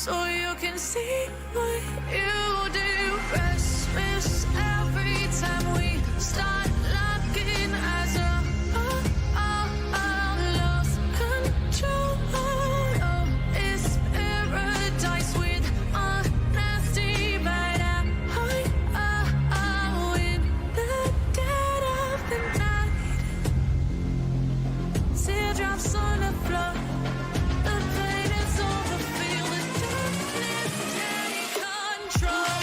so you can see what you do. Restless every time we start looking as a lost control. Oh, it's paradise with honesty, but in the dead of the night, teardrops on the floor. The pain is over, feel the darkness take control.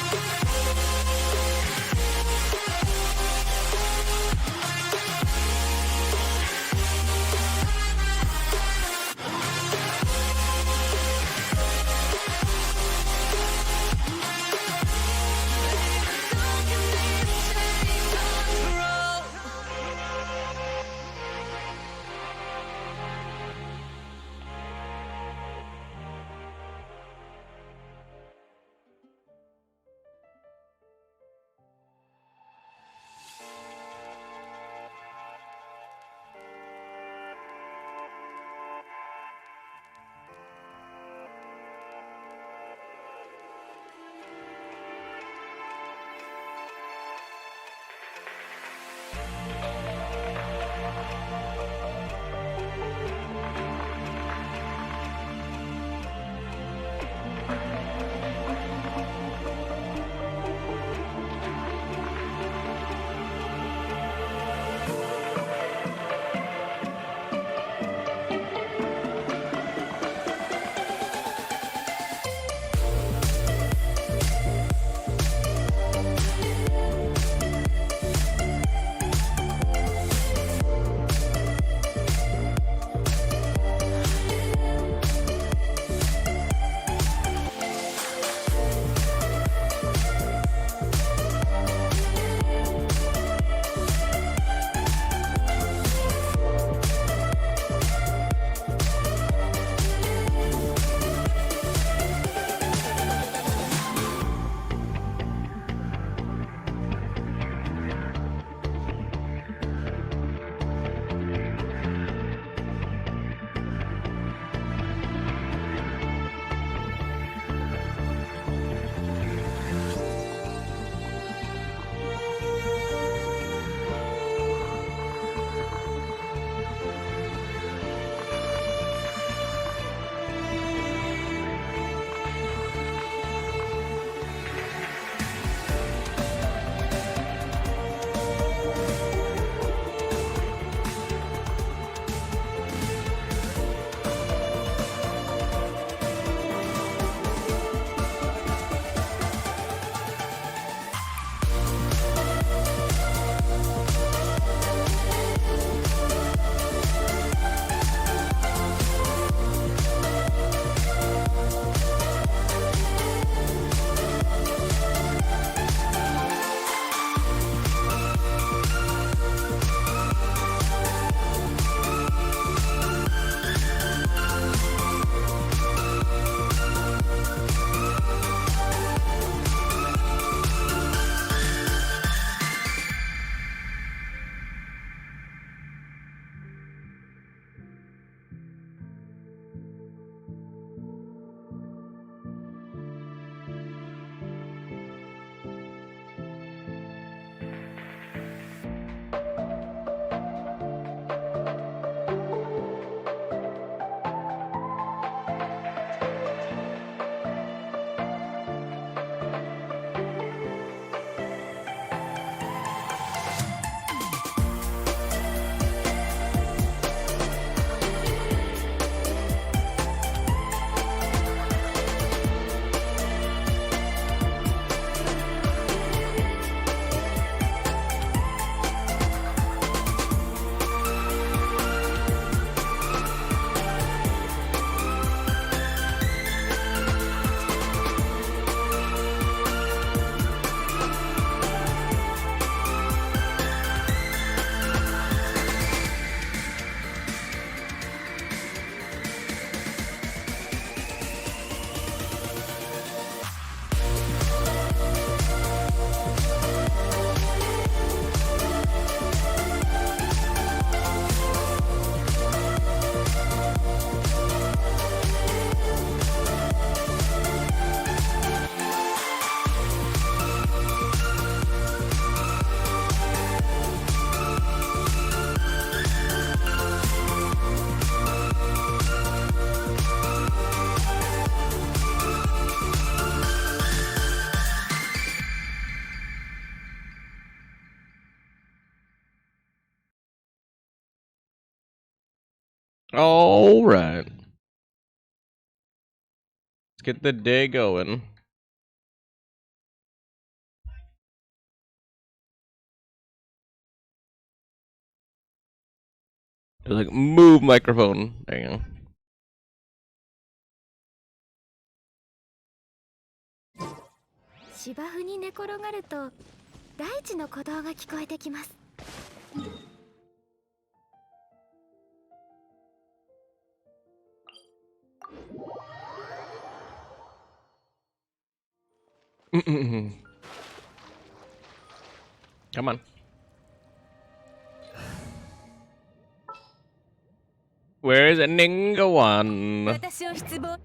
All right. Let's get the day going. Just like move microphone. There you go. 芝生に寝転がると大地の鼓動が聞こえてきます。Come on. Where is Ningawan? 私を失望。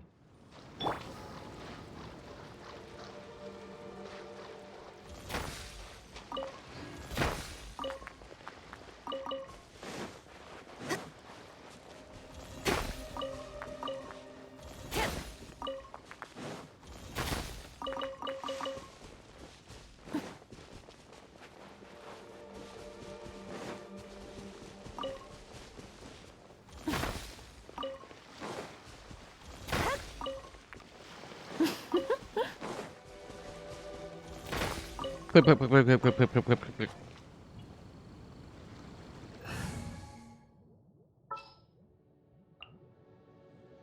Clip, clip, clip, clip, clip, clip, clip, clip, clip, clip.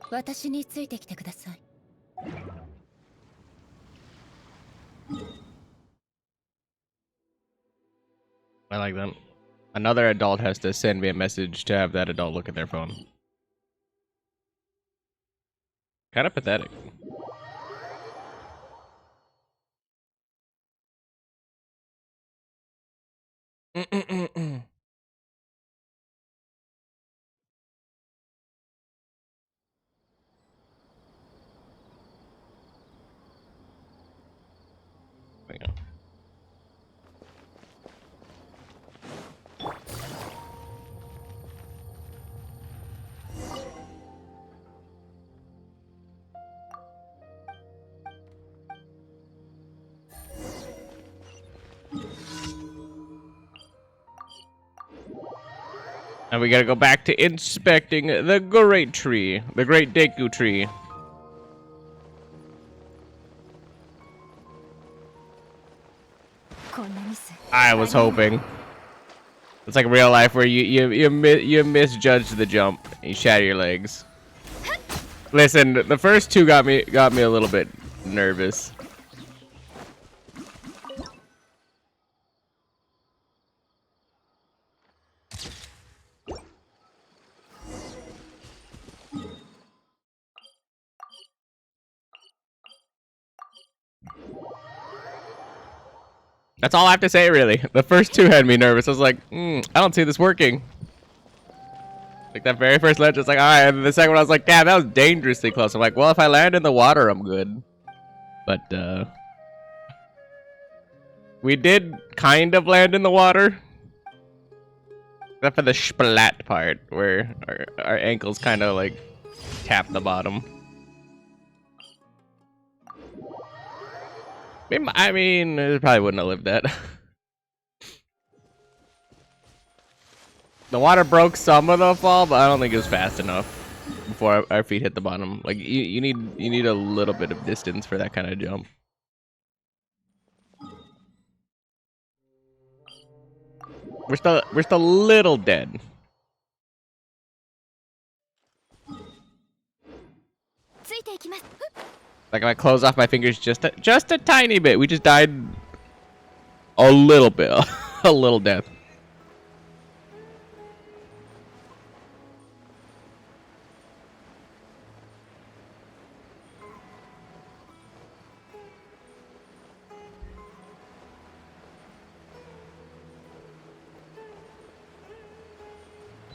"私についてきてください。I like that. Another adult has to send me a message to have that adult look at their phone. Kind of pathetic. There you go. And we gotta go back to inspecting the great tree. The great Deku tree. I was hoping. It's like real life where you misjudge the jump. You shatter your legs. Listen, the first two got me a little bit nervous. That's all I have to say, really. The first two had me nervous. I was like, I don't see this working. Like that very first ledge, it's like, all right. And the second one, I was like, yeah, that was dangerously close. I'm like, well, if I land in the water, I'm good. But we did kind of land in the water, except for the splat part where our ankles kind of like tap the bottom. I mean, it probably wouldn't have lived that. The water broke some of the fall, but I don't think it was fast enough before our feet hit the bottom. Like you need a little bit of distance for that kind of jump. We're still a little dead. Like if I close off my fingers just a tiny bit, we just died a little bit, a little death.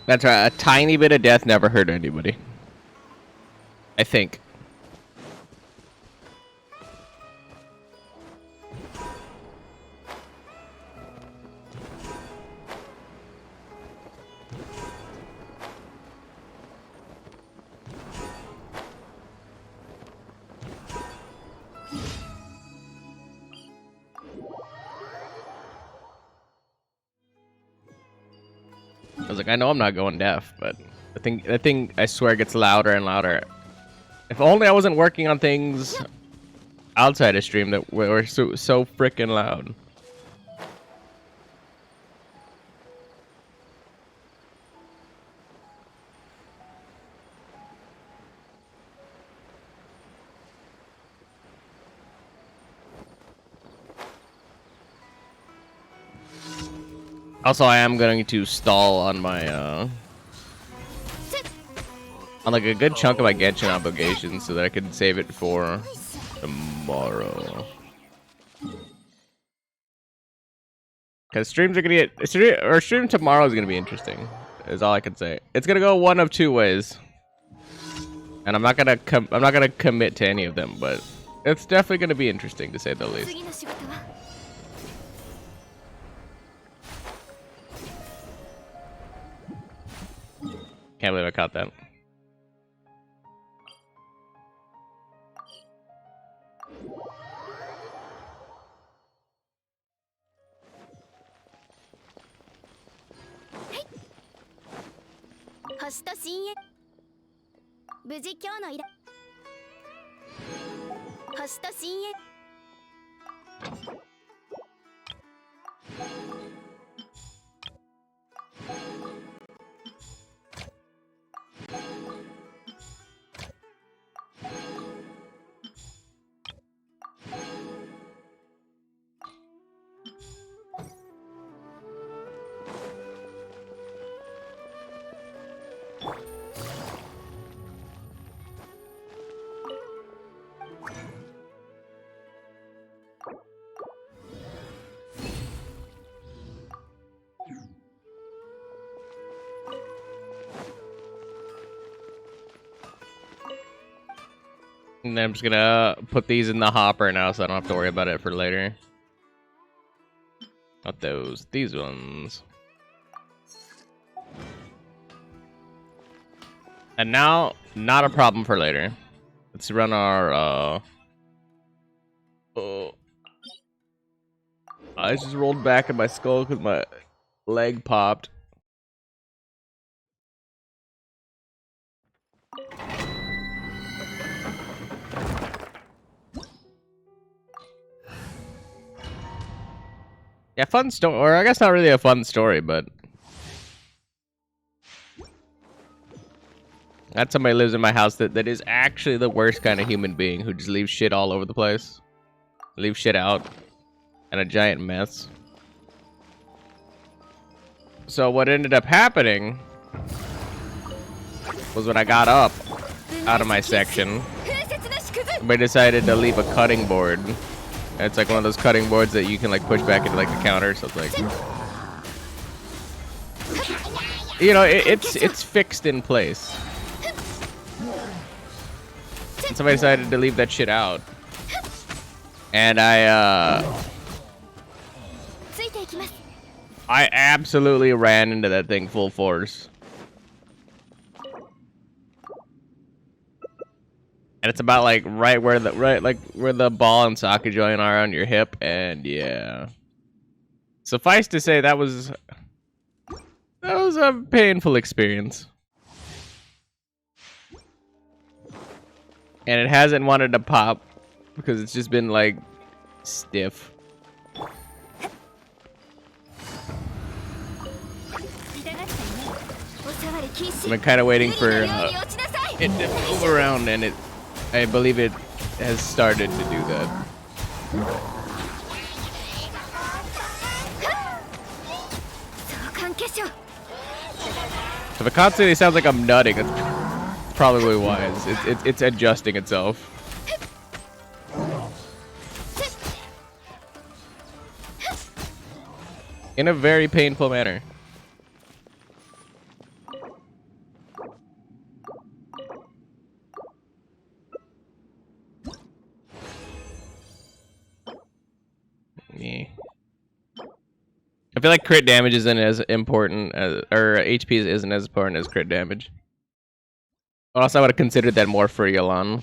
That's right, a tiny bit of death never hurt anybody. I think. I was like, I know I'm not going deaf, but That thing, I swear, gets louder and louder. If only I wasn't working on things outside of stream that were so freaking loud. Also, I am going to stall on my on like a good chunk of my Genshin obligations so that I can save it for tomorrow. Because streams are gonna get stream tomorrow is gonna be interesting. Is all I can say. It's gonna go one of two ways, and I'm not gonna commit to any of them, but it's definitely gonna be interesting to say the least. Can't believe I caught that. And then I'm just gonna put these in the hopper now so I don't have to worry about it for later. Not those, these ones. And now, not a problem for later. Let's run our, oh. I just rolled back in my skull because my leg popped. Yeah, fun story, or I guess not really a fun story, but that's somebody lives in my house that is actually the worst kind of human being who just leaves shit all over the place, leaves shit out, and a giant mess. So what ended up happening was when I got up out of my section, I decided to leave a cutting board. It's like one of those cutting boards that you can like push back into like the counter, so it's like, you know, it's fixed in place. And somebody decided to leave that shit out, and I absolutely ran into that thing full force. And it's about like right where the ball and socket joint are on your hip, and yeah. Suffice to say that was a painful experience. And it hasn't wanted to pop because it's just been like stiff. I've been kind of waiting for it to move around, and I believe it has started to do that. If it constantly sounds like I'm nutting, that's probably why. It's adjusting itself. In a very painful manner. I feel like crit damage isn't as important as, or HP isn't as important as crit damage. Also, I would have considered that more for Yolan.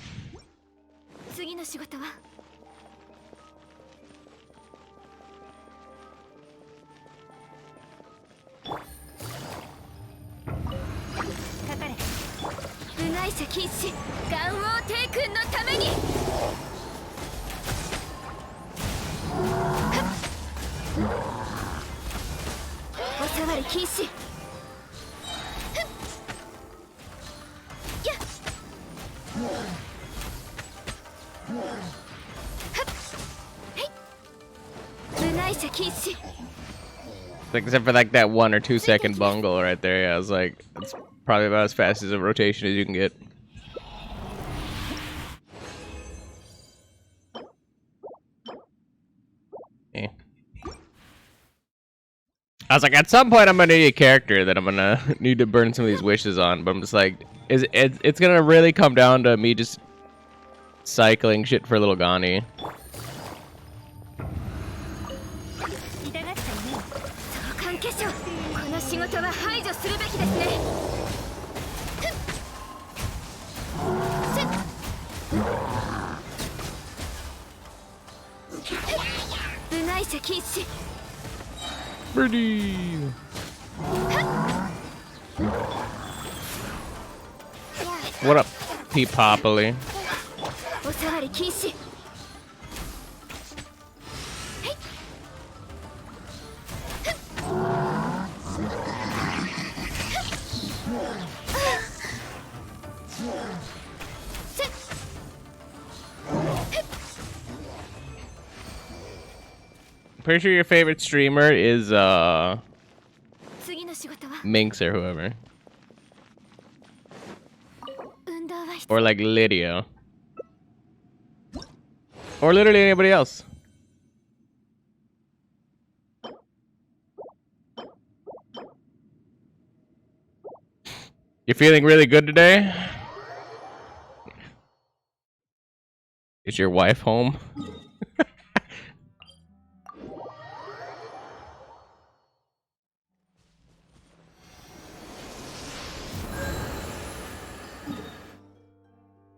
内射禁止ガンオー帝君のために。おさわり禁止。やっ部内射禁止。 Like, except for like that 1 or 2 second bungle right there. Yeah, I was like, that's probably about as fast as a rotation as you can get. Eh. I was like, at some point I'm gonna need a character that I'm gonna need to burn some of these wishes on, but I'm just like, it's gonna really come down to me just cycling shit for little Gani. 関係者、この仕事は排除するべきですね。部内射禁止。 Birdie. What up, P-Poppily? おさわり禁止。Pretty sure your favorite streamer is 次の仕事は Minx or whoever. 運動は必 Or like Lydia. Or literally anybody else. You feeling really good today? Is your wife home?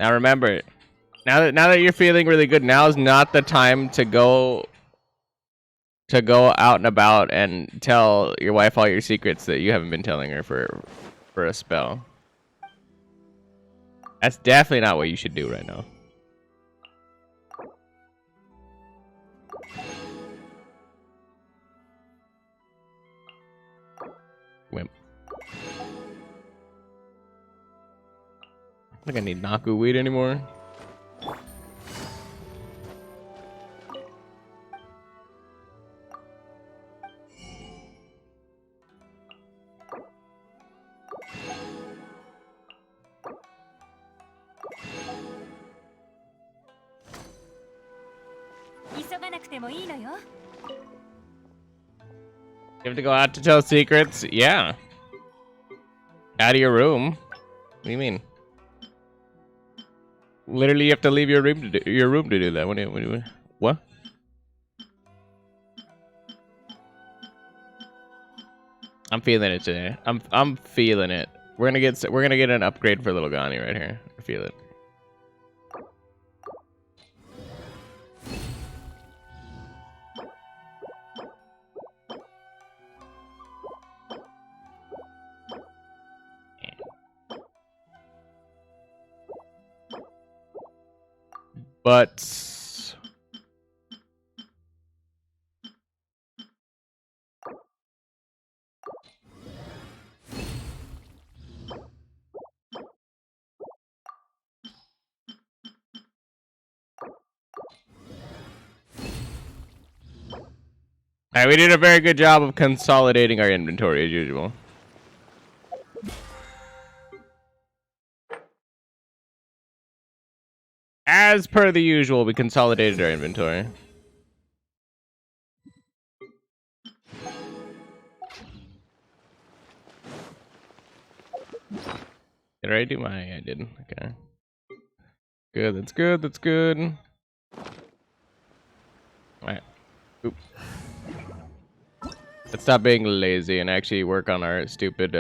Now remember, now that you're feeling really good, now is not the time to go out and about and tell your wife all your secrets that you haven't been telling her for a spell. That's definitely not what you should do right now. Wimp. I don't think I need Naku weed anymore. You have to go out to tell secrets? Yeah. Out of your room? What do you mean? Literally, you have to leave your room to do that. What? I'm feeling it today. I'm feeling it. We're gonna get an upgrade for little Gani right here. I feel it. But alright, we did a very good job of consolidating our inventory as usual. As per the usual, we consolidated our inventory. Did I do my? I did. Okay. Good. That's good. That's good. Alright. Oop. Let's stop being lazy and actually work on our stupid,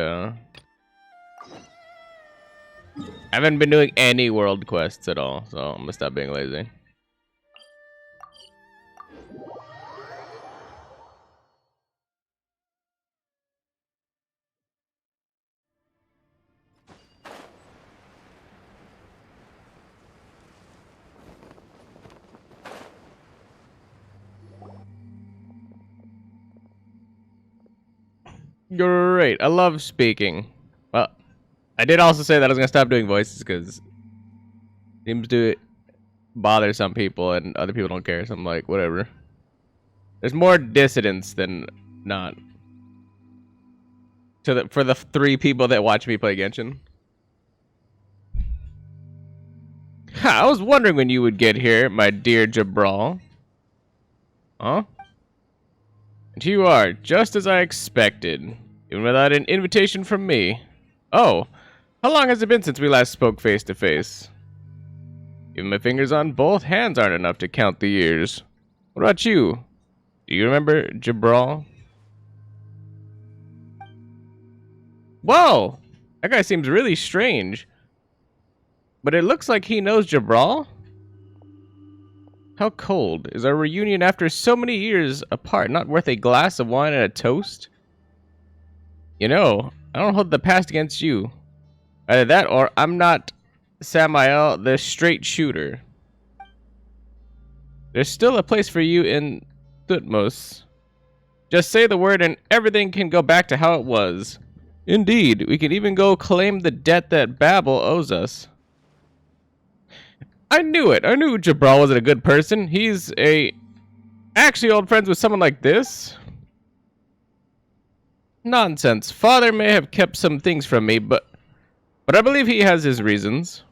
I haven't been doing any world quests at all, so I'm gonna stop being lazy. Great. I love speaking. Well, I did also say that I was gonna stop doing voices because it seems to bother some people and other people don't care. So I'm like, whatever. There's more dissidents than not. For the 3 people that watch me play Genshin. Ha, I was wondering when you would get here, my dear Jabral. Huh? And here you are, just as I expected, even without an invitation from me. Oh, how long has it been since we last spoke face to face? Even my fingers on both hands aren't enough to count the years. What about you? Do you remember Jabral? Whoa! That guy seems really strange. But it looks like he knows Jabral? How cold. Is our reunion after so many years apart not worth a glass of wine and a toast? You know, I don't hold the past against you. Either that or I'm not Samael the straight shooter. There's still a place for you in Thutmos. Just say the word and everything can go back to how it was. Indeed, we can even go claim the debt that Babel owes us. I knew it. I knew Jabral wasn't a good person. He's actually old friends with someone like this. Nonsense. Father may have kept some things from me, but I believe he has his reasons.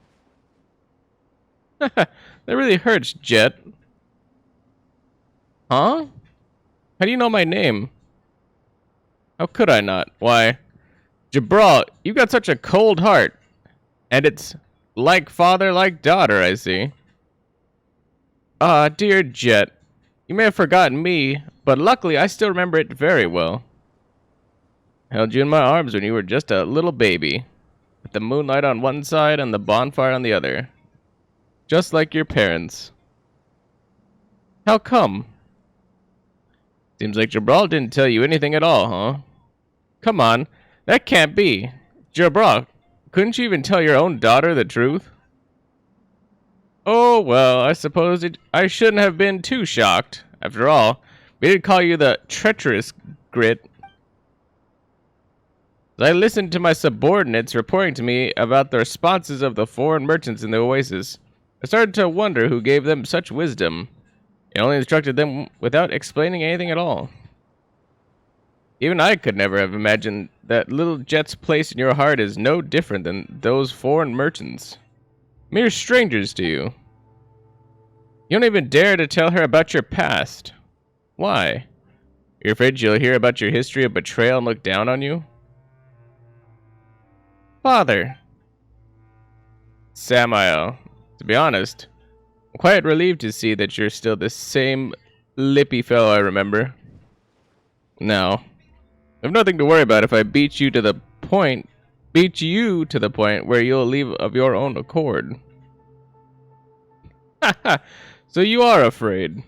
That really hurts, Jet. Huh? How do you know my name? How could I not? Why, Jabral, you got such a cold heart. And it's like father, like daughter, I see. Ah, dear Jet. You may have forgotten me, but luckily I still remember it very well. I held you in my arms when you were just a little baby, with the moonlight on one side and the bonfire on the other. Just like your parents. How come? Seems like Jabral didn't tell you anything at all, huh? Come on, that can't be. Jabral, couldn't you even tell your own daughter the truth? Oh, well, I suppose I shouldn't have been too shocked. After all, we did call you the treacherous Grit. As I listened to my subordinates reporting to me about the responses of the foreign merchants in the oasis, I started to wonder who gave them such wisdom. It only instructed them without explaining anything at all. Even I could never have imagined that little Jet's place in your heart is no different than those foreign merchants. Mere strangers to you. You don't even dare to tell her about your past. Why? You're afraid she'll hear about your history of betrayal and look down on you? Father. Samael, to be honest, I'm quite relieved to see that you're still the same lippy fellow I remember. Now, I have nothing to worry about if I beat you to the point where you'll leave of your own accord. Haha, so you are afraid.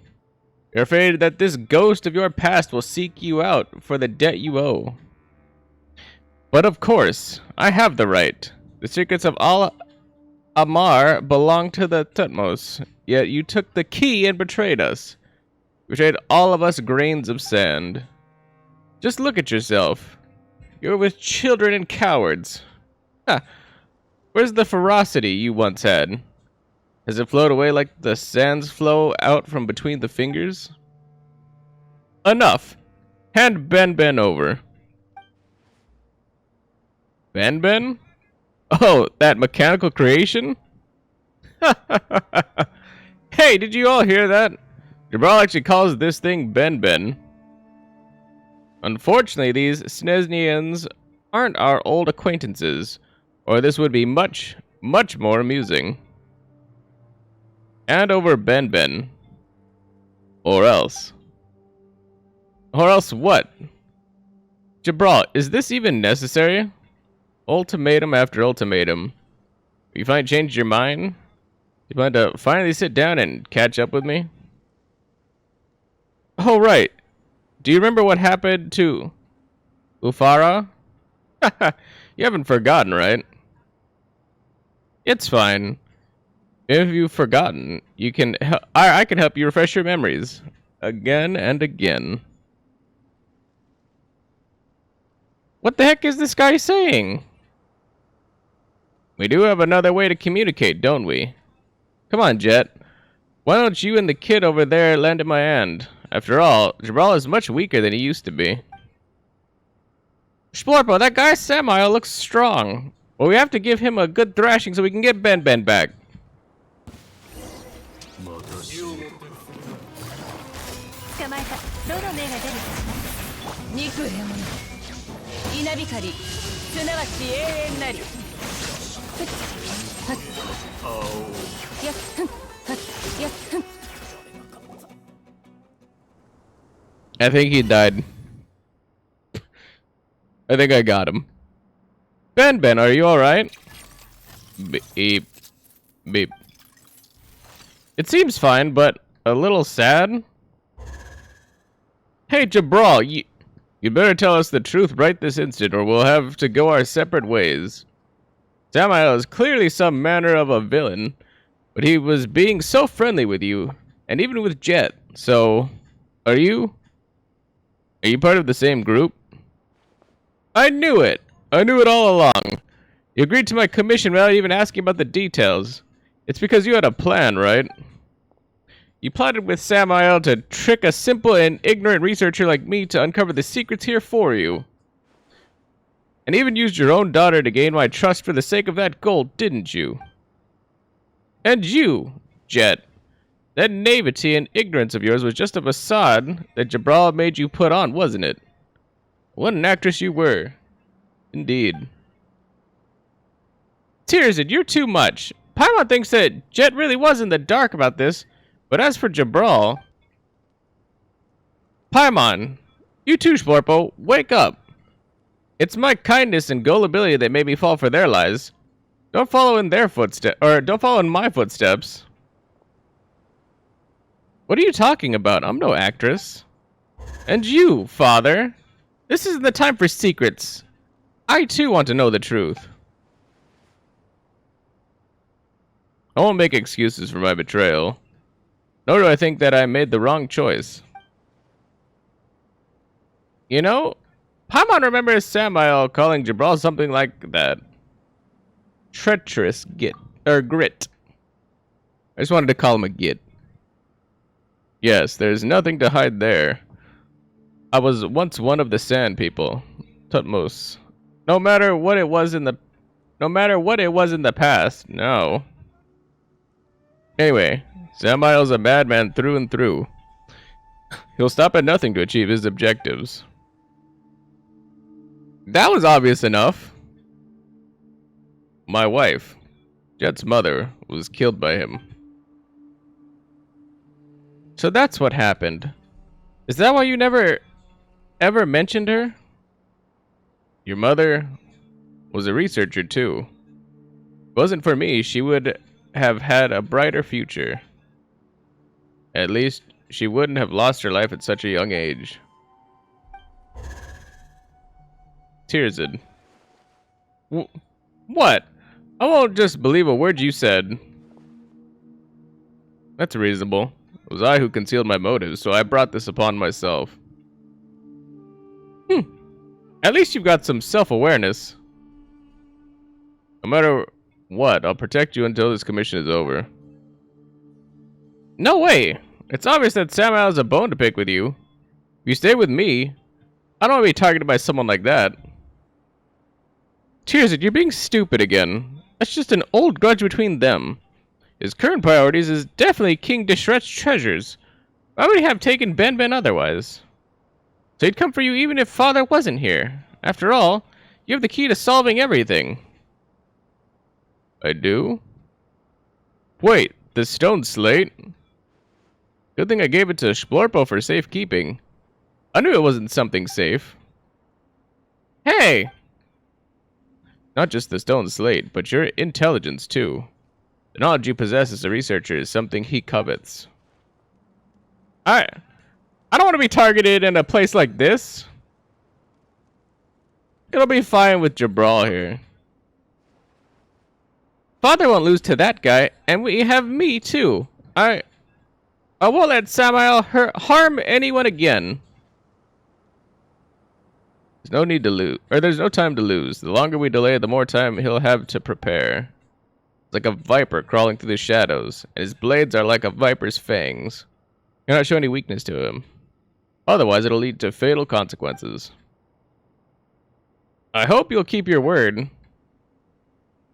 You're afraid that this ghost of your past will seek you out for the debt you owe. But of course, I have the right. The secrets of Al Amar belong to the Thutmos, yet you took the key and betrayed us. Betrayed all of us grains of sand. Just look at yourself. You're with children and cowards. Ha! Where's the ferocity you once had? Has it flowed away like the sands flow out from between the fingers? Enough! Hand Ben over. Ben? Oh, that mechanical creation? Hey, did you all hear that? Jabral actually calls this thing Ben. Unfortunately, these Snesnians aren't our old acquaintances, or this would be much more amusing. And over Ben. Or else. Or else what? Jabral, is this even necessary? Ultimatum after ultimatum. You finally changed your mind? You plan to finally sit down and catch up with me? Oh, right. Do you remember what happened to Ufara? You haven't forgotten, right? It's fine. If you've forgotten, you can I can help you refresh your memories again and again. What the heck is this guy saying? We do have another way to communicate, don't we? Come on, Jet. Why don't you and the kid over there lend him a hand? After all, Jabral is much weaker than he used to be. Splorpo, that guy Samael looks strong. Well, we have to give him a good thrashing so we can get Ben Ben back. 捕まえた。どの目が出るかしら。肉へもの稲光すなわち永遠なりやっふんはっやっふん I think he died. I think I got him. Ben Ben, are you alright? Beep. Beep. It seems fine, but a little sad. Hey, Jabral, you better tell us the truth right this instant, or we'll have to go our separate ways. Samael is clearly some manner of a villain, but he was being so friendly with you, and even with Jet. So, are you part of the same group? I knew it! I knew it all along. You agreed to my commission without even asking about the details. It's because you had a plan, right? You plotted with Samael to trick a simple and ignorant researcher like me to uncover the secrets here for you. And even used your own daughter to gain my trust for the sake of that goal, didn't you? And you, Jet. That naivety and ignorance of yours was just a facade that Jabral made you put on, wasn't it? What an actress you were. Indeed. Tearsed, you're too much. Paimon thinks that Jet really was in the dark about this, but as for Jabral... Paimon, you too, Splorpo, wake up. It's my kindness and gullibility that made me fall for their lies. Don't follow in their footsteps, or don't follow in my footsteps. What are you talking about? I'm no actress. And you, father. This isn't the time for secrets. I too want to know the truth. I won't make excuses for my betrayal. Nor do I think that I made the wrong choice. You know, Paimon remembers Samael calling Jabral something like that. Treacherous grit. I just wanted to call him a git. Yes, there's nothing to hide there. I was once one of the Sand People, Tutmos. No matter what it was in the past, no. Anyway, Samael's a madman through and through. He'll stop at nothing to achieve his objectives. That was obvious enough. My wife, Jet's mother, was killed by him. So that's what happened. Is that why you never ever mentioned her? Your mother was a researcher too. If it wasn't for me, she would have had a brighter future. At least, she wouldn't have lost her life at such a young age. Tearsed. What? I won't just believe a word you said. That's reasonable. It was I who concealed my motives, so I brought this upon myself. At least you've got some self-awareness. No matter what, I'll protect you until this commission is over. No way! It's obvious that Samael has a bone to pick with you. If you stay with me, I don't want to be targeted by someone like that. Tearsed, you're being stupid again. That's just an old grudge between them. His current priorities is definitely King Deshret's treasures. Why would he have taken Ben Ben otherwise? So he'd come for you even if Father wasn't here. After all, you have the key to solving everything. I do? Wait, the stone slate? Good thing I gave it to Splorpo for safekeeping. I knew it wasn't something safe. Hey! Not just the stone slate, but your intelligence too. The knowledge you possess as a researcher is something he covets. I don't want to be targeted in a place like this. It'll be fine with Jabral here. Father won't lose to that guy, and we have me too. I won't let Samael harm anyone again. There's no need to lose, or there's no time to lose. The longer we delay, the more time he'll have to prepare. It's like a viper crawling through the shadows, and his blades are like a viper's fangs. You're not showing any weakness to him. Otherwise, it'll lead to fatal consequences. I hope you'll keep your word.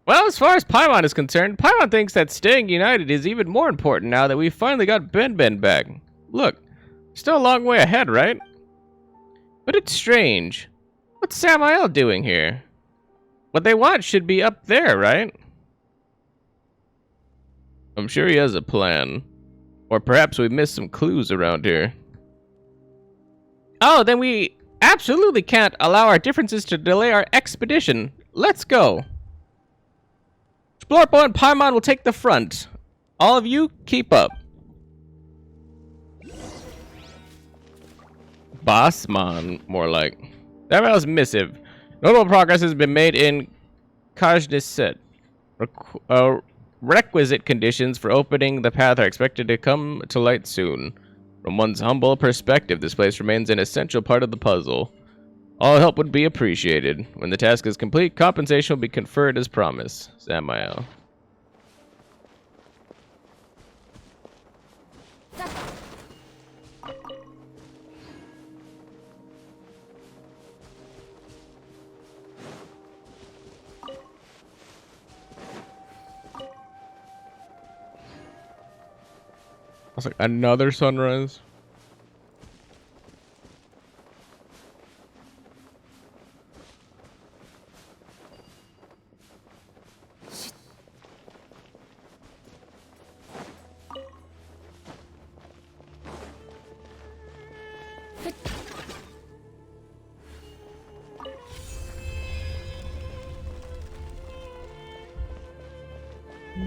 Well, as far as Paimon is concerned, Paimon thinks that staying united is even more important now that we've finally got Ben back. Look, still a long way ahead, right? But it's strange. What's Samael doing here? What they want should be up there, right? I'm sure he has a plan. Or perhaps we missed some clues around here. Oh, then we absolutely can't allow our differences to delay our expedition. Let's go. Splorpo and Paimon will take the front. All of you, keep up. Bossman, more like. Samael's missive. Notable progress has been made in Kajniset. Requisite conditions for opening the path are expected to come to light soon. From one's humble perspective, this place remains an essential part of the puzzle. All help would be appreciated. When the task is complete, compensation will be conferred as promised. Samael. I was like, another sunrise?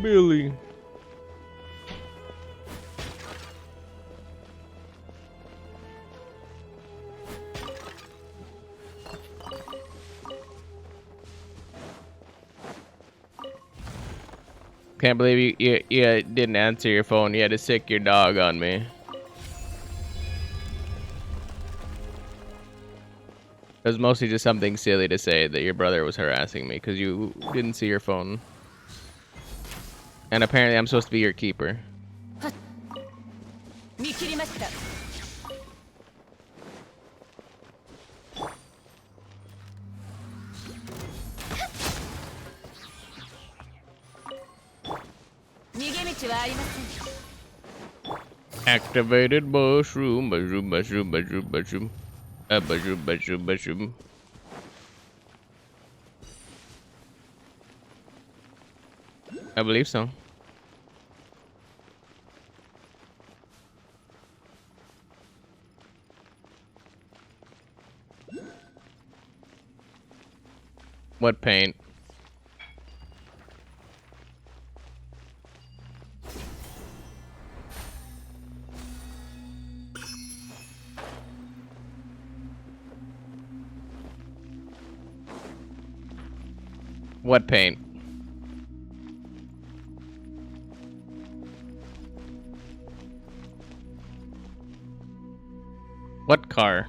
Billy. Can't believe you didn't answer your phone. You had to sick your dog on me. It was mostly just something silly to say that your brother was harassing me because you didn't see your phone. And apparently I'm supposed to be your keeper. Activated mushroom, mushroom, mushroom, mushroom, mushroom. Mushroom, mushroom, mushroom. I believe so. What paint? What paint? What car?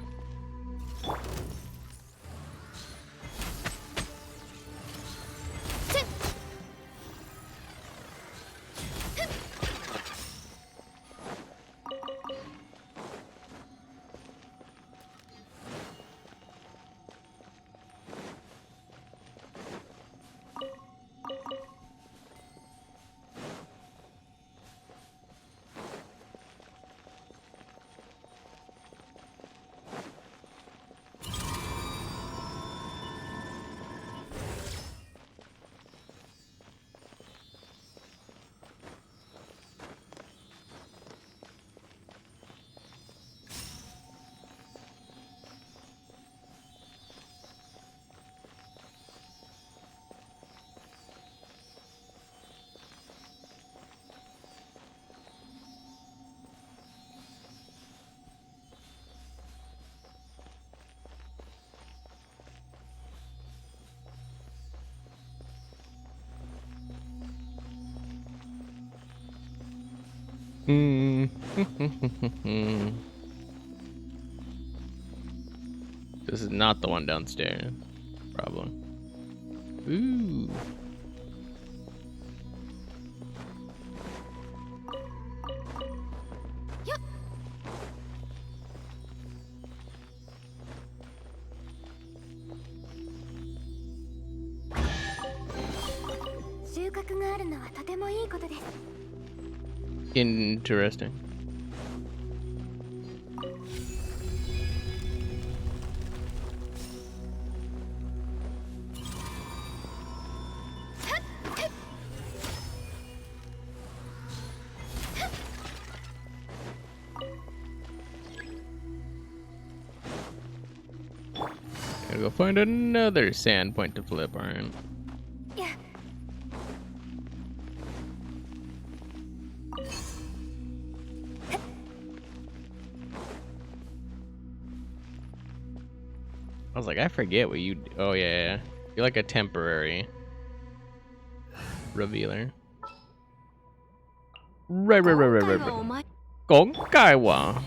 This is not the one downstairs. Probably. Ooh. Yup. 収穫があるのはとてもいいことです。 Interesting. Gotta go find another sand point to flip, alright. Yeah. I was like, I forget what you do. Oh, yeah. You're like a temporary revealer. Right. 今回は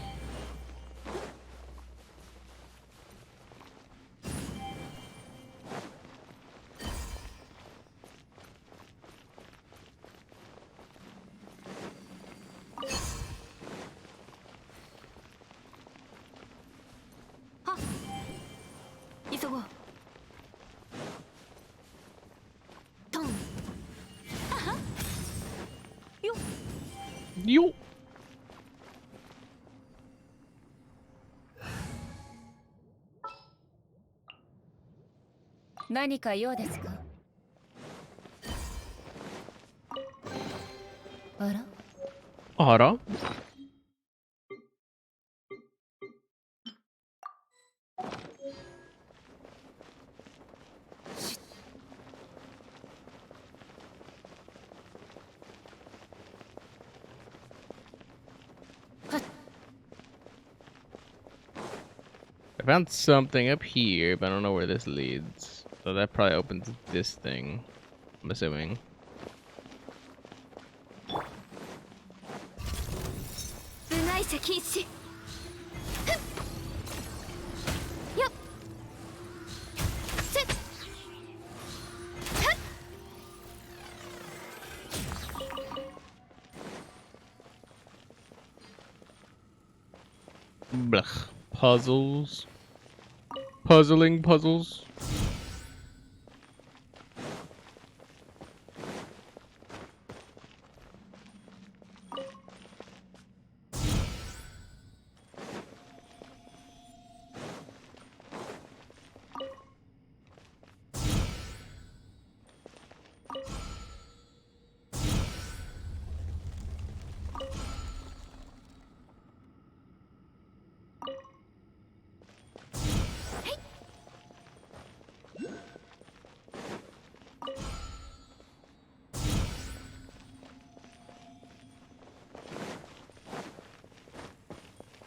急ごう。トン。よっ。よ何か用ですか？あら？あらI found something up here, but I don't know where this leads. So that probably opens this thing, I'm assuming. 部外者禁止。ふっ。よっ。せっ。ふっ。 Blech. Puzzles. Puzzling puzzles.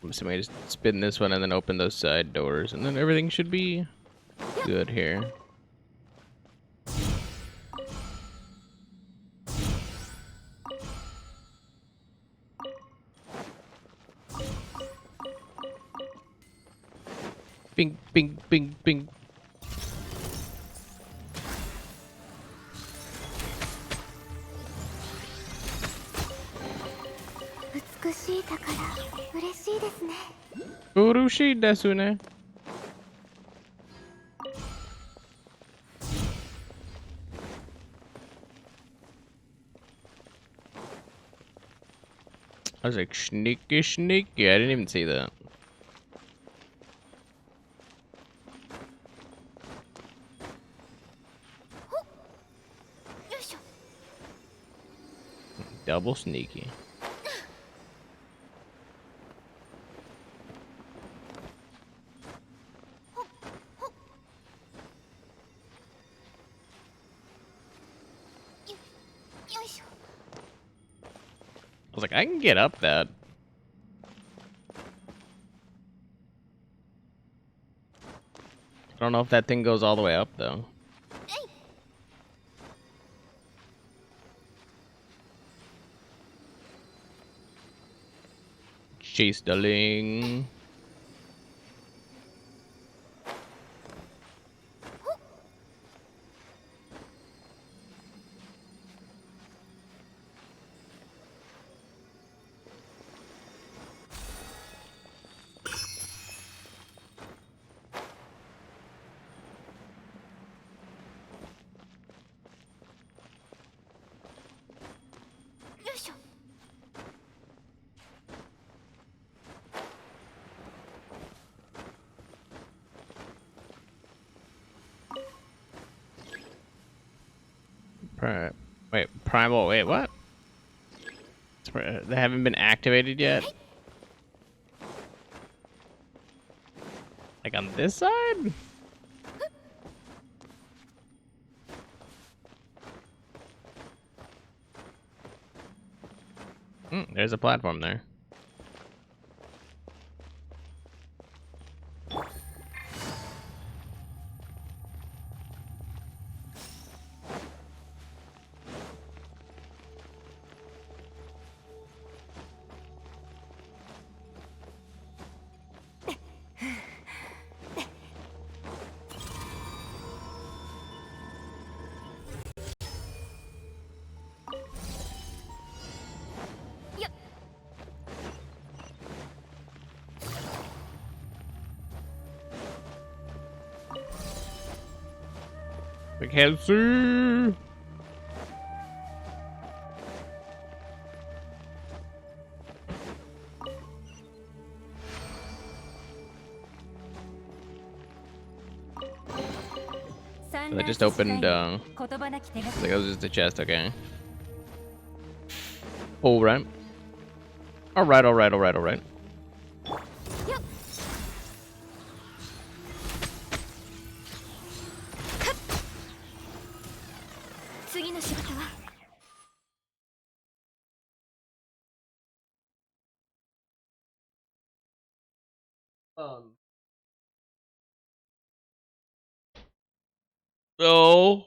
I'm assuming I just spin this one and then open those side doors, and then everything should be good here. Bing, bing, bing, bing. 美しい宝、嬉しいですね。嬉しいですね。I was like, sneaky, sneaky. I didn't even see that. よいしょ。 Double sneaky. よいしょ。 I was like, I can get up that. I don't know if that thing goes all the way up, though. Chase darling. Wait, primal. Wait, what? They haven't been activated yet. Like on this side? There's a platform there. We can't see. They just opened. Like it was just a chest. Okay. All right. All right. All right. All right. All right. 次の仕事は So.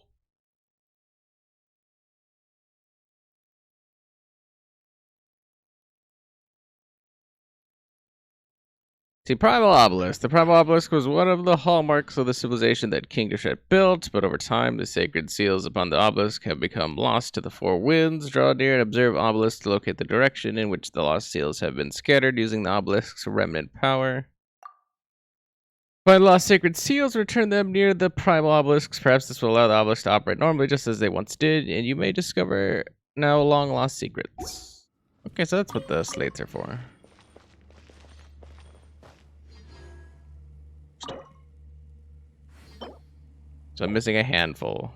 See, Primal Obelisk. The Primal Obelisk was one of the hallmarks of the civilization that King Deshet built, but over time, the sacred seals upon the obelisk have become lost to the four winds. Draw near and observe obelisk to locate the direction in which the lost seals have been scattered using the obelisk's remnant power. Find lost sacred seals, return them near the Primal Obelisks. Perhaps this will allow the obelisk to operate normally just as they once did, and you may discover now long lost secrets. Okay, so that's what the slates are for. So I'm missing a handful.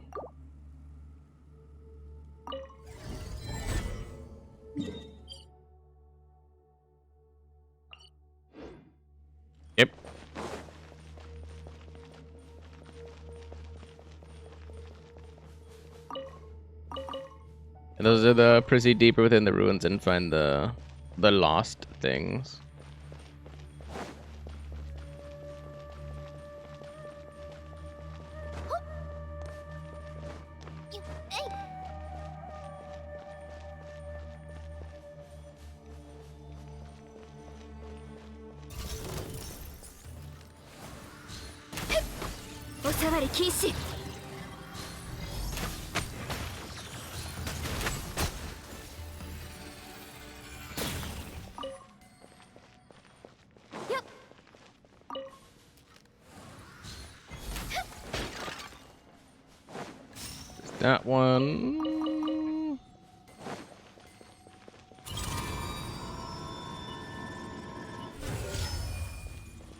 Yep. And those are the proceed deeper within the ruins and find the lost things. That one.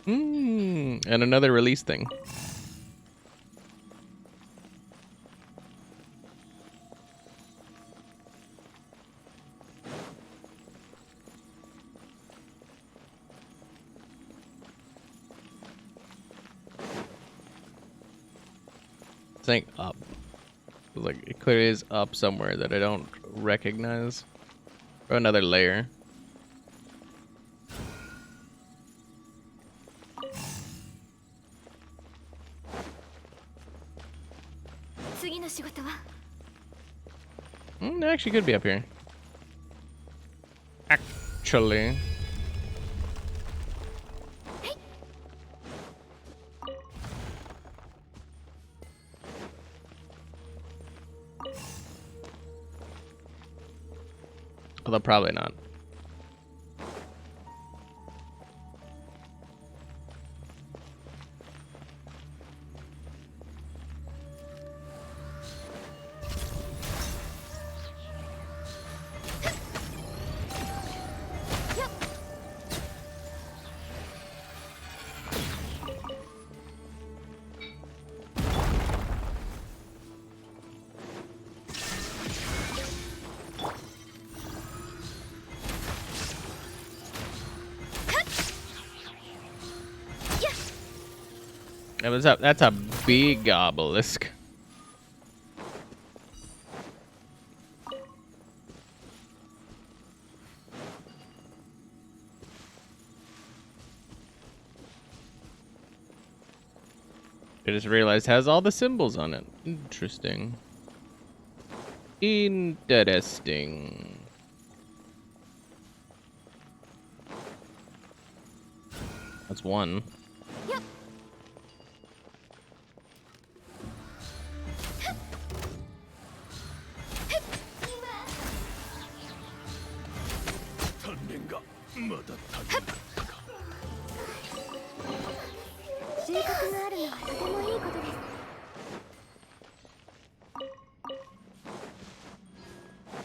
And another release thing. Saying up. Like, it clearly is up somewhere that I don't recognize. Or another layer. It actually could be up here. Actually. Although probably not. That was up. That's a big obelisk. I just realized it has all the symbols on it. Interesting. Interesting. That's one. Yep.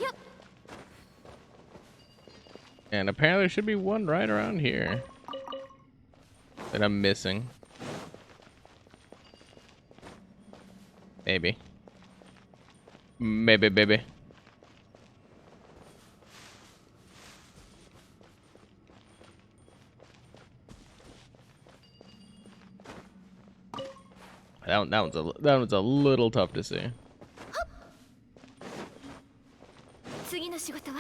Yep. And apparently there should be one right around here that I'm missing. Maybe. Maybe, baby. That one's a little tough to see. 次の仕事は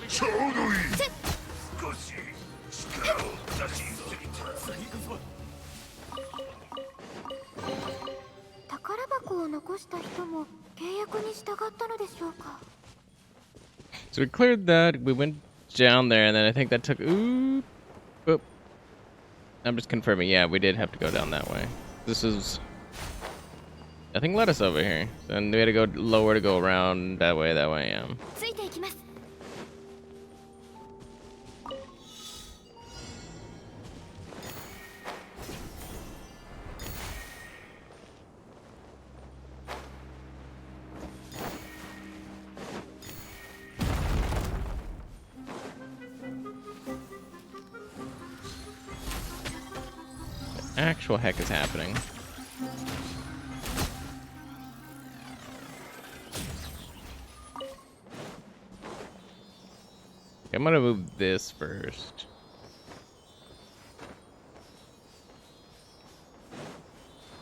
ちょうどいい少し力を出しすぎた宝箱を残した人も契約に従ったのでしょうか So we cleared that. We went down there, and then I think that took. Ooh. Oop. I'm just confirming. Yeah, we did have to go down that way. This is. Nothing led us over here. And we had to go lower to go around that way. Yeah. ついていきます Actual heck is happening? Okay, I'm gonna move this first.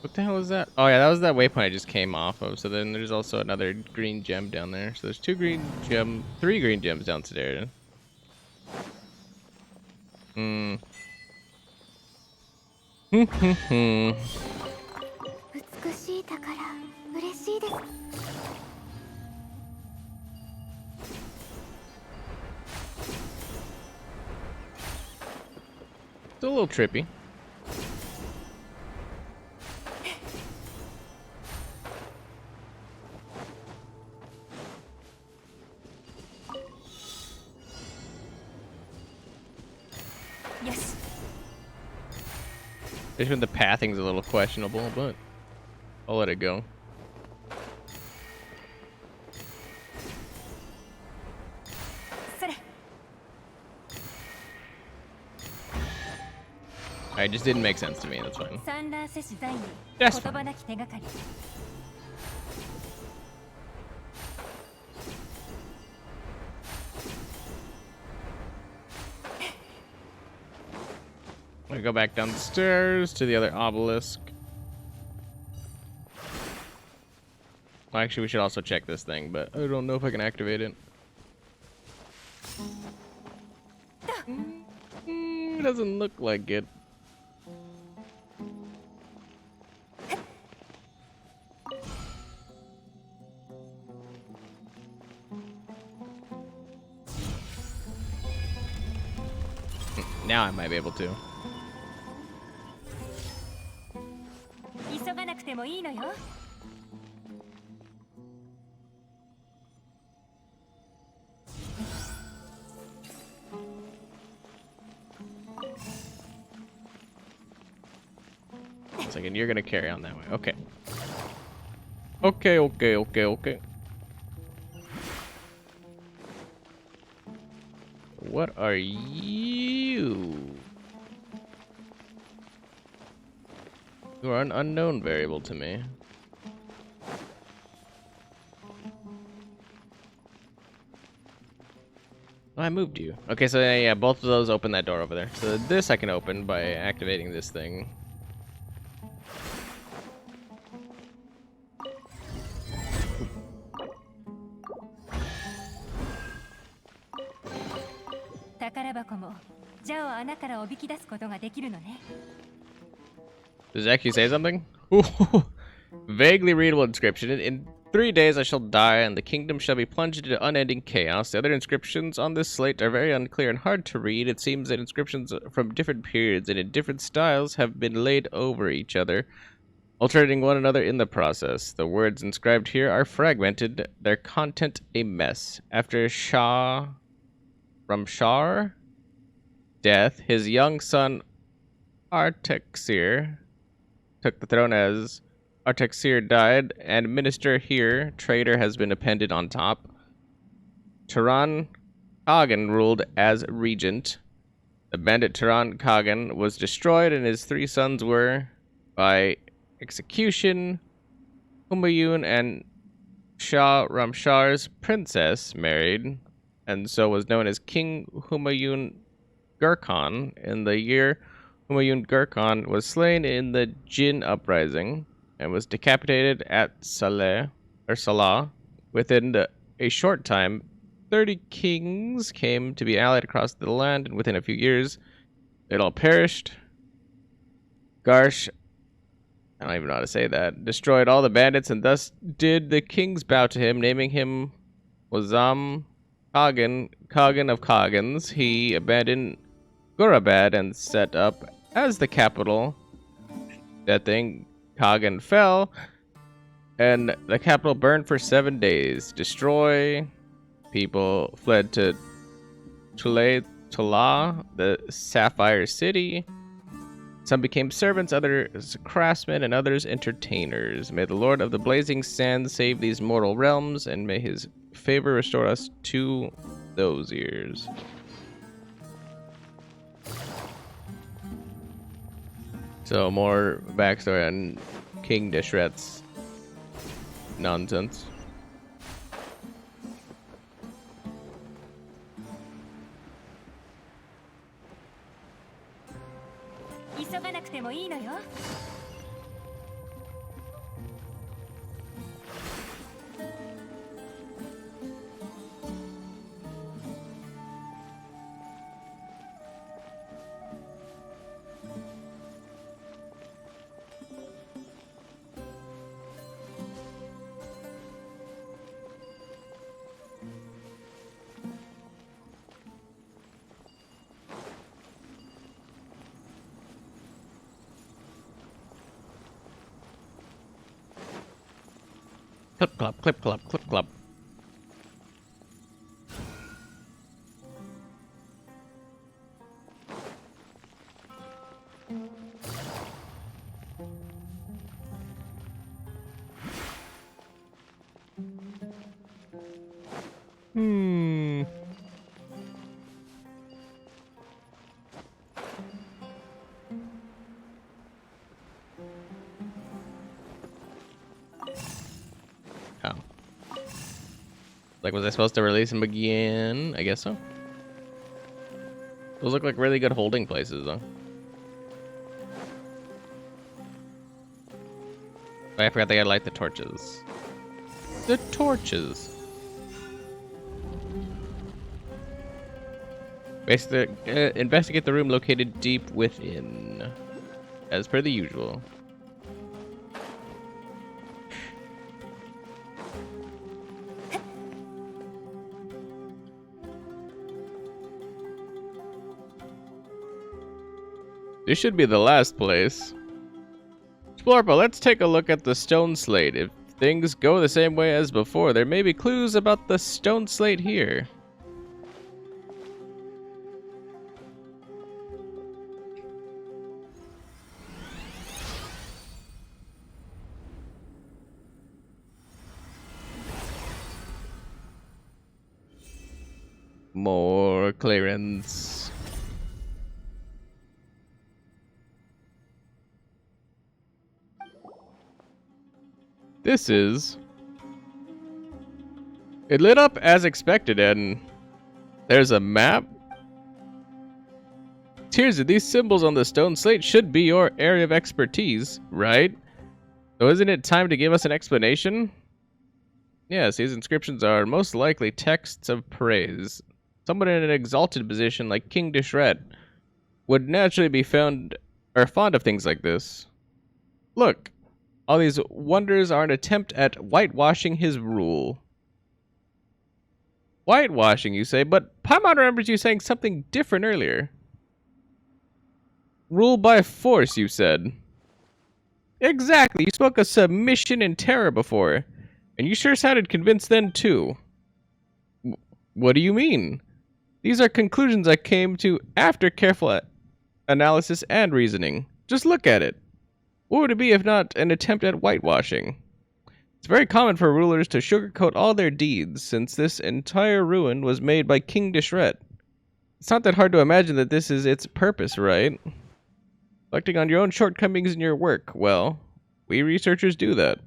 What the hell is that? Oh yeah, that was that waypoint I just came off of. So then there's also another green gem down there. So there's three green gems downstairs. Hmm. 美しい宝嬉しいです It's a little trippy. Yes. Especially when the pathing's a little questionable, but I'll let it go. It just didn't make sense to me. That's fine. サンラーセ氏在に Yes. 言葉なき手がかり I'm gonna go back downstairs to the other obelisk. Well, actually, we should also check this thing, but I don't know if I can activate it. It doesn't look like it. Now I might be able to. 急がなくてもいいのよ Second, you're gonna carry on that way. Okay. Okay. What are you? You are an unknown variable to me. I moved you. Okay, so yeah, both of those open that door over there. So this I can open by activating this thing. Does it actually say something? Ooh, vaguely readable inscription. In 3 days I shall die, and the kingdom shall be plunged into unending chaos. The other inscriptions on this slate are very unclear and hard to read. It seems that inscriptions from different periods and in different styles have been laid over each other, alternating one another in the process. The words inscribed here are fragmented, their content a mess. After Ramshar death, his young son Artaxir took the throne. As Artaxir died, and minister here, traitor, has been appended on top. Turan Kagan ruled as regent. The bandit Turan Kagan was destroyed, and his 3 sons were, by execution, Humayun and Shah Ramshar's princess, married, and so was known as King Humayun Gurkhan. In the year Humayun Gurkhan was slain in the Jin uprising and was decapitated at Salah. Within a short time, 30 kings came to be allied across the land, and within a few years, it all perished. Garsh, I don't even know how to say that, destroyed all the bandits, and thus did the kings bow to him, naming him Wazam Kagan, Kagan of Kagans. He abandoned Gurabad and set up as the capital. That thing, Kagan fell, and the capital burned for 7 days. Destroy. People fled to Tula, the Sapphire City. Some became servants, others craftsmen, and others entertainers. May the Lord of the Blazing Sands save these mortal realms, and may his favor restore us to those years. So more backstory on King Deshret's nonsense. Clip clop, clip clop, clip clop. Oh. Like, was I supposed to release him again? I guess so. Those look like really good holding places, though. Oh, I forgot they gotta light the torches. The torches! Basically, investigate the room located deep within. As per the usual. This should be the last place. Explorpa, let's take a look at the stone slate. If things go the same way as before, there may be clues about the stone slate here. More clearance. This is... It lit up as expected, and There's a map? Seriously, these symbols on the stone slate should be your area of expertise, right? So isn't it time to give us an explanation? Yes, these inscriptions are most likely texts of praise. Someone in an exalted position like King Dishret would naturally be fond of things like this. Look, all these wonders are an attempt at whitewashing his rule. Whitewashing, you say, but Paimon remembers you saying something different earlier. Rule by force, you said. Exactly, you spoke of submission and terror before, and you sure sounded convinced then too. What do you mean? These are conclusions I came to after careful analysis and reasoning. Just look at it. What would it be if not an attempt at whitewashing? It's very common for rulers to sugarcoat all their deeds, since this entire ruin was made by King Dishret. It's not that hard to imagine that this is its purpose, right? Reflecting on your own shortcomings in your work, well, we researchers do that.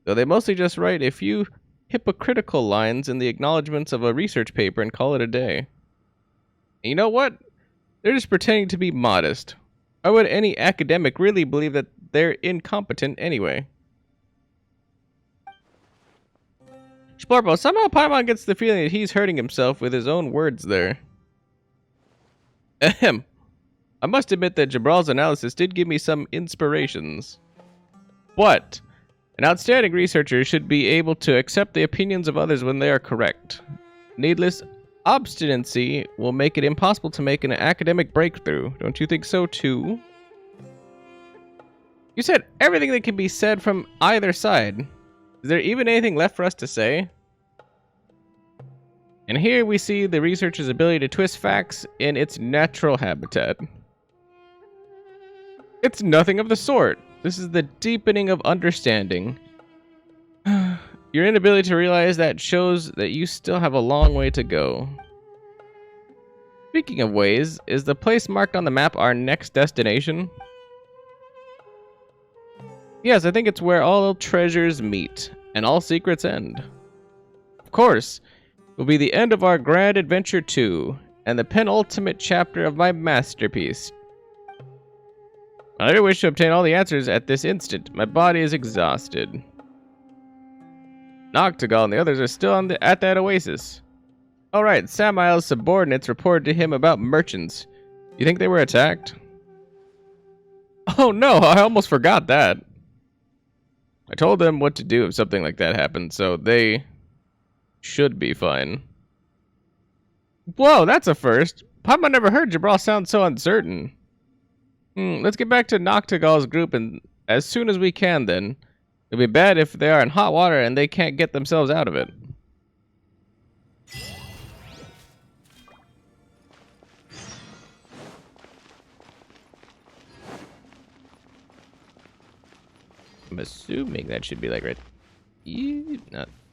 Though they mostly just write a few hypocritical lines in the acknowledgments of a research paper and call it a day. And you know what? They're just pretending to be modest. Why would any academic really believe that they're incompetent anyway? Splorpo, somehow Paimon gets the feeling that he's hurting himself with his own words there. Ahem. I must admit that Jabral's analysis did give me some inspirations. What? An outstanding researcher should be able to accept the opinions of others when they are correct. Needless obstinacy will make it impossible to make an academic breakthrough. Don't you think so too? You said everything that can be said from either side. Is there even anything left for us to say? And here we see the researcher's ability to twist facts in its natural habitat. It's nothing of the sort. This is the deepening of understanding. Your inability to realize that shows that you still have a long way to go. Speaking of ways, is the place marked on the map our next destination? Yes, I think it's where all treasures meet, and all secrets end. Of course, it will be the end of our grand adventure too, and the penultimate chapter of my masterpiece. I really wish to obtain all the answers at this instant. My body is exhausted. Noctigal and the others are still at that oasis. Alright, Samael's subordinates reported to him about merchants. You think they were attacked? Oh no, I almost forgot that. I told them what to do if something like that happened, so they should be fine. Whoa, that's a first. Paimon never heard Jabral sound so uncertain. Let's get back to Noctigal's group and as soon as we can then. It'll be bad if they are in hot water and they can't get themselves out of it. I'm assuming that should be like right.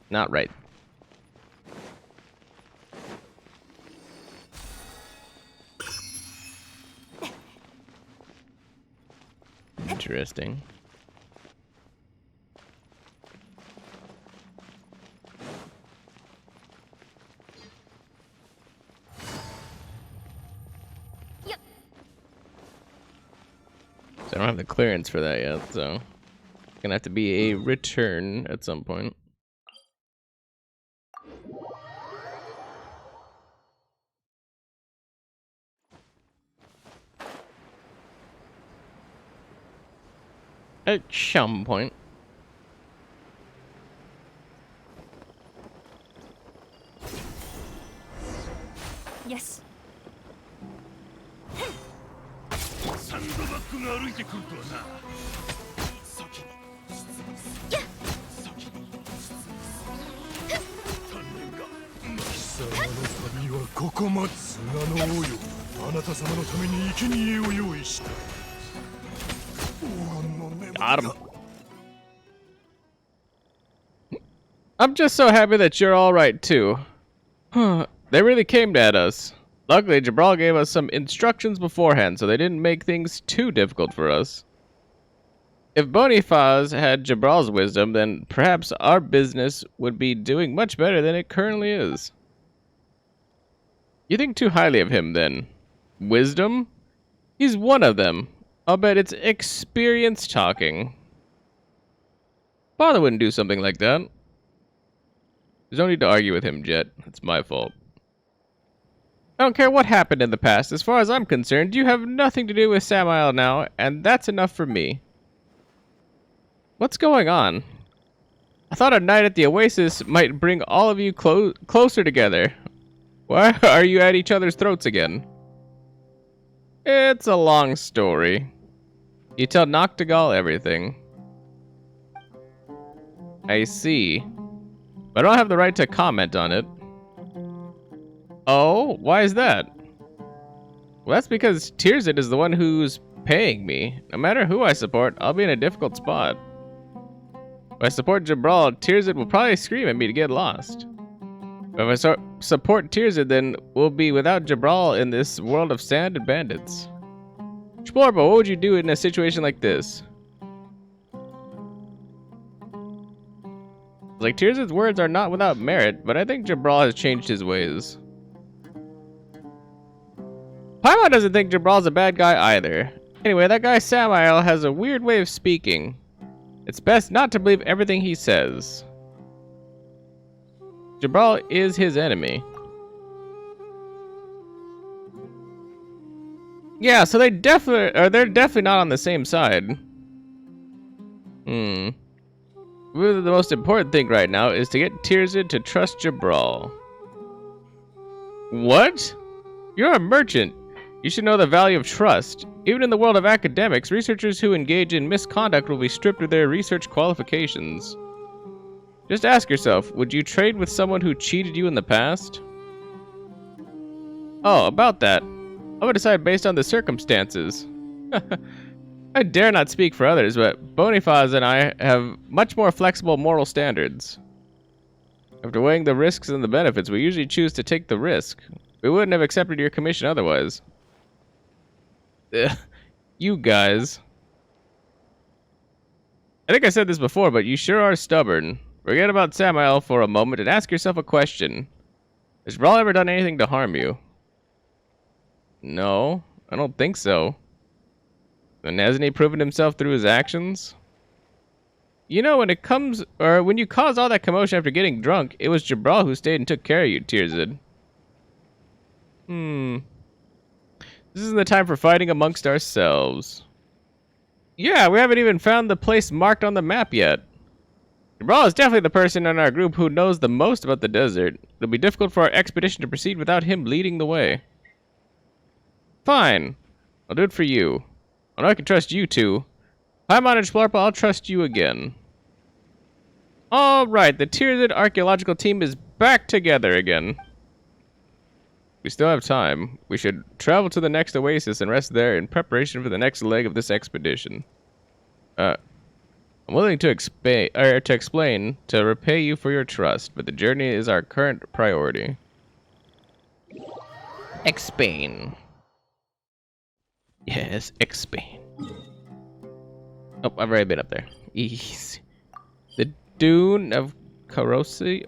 Not right. Interesting. So I don't have the clearance for that yet, so it's gonna have to be a return at some point. At some point. Yes. サンドバッグが歩いてくるとはな。先に鍛錬が貴様の旅はここまで。砂の王よ、あなた様のために生贄を用意した。 Got him. I'm just so happy that you're alright too. They really came at us. Luckily, Jabral gave us some instructions beforehand, so they didn't make things too difficult for us. If Bonifaz had Jabral's wisdom, then perhaps our business would be doing much better than it currently is. You think too highly of him, then. Wisdom? He's one of them. I'll bet it's experience talking. Father wouldn't do something like that. There's no need to argue with him, Jet. It's my fault. I don't care what happened in the past. As far as I'm concerned, you have nothing to do with Samael now, and that's enough for me. What's going on? I thought a night at the Oasis might bring all of you closer together. Why are you at each other's throats again? It's a long story. You tell Noctigal everything. I see. But I don't have the right to comment on it. Oh, why is that? Well, that's because Tirzit is the one who's paying me. No matter who I support, I'll be in a difficult spot. If I support Jabral, Tirzit will probably scream at me to get lost. But if I support Tirzit, then we'll be without Jabral in this world of sand and bandits. Explorba, what would you do in a situation like this? Like, Tirzit's words are not without merit, but I think Jabral has changed his ways. Paimon doesn't think Jabral's a bad guy either. Anyway, that guy Samael has a weird way of speaking. It's best not to believe everything he says. Jabral is his enemy. Yeah, so they're definitely not on the same side. Really, the most important thing right now is to get Tirzit to trust Jabral. What? You're a merchant. You should know the value of trust. Even in the world of academics, researchers who engage in misconduct will be stripped of their research qualifications. Just ask yourself, would you trade with someone who cheated you in the past? Oh, about that. I would decide based on the circumstances. I dare not speak for others, but Boniface and I have much more flexible moral standards. After weighing the risks and the benefits, we usually choose to take the risk. We wouldn't have accepted your commission otherwise. You guys. I think I said this before, but you sure are stubborn. Forget about Samael for a moment and ask yourself a question. Has Jabral ever done anything to harm you? No, I don't think so. And hasn't he proven himself through his actions? You know, when you caused all that commotion after getting drunk, it was Jabral who stayed and took care of you, Tirzit. This isn't the time for fighting amongst ourselves. Yeah, we haven't even found the place marked on the map yet. Jabral is definitely the person in our group who knows the most about the desert. It'll be difficult for our expedition to proceed without him leading the way. Fine. I'll do it for you. I know I can trust you two. Paimon and Shplarpa, I'll trust you again. Alright, the Tirzit archaeological team is back together again. We still have time. We should travel to the next oasis and rest there in preparation for the next leg of this expedition. I'm willing to explain to repay you for your trust, but the journey is our current priority. Explain. Yes, explain. Oh, I've already been up there. Easy. The Dune of Caruses?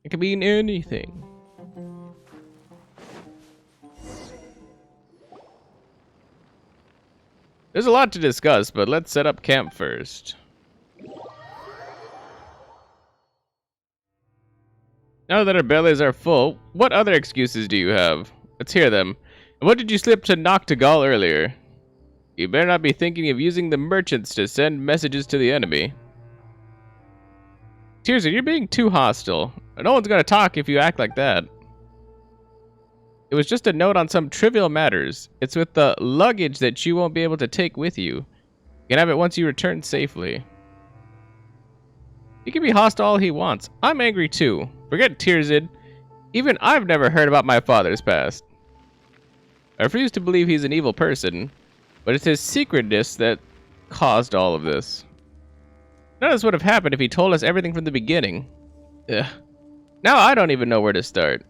It could mean anything. There's a lot to discuss, but let's set up camp first. Now that our bellies are full, what other excuses do you have? Let's hear them. And what did you slip to Noctigal earlier? You better not be thinking of using the merchants to send messages to the enemy. Tirzit, you're being too hostile. No one's gonna talk if you act like that. It was just a note on some trivial matters. It's with the luggage that you won't be able to take with you. You can have it once you return safely. He can be hostile all he wants. I'm angry too. Forget Tirzit. Even I've never heard about my father's past. I refuse to believe he's an evil person, but it's his secretness that caused all of this. None of this would have happened if he told us everything from the beginning. Ugh. Now I don't even know where to start.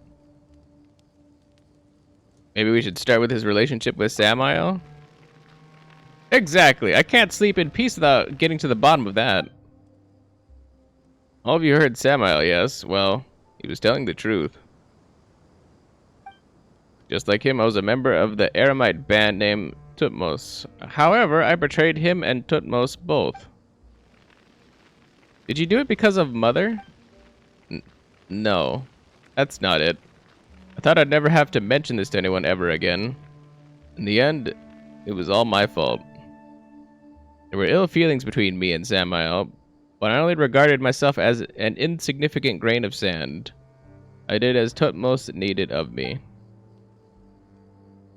Maybe we should start with his relationship with Samael? Exactly. I can't sleep in peace without getting to the bottom of that. All of you heard Samael, yes? Well, he was telling the truth. Just like him, I was a member of the Aramite band named Tutmos. However, I betrayed him and Tutmos both. Did you do it because of Mother? No, that's not it. I thought I'd never have to mention this to anyone ever again. In the end, it was all my fault. There were ill feelings between me and Samael, but I only regarded myself as an insignificant grain of sand. I did as Tutmos needed of me.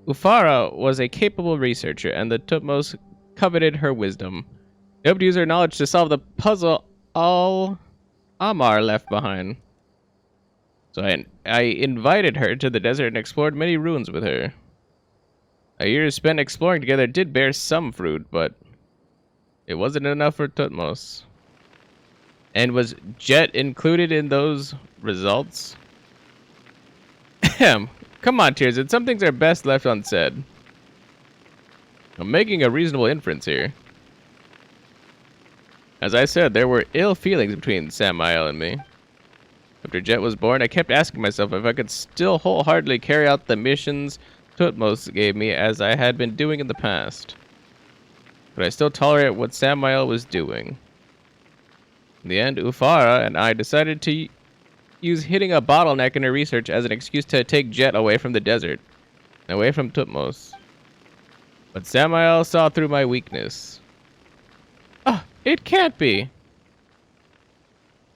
Ufara was a capable researcher, and the Tutmos coveted her wisdom. They hoped to use her knowledge to solve the puzzle all Amar left behind. So I invited her to the desert and explored many ruins with her. A year spent exploring together did bear some fruit, but it wasn't enough for Tutmos. And was Jet included in those results? Ahem. Come on, Tears. Some things are best left unsaid. I'm making a reasonable inference here. As I said, there were ill feelings between Samael and me. After Jet was born, I kept asking myself if I could still wholeheartedly carry out the missions Tutmos gave me as I had been doing in the past. But I still tolerate what Samael was doing. In the end, Ufara and I decided to use hitting a bottleneck in her research as an excuse to take Jet away from the desert, and away from Tutmos. But Samael saw through my weakness. Ah, it can't be!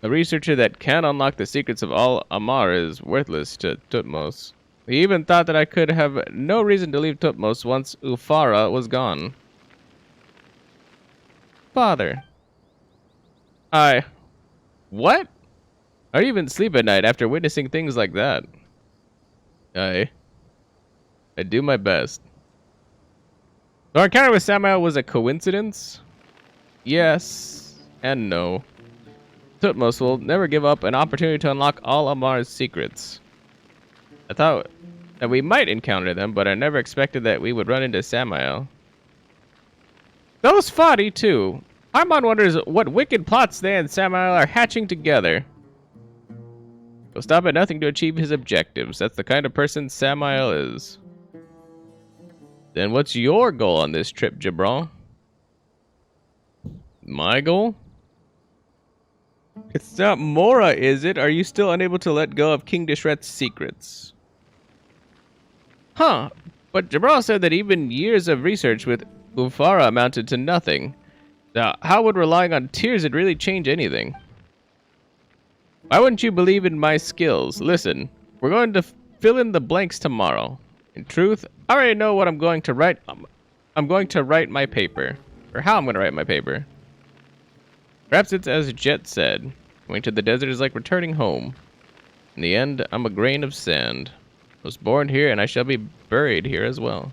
A researcher that can unlock the secrets of all Amar is worthless to Tutmos. He even thought that I could have no reason to leave Tutmos once Ufara was gone. Father. What? I don't even sleep at night after witnessing things like that. I do my best. So our encounter with Samael was a coincidence? Yes and no. Tutmos will never give up an opportunity to unlock all Amar's secrets. I thought that we might encounter them, but I never expected that we would run into Samael. Those Fadi, too. Armand wonders what wicked plots they and Samael are hatching together. He'll stop at nothing to achieve his objectives. That's the kind of person Samael is. Then what's your goal on this trip, Jabron? My goal? It's not Mora, is it? Are you still unable to let go of King Deshret's secrets? Huh. But Jabral said that even years of research with Ufara amounted to nothing. Now, how would relying on Tears really change anything? Why wouldn't you believe in my skills? Listen, we're going to fill in the blanks tomorrow. In truth, I already know what I'm going to write. I'm going to write my paper. Or how I'm going to write my paper. Perhaps it's as Jet said. Going to the desert is like returning home. In the end, I'm a grain of sand. I was born here and I shall be buried here as well.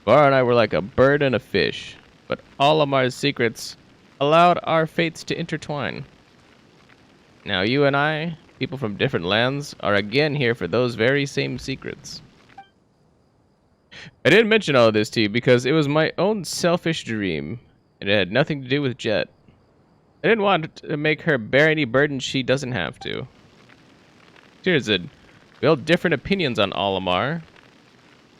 Bar and I were like a bird and a fish. But all Amar's secrets allowed our fates to intertwine. Now you and I, people from different lands, are again here for those very same secrets. I didn't mention all of this to you because it was my own selfish dream, and it had nothing to do with Jet. I didn't want to make her bear any burden she doesn't have to. Tirzid, we hold different opinions on Olimar,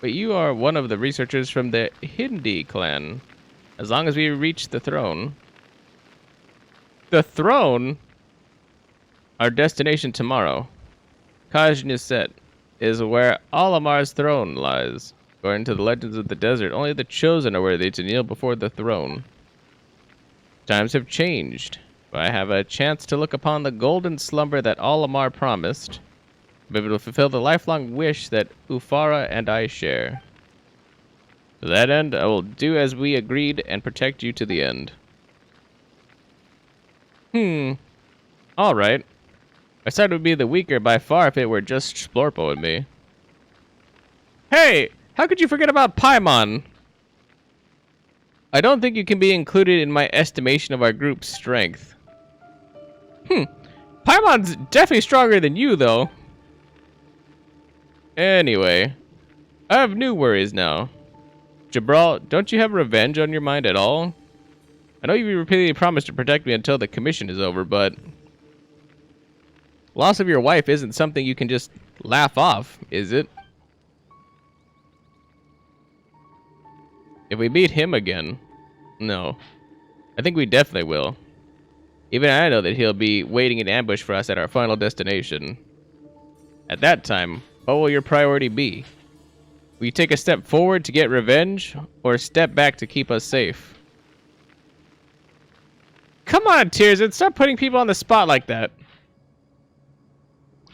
but you are one of the researchers from the Hindi clan. As long as we reach the throne. The throne? Our destination tomorrow. Kaj Niset is where Olimar's throne lies. According to the legends of the desert, only the chosen are worthy to kneel before the throne. Times have changed, but I have a chance to look upon the golden slumber that Olimar promised, but it will fulfill the lifelong wish that Ufara and I share. To that end, I will do as we agreed and protect you to the end. Alright. My side would be the weaker by far if it were just Splorpo and me. Hey! How could you forget about Paimon? I don't think you can be included in my estimation of our group's strength. Paimon's definitely stronger than you, though. Anyway, I have new worries now. Jabral, don't you have revenge on your mind at all? I know you repeatedly promised to protect me until the commission is over, but loss of your wife isn't something you can just laugh off, is it? If we meet him again, no. I think we definitely will. Even I know that he'll be waiting in ambush for us at our final destination. At that time, what will your priority be? Will you take a step forward to get revenge, or a step back to keep us safe? Come on, Tears, and stop putting people on the spot like that.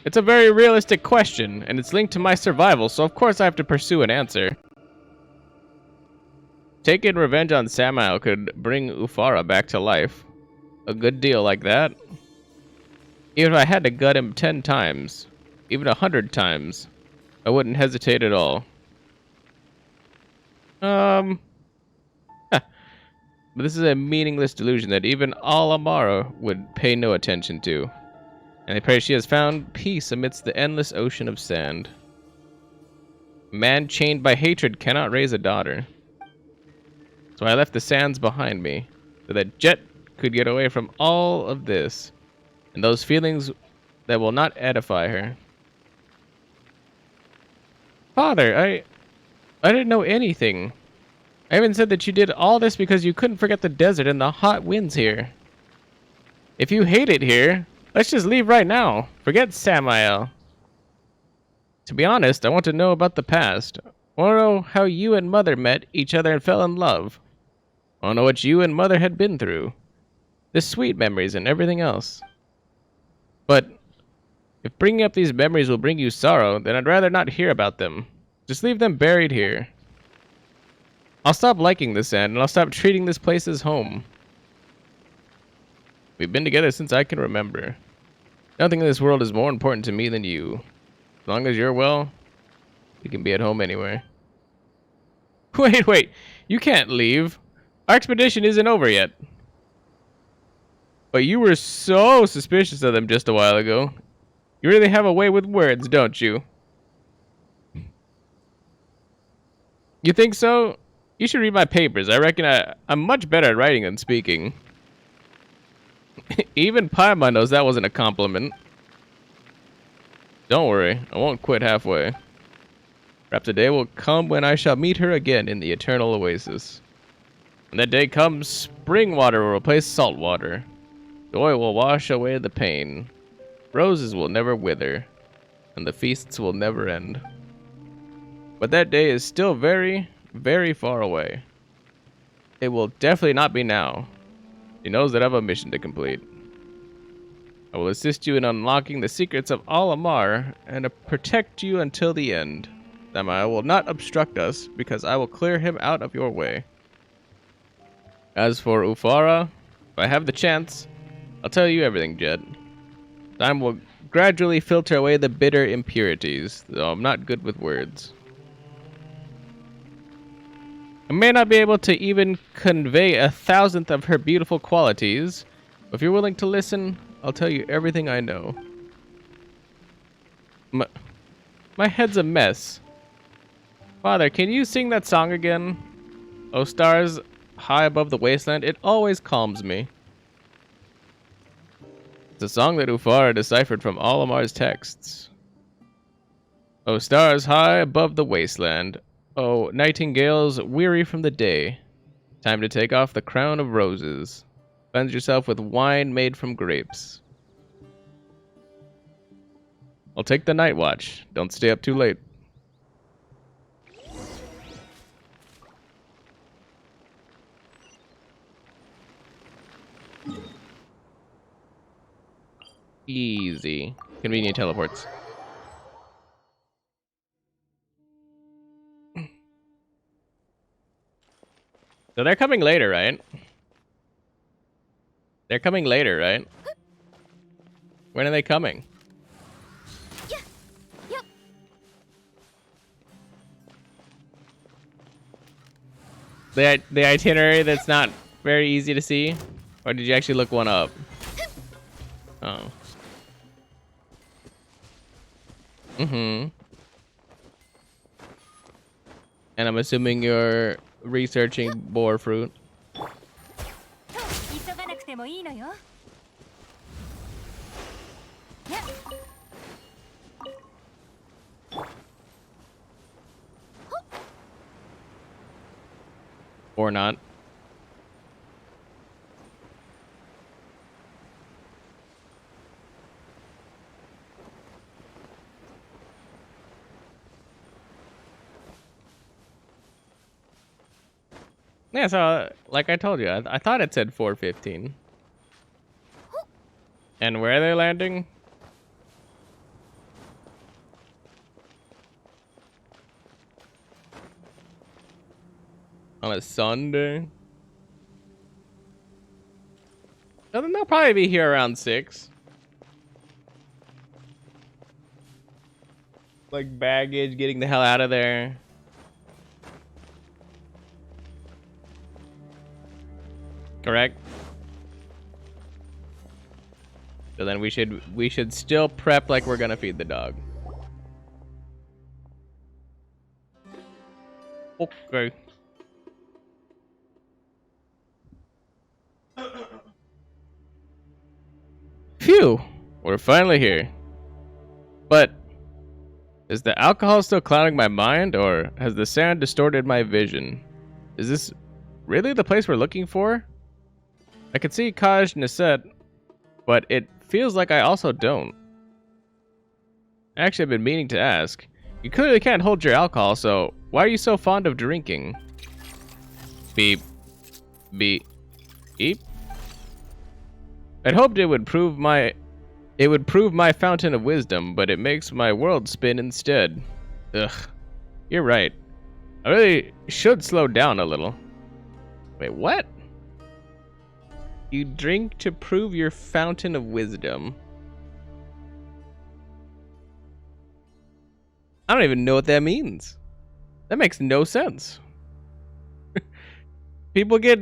It's a very realistic question, and it's linked to my survival, so of course I have to pursue an answer. Taking revenge on Samael could bring Ufara back to life. A good deal like that. Even if I had to gut him 10 times, even 100 times, I wouldn't hesitate at all. But this is a meaningless delusion that even Alamara would pay no attention to. And I pray she has found peace amidst the endless ocean of sand. A man chained by hatred cannot raise a daughter. So I left the sands behind me, so that Jet could get away from all of this, and those feelings that will not edify her. Father, I didn't know anything. I even said that you did all this because you couldn't forget the desert and the hot winds here. If you hate it here, let's just leave right now. Forget Samael. To be honest, I want to know about the past. I want to know how you and Mother met each other and fell in love. I want to know what you and Mother had been through. The sweet memories and everything else. But if bringing up these memories will bring you sorrow, then I'd rather not hear about them. Just leave them buried here. I'll stop liking the sand, and I'll stop treating this place as home. We've been together since I can remember. Nothing in this world is more important to me than you. As long as you're well, you can be at home anywhere. Wait, you can't leave. Our expedition isn't over yet. But you were so suspicious of them just a while ago. You really have a way with words, don't you? You think so? You should read my papers. I reckon I'm much better at writing than speaking. Even Paimon knows that wasn't a compliment. Don't worry, I won't quit halfway. Perhaps a day will come when I shall meet her again in the eternal oasis. When that day comes, spring water will replace salt water. Joy will wash away the pain. Roses will never wither, and the feasts will never end. But that day is still very, very far away. It will definitely not be now. She knows that I have a mission to complete. I will assist you in unlocking the secrets of Alamar and protect you until the end. Samael will not obstruct us because I will clear him out of your way. As for Ufara, if I have the chance, I'll tell you everything, Jet. Time will gradually filter away the bitter impurities, though I'm not good with words. I may not be able to even convey 1,000th of her beautiful qualities, but if you're willing to listen, I'll tell you everything I know. My head's a mess. Father, can you sing that song again? Oh, stars high above the wasteland, it always calms me. It's a song that Ufara deciphered from Alamar's texts. Oh, stars high above the wasteland. Oh, nightingales weary from the day. Time to take off the crown of roses. Cleanse yourself with wine made from grapes. I'll take the night watch. Don't stay up too late. Easy. Convenient teleports. So they're coming later, right? They're coming later, right? When are they coming? The itinerary that's not very easy to see? Or did you actually look one up? Oh. Mm-hmm. And I'm assuming you're researching boar fruit. 急がなくてもいいのよ。やっ Or not. Yeah, so like I told you, I thought it said 4:15. And where are they landing? On a Sunday? So then they'll probably be here around 6. Like baggage, getting the hell out of there. Correct? So then we should still prep like we're gonna feed the dog. Okay. Phew, we're finally here. But is the alcohol still clouding my mind, or has the sand distorted my vision? Is this really the place we're looking for? I can see Kaj Nasset, but it feels like I also don't. Actually, I've been meaning to ask. You clearly can't hold your alcohol, so why are you so fond of drinking? Beep. Beep. Beep. I'd hoped it would prove my fountain of wisdom, but it makes my world spin instead. Ugh. You're right. I really should slow down a little. Wait, what? You drink to prove your fountain of wisdom. I don't even know what that means. That makes no sense. People get...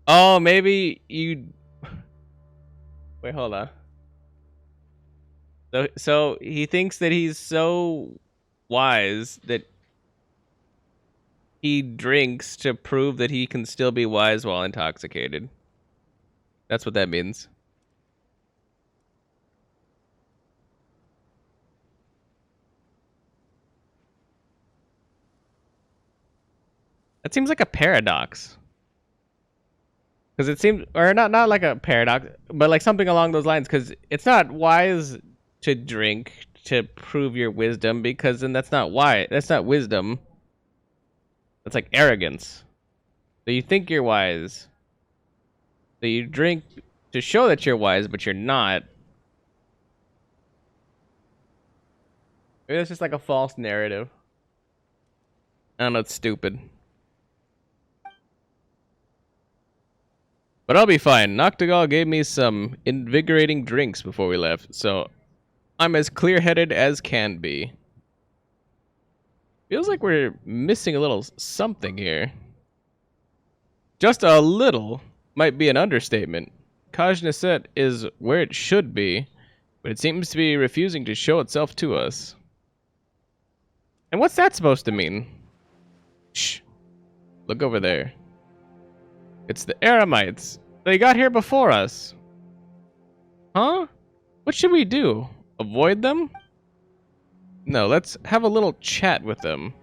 Oh, maybe you... Wait, hold on. So he thinks that he's so wise that he drinks to prove that he can still be wise while intoxicated. That's what that means. That seems like a paradox. Because it seems, or not like a paradox, but like something along those lines. Because it's not wise to drink to prove your wisdom, because then that's not why. That's not wisdom. That's like arrogance. So you think you're wise. So you drink to show that you're wise, but you're not. Maybe that's just like a false narrative. I don't know, it's stupid. But I'll be fine. Noctigal gave me some invigorating drinks before we left, so I'm as clear-headed as can be. Feels like we're missing a little something here. Just a little might be an understatement. Kaj Nasset is where it should be, but it seems to be refusing to show itself to us. And what's that supposed to mean? Shh. Look over there. It's the Eremites. They got here before us. Huh? What should we do? Avoid them? No, let's have a little chat with them.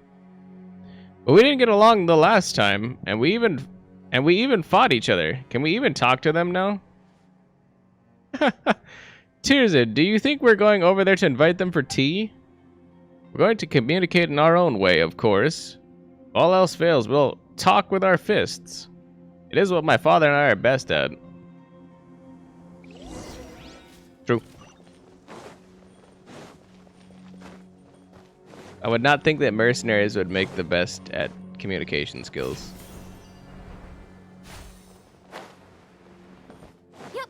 But we didn't get along the last time, and we even fought each other. Can we even talk to them now? Tirza, do you think we're going over there to invite them for tea? We're going to communicate in our own way, of course. If all else fails, we'll talk with our fists. It is what my father and I are best at. True. I would not think that mercenaries would make the best at communication skills. Yep.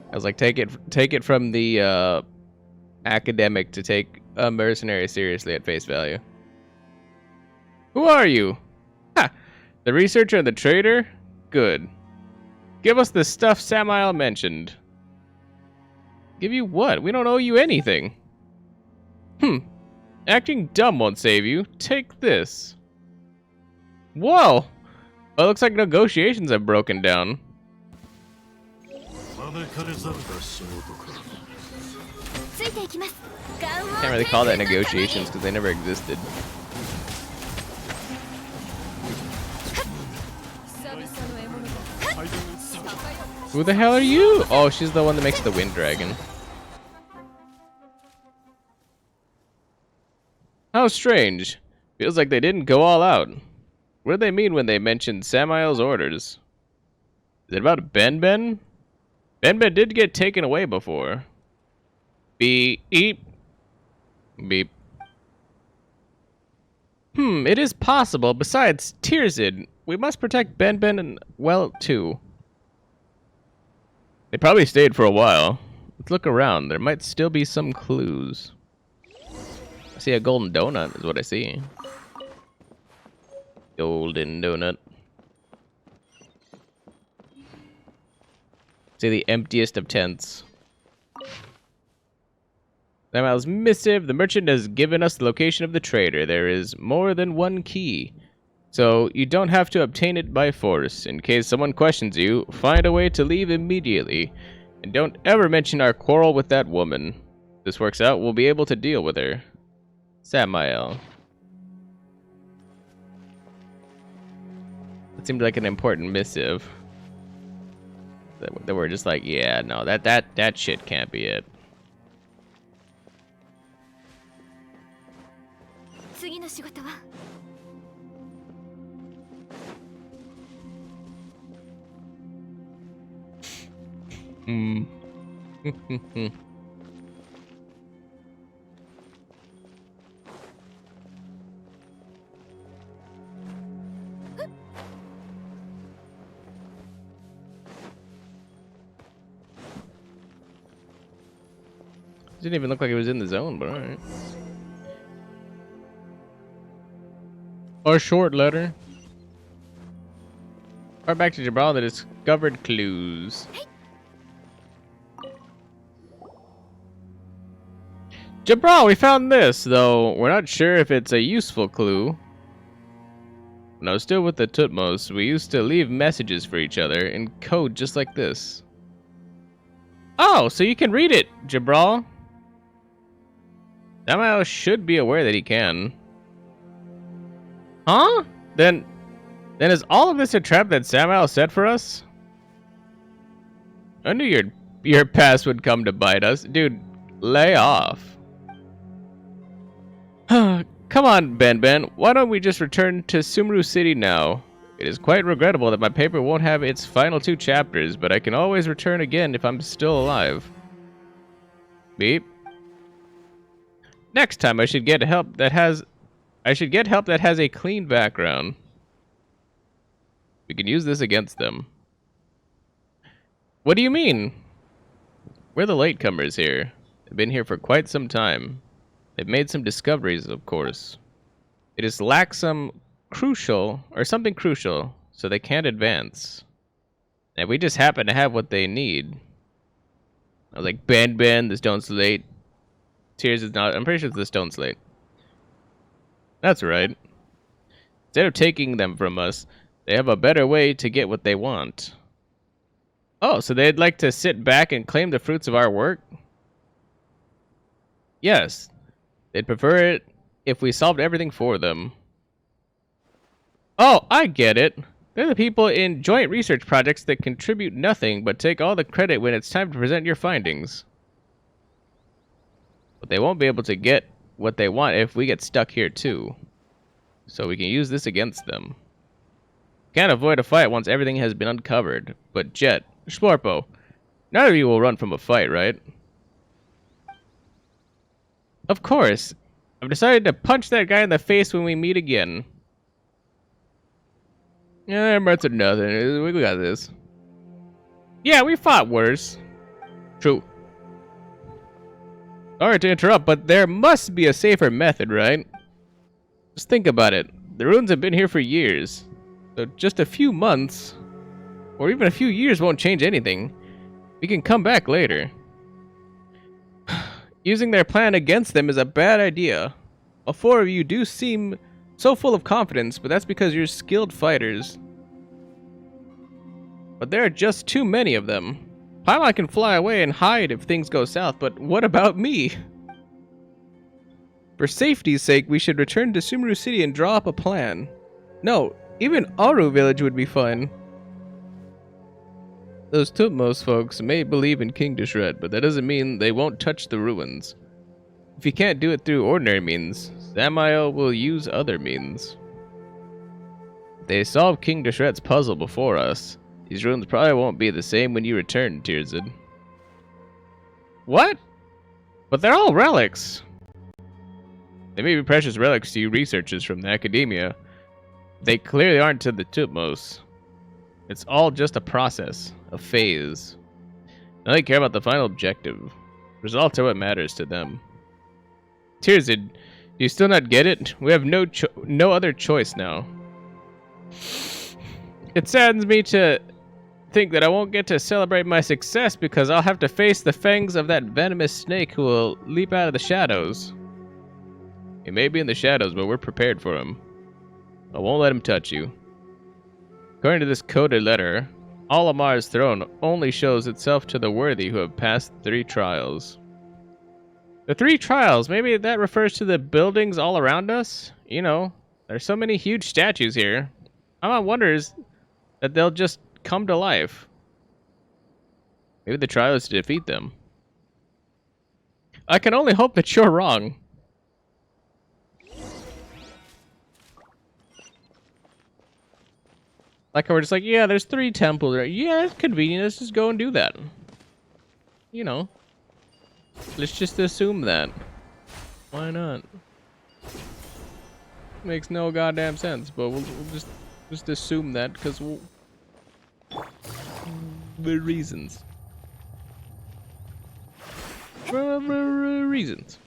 I was like, take it from the academic to take a mercenary seriously at face value. Who are you? Ha! The researcher and the trader? Good. Give us the stuff Samael mentioned. Give you what? We don't owe you anything. Acting dumb won't save you. Take this. Whoa! Well, it looks like negotiations have broken down. 招かれざるが仕事か。ついていきます。 Can't really call that negotiations because they never existed. Who the hell are you? Oh, she's the one that makes the wind dragon. How strange. Feels like they didn't go all out. What did they mean when they mentioned Samael's orders? Is it about Ben? Ben did get taken away before. Beep. Beep. It is possible. Besides, Tirzid, we must protect Ben and, well, too. They probably stayed for a while. Let's look around. There might still be some clues. I see a golden donut is what I see. Golden donut. See the emptiest of tents. Samael's missive. The merchant has given us the location of the trader. There is more than one key. So you don't have to obtain it by force. In case someone questions you, find a way to leave immediately. And don't ever mention our quarrel with that woman. If this works out, we'll be able to deal with her. Samael. It seemed like an important missive. That we're just like, yeah, no, that shit can't be it. 次の仕事は Didn't even look like it was in the zone, but alright. Or short letter. Far back to Jabral, the discovered clues. Jabral, we found this, though we're not sure if it's a useful clue. When I was still with the Tutmos, we used to leave messages for each other in code just like this. Oh, so you can read it, Jabral. Samael should be aware that he can. Huh? Then is all of this a trap that Samael set for us? I knew your past would come to bite us. Dude, lay off. Come on, Ben. Why don't we just return to Sumru City now? It is quite regrettable that my paper won't have its final 2 chapters, but I can always return again if I'm still alive. Beep. Next time I should get help that has a clean background. We can use this against them. What do you mean? We're the latecomers here. They've been here for quite some time. They've made some discoveries, of course. It just lacks something crucial, so they can't advance. And we just happen to have what they need. I was like, Ben, the stone slate. Tears is not. I'm pretty sure it's the stone slate. That's right. Instead of taking them from us, they have a better way to get what they want. Oh, so they'd like to sit back and claim the fruits of our work? Yes. They'd prefer it if we solved everything for them. Oh, I get it. They're the people in joint research projects that contribute nothing but take all the credit when it's time to present your findings. But they won't be able to get what they want if we get stuck here too. So we can use this against them. Can't avoid a fight once everything has been uncovered. But Jet, Splorpo, none of you will run from a fight, right? Of course. I've decided to punch that guy in the face when we meet again. Yeah, that's nothing. We got this. Yeah, we fought worse. True. Sorry to interrupt, but there must be a safer method, right? Just think about it. The ruins have been here for years. So just a few months, or even a few years won't change anything. We can come back later. Using their plan against them is a bad idea. All 4 of you do seem So full of confidence, but that's because you're skilled fighters. But there are just too many of them. Paimon can fly away and hide if things go south, but what about me? For safety's sake, we should return to Sumeru City and draw up a plan. No, even Aru Village would be fun. Those Tutmos folks may believe in King Deshret, but that doesn't mean they won't touch the ruins. If you can't do it through ordinary means, Samael will use other means. They solved King Deshret's puzzle before us. These ruins probably won't be the same when you return, Tirzid. What? But they're all relics. They may be precious relics to you researchers from the academia. They clearly aren't to the Tutmos. It's all just a process, a phase. Now they care about the final objective. Results are what matters to them. Tirzid, do you still not get it? We have no other choice now. It saddens me to think that I won't get to celebrate my success because I'll have to face the fangs of that venomous snake who will leap out of the shadows. He may be in the shadows, but we're prepared for him. I won't let him touch you. According to this coded letter, Alamar's throne only shows itself to the worthy who have passed 3 trials. The 3 trials, maybe that refers to the buildings all around us? You know, there's so many huge statues here. Paimon wonders that they'll just come to life. Maybe the trial is to defeat them. I can only hope that you're wrong. Like we're just like, yeah, there's 3 temples, right? Yeah, it's convenient. Let's just go and do that. You know, let's just assume that. Why not? Makes no goddamn sense, but we'll just assume that because the reasons. Reasons.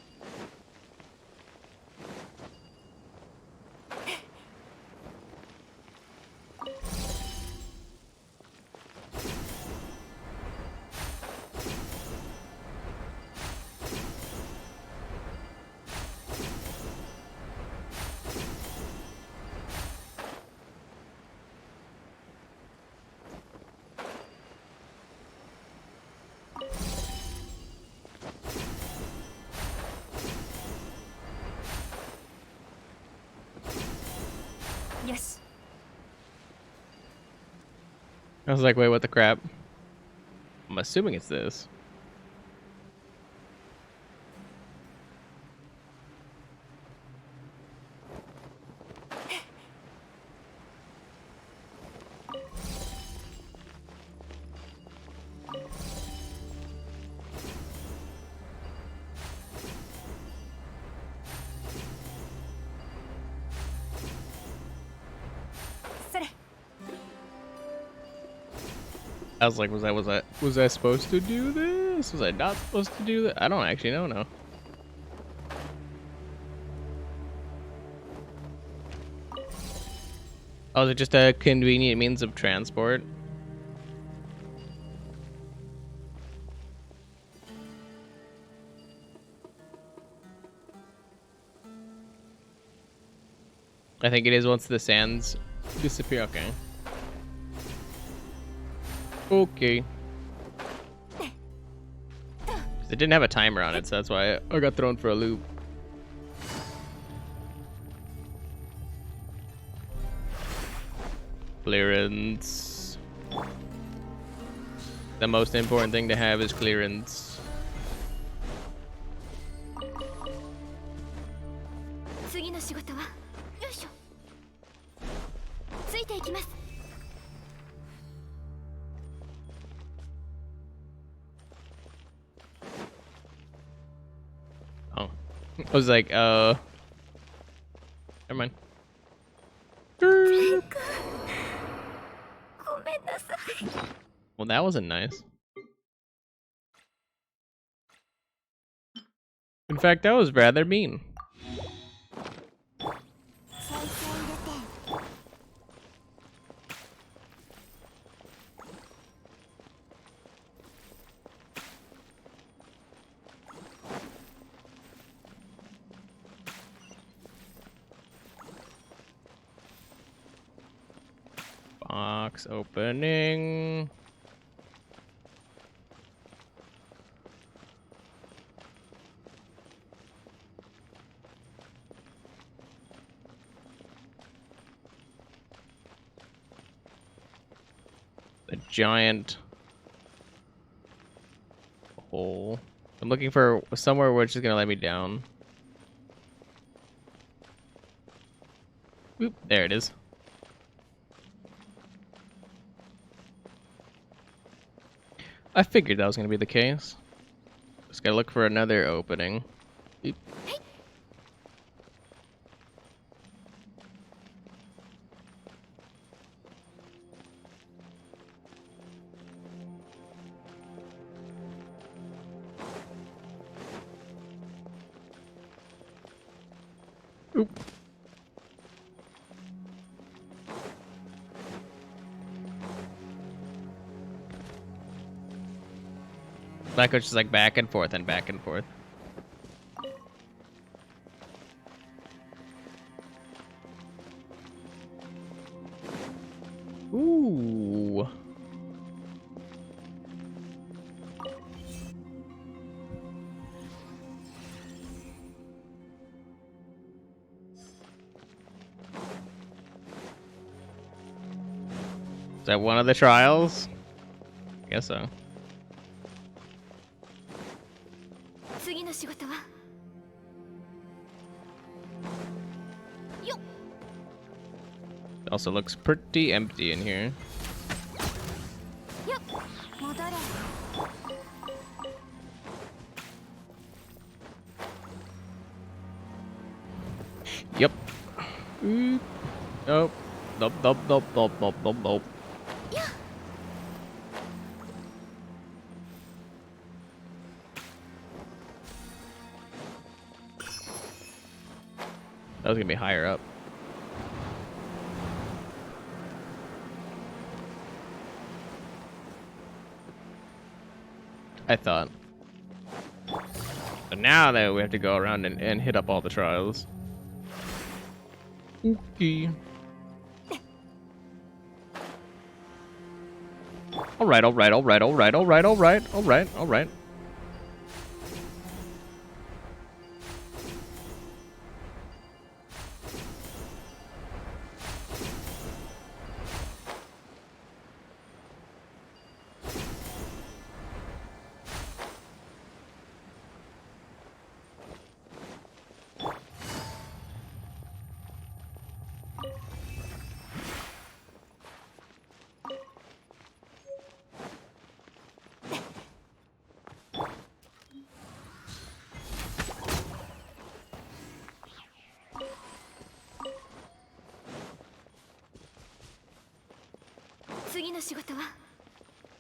Yes. I was like, wait, what the crap? I'm assuming it's this. I was like, was I supposed to do this? Was I not supposed to do that? I don't actually know now. Oh, is it just a convenient means of transport? I think it is once the sands disappear. Okay. Okay. It didn't have a timer on it, so that's why I got thrown for a loop. Clearance. The most important thing to have is clearance. 次の仕事はよいしょついていきます Oh. I was like, never mind. ごめんなさい Well, that wasn't nice. In fact, that was rather mean. 再生入れて I Box opening. The giant hole. I'm looking for somewhere where it's just gonna let me down. Oop, there it is. I figured that was gonna be the case. Just gotta look for another opening. Oop. Oop. Like it's just like back and forth and back and forth. Ooh. Is that one of the trials? I guess so. 次の仕事はよっ It also looks pretty empty in here. よっ戻れ Yep. Oop. Nope. Nope, nope, nope, nope, nope, nope, nope. That was gonna be higher up. I thought. But now that we have to go around and hit up all the trials. Okay. Alright, alright, alright, alright, alright, alright, alright, alright.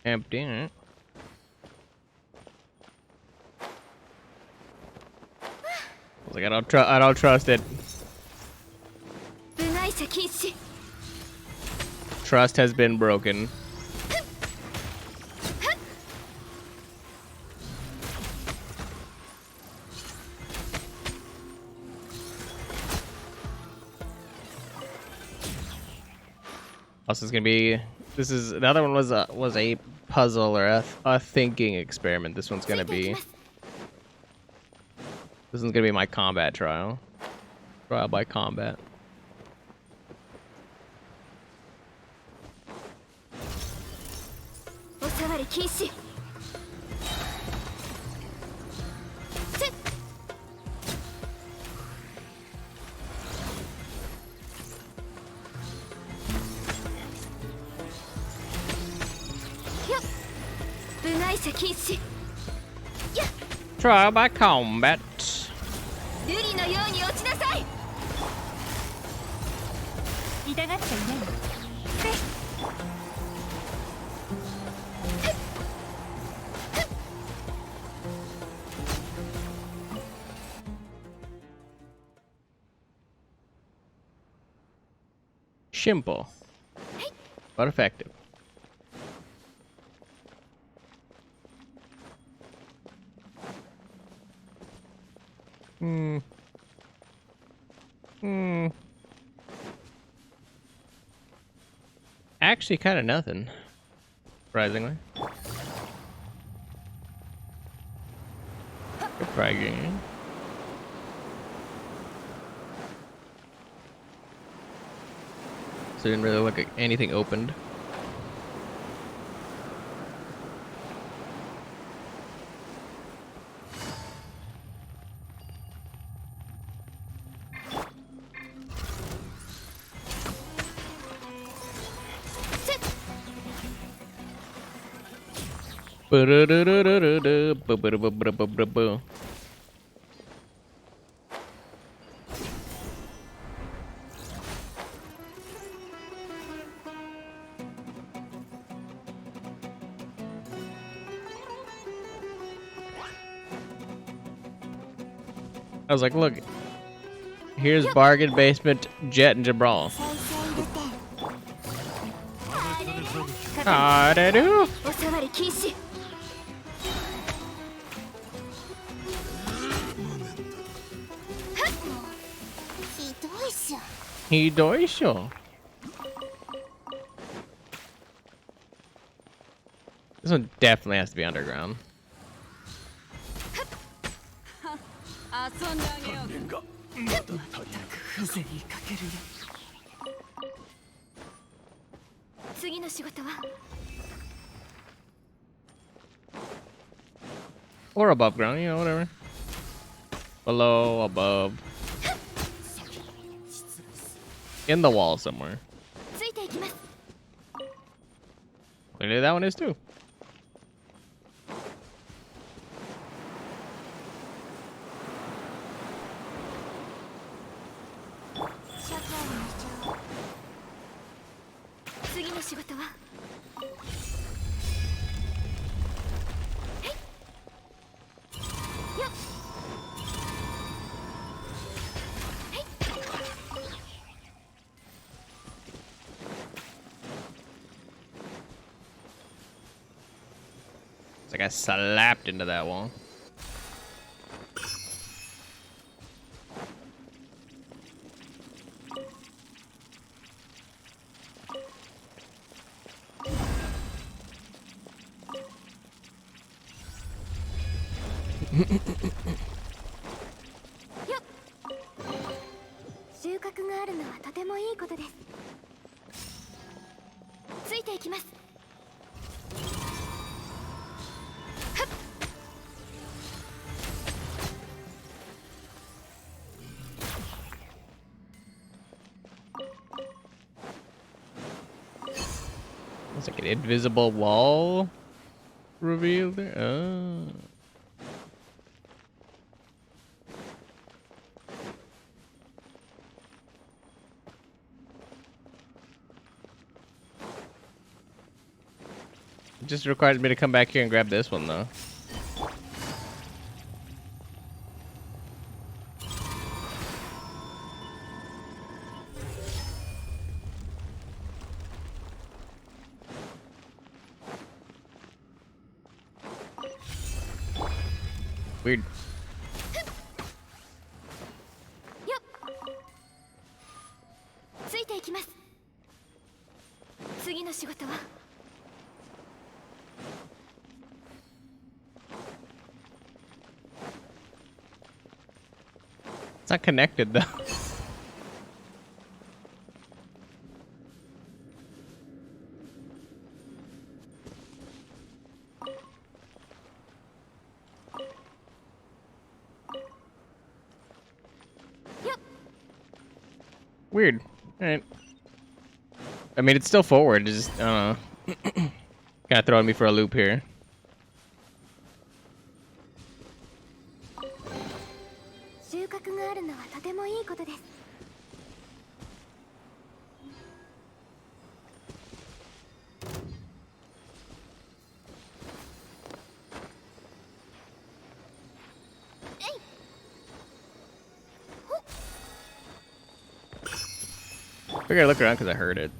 Empty. Huh? I was like, I don't trust it. Trust has been broken. Also, it's gonna be. This is the other one was a puzzle or a thinking experiment. This one's gonna be. This one's gonna be my combat trial. Trial by combat. Trial by combat. 瑠璃のように落ちなさい。痛がっちゃいない。 Simple, but effective. actually kind of nothing, surprisingly. Good fragging. So it didn't really look like anything opened. I was like, look, here's bargain basement, jet, and Jabral. あれるおさわり禁止。ひどいっしょ。ひどいっしょ。This one definitely has to be underground. 遊んであげよう。念が風情にかけるよ。次の仕事は Or above ground, you know, whatever. Below, above. In the wall somewhere. ついていきます。 Clearly that one is too. Shut 次の仕事は It's like I slapped into that wall. Yup. 収穫があるのはとてもいいことです。ついていきます。 It's like an invisible wall revealed there. Oh. It just required me to come back here and grab this one though. Weird. Yup. ついていきます。次の仕事は It's not connected though. Weird. Alright. I mean, it's still forward. It's just, I don't know. Kind of throwing me for a loop here. I figured I'd look around because I heard it.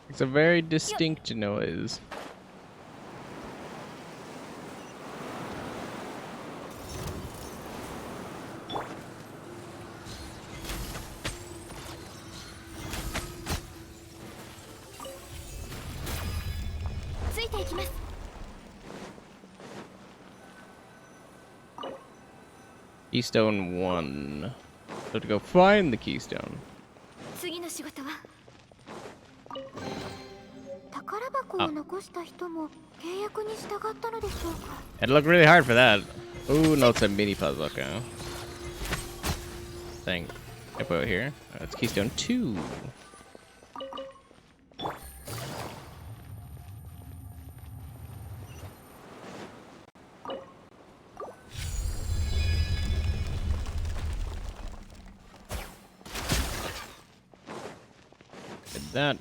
It's a very distinct noise. Keystone 1. So to go find the keystone. 次の仕事は宝箱を残した人も契約に従ったのでしょうか。 Had to look really hard for that. Ooh, no, it's a mini puzzle. Okay. Thing. I put it here. It's Keystone 2. Did that.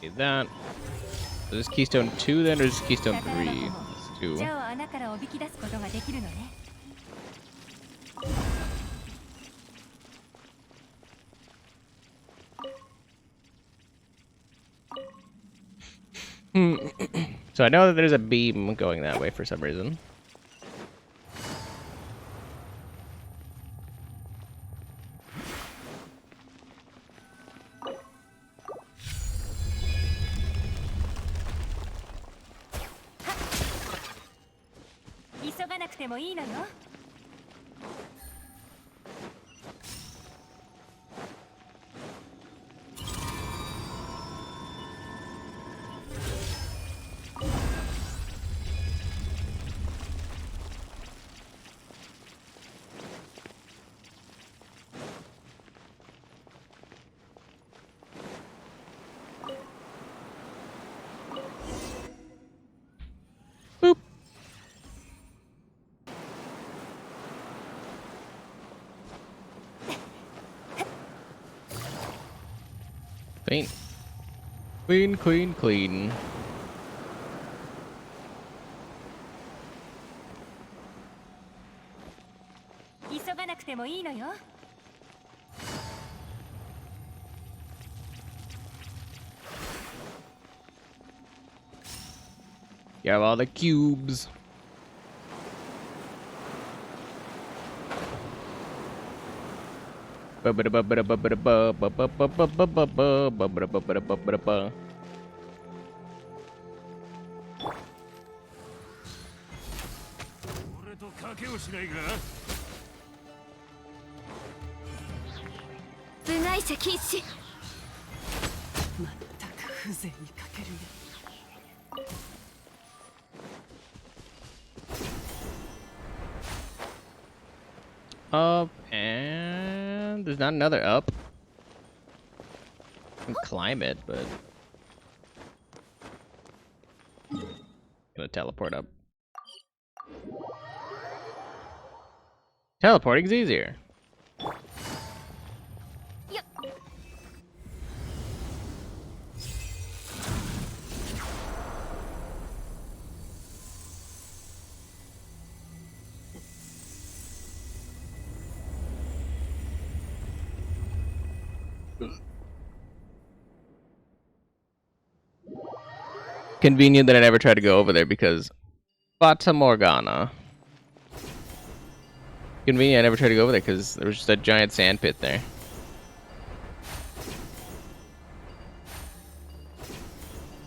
Did that. So this is Keystone 2 then, or is this Keystone 3? It's 2. じゃあ穴からおびき出すことができるのね。So I know that there's a beam going that way for some reason. "急がなくてもいいのよ。Boop. Clean. Clean, clean, clean. "急がなくてもいいのよ。You have all the cubes. Ba-ba-da-ba-ba-da-ba-ba-da-ba. 俺と賭けをしないか。部外者禁止。まったく風情にかけるね。Up and there's not another up. I can climb it, but gonna teleport up. Teleporting's easier. Convenient that I never tried to go over there because Fata Morgana. Convenient I never tried to go over there because there was just a giant sand pit there.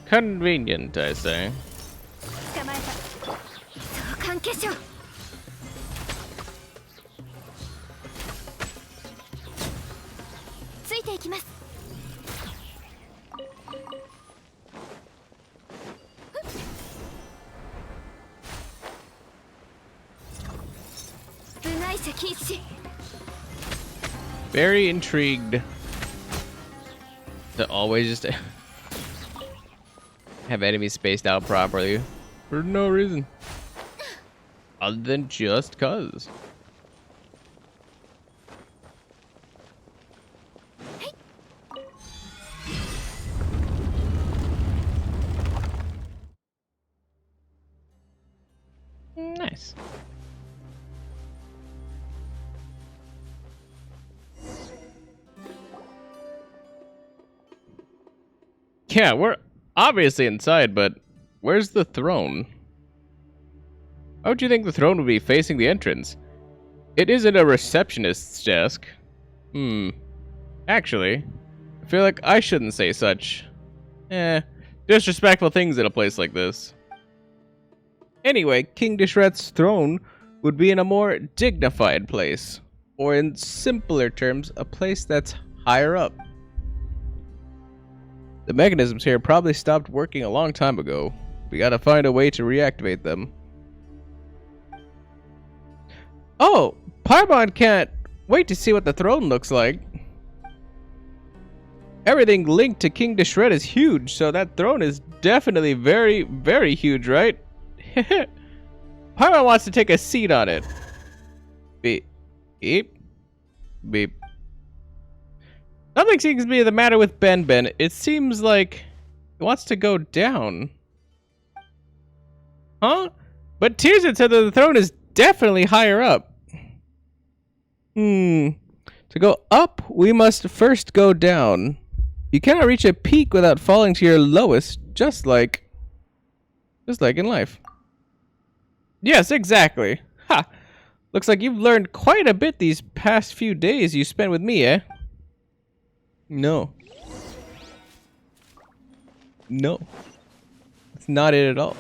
Convenient, I say. 捕まえた。相関化粧。ついていきます。部外者禁止。 Very intrigued to always just have enemies spaced out properly for no reason other than just cuz. Nice. Yeah, we're obviously inside, but where's the throne? How would you think the throne would be facing the entrance? It isn't a receptionist's desk. Actually, I feel like I shouldn't say such disrespectful things in a place like this. Anyway, King Dishret's throne would be in a more dignified place. Or in simpler terms, a place that's higher up. The mechanisms here probably stopped working a long time ago. We gotta find a way to reactivate them. Oh! Paimon can't wait to see what the throne looks like. Everything linked to King Dishret is huge, so that throne is definitely very, very huge, right? Paimon wants to take a seat on it. Beep. Beep. Beep. Nothing seems to be the matter with Ben. It seems like he wants to go down. Huh? But Tearson said that the throne is definitely higher up. To go up, we must first go down. You cannot reach a peak without falling to your lowest, just like in life. Yes, exactly. Ha! Looks like you've learned quite a bit these past few days you spent with me, eh? No. No. It's not it at all.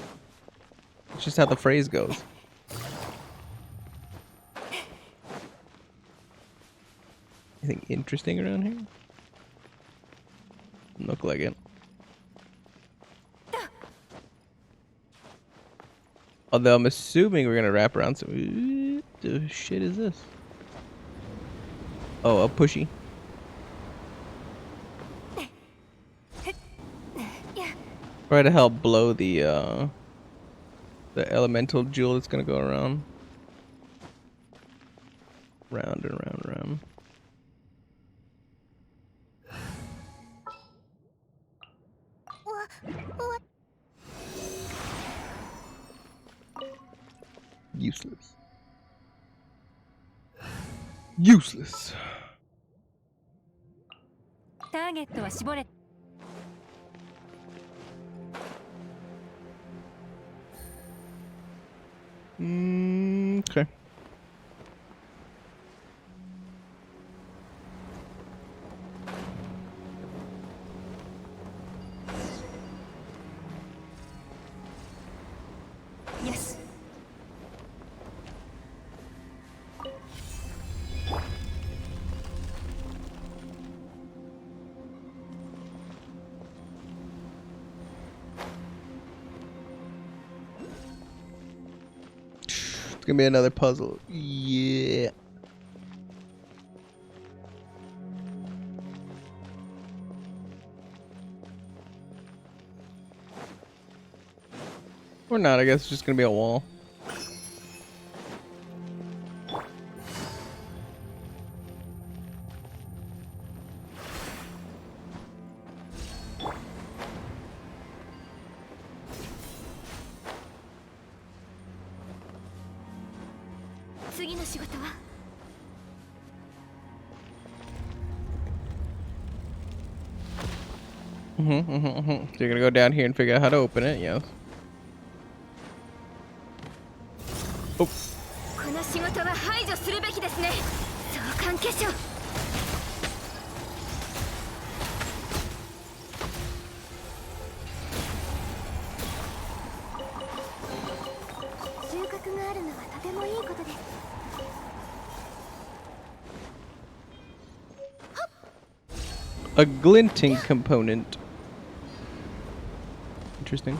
It's just how the phrase goes. Anything interesting around here? Look like it. Although I'm assuming we're gonna wrap around some. What the shit is this? Oh, a pushy. Try to help blow the elemental jewel that's gonna go around. Round and round and round. Useless. Useless. ターゲットは絞れ。Okay. Yes. It's gonna be another puzzle. Yeah. Or not, I guess it's just gonna be a wall. So you're gonna go down here and figure out how to open it, yes. Oh. この仕事は排除するべきですね。相関化粧。収穫があるのはとてもいいことです。 A glinting component. Interesting.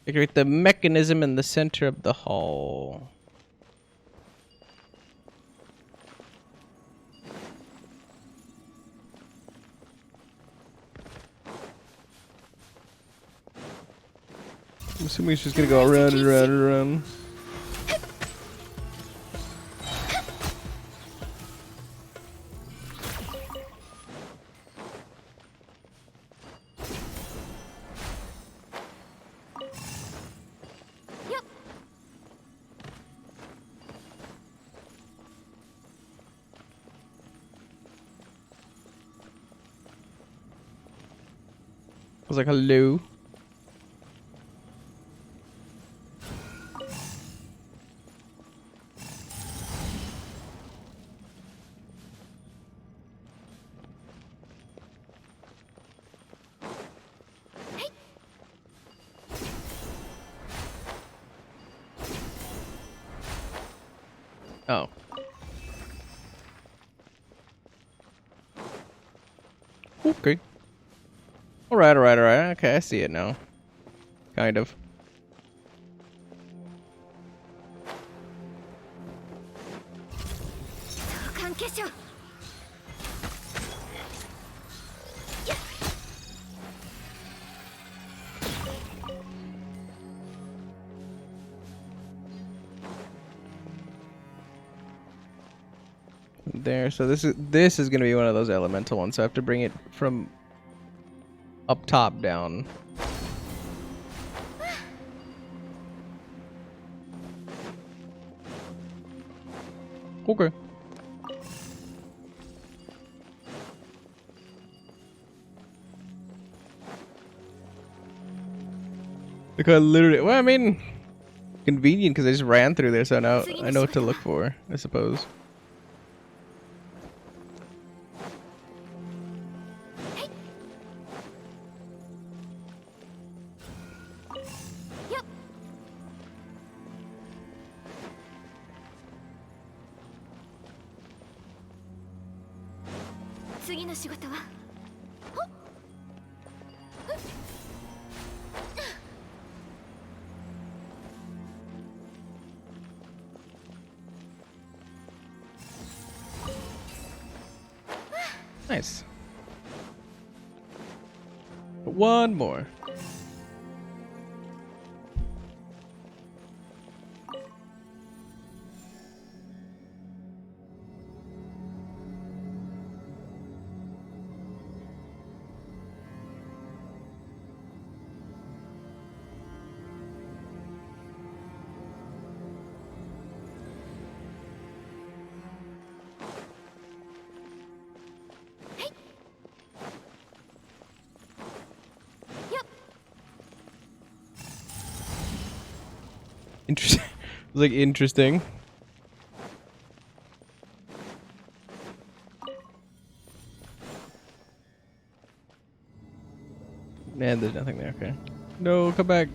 Activate the mechanism in the center of the hall. I'm assuming it's just gonna go around and around and around. I was like, hello. Okay. Alright, alright, alright. Okay, I see it now. Kind of. There, so this is gonna be one of those elemental ones, so I have to bring it from up top down. Okay. Because literally, well, I mean, convenient because I just ran through there, so now I know what to look for, I suppose. Nice. One more. Interesting. It was like interesting. Man, there's nothing there. Okay. No, come back.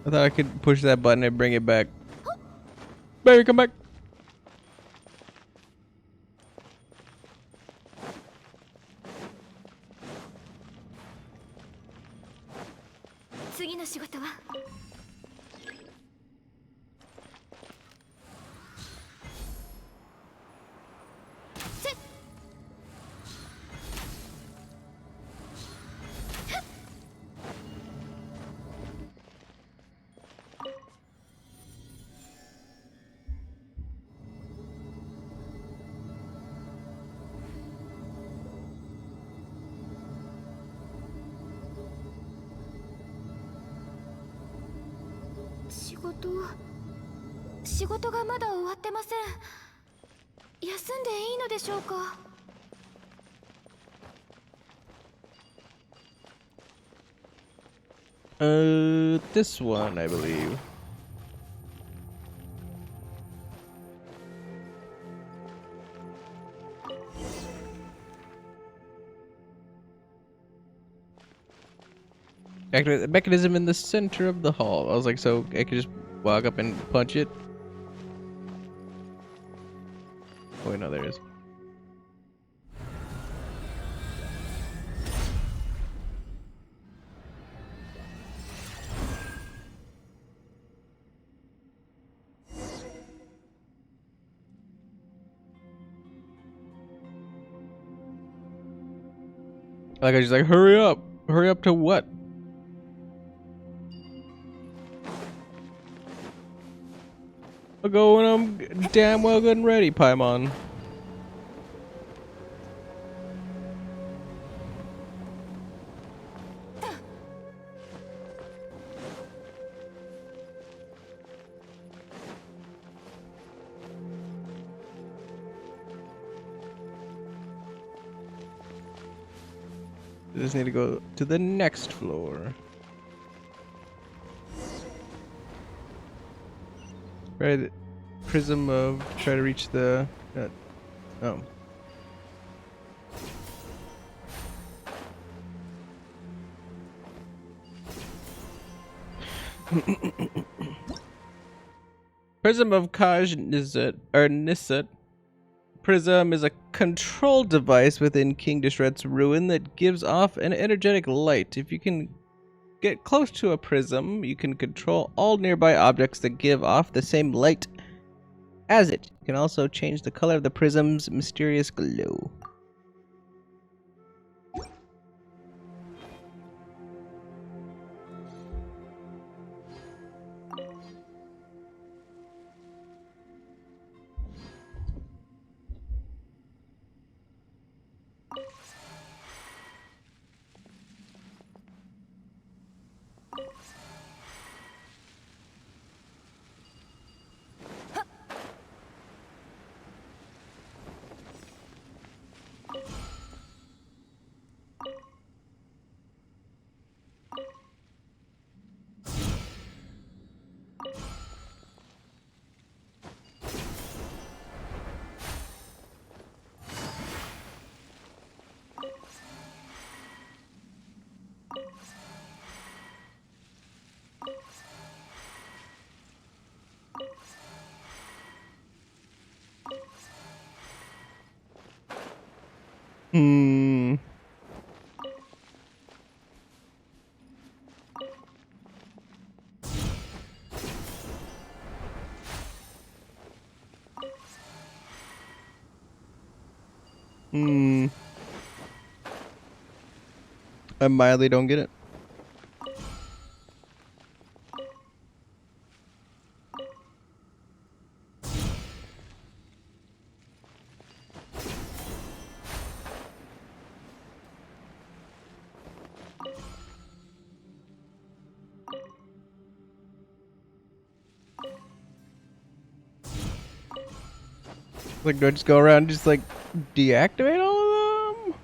I thought I could push that button and bring it back. Baby, come back. This one, I believe. Activate the mechanism in the center of the hall. I was like, so I could just walk up and punch it? Oh, wait, no, there it is. Like, I just like, hurry up! Hurry up to what? I'll go when I'm damn well good and ready, Paimon. I just need to go to the next floor. Right, prism of try to reach the. Oh. Prism of Kaj Nizet or Nisset. prism is a control device within King Dishret's ruin that gives off an energetic light. If you can get close to a prism, you can control all nearby objects that give off the same light as it. You can also change the color of the prism's mysterious glow. Hmm. Hmm. I mildly don't get it. Like, do I just go around and just like deactivate all of them?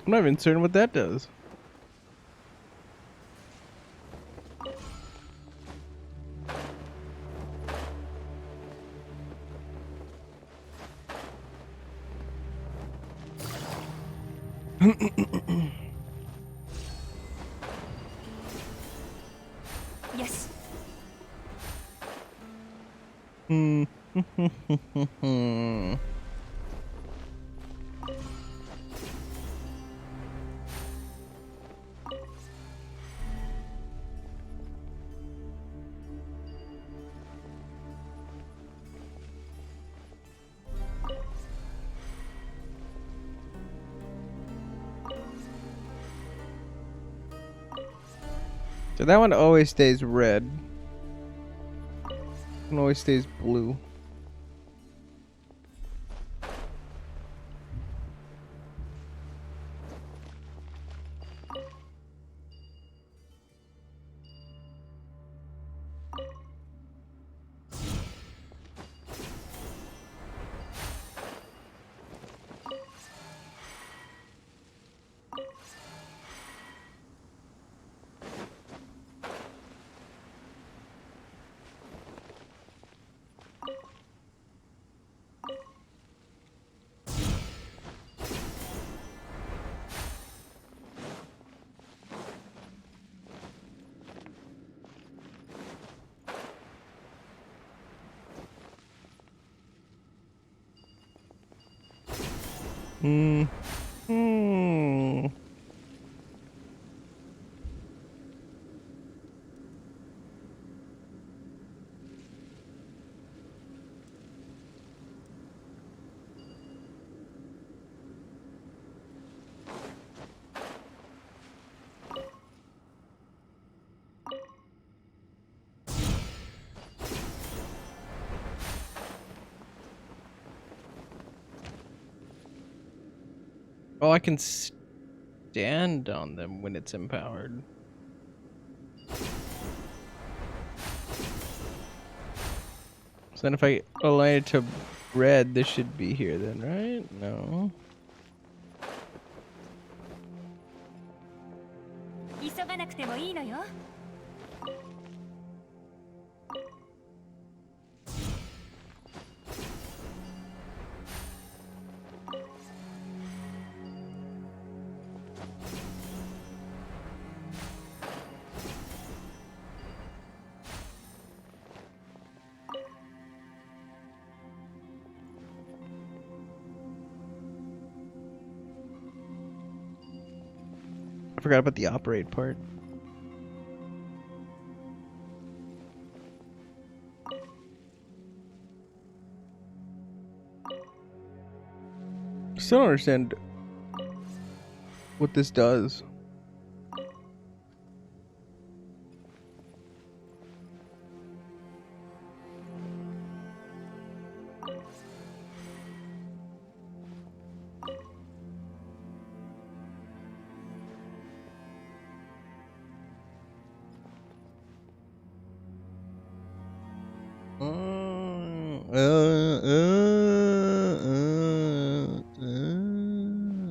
I'm not even certain what that does. Yes. Hmm. So that one always stays red. One always stays blue. Hmm. Hmm. Oh, I can stand on them when it's empowered. So then if I align it to red, this should be here then, right? No. 急がなくてもいいのよ。forgot about the operate part. Still don't understand what this does.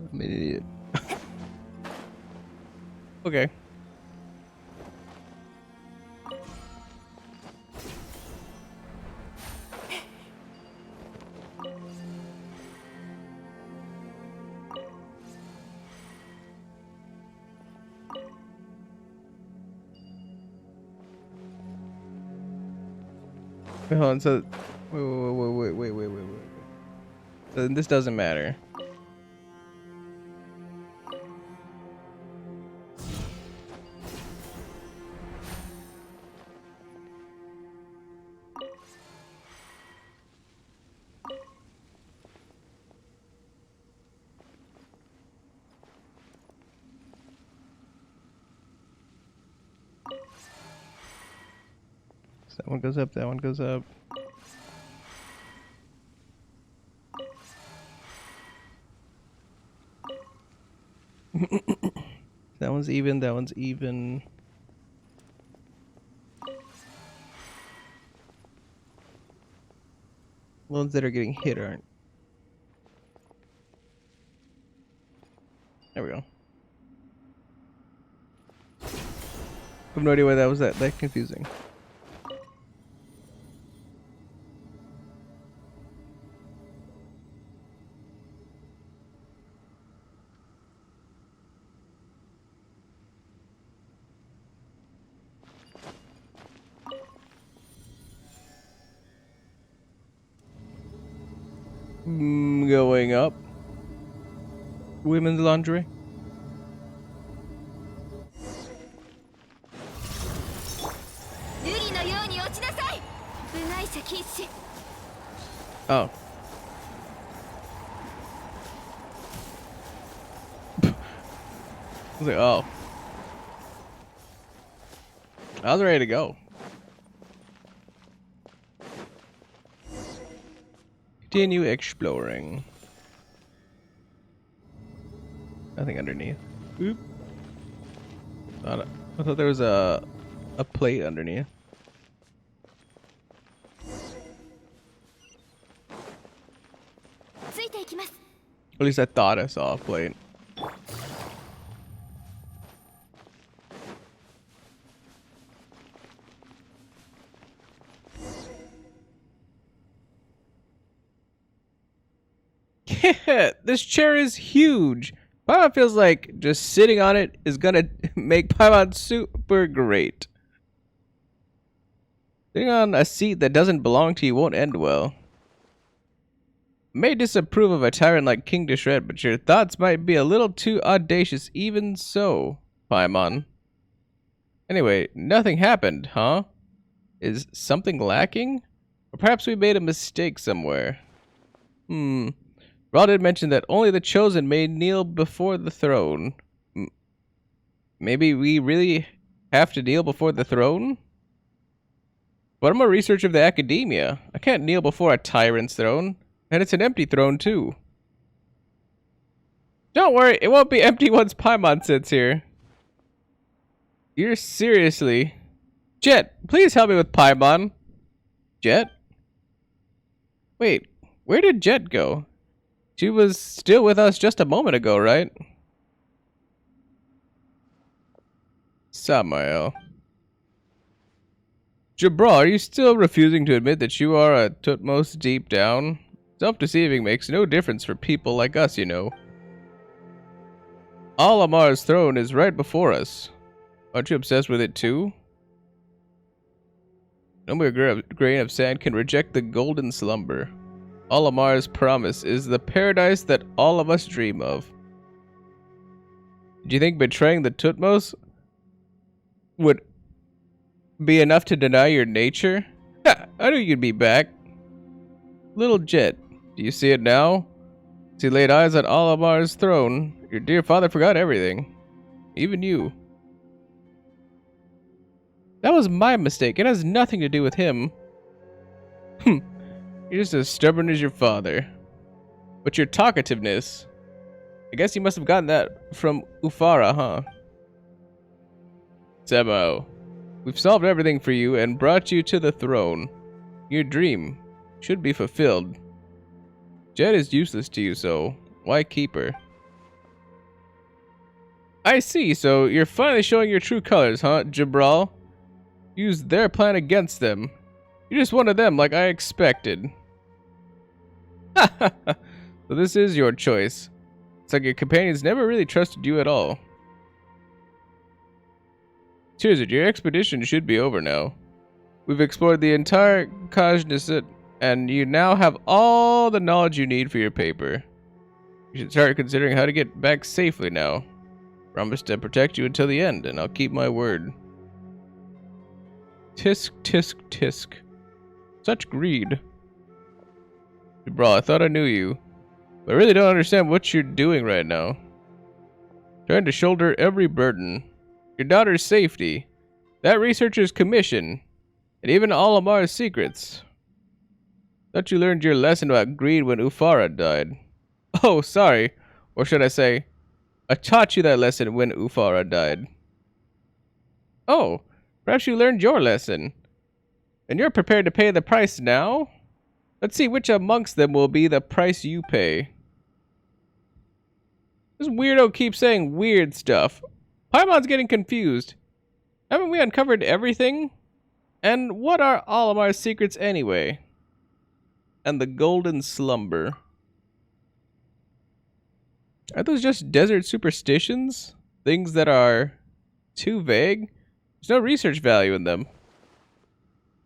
I'm an idiot. Okay. Wait, hold on. So, wait. So this doesn't matter. So that one goes up. That one goes up. That one's even. That one's even. The ones that are getting hit aren't. There we go. I have no idea why that was that confusing. Going up. Women's laundry. Oh. I was like, oh. I was ready to go. Continue exploring. Nothing underneath. Oop. I thought there was a plate underneath. At least I thought I saw a plate. This chair is huge. Paimon feels like just sitting on it is gonna make Paimon super great. Sitting on a seat that doesn't belong to you won't end well. May disapprove of a tyrant like King Deshret, but your thoughts might be a little too audacious even so, Paimon. Anyway, nothing happened, huh? Is something lacking? Or perhaps we made a mistake somewhere. Raul did mention that only the chosen may kneel before the throne. Maybe we really have to kneel before the throne? What am a researcher of the academia? I can't kneel before a tyrant's throne. And it's an empty throne, too. Don't worry, it won't be empty once Paimon sits here. You're seriously... Jet, please help me with Paimon. Jet? Wait, where did Jet go? She was still with us just a moment ago, right? Samael. Jabra, are you still refusing to admit that you are a Tutmos deep down? Self-deceiving makes no difference for people like us, you know. Al-Amar's throne is right before us. Aren't you obsessed with it too? No mere grain of sand can reject the golden slumber. Al-Amar's promise is the paradise that all of us dream of. Do you think betraying the Tutmos would be enough to deny your nature? Ha, I knew you'd be back. Little Jet, do you see it now? As he laid eyes on Olamar's throne, your dear father forgot everything. Even you. That was my mistake. It has nothing to do with him. You're just as stubborn as your father. But your talkativeness... I guess you must have gotten that from Ufara, huh? Sebo, we've solved everything for you and brought you to the throne. Your dream should be fulfilled. Jet is useless to you, so why keep her? I see, so you're finally showing your true colors, huh, Jabral? Use their plan against them. You're just one of them, like I expected. So this is your choice. It's like your companions never really trusted you at all. Tearzit, your expedition should be over now. We've explored the entire Kajnisit, and you now have all the knowledge you need for your paper. You should start considering how to get back safely now. Promise to protect you until the end, and I'll keep my word. Tisk, tisk, tisk. Such greed. Jabral, I thought I knew you. But I really don't understand what you're doing right now. Trying to shoulder every burden. Your daughter's safety. That researcher's commission. And even Olamar's secrets. Thought you learned your lesson about greed when Ufara died. Oh, sorry. Or should I say, I taught you that lesson when Ufara died. Oh, perhaps you learned your lesson. And you're prepared to pay the price now? Let's see which amongst them will be the price you pay. This weirdo keeps saying weird stuff. Paimon's getting confused. Haven't we uncovered everything? And what are Olamar's secrets anyway? And the golden slumber. Are those just desert superstitions? Things that are too vague? There's no research value in them.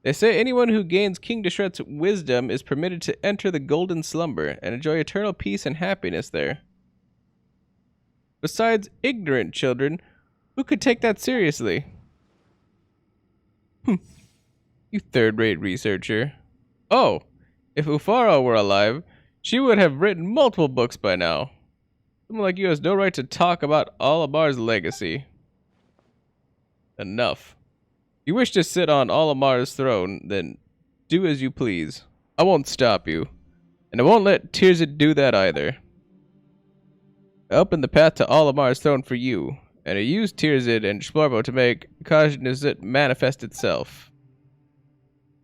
They say anyone who gains King Deshret's wisdom is permitted to enter the golden slumber and enjoy eternal peace and happiness there. Besides ignorant children, who could take that seriously? You third-rate researcher. Oh, if Ufara were alive, she would have written multiple books by now. Someone like you has no right to talk about Olamar's legacy. Enough. You wish to sit on Olamar's throne, then do as you please. I won't stop you. And I won't let Tearzit do that either. I opened the path to Olamar's throne for you, and I used Tearzit and Splorbo to make Kajnisit manifest itself.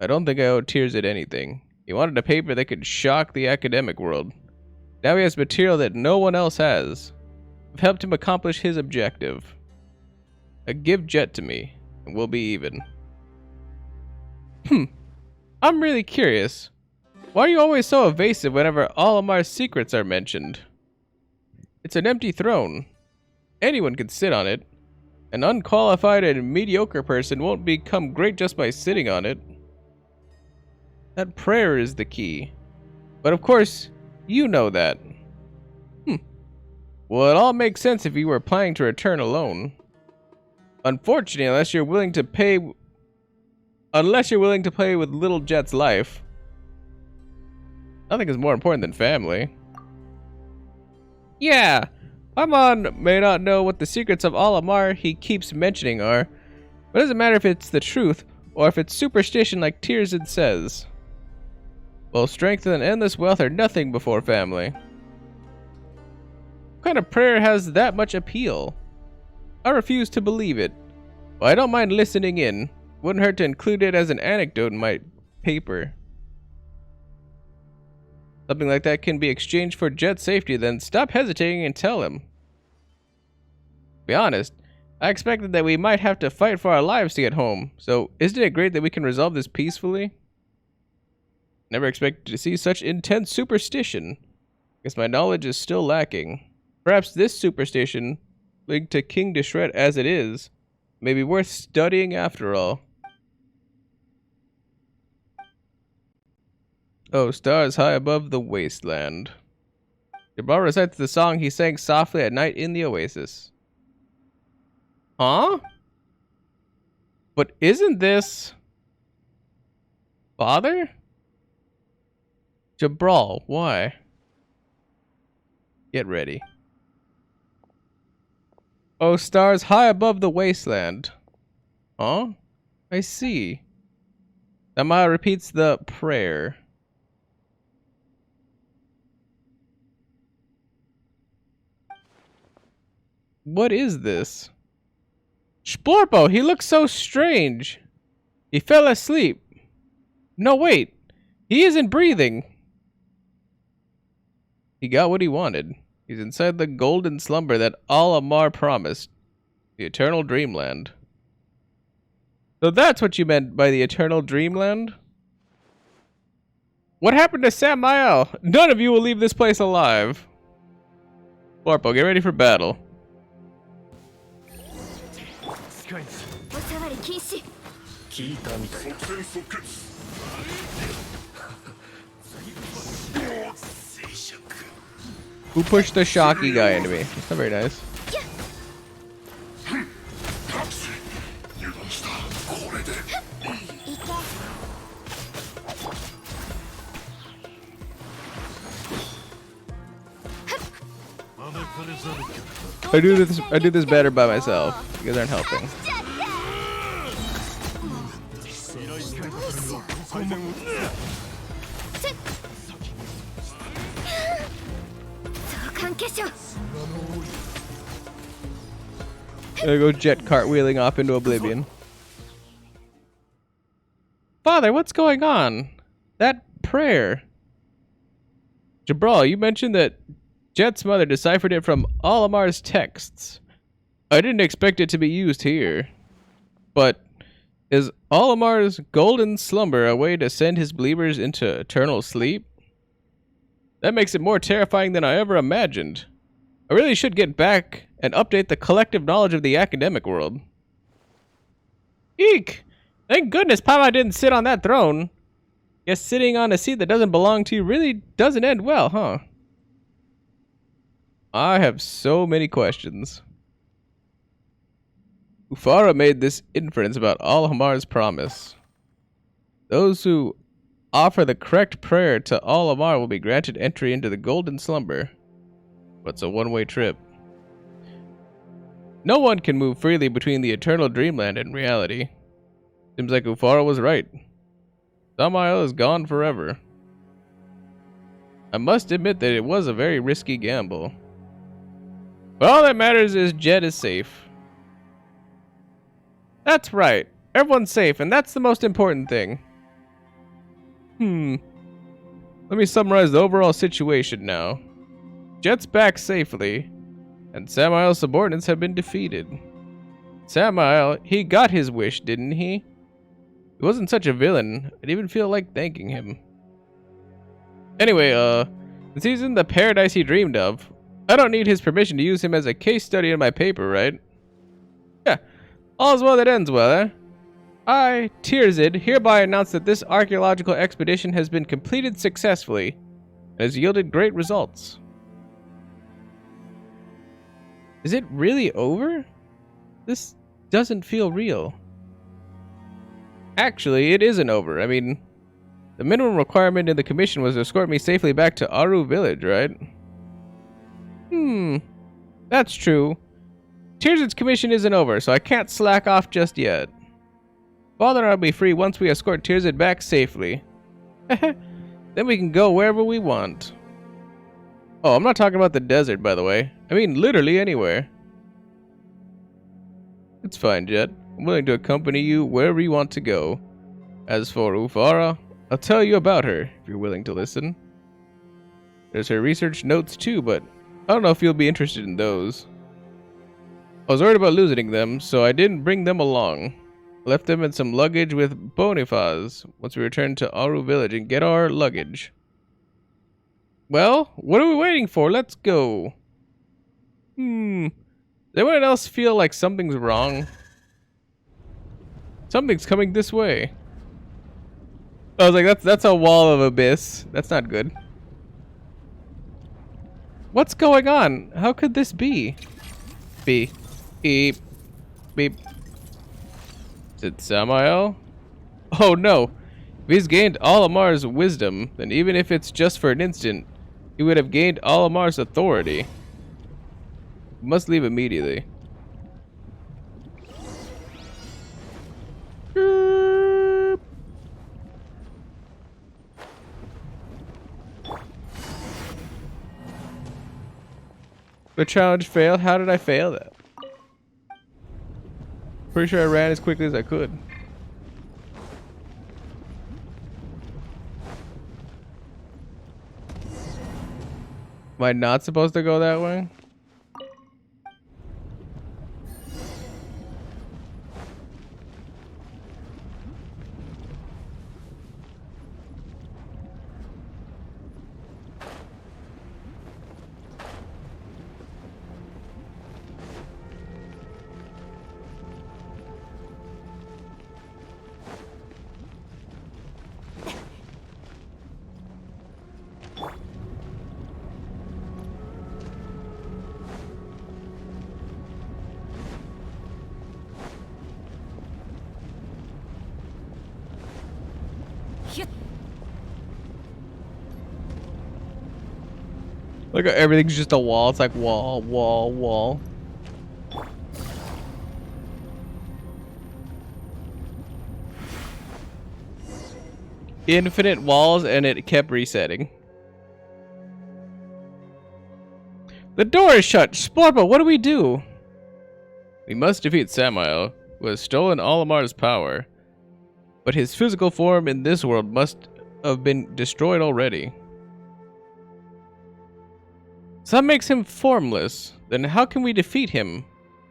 I don't think I owe Tearzit anything. He wanted a paper that could shock the academic world. Now he has material that no one else has. I've helped him accomplish his objective. Give Jet to me, and we'll be even. I'm really curious. Why are you always so evasive whenever Olamar's secrets are mentioned? It's an empty throne. Anyone can sit on it. An unqualified and mediocre person won't become great just by sitting on it. That prayer is the key. But of course, you know that. Well, it all makes sense if you were planning to return alone. Unfortunately, unless you're willing to play with Little Jet's life. Nothing is more important than family. Yeah, Paimon may not know what the secrets of Olamar he keeps mentioning are, but it doesn't matter if it's the truth or if it's superstition like Tearzit says. Well, strength and endless wealth are nothing before family. What kind of prayer has that much appeal? I refuse to believe it. Well, I don't mind listening in. Wouldn't hurt to include it as an anecdote in my paper. Something like that can be exchanged for Jet's safety, then stop hesitating and tell him. To be honest, I expected that we might have to fight for our lives to get home, so isn't it great that we can resolve this peacefully? Never expected to see such intense superstition. Guess my knowledge is still lacking. Perhaps this superstition, linked to King Deshret as it is, may be worth studying after all. Oh, stars high above the wasteland. Jabbar recites the song he sang softly at night in the oasis. Huh? But isn't this father? Jabral, why? Get ready. Oh, stars high above the wasteland. Huh? I see. Amaya repeats the prayer. What is this? Splorpo, he looks so strange. He fell asleep. No, wait. He isn't breathing. He got what he wanted. He's inside the golden slumber that Al-Amar promised. The eternal dreamland. So that's what you meant by the eternal dreamland? What happened to Samael? None of you will leave this place alive. Splorpo, get ready for battle. 使いですおさわり禁止。聞いたみたい即戦即決静寂 Who pushed the shocky guy into me? That's not very nice. 油断したこれで いけ。 I do this better by myself. You guys aren't helping. 相関化粧。 There go jet cartwheeling off into oblivion. Father, what's going on? That prayer. Jabral, you mentioned that Jet's mother deciphered it from Al-Amar's texts. I didn't expect it to be used here. But is Al-Amar's golden slumber a way to send his believers into eternal sleep? That makes it more terrifying than I ever imagined. I really should get back and update the collective knowledge of the academic world. Eek! Thank goodness Papa didn't sit on that throne. Guess sitting on a seat that doesn't belong to you really doesn't end well, huh? I have so many questions. Ufara made this inference about Al-Amar's promise. Those who offer the correct prayer to Al-Amar will be granted entry into the golden slumber. But it's a one-way trip. No one can move freely between the eternal dreamland and reality. Seems like Ufara was right. Samael is gone forever. I must admit that it was a very risky gamble. But all that matters is Jet is safe. That's right. Everyone's safe, and that's the most important thing. Let me summarize the overall situation now. Jet's back safely, and Samael's subordinates have been defeated. Samael, he got his wish, didn't he? He wasn't such a villain. I'd even feel like thanking him. Anyway, since he's in the paradise he dreamed of, I don't need his permission to use him as a case study in my paper, right? Yeah, all's well that ends well, eh? I, Tirzid, hereby announce that this archaeological expedition has been completed successfully and has yielded great results. Is it really over? This doesn't feel real. Actually, it isn't over. I mean, the minimum requirement in the commission was to escort me safely back to Aru village, right? That's true. Tirzid's commission isn't over, so I can't slack off just yet. Father and I'll be free once we escort Tirzid back safely. Then we can go wherever we want. Oh, I'm not talking about the desert, by the way. I mean literally anywhere. It's fine, Jet. I'm willing to accompany you wherever you want to go. As for Ufara, I'll tell you about her, if you're willing to listen. There's her research notes too, but I don't know if you'll be interested in those. I was worried about losing them, so I didn't bring them along. I left them in some luggage with Bonifaz once we return to Aru village and get our luggage. Well, what are we waiting for? Let's go. Does anyone else feel like something's wrong? Something's coming this way. I was like, that's a wall of abyss. That's not good. What's going on? How could this be? Beep. Beep. Is it Samael? Oh no! If he's gained Olamar's wisdom, then even if it's just for an instant, he would have gained Olamar's authority. We must leave immediately. The challenge failed? How did I fail that? Pretty sure I ran as quickly as I could. Am I not supposed to go that way? Look at everything's just a wall. It's like wall, wall, wall. Infinite walls, and it kept resetting. The door is shut. Splorpa, what do we do? We must defeat Samael, who has stolen Olamar's power. But his physical form in this world must have been destroyed already. So that makes him formless. Then how can we defeat him?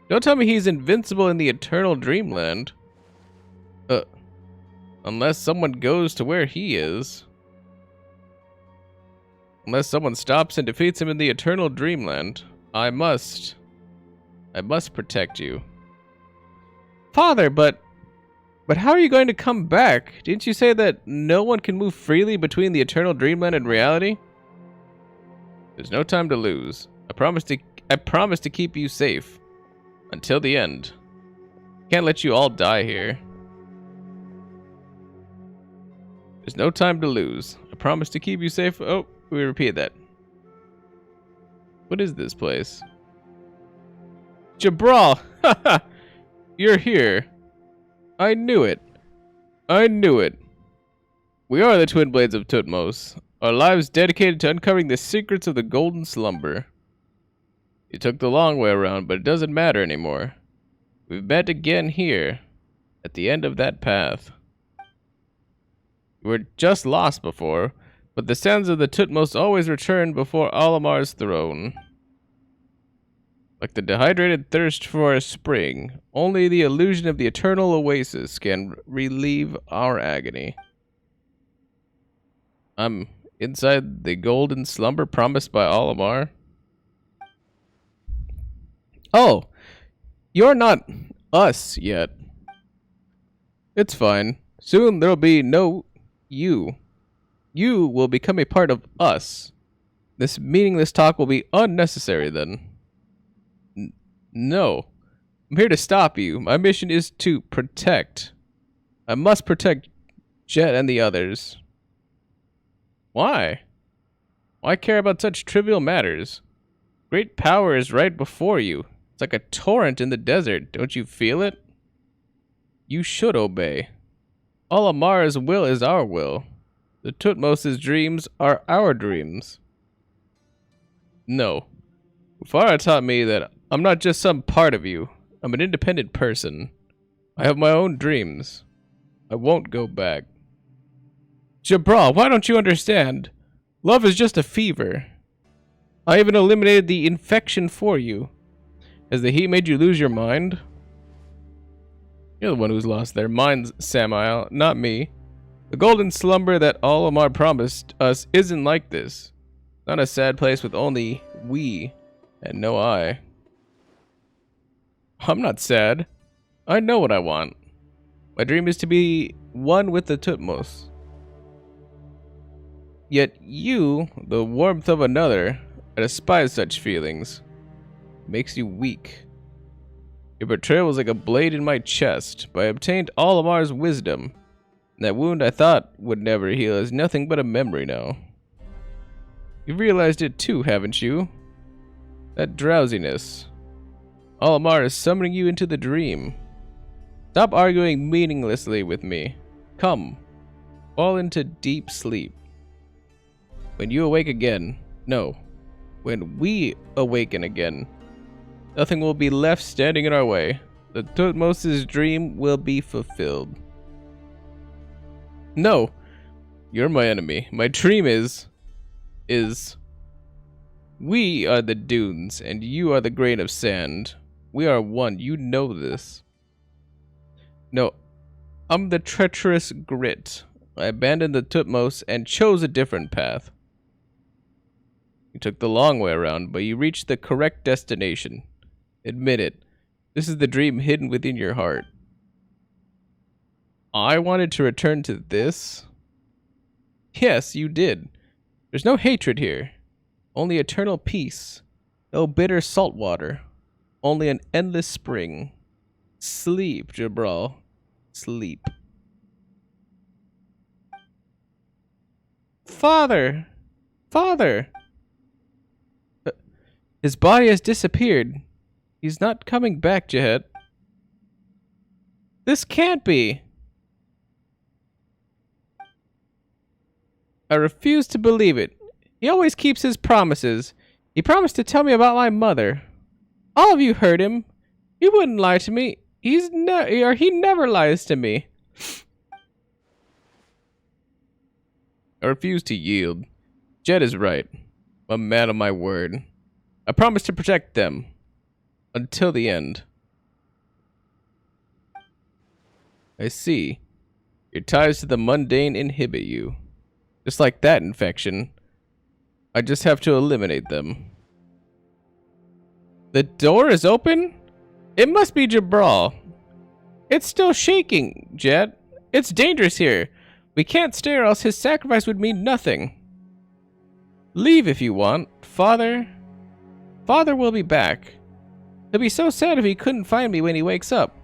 Don't tell me he's invincible in the eternal dreamland. Unless someone goes to where he is. Unless someone stops and defeats him in the eternal dreamland. I must protect you. Father, but how are you going to come back? Didn't you say that no one can move freely between the eternal dreamland and reality? There's no time to lose. I promise to keep you safe until the end. Can't let you all die here. There's no time to lose. I promise to keep you safe. Oh, we repeat that. What is this place? Jabral! Haha! You're here. I knew it. I knew it. We are the Twin Blades of Tutmos. Our lives dedicated to uncovering the secrets of the Golden Slumber. You took the long way around, but it doesn't matter anymore. We've met again here, at the end of that path. We were just lost before, but the sands of the Tutmos always return before Olamar's throne. Like the dehydrated thirst for a spring, only the illusion of the eternal oasis can relieve our agony. I'm inside the golden slumber promised by Olamar. Oh, you're not us yet. It's fine. Soon there'll be no you. You will become a part of us. This meaningless talk will be unnecessary then. No. I'm here to stop you. My mission is to protect. I must protect Jet and the others. Why? Why care about such trivial matters? Great power is right before you. It's like a torrent in the desert. Don't you feel it? You should obey. Olamar's will is our will. The Tutmos' dreams are our dreams. No. Ufara taught me that I'm not just some part of you. I'm an independent person. I have my own dreams. I won't go back. Jabral, why don't you understand? Love is just a fever. I even eliminated the infection for you. Has the heat made you lose your mind? You're the one who's lost their minds, Samael, not me. The golden slumber that Olamar promised us isn't like this. Not a sad place with only we and no I. I'm not sad. I know what I want. My dream is to be one with the Tutmos. Yet you, the warmth of another, I despise such feelings. It makes you weak. Your betrayal was like a blade in my chest, but I obtained all Amar's wisdom. And that wound I thought would never heal is nothing but a memory now. You've realized it too, haven't you? That drowsiness. Olimar is summoning you into the dream. Stop arguing meaninglessly with me. Come, fall into deep sleep. When you awake again, no, when we awaken again, nothing will be left standing in our way. The Tutmos' dream will be fulfilled. No, you're my enemy. My dream is we are the dunes and you are the grain of sand. We are one, you know this. No, I'm the treacherous grit. I abandoned the Tutmos and chose a different path. You took the long way around, but you reached the correct destination. Admit it. This is the dream hidden within your heart. I wanted to return to this? Yes, you did. There's no hatred here. Only eternal peace. No bitter salt water. Only an endless spring. Sleep, Jabral. Sleep. Father! Father! His body has disappeared. He's not coming back, Jahet. This can't be. I refuse to believe it. He always keeps his promises. He promised to tell me about my mother. All of you heard him. He wouldn't lie to me. He never lies to me. I refuse to yield. Jet is right. I'm a man of my word. I promise to protect them. Until the end. I see. Your ties to the mundane inhibit you. Just like that infection. I just have to eliminate them. The door is open? It must be Jabral. It's still shaking, Jet. It's dangerous here. We can't stay or else his sacrifice would mean nothing. Leave if you want. Father will be back. He'll be so sad if he couldn't find me when he wakes up.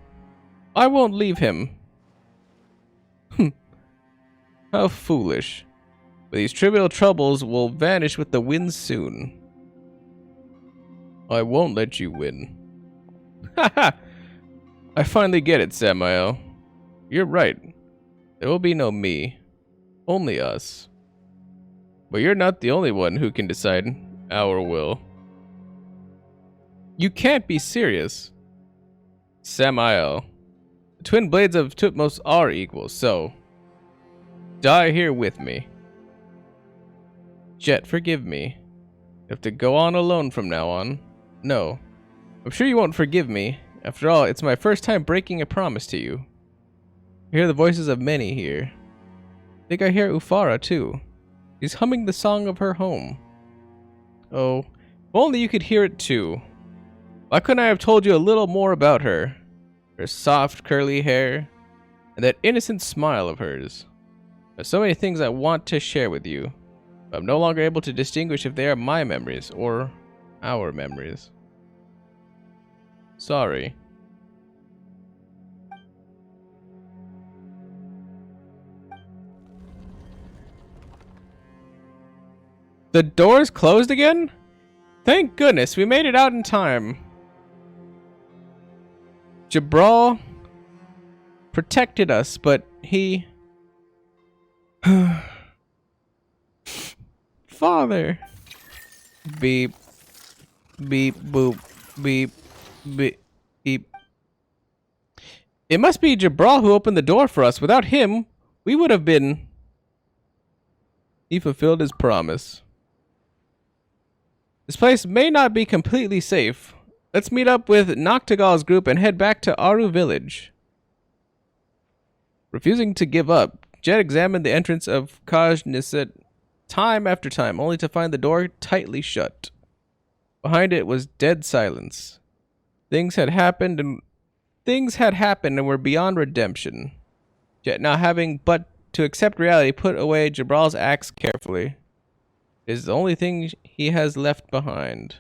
I won't leave him. How foolish. But these trivial troubles will vanish with the wind soon. I won't let you win. Haha! I finally get it, Samael. You're right. There will be no me. Only us. But you're not the only one who can decide our will. You can't be serious. Samael. The twin blades of Tutmos are equal, so die here with me. Jet, forgive me. You have to go on alone from now on. No. I'm sure you won't forgive me. After all, it's my first time breaking a promise to you. I hear the voices of many here. I think I hear Ufara too. She's humming the song of her home. Oh, if only you could hear it too. Why couldn't I have told you a little more about her? Her soft curly hair, and that innocent smile of hers. There's so many things I want to share with you, but I'm no longer able to distinguish if they are my memories or our memories. Sorry. The door's closed again? Thank goodness, we made it out in time. Jabral protected us, but he... Father. Beep. Beep, boop. Beep. Beep. Beep. It must be Jabral who opened the door for us. Without him, we would have been... He fulfilled his promise. This place may not be completely safe. Let's meet up with Noctigal's group and head back to Aru village. Refusing to give up, Jet examined the entrance of Kaj Niset time after time, only to find the door tightly shut. Behind it was dead silence. Things had happened and were beyond redemption. Jet, now having but to accept reality, put away Jabral's axe carefully. It is the only thing he has left behind.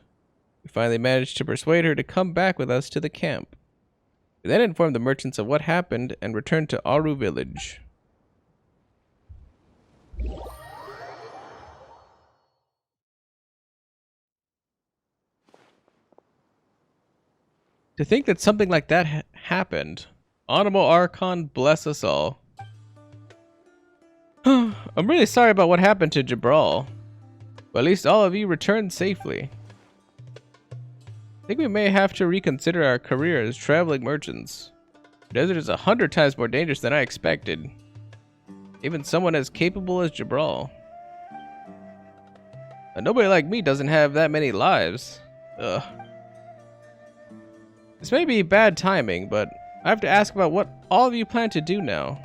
We finally managed to persuade her to come back with us to the camp. We then informed the merchants of what happened and returned to Aru village. To think that something like that happened. Honorable Archon, bless us all. I'm really sorry about what happened to Jabral. But at least all of you returned safely. I think we may have to reconsider our career as traveling merchants. The desert is 100 times more dangerous than I expected. Even someone as capable as Jabral. And nobody like me doesn't have that many lives. Ugh. This may be bad timing, but I have to ask about what all of you plan to do now.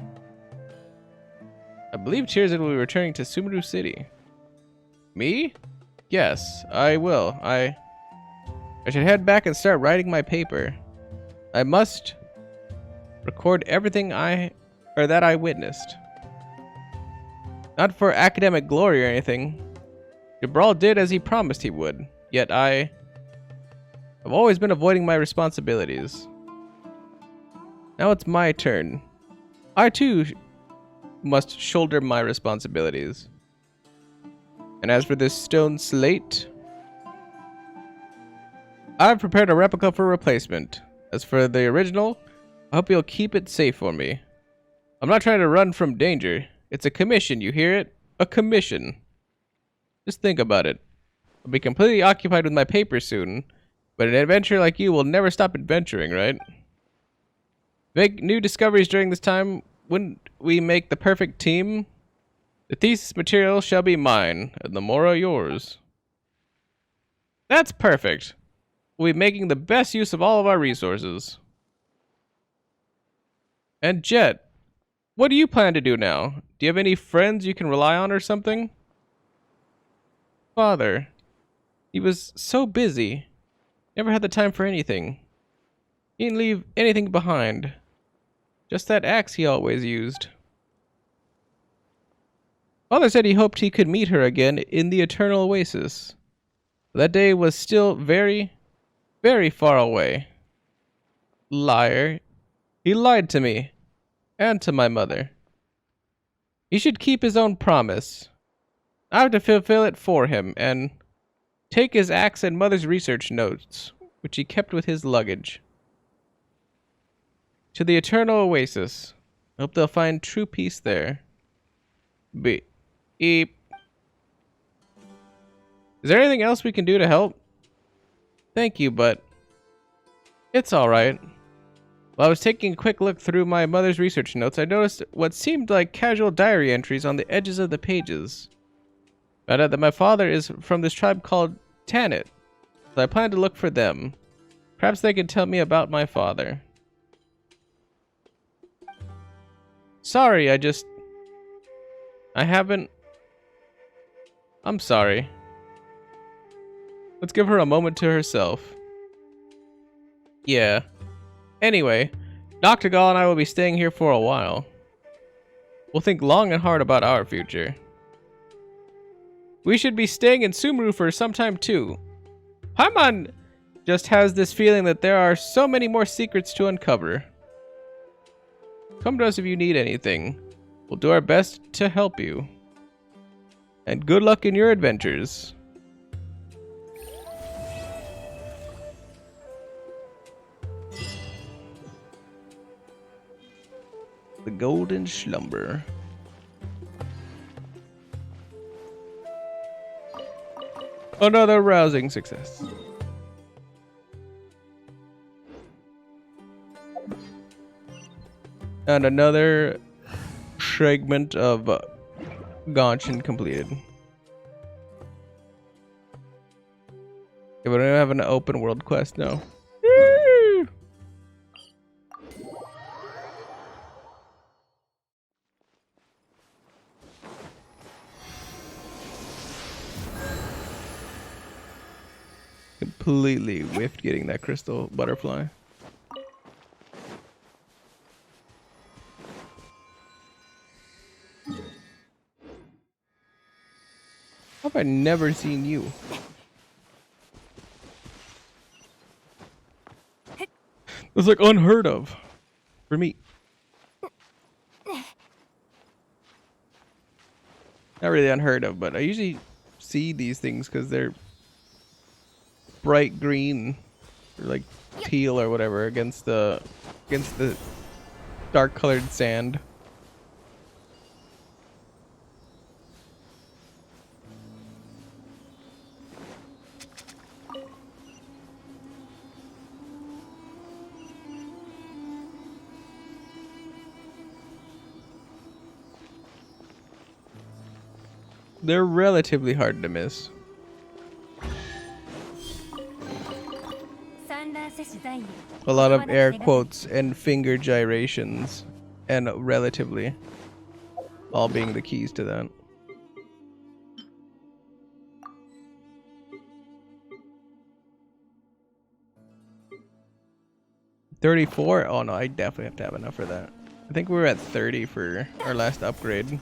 I believe Tears will be returning to Sumeru City. Me? Yes, I will. I should head back and start writing my paper. I must record everything that I witnessed. Not for academic glory or anything. Jabral did as he promised he would, yet I've always been avoiding my responsibilities. Now it's my turn. I too must shoulder my responsibilities. And as for this stone slate, I've prepared a replica for replacement. As for the original, I hope you'll keep it safe for me. I'm not trying to run from danger. It's a commission, you hear it? A commission. Just think about it. I'll be completely occupied with my paper soon, but an adventurer like you will never stop adventuring, right? Make new discoveries during this time. Wouldn't we make the perfect team? The thesis material shall be mine, and the Mora yours. That's perfect. We'll be making the best use of all of our resources. And Jet, what do you plan to do now? Do you have any friends you can rely on or something? Father, he was so busy. Never had the time for anything. He didn't leave anything behind. Just that axe he always used. Father said he hoped he could meet her again in the Eternal Oasis. That day was still very, very far away. Liar. He lied to me. And to my mother. He should keep his own promise. I have to fulfill it for him and take his axe and mother's research notes, which he kept with his luggage. To the Eternal Oasis. I hope they'll find true peace there. Beep. Is there anything else we can do to help? Thank you, but it's alright. While I was taking a quick look through my mother's research notes, I noticed what seemed like casual diary entries on the edges of the pages. I found out that my father is from this tribe called Tanit, so I plan to look for them. Perhaps they can tell me about my father. Sorry, I'm sorry. Let's give her a moment to herself. Yeah. Anyway, Dr. Gall and I will be staying here for a while. We'll think long and hard about our future. We should be staying in Sumeru for some time too. Paimon just has this feeling that there are so many more secrets to uncover. Come to us if you need anything. We'll do our best to help you. And good luck in your adventures. The Golden Slumber. Another rousing success. And another segment of Gauntlet completed. Okay, but we don't have an open world quest now. Completely whiffed getting that crystal butterfly. How have I never seen you? It's like unheard of for me. Not really unheard of, but I usually see these things because they're bright green or like teal or whatever against the dark colored sand. They're relatively hard to miss. 産卵せし残余 A lot of air quotes and finger gyrations, and relatively, all being the keys to that. $34? Oh no, I definitely have to have enough for that. I think we were at 30 for our last upgrade.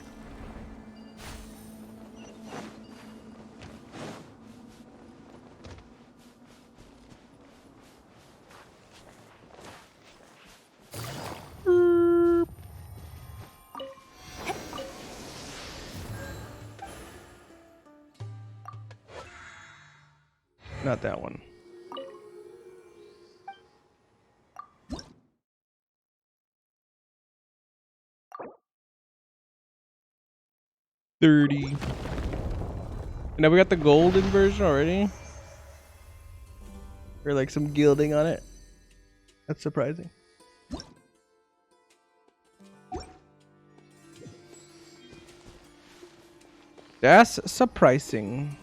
Not that one. $30. Now we got the golden version already. Or like some gilding on it. That's surprising. That's surprising.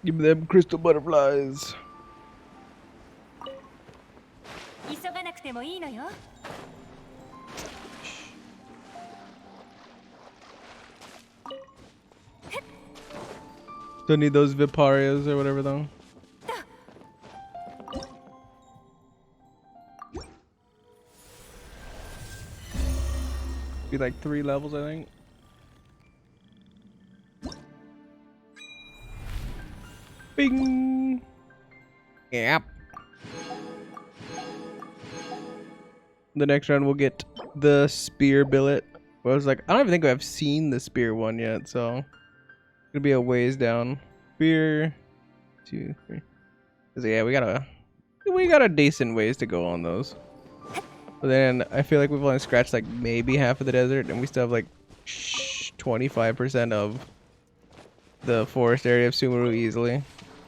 Give me them crystal butterflies. 急がなくてもいいのよ Don't need those Viparias or whatever though. Be like 3 levels, I think. Bing. Yep. The next round we'll get the spear billet. Well, I was like, I don't even think I've seen the spear one yet, so it's gonna be a ways down. Spear 2, 3. So yeah, we got a decent ways to go on those. But then I feel like we've only scratched like maybe half of the desert, and we still have like 25% of the forest area of Sumeru easily.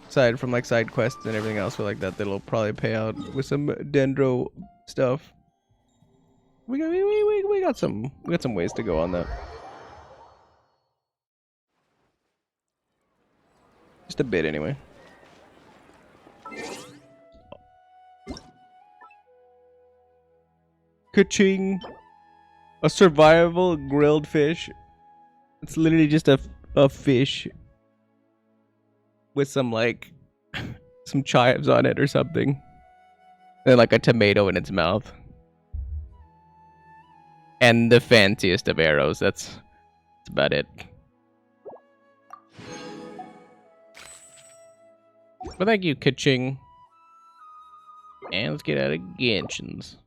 Aside from like side quests and everything else like that, that'll probably pay out with some dendro stuff. We got some ways to go on that. Just a bit anyway. Ka-ching! A survival grilled fish. It's literally just a fish with some like some chives on it or something. And like a tomato in its mouth. And the fanciest of arrows. That's about it. Well, thank you, Ka-ching. And let's get out of Genshin's.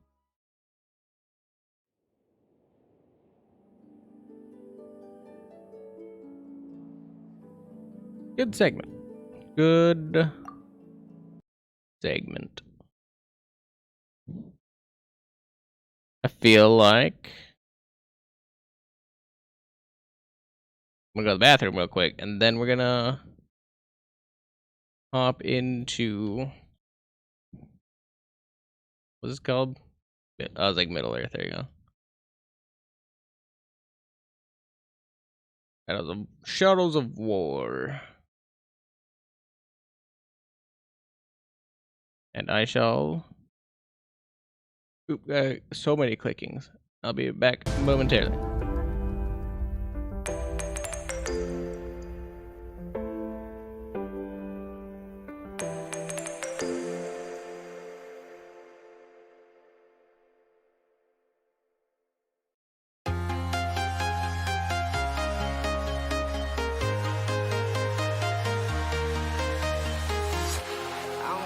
Good segment. Good segment. I feel like I'm gonna go to the bathroom real quick, and then we're gonna hop into what's this called? I was like Middle Earth. There you go. Shadows of War. And I shall... Oop, so many clickings. I'll be back momentarily.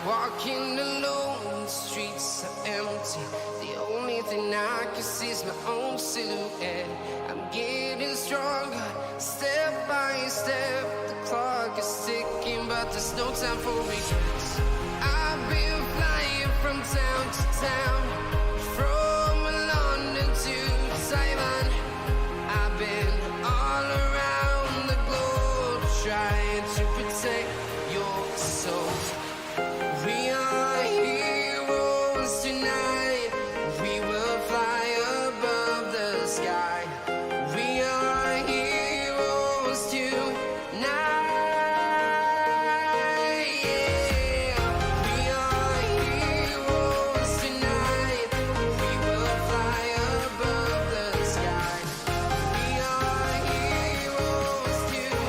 Walking alone, the streets are empty. The only thing I can see is my own silhouette. I'm getting stronger, step by step. The clock is ticking, but there's no time for regrets. I've been flying from town to town, from London to Taiwan. I've been all around the globe, trying to protect your soul. We are heroes tonight. We will fly above the sky. We are heroes tonight. Yeah. We are heroes tonight. We will fly above the sky. We are heroes tonight.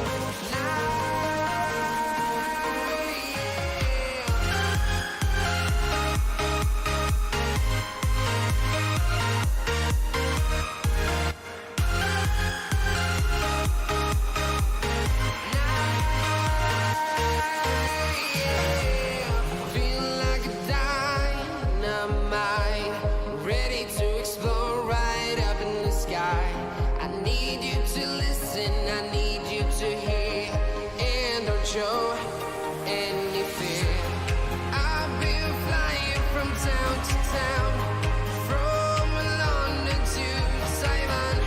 Feel like a dynamite, ready to explode right up in the sky. I need you to listen, I need you to hear, and don't show any fear. I've been flying from town to town, from London to Taiwan.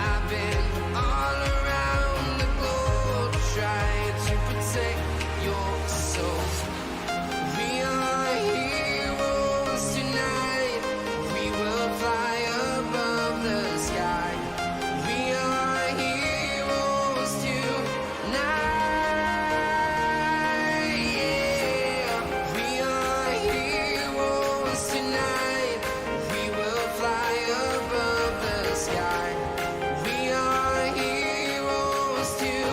I've been all around the globe, trying to protect your soul. We are heroes tonight. We will fly above the sky. We are heroes tonight. Yeah. We are heroes tonight. We will fly above the sky. We are heroes tonight.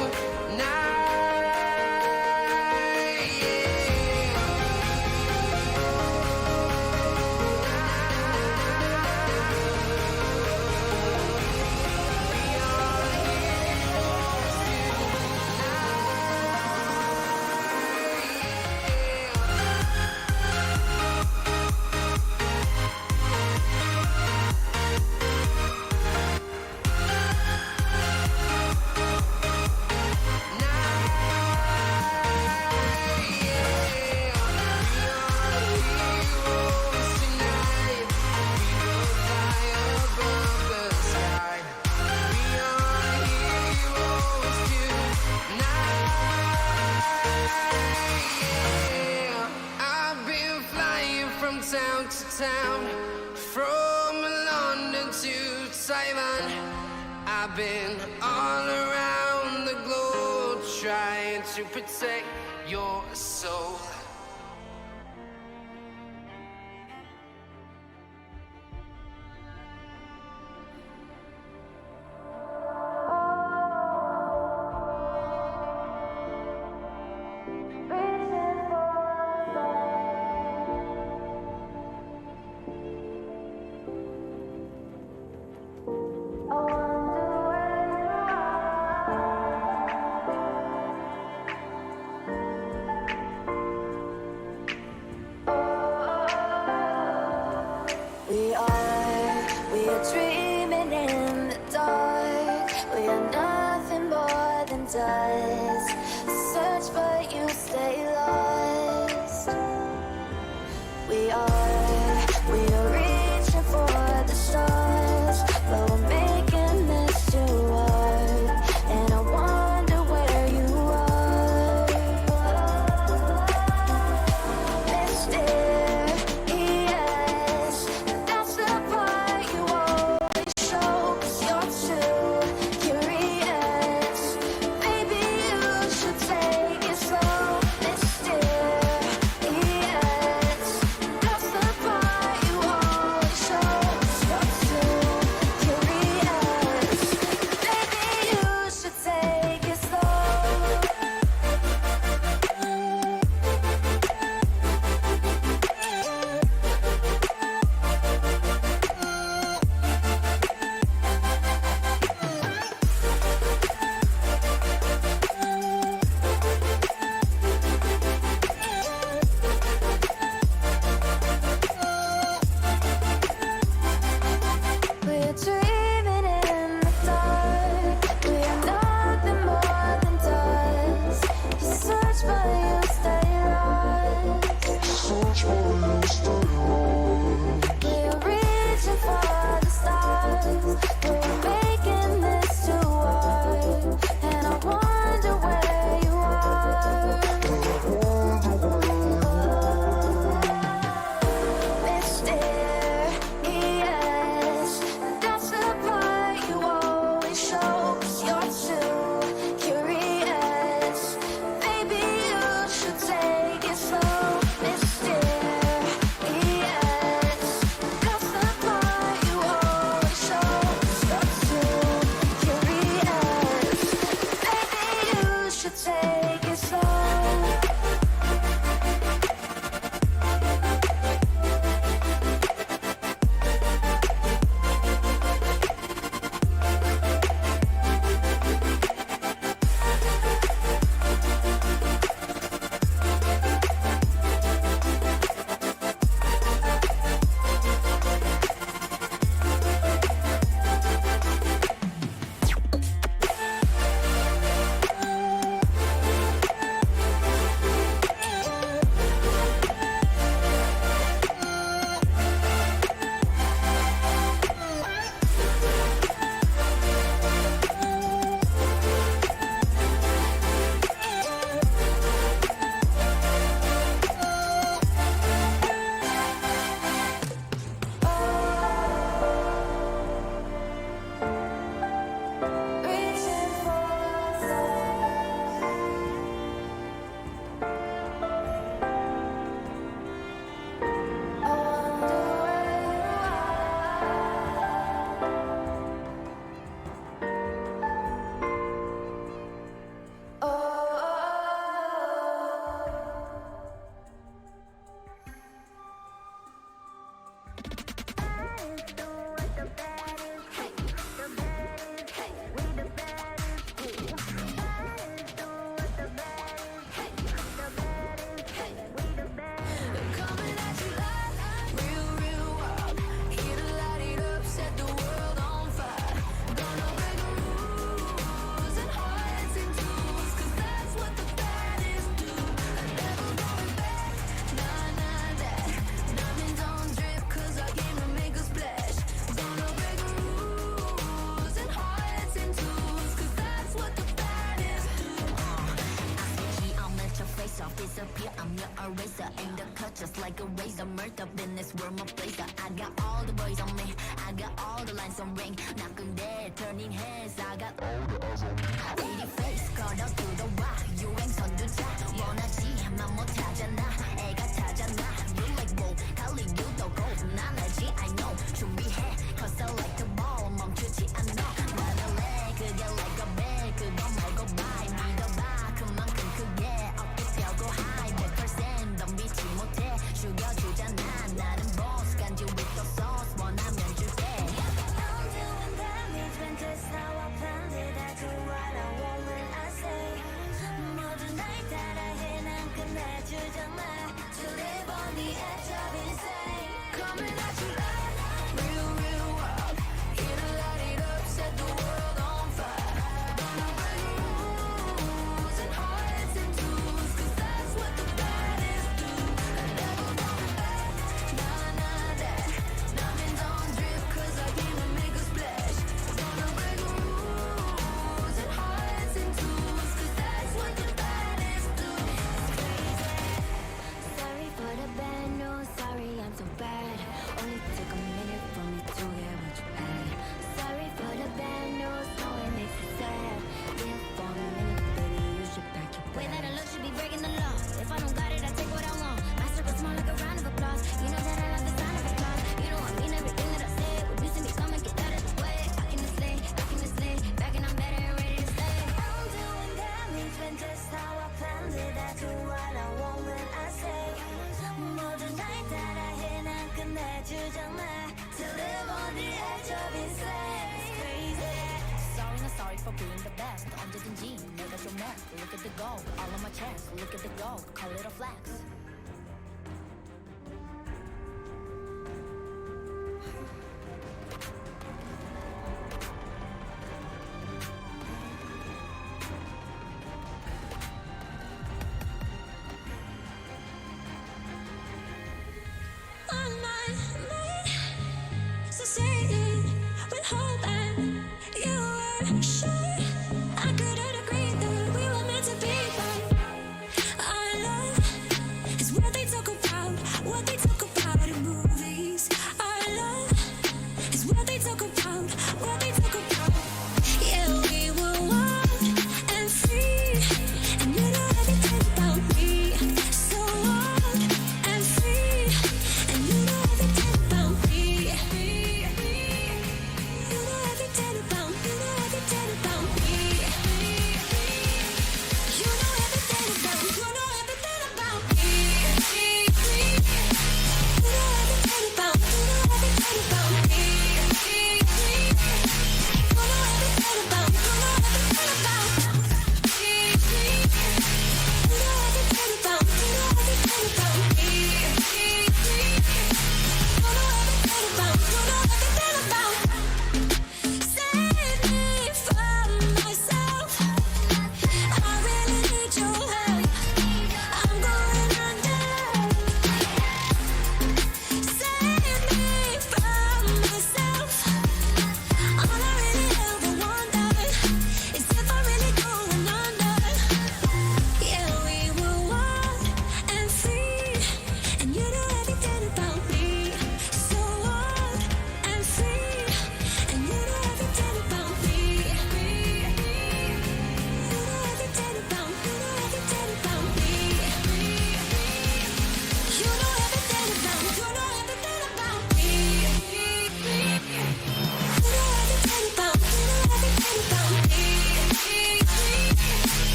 Town to town, from London to Taiwan. I've been all around the globe, trying to protect your soul. We are dreaming in the dark. We are nothing more than dust. Search but you stay lost. We are reaching for the stars, but we're making this too hard. And I wonder where you are. Mysterious, that's the part you always show. 'Cause you're too curious. Maybe you disappear. I'm your eraser. Aim the cut just like a razor. Murder business, we're my blazer. I got all the boys on me. I got all the lines on ring. Knocking dead, turning heads. I got all the eyes on me. Pretty face, cut out to the rock. 유행 선두자. 원하지만 못하잖아. 애가 타잖아. You like whoa, 달리 유도 go. 난 알지, I know. 준비해, cause I like the ball. 멈추지 않아. 나는 내 그게 like a bag. 그거 말고 bye. 믿어봐, 그만큼 크게. 어깨 펴고 high. 100% 덤비지 못해. 죽여주잖아. 나는 boss. 간지 with the sauce. 원하면 줄게. I'm doing damage when that's how I planned it. I do what I want when I say. 모든 날 따라해. 난 끝내주잖아. To live on the edge of insane. Coming at you like real, real wild. Here to light it up, set the world on fire. Gonna break rules and hearts and tools, 'cause that's what the baddest do. Never going back, none of that. Diamonds on drip, 'cause I came to make a splash. Gonna break rules and hearts and tools, 'cause that's what the baddest do. It's crazy. Sorry for the bad news, sorry I'm so bad. Only took a minute for me to get what you had. Sorry for the bad news, no it makes me sad. Live for a minute, baby, you should pack your bag. Way that I look should be breaking the law. If I don't got it, I take what I want. My circle's small like a round of applause. You know that I love the sound of applause. You know I mean everything that I say. When you see me come and get out of the way. I can slay, back and I'm better and ready to stay. I'm doing damage when just how I planned it. I do what I want when I say. 모든 날 따라해. 난 끝내주잖아. To live on the edge of insane. It's crazy. Sorry, not sorry for being the best. 언제든지 내가 좀 해. Look at the gold, all on my chest. Look at the gold, call it a flex. On my mind, succeeded with hope and you were sure I couldn't agree that we were meant to be, but our love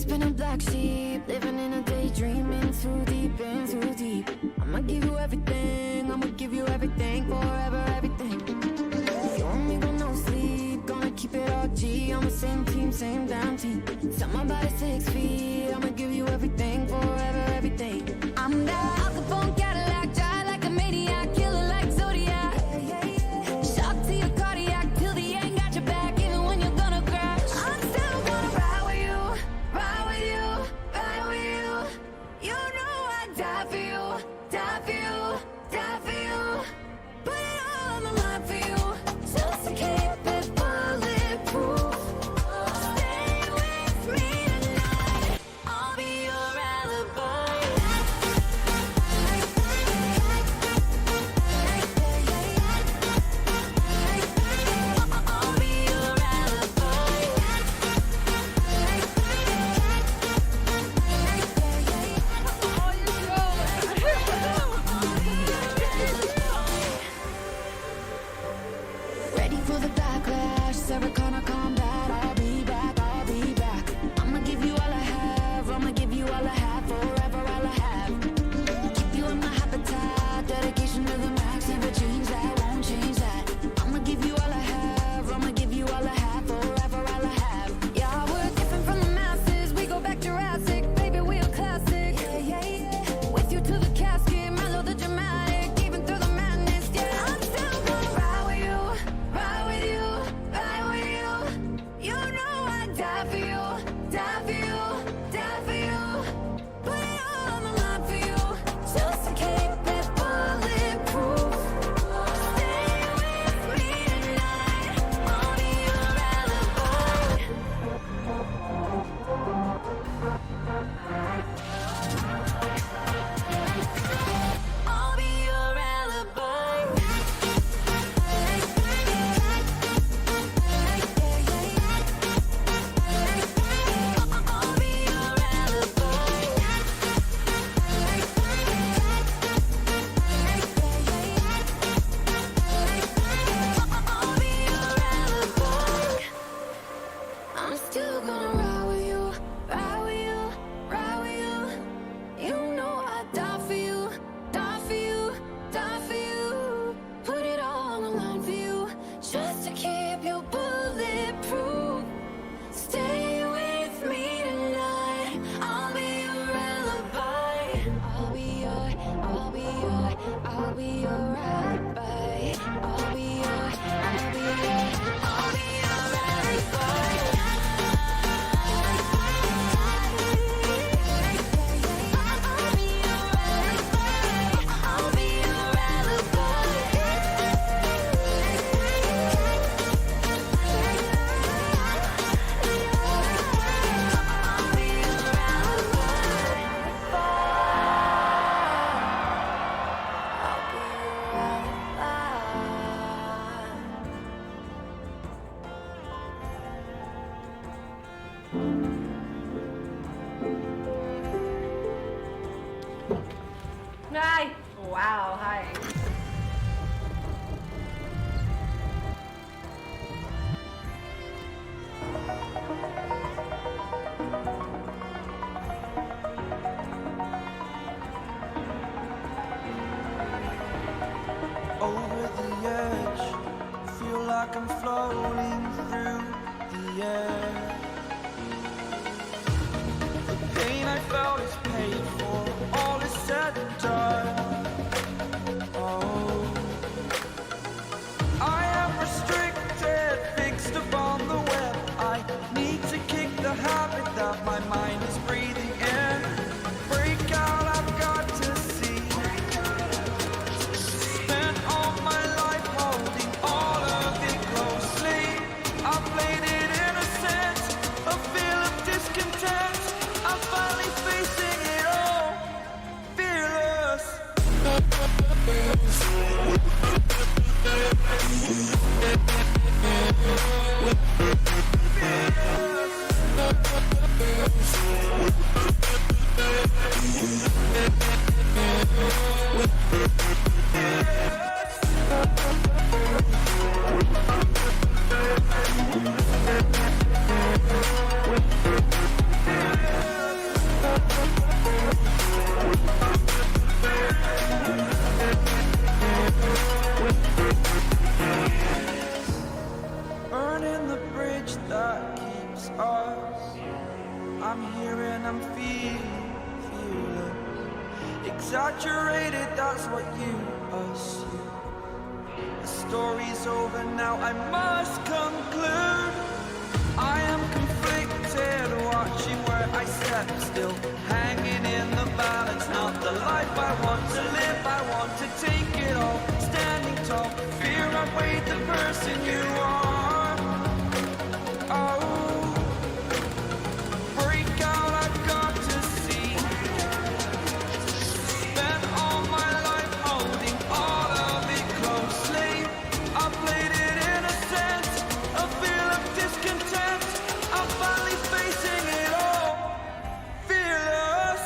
always been a black sheep, living in a daydream, in too deep, in too deep. I'ma give you everything, I'ma give you everything, forever everything. You and me gon' no sleep, gonna keep it all G, on the same team, same damn team. Tell my body 6 feet, I'ma give you everything, forever everything. I'm that Al Capone Cadillac, drive like a maniac, killer like Zodiac. Shock to your cardiac, till the end, got your back, even when you're gonna crash. I'm still gonna ride with you, ride with you, ride with you. You know I'd die for you, die for you, die for you. Put it all on the line for you, just to keep it bulletproof. Stay with me tonight, I'll be your alibi. I'll be your alibi. Ready for the backlash, Sarah Connor combat. I'll be back, I'll be back. I'ma give you all I have, I'ma give you all I have, forever all I have. Keep you in my habitat, dedication to the max, never change that, won't change that. I'ma give you all I have, I'ma give you all I have, forever all I have. Yeah, we're different from the masses, we go back Jurassic, baby, we're classic. With you to the casket, mellow the dramatic, even through the madness, yeah. I'm still gonna ride with you, ride with you, ride with you. You know I'd die for you, die for you, die for you. Put it all on the line for you, just to keep it bulletproof. Stay with me tonight, I'll be your alibi. I'll be your alibi. I'll be your alibi. I'm still gonna ride with you, ride with you, ride with you. You know I'd die for you, die for you, die for you. Put it all on the line for you, just to keep you bulletproof. Stay with me tonight, I'll be your alibi. I'll be your, I'll be your, I'll be your alibi. I'll be your, I'll be your, I'll be your alibi. I'll be your alibi. I'll be your Hi. Wow, hi. Over the edge, feel like I'm floating through the air. The pain I felt is paid for, all is said and done. Oh, I am restricted, fixed upon the web. I need to kick the habit that my mind is breathing in. Break out, I've got to see. Spent all my life holding all of it closely. I played it innocent, exaggerated, that's what you assume. The story's over now, I must conclude. I am conflicted, watching where I step still, hanging in the balance, not the life I want to live. I want to take it all, standing tall, fear outweighed the person you are. Oh, break out, I've got to see. Spent all my life holding all of it closely. I played it innocent, a feel of discontent. I'm finally facing it all, fearless.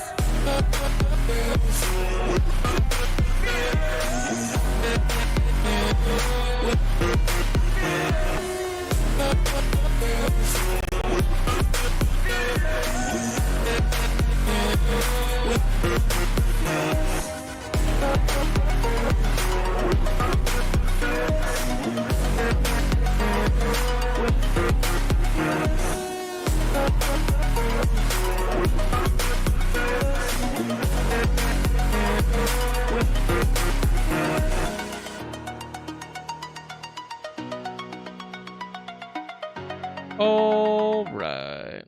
All right.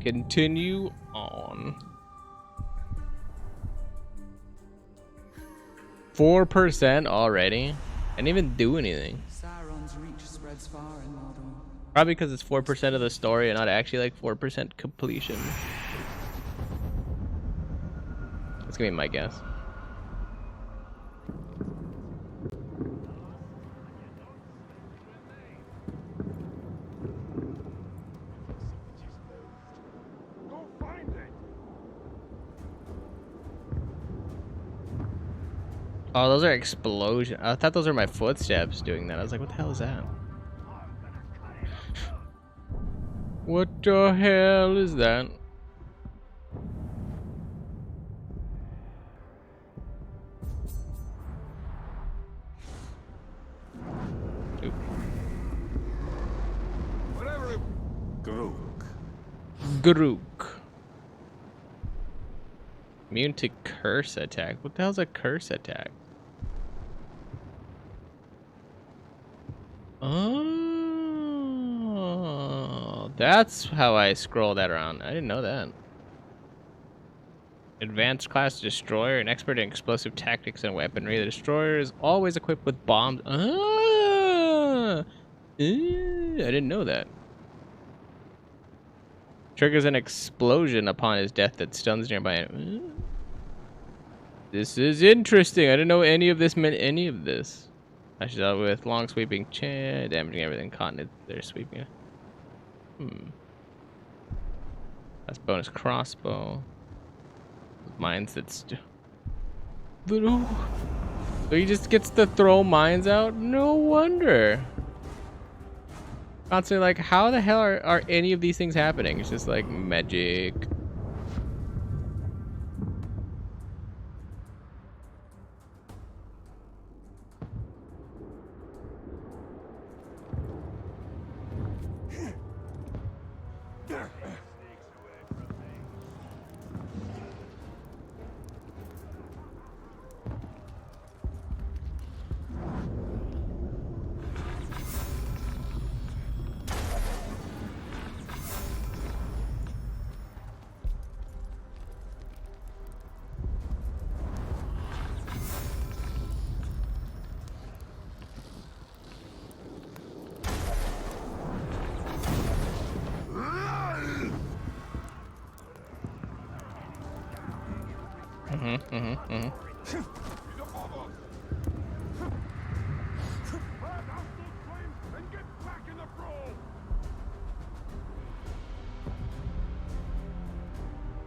Continue on. 4% already? I didn't even do anything. Sauron's reach spreads far in Mordor. Probably because it's 4% of the story and not actually like 4% completion. That's gonna be my guess. Oh, those are explosions. I thought those were my footsteps doing that. I was like, what the hell is that? What the hell is that? Oop. Grook. Immune to curse attack. What the hell's a curse attack? Oh, that's how I scroll that around. I didn't know that. Advanced class destroyer, an expert in explosive tactics and weaponry. The destroyer is always equipped with bombs. I didn't know that. Triggers an explosion upon his death that stuns nearby. This is interesting. I didn't know any of this meant any of this. I should deal with long sweeping chain, damaging everything caught in it. They're sweeping it. That's bonus crossbow. Mines that's. So he just gets to throw mines out? No wonder. Constantly like, how the hell are any of these things happening? It's just like magic.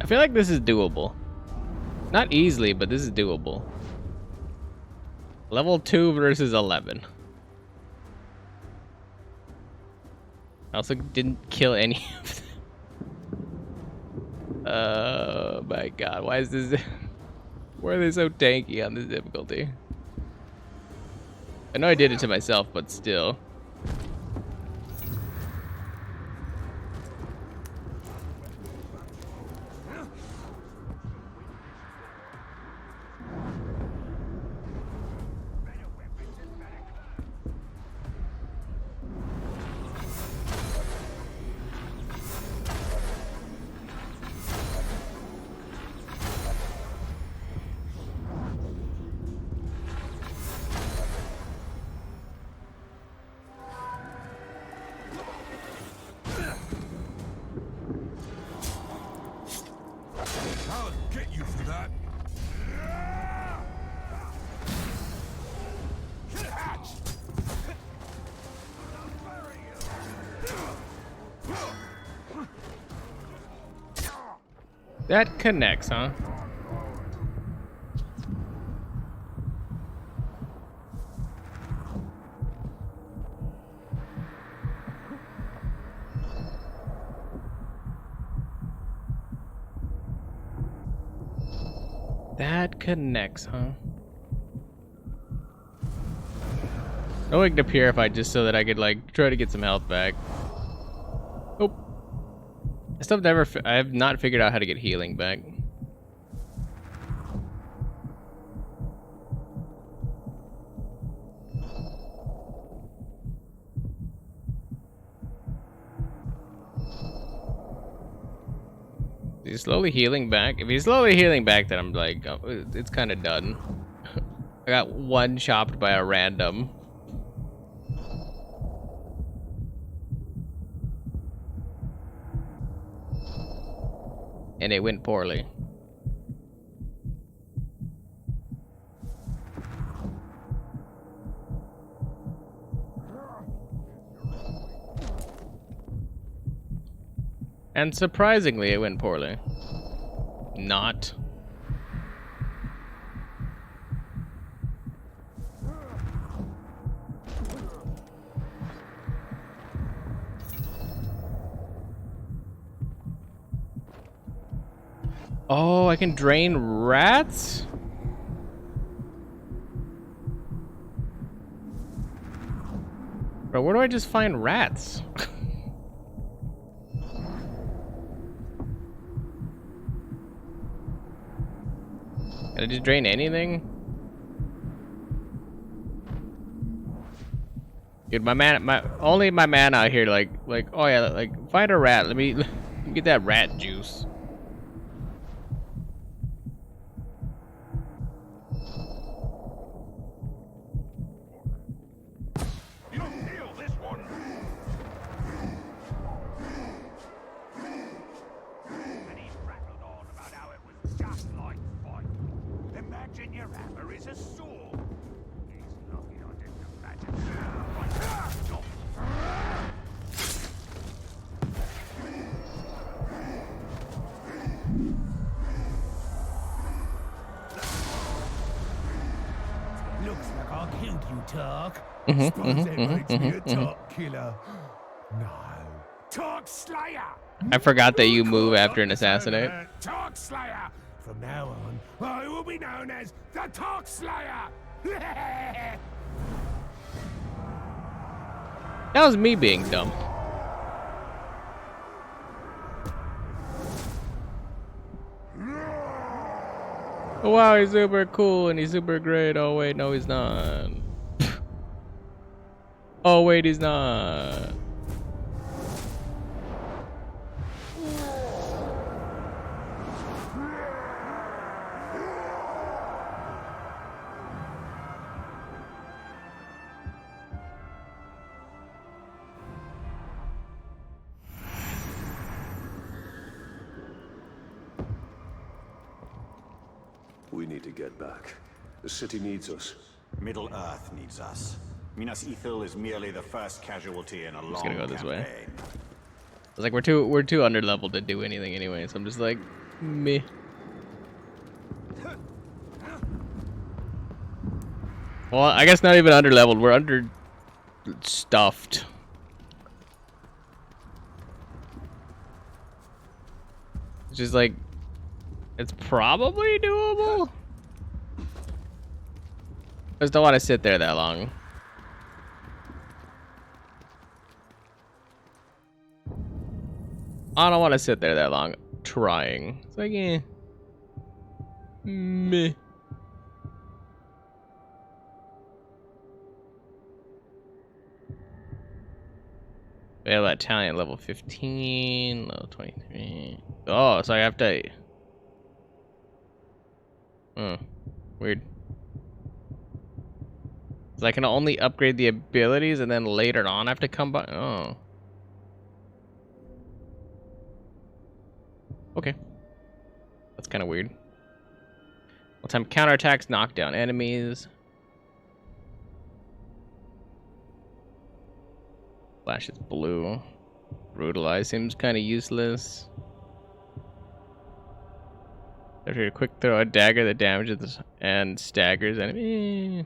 I feel like this is doable. Not easily, but this is doable. Level 2 versus 11. I also didn't kill any of them. Oh my god, why is this... Why are they so tanky on this difficulty? I know I did it to myself, but still. That connects, huh? That connects, huh? I like to purify just so that I could like try to get some health back. Oh, I have not figured out how to get healing back. He's slowly healing back. If he's slowly healing back, then I'm like, oh, it's kind of done. I got one chopped by a random. And it went poorly. And surprisingly, it went poorly. Not. Oh, I can drain rats? Bro, where do I just find rats? Can I just drain anything? Dude, my man out here like, oh yeah, like, find a rat. Let me get that rat juice. Looks like I killed you, Tark. Suppose that makes me a Tark killer. No. Tark Slayer! I forgot that you move after an assassinate. Tark Slayer! From now on, I will be known as the Tark Slayer! That was me being dumb. Oh, wow, he's super cool and he's super great. Oh wait, no he's not. Oh wait, he's not. We need to get back. The city needs us. Middle Earth needs us. Minas Ithil is merely the first casualty in a long gonna go this way. campaign. I was like, we're too underleveled to do anything anyway, so I'm just like, meh. Well, I guess not even underleveled. We're understuffed. It's just like, it's probably doable. I just don't want to sit there that long. I don't want to sit there that long trying. It's like, eh. Meh. Fail Italian level 15, level 23. Oh, so I have to. Weird. So I can only upgrade the abilities and then later on I have to come by. Oh. Okay. That's kind of weird. One time counterattacks, knock down enemies. Flash is blue. Brutalize seems kind of useless. After a quick throw, a dagger that damages and staggers enemy.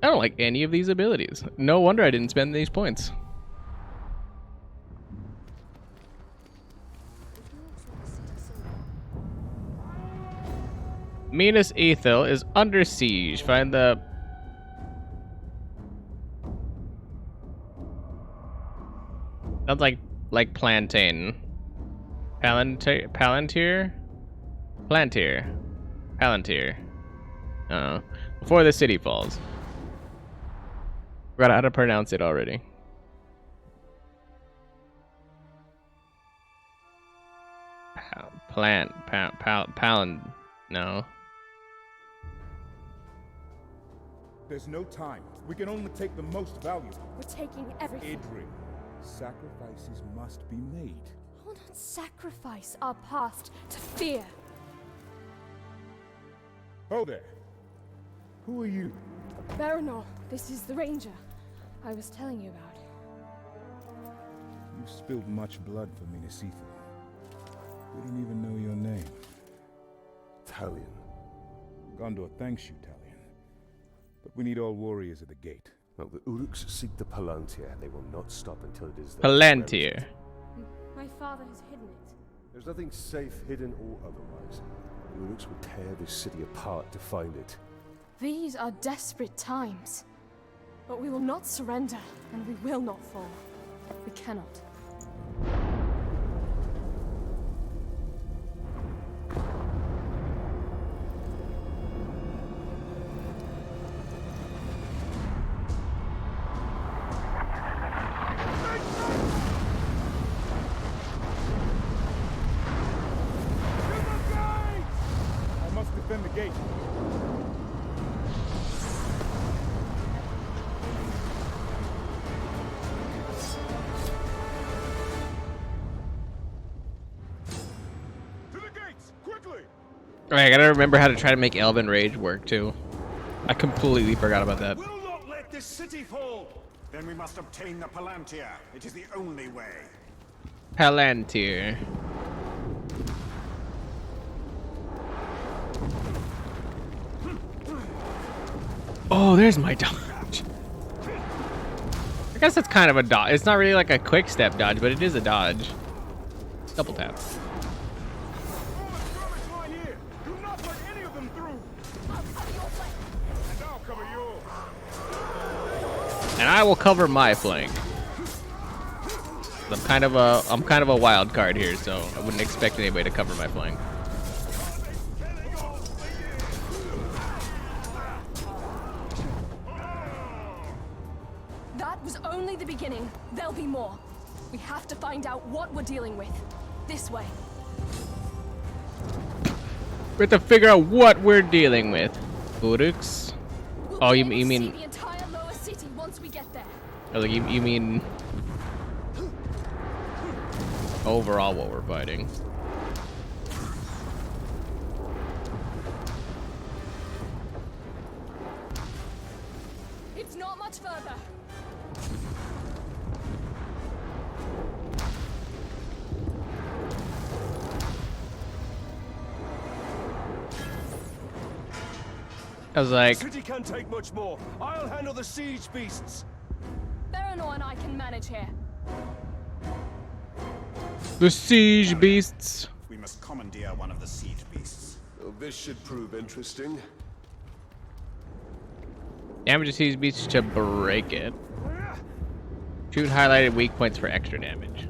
I don't like any of these abilities. No wonder I didn't spend these points. Minas Ithil is under siege. Find the... Sounds like plantain. Palantir? Palantir? Palantir. Palantir. I don't know. Before the city falls. Forgot how to pronounce it already. Palan. No. There's no time. We can only take the most valuable. We're taking everything. Idri, sacrifices must be made. I will not sacrifice our past to fear. Oh there. Who are you? Baranor, this is the ranger I was telling you about. You spilled much blood for Minas Ithil. We don't even know your name. Talion. Gondor thanks you, Talion. But we need all warriors at the gate. Well, the Uruks seek the Palantir, and they will not stop until it is there. Palantir. My father has hidden it. There's nothing safe, hidden or otherwise. The Uruks will tear this city apart to find it. These are desperate times. But we will not surrender, and we will not fall. We cannot. I must defend the gate. Alright, I gotta remember how to try to make Elven Rage work too. I completely forgot about that. Will not let this city fall. Then we must obtain the Palantir. It is the only way. Palantir. Oh, there's my dodge. I guess that's kind of a dodge. It's not really like a quick step dodge, but it is a dodge. Double tap. And I will cover my flank. I'm kind of a wild card here, so I wouldn't expect anybody to cover my flank. That was only the beginning. There'll be more. We have to find out what we're dealing with. This way. We have to figure out what we're dealing with. Uruks? Oh, you mean... The entire lower city once we get there. Oh, like you mean... overall what we're fighting. It's not much further. I was like... The city can't take much more. I'll handle the siege beasts. Baranor and I can manage here. The siege beasts. We must commandeer one of the siege beasts. Well, this should prove interesting. Damage the siege beasts to break it. Shoot highlighted weak points for extra damage.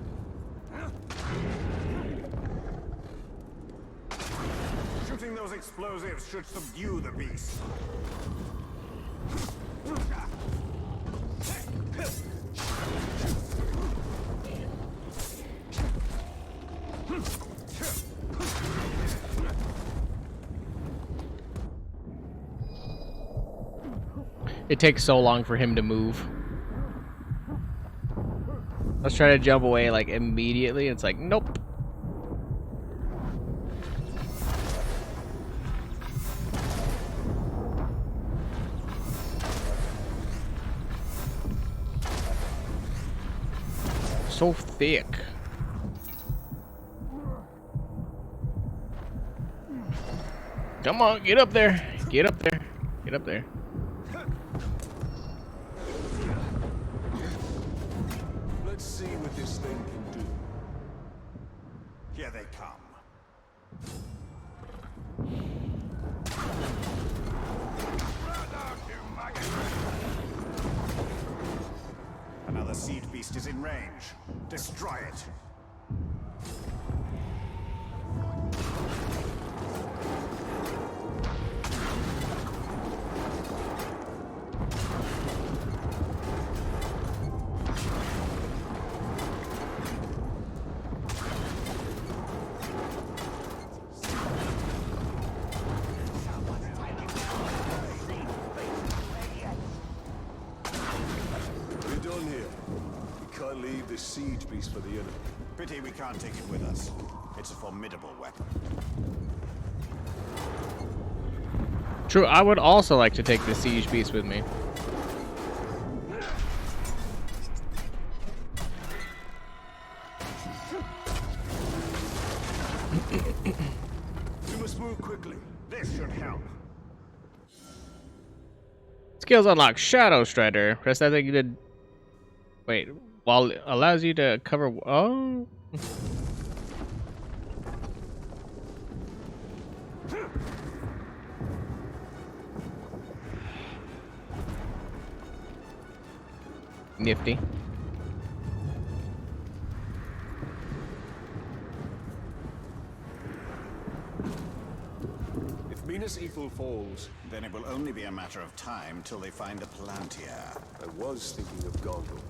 Shooting those explosives should subdue the beast. It takes so long for him to move. Let's try to jump away like immediately. It's like, nope. So thick. Come on, get up there. Get up there. Get up there. Let's see what this thing can do. Here they come. Another seed beast is in range. Destroy it. We're done here. We can't leave this siege beast for the enemy. Pity we can't take it with us. It's a formidable weapon. True, I would also like to take the siege beast with me. We must move quickly. This should help. Skills unlock Shadow Strider. Press that thing to... Wait, while it allows you to cover... Oh... Nifty. If Minas Ithil falls, Then it will only be a matter of time till they find a Palantir. I was thinking of Gondor.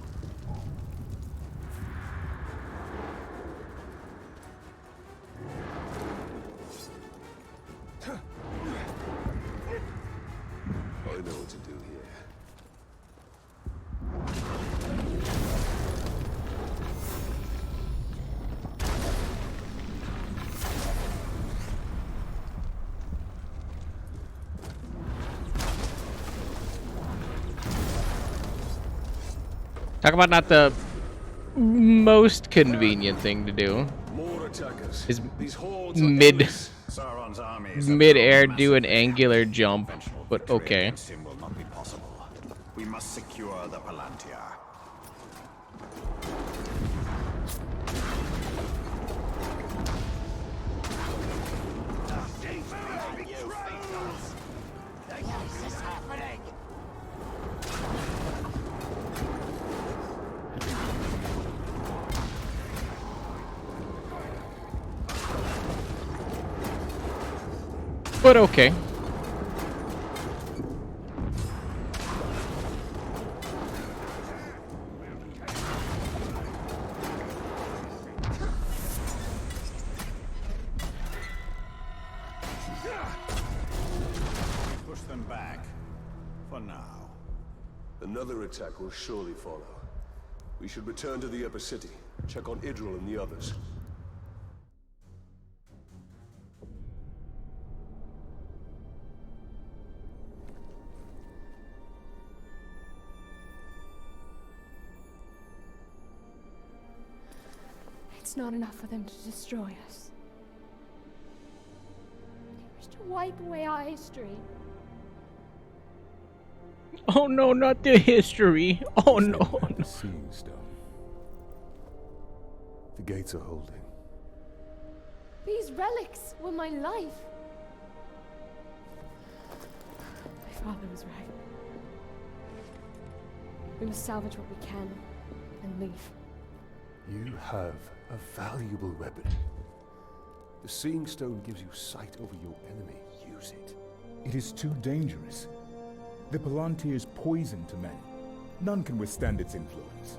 I know what to do here. Talk about not the most convenient thing to do. More attackers. Is These hordes are mid endless. Sauron's armies have mid-air grown do an massive. angular jump, Conventional but victory okay. against him will not be possible. We must secure the Palantir. But okay. Push them back. For now. Another attack will surely follow. We should return to the upper city. Check on Idril and the others. It's not enough for them to destroy us. They wish to wipe away our history. Oh no, not the history. Oh no. The Seeing Stone. The gates are holding. These relics were my life. My father was right. We must salvage what we can and leave. You have a valuable weapon. The Seeing Stone gives you sight over your enemy. Use it. It is too dangerous. The Palantir is poison to men. None can withstand its influence.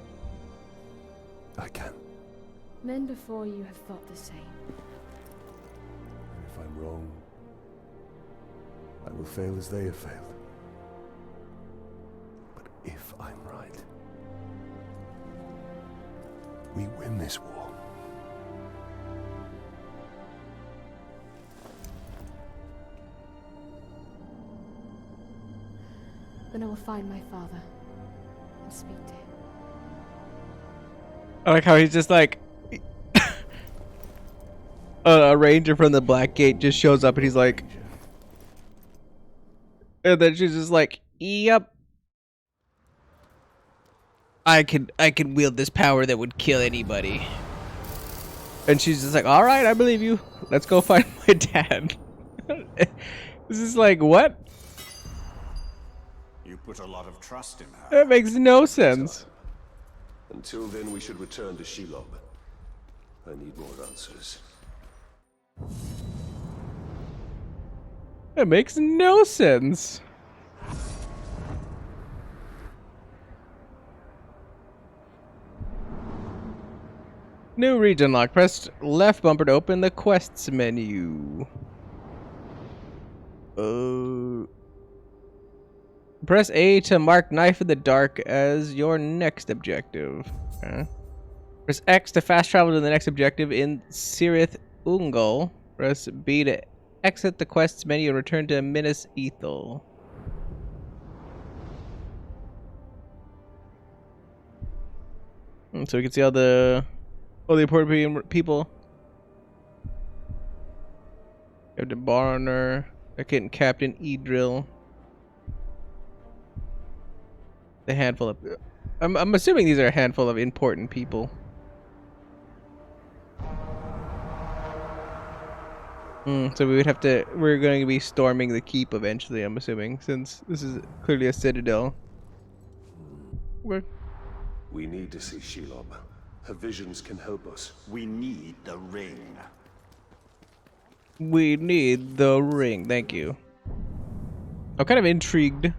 I can. Men before you have thought the same. And if I'm wrong, I will fail as they have failed. But if I'm right, we win this war. Then I will find my father and speak to him. I like how he's just like a ranger from the Black Gate just shows up and he's like, And then she's just like, "Yep, I can wield this power that would kill anybody." And she's just like, "All right, I believe you. Let's go find my dad." This is like, what? You put a lot of trust in her. That makes no sense. Until then, we should return to Shelob. I need more answers. That makes no sense. New region lock. Press left bumper to open the quests menu. Press A to mark Knife in the Dark as your next objective. Okay. Press X to fast travel to the next objective in Cirith Ungol. Press B to exit the quests menu and return to Minas Ithil. So we can see all the important people. Captain Barner, Second Captain Edril. The handful of, I'm assuming these are a handful of important people. So we would have to, we're going to be storming the keep eventually, I'm assuming, since this is clearly a citadel. We need to see Shelob. Her visions can help us. We need the ring. We need the ring, thank you. I'm kind of intrigued.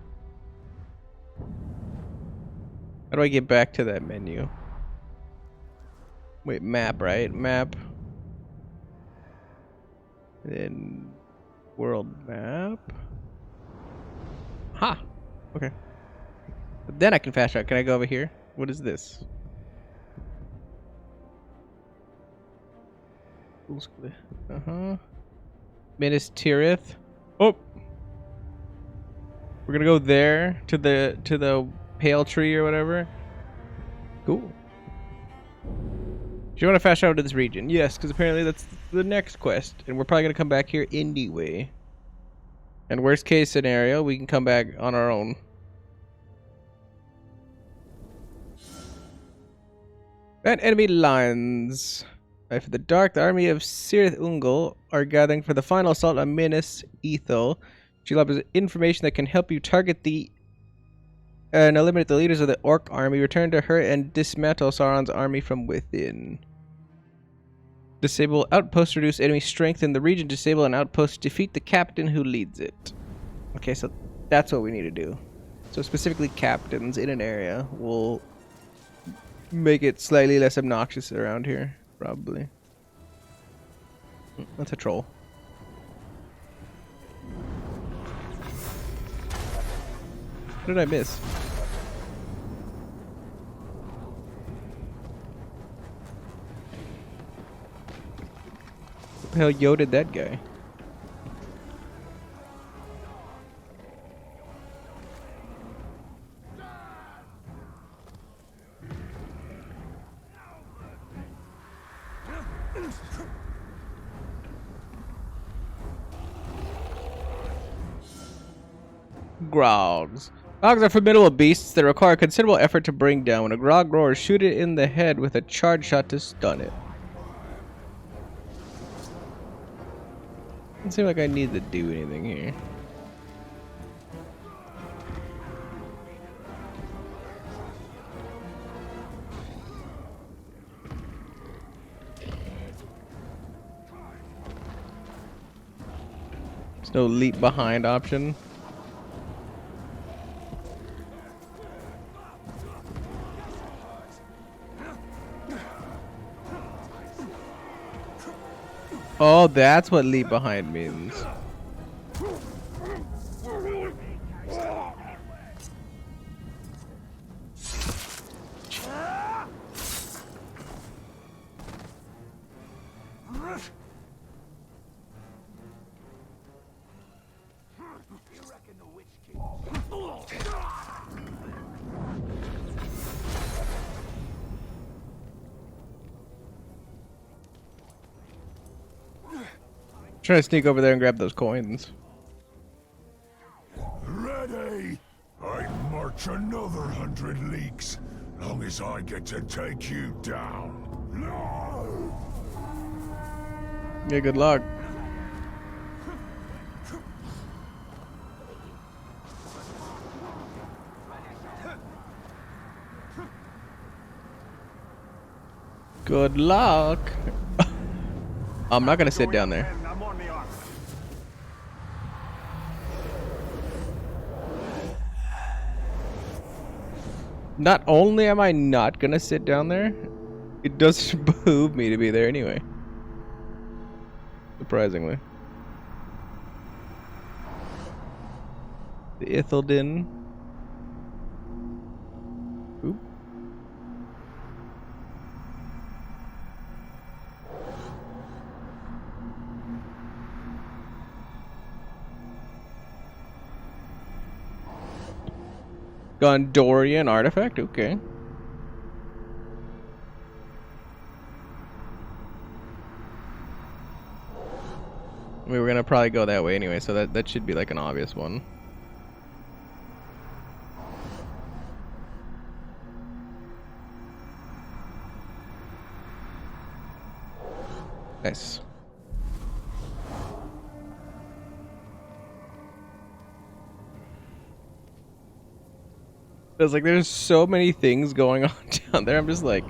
How do I get back to that menu? Wait, map, right? Map. Then world map. Ha! Okay. But then I can fast travel. Can I go over here? What is this? Uh-huh. Minas Tirith. Oh! We're gonna go there to the pale tree or whatever. Cool. Do you want to fast travel to this region? Yes, because apparently that's the next quest, and we're probably gonna come back here anyway. And worst case scenario, we can come back on our own. And enemy lines. Knife of the Dark, the army of Cirith Ungol are gathering for the final assault on Minas Ithil. Shelob has information that can help you target and eliminate the leaders of the Orc army. Return to her and dismantle Sauron's army from within. Disable outpost, reduce enemy strength in the region. Disable an outpost, defeat the captain who leads it. Okay, so that's what we need to do. So specifically captains in an area will make it slightly less obnoxious around here, probably. That's a troll. What did I miss? What the hell yoted that guy? Grogs. Grogs are formidable beasts that require considerable effort to bring down. When a grog roars, shoot it in the head with a charge shot to stun it. Doesn't seem like I need to do anything here. There's no leap behind option. Oh, that's what leap behind means. Trying to sneak over there and grab those coins. 100 leagues, long as I get to take you down. No! Yeah, good luck. Good luck. I'm not gonna sit down there. Not only am I not gonna sit down there, it does behoove me to be there anyway. Surprisingly. The Ithildin. Oop. Gondorian artifact? Okay. We were gonna probably go that way anyway, so that should be like an obvious one. Nice. It's like there's so many things going on down there. I'm just like,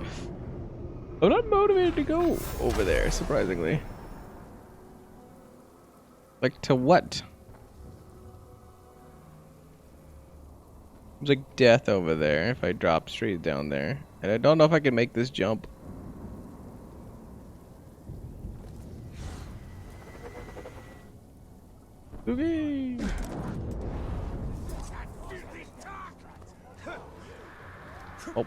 I'm not motivated to go over there, surprisingly. Like, to what? There's like death over there if I drop straight down there. And I don't know if I can make this jump. Okay. Oh.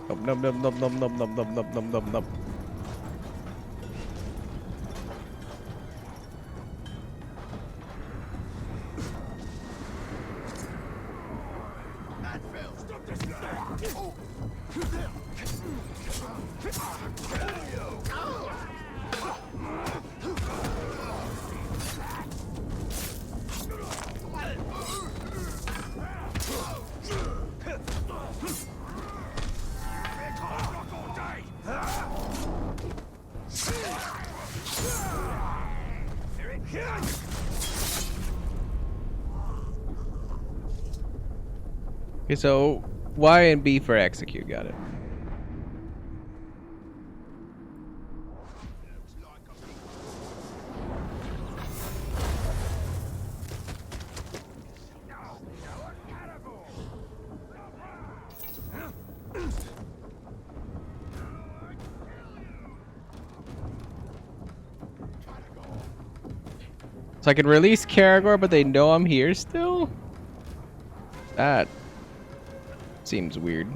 Num num num num num num num num num num num. Okay, so Y and B for execute, got it. So I can release Karagor, but they know I'm here still? That seems weird.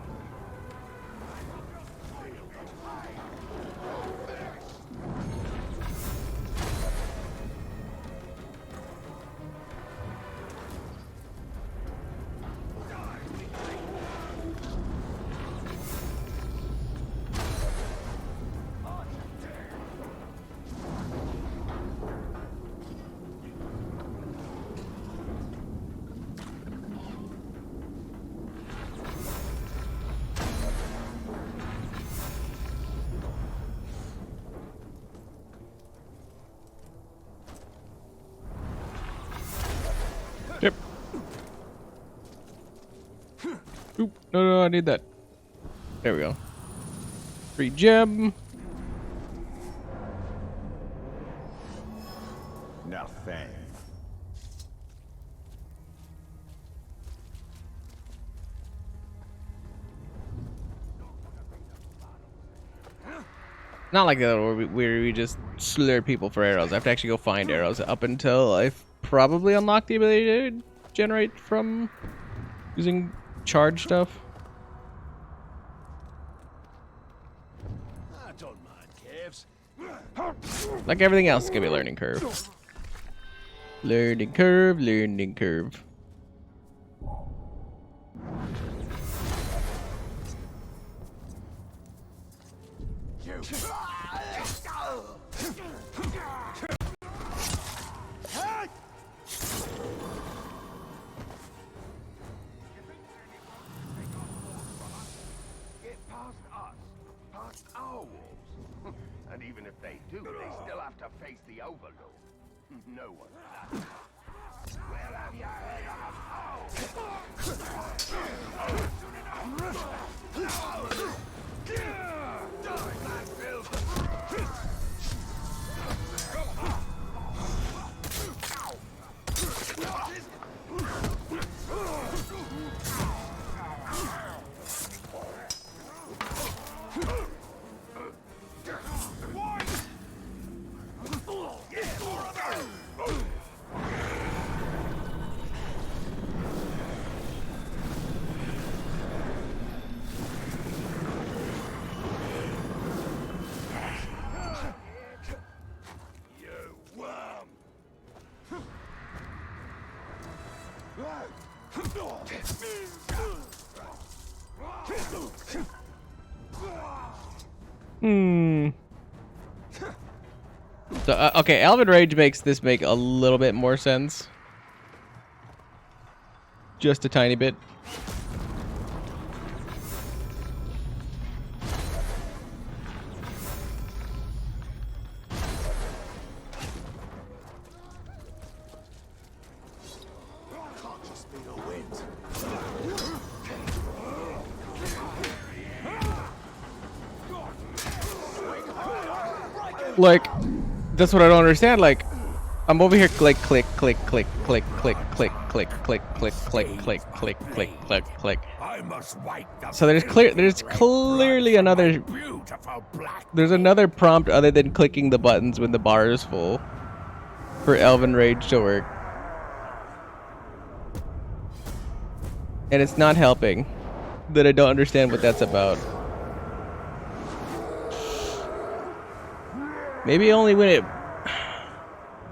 Yep. Oop, no, I need that. There we go. Free gem. Nothing. Not like that where we just slur people for arrows. I have to actually go find arrows up until I've probably unlocked the ability to generate from using charge stuff. I don't mind caves. Like everything else, it's gonna be a learning curve. Learning curve, learning curve. Even if they do, they still have to face the Overlord. No one does. We'll have your head So, okay, Elven Rage makes this make a little bit more sense. Just a tiny bit. Like, that's what I don't understand. Like, I'm over here click, click, click, click, click, click, click, click, click, click, click, click, click, click, click, click. So there's clearly another prompt other than clicking the buttons when the bar is full for Elven Rage to work. And it's not helping that I don't understand what that's about. Maybe only when it...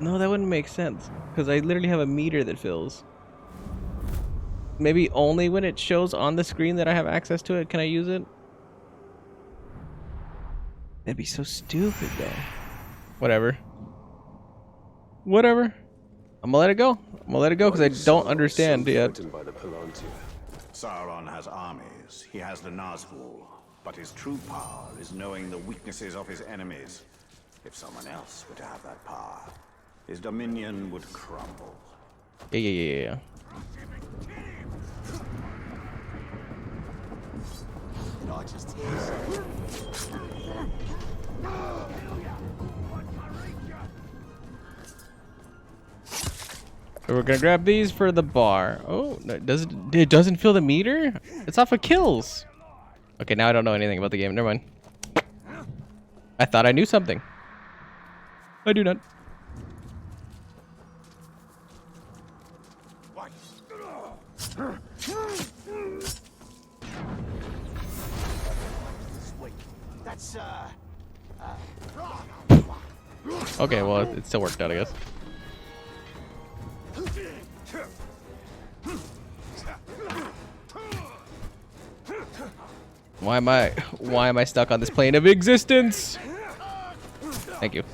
No, that wouldn't make sense. Because I literally have a meter that fills. Maybe only when it shows on the screen that I have access to it can I use it? That'd be so stupid, though. Whatever. Whatever. I'm gonna let it go. I'm gonna let it go because I don't understand yet. Sauron has armies. He has the Nazgul. But his true power is knowing the weaknesses of his enemies. If someone else were to have that power, his dominion would crumble. Yeah. So we're gonna grab these for the bar. Oh, it doesn't fill the meter? It's off of kills. Okay, now I don't know anything about the game. Never mind. I thought I knew something. I do not. Okay, well, it still worked out, I guess. Why am I stuck on this plane of existence? Thank you.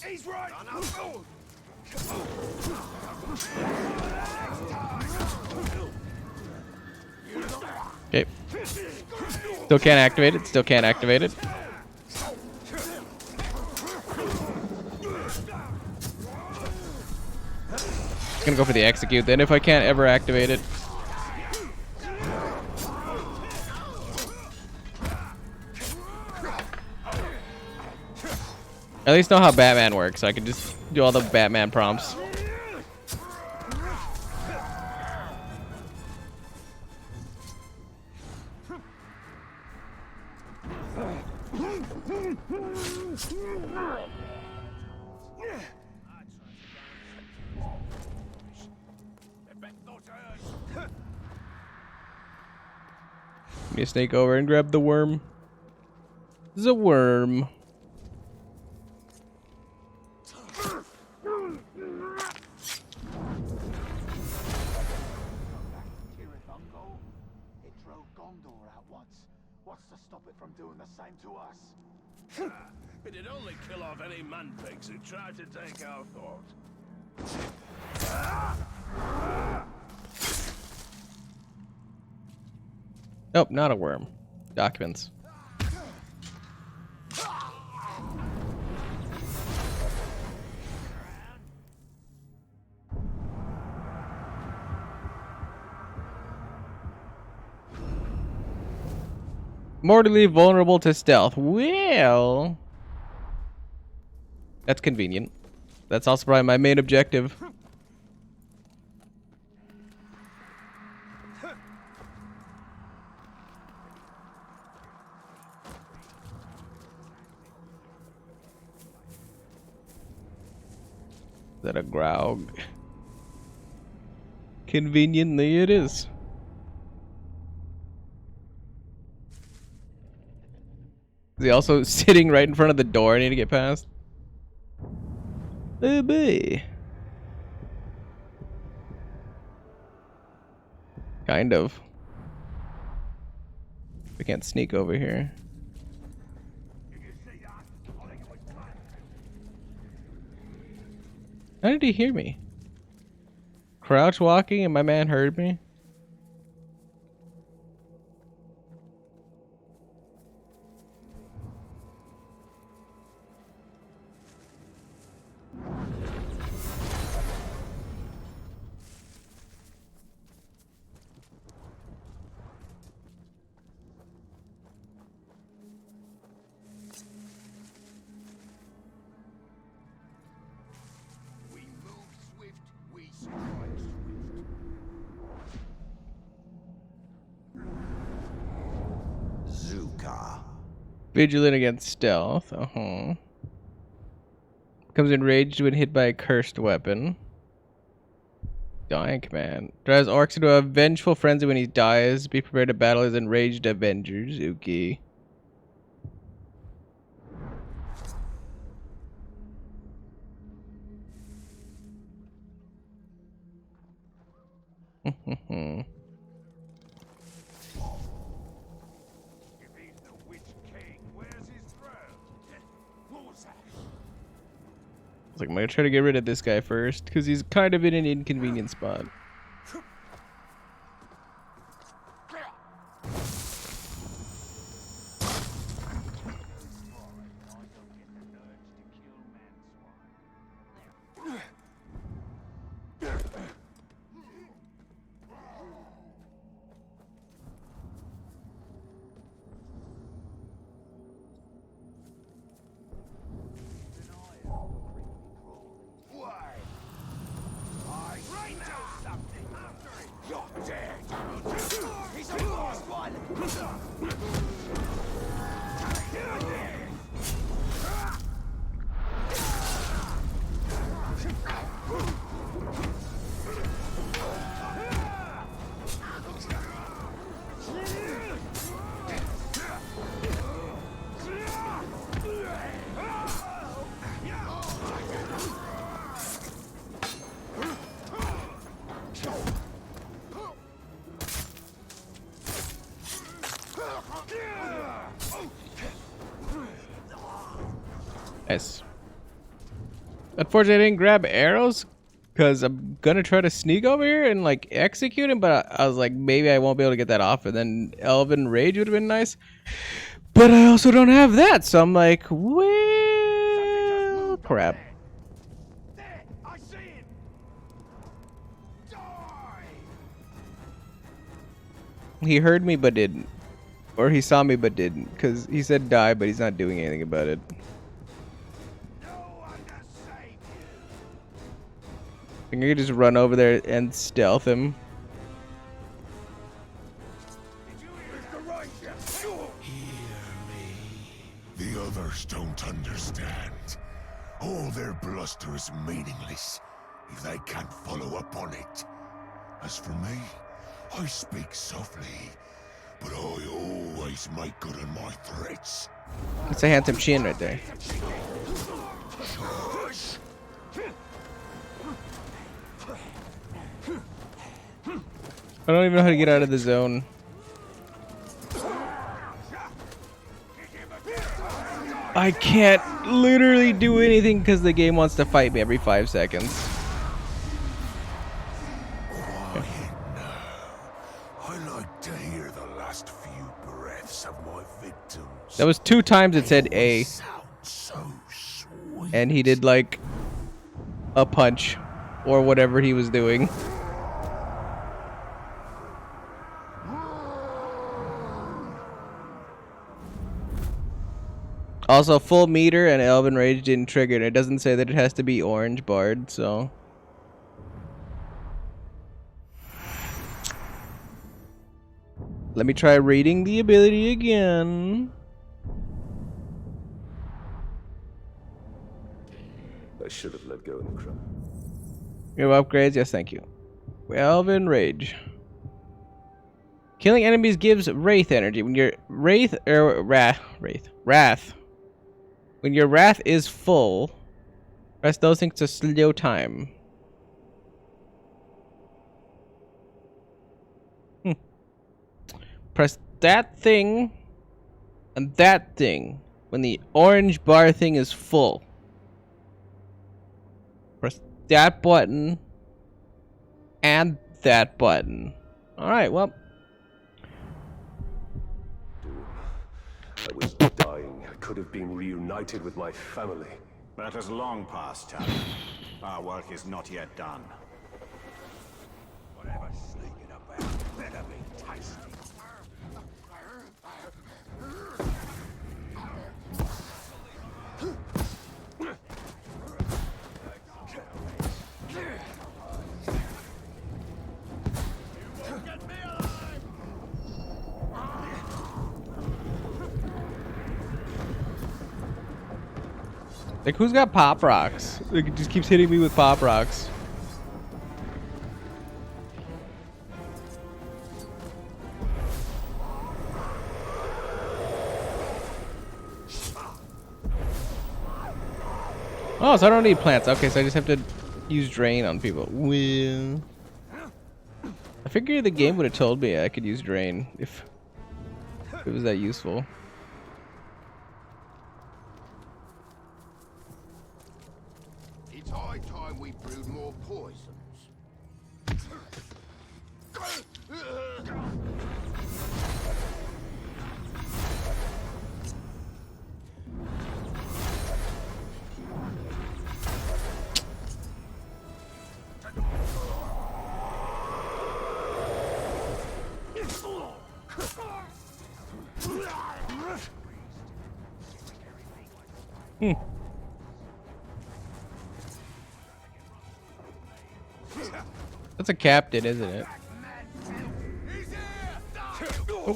He's right. Okay. Still can't activate it. Still can't activate it. Gonna go for the execute then if I can't ever activate it. At least know how Batman works, so I can just do all the Batman prompts. Let me sneak over and grab the worm. The worm. What's to stop it from doing the same to us? It'd only kill off any man-pigs who try to take our thought. Nope, not a worm. Documents. Mortally vulnerable to stealth. Well, that's convenient. That's also probably my main objective. Is that a Graug? Conveniently it is. Is he also sitting right in front of the door I need to get past? Oh boy. Kind of. We can't sneak over here. How did he hear me? Crouch walking and my man heard me? Vigilant against stealth. Becomes enraged when hit by a cursed weapon. Dank, man. Drives orcs into a vengeful frenzy when he dies. Be prepared to battle his enraged avengers. Okay. I was like, I'm gonna try to get rid of this guy first, because he's kind of in an inconvenient spot. Nice. Unfortunately, I didn't grab arrows because I'm gonna try to sneak over here and like execute him, but I was like, maybe I won't be able to get that off, and then Elven Rage would have been nice. But I also don't have that, so I'm like, well, crap. He heard me but didn't. Or he saw me but didn't, because he said die, but he's not doing anything about it. I think I could just run over there and stealth him. The others don't understand. All their bluster is meaningless if they can't follow up on it. As for me, I speak softly, but I always make good on my threats. It's a handsome chin right there. Shush. I don't even know how to get out of the zone. I can't literally do anything because the game wants to fight me every 5 seconds. voice of my victims. That was 2 times it said A. So sweet. And he did like a punch or whatever he was doing. Also, full meter and Elven Rage didn't trigger it. It doesn't say that it has to be orange barred, so. Let me try reading the ability again. I should have let go in the crowd. You have upgrades? Yes, thank you. Elven Rage. Killing enemies gives Wraith energy. When your Wrath or Wrath. When your Wrath is full, press those things to slow time. Press that thing and that thing when the orange bar thing is full. Press that button and that button. Alright, well. I was dying. I could have been reunited with my family. That has long passed, Tal. Our work is not yet done. Whatever's sneaking about better be tasty. Like, who's got pop rocks? Like, it just keeps hitting me with pop rocks. Oh, so I don't need plants. Okay, so I just have to use drain on people. Well, I figured the game would have told me I could use drain if it was that useful. It's high time we brewed more poisons. That's a captain, isn't it? Oh.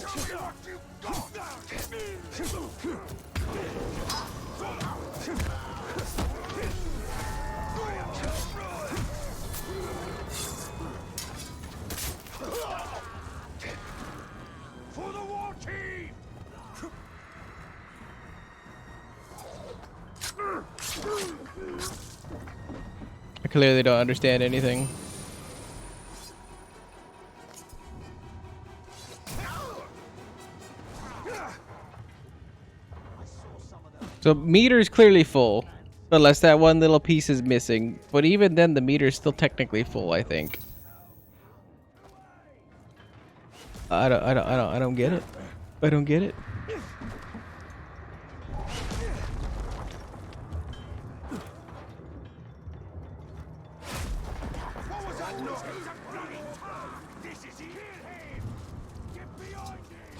For the war team! I clearly don't understand anything. So meter's clearly full, unless that one little piece is missing. But even then, the meter's still technically full, I think. I don't get it. I don't get it. What was that noise? This is it! Get behind him!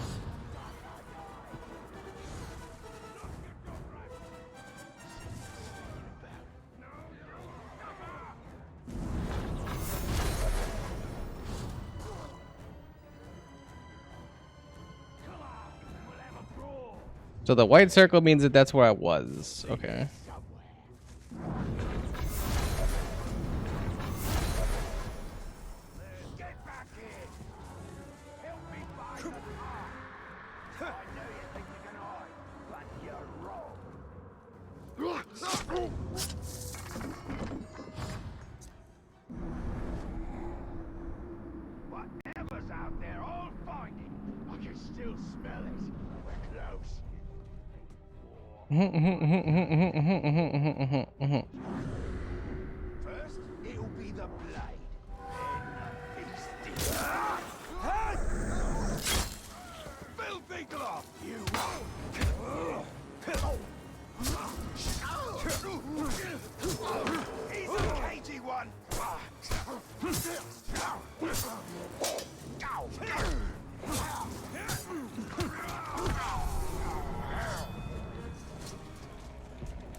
So the white circle means that that's where I was. Okay. Get back here! Help me find the car! I know you think you can hide, but you're wrong. Whatever's out there, I'll find it. I can still smell it. We're close. First, it'll be the blade. Then the beastie. Filthy glove!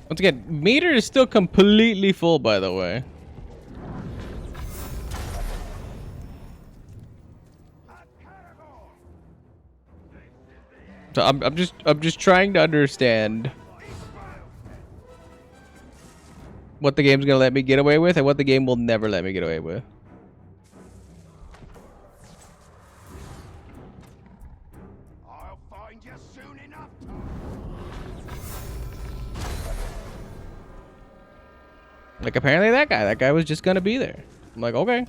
Once again, meter is still completely full, by the way. So I'm just trying to understand what the game's gonna let me get away with and what the game will never let me get away with. I'll find you soon enough. Like apparently that guy was just gonna be there. I'm like, okay. I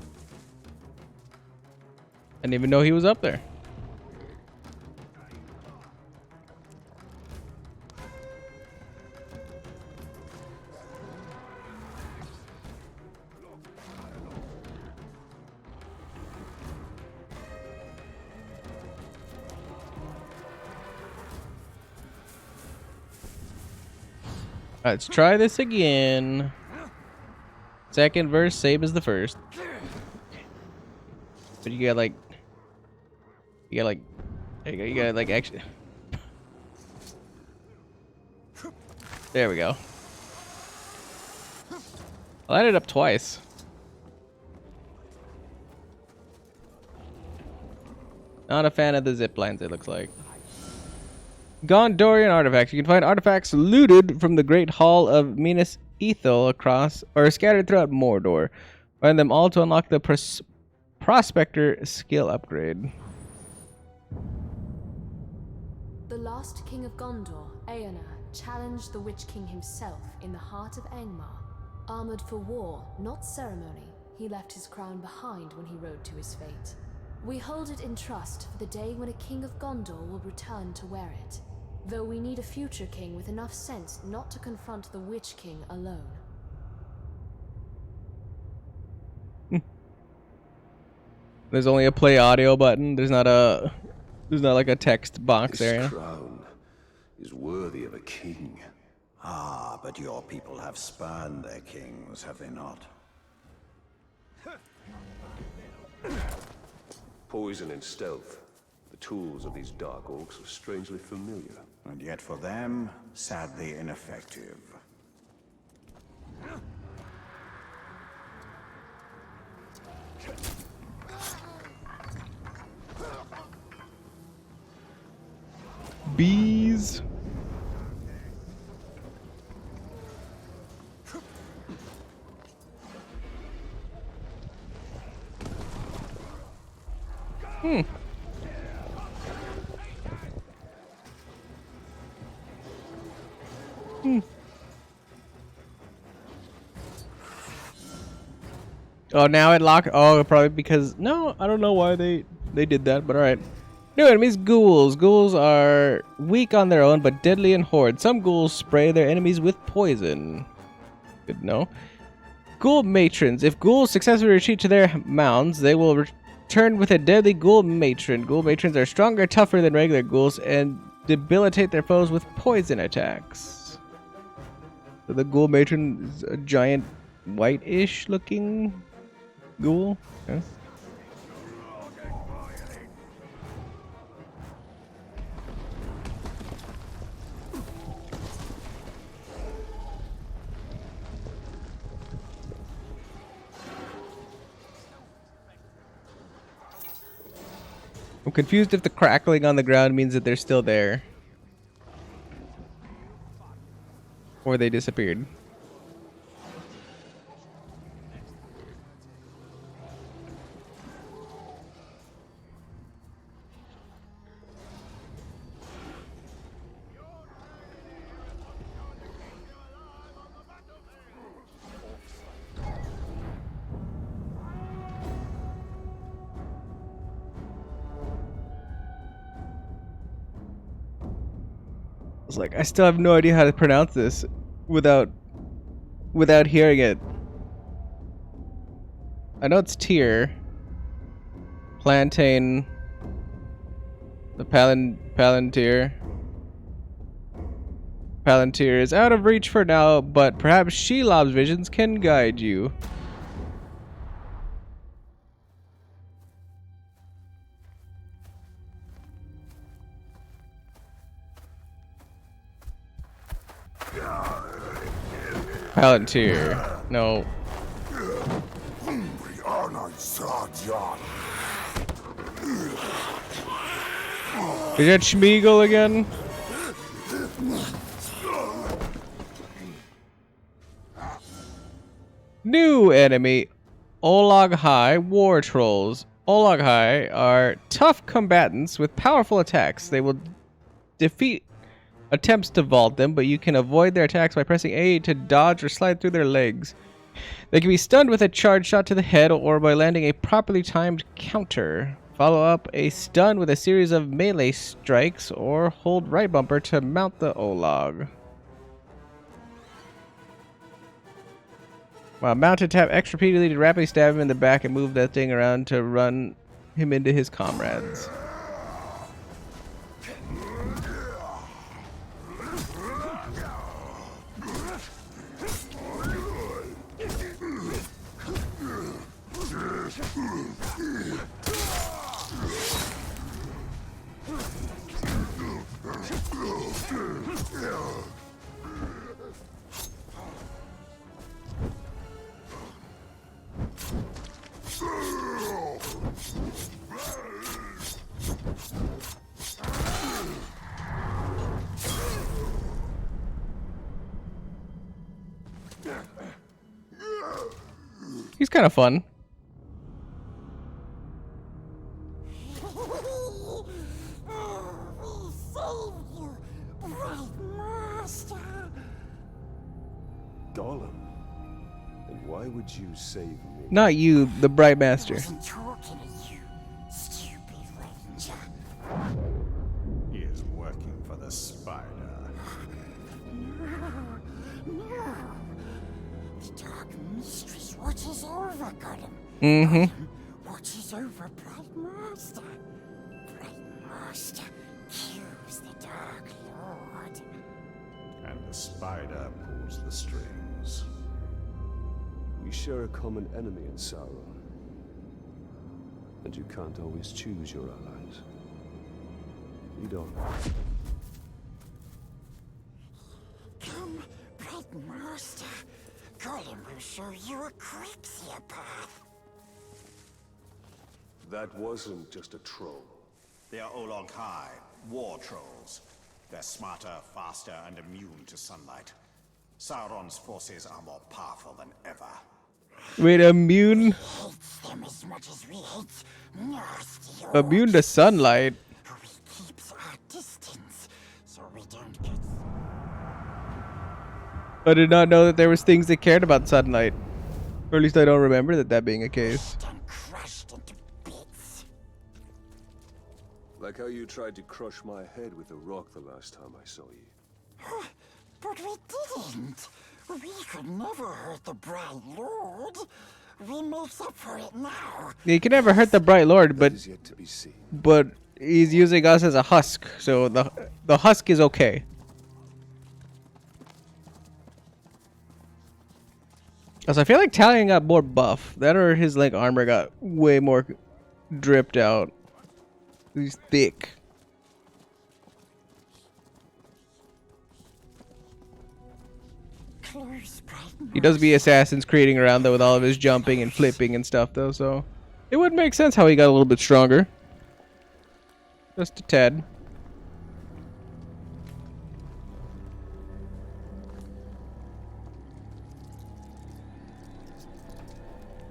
didn't even know he was up there. Let's try this again. Second verse, same as the first. But you gotta like actually. There we go. I lighted up twice. Not a fan of the zip lines, it looks like. Gondorian artifacts. You can find artifacts looted from the Great Hall of Minas Ithil across or scattered throughout Mordor. Find them all to unlock the Prospector skill upgrade. The last king of Gondor, Eonar, challenged the Witch King himself in the heart of Angmar. Armored for war, not ceremony, he left his crown behind when he rode to his fate. We hold it in trust for the day when a king of Gondor will return to wear it. Though we need a future king with enough sense not to confront the Witch King alone. There's only a play audio button. There's not like a text box area. This crown is worthy of a king. Ah, but your people have spurned their kings, have they not? Poison and stealth. The tools of these dark orcs are strangely familiar. And yet for them, sadly ineffective. Bees. Oh, now it locked. Oh, probably because no, I don't know why they did that, but all right. New enemies, ghouls. Ghouls are weak on their own, but deadly in horde. Some ghouls spray their enemies with poison. Good to know. Ghoul matrons. If ghouls successfully retreat to their mounds, they will return with a deadly ghoul matron. Ghoul matrons are stronger, tougher than regular ghouls, and debilitate their foes with poison attacks. So the ghoul matron is a giant, white-ish looking ghoul. Okay. I'm confused if the crackling on the ground means that they're still there. Or they disappeared. It's like I still have no idea how to pronounce this without hearing it. I know it's Tyr. Plantain. The Palantir. Palantir is out of reach for now, but perhaps Shelob's visions can guide you. Palantir. No. Is that Schmeagol again? New enemy, Olag High War Trolls. Olag High are tough combatants with powerful attacks. They will defeat attempts to vault them, but you can avoid their attacks by pressing A to dodge or slide through their legs. They can be stunned with a charge shot to the head or by landing a properly timed counter. Follow up a stun with a series of melee strikes or hold right bumper to mount the Olag. Wow, mounted tap X repeatedly to rapidly stab him in the back and move that thing around to run him into his comrades. He's kind of fun. Gollum. And why would you save me? Not you, the Bright Master. He is working for the spider. No. The Dark Mistress watches over Gollum. Mm-hmm. Watches over Bright Master. Bright Master kills the Dark Lord. And the spider pulls the strings. We share a common enemy in Sauron. And you can't always choose your allies. You don't. Come, Bright Master. Gollum will show you a quicker path. That wasn't just a troll. They are Olag High, war trolls. They're smarter, faster, and immune to sunlight. Sauron's forces are more powerful than ever. Wait, immune? Hates them as much as we hate nasty Immune to sunlight? We keeps our distance, so we don't get... I did not know that there was things that cared about sunlight. Or at least I don't remember that being a case. crushed into bits. Like how you tried to crush my head with a rock the last time I saw you. But we didn't. We could never hurt the Bright Lord. We make up for it now. He can never hurt the Bright Lord, but Yet to be seen. he's using us as a husk, so the husk is okay. Also, I feel like Talion got more buff. That or his like armor got way more dripped out. He's thick. He does be Assassin's Creeding around though with all of his jumping and flipping and stuff though, so it would make sense how he got a little bit stronger. Just a tad.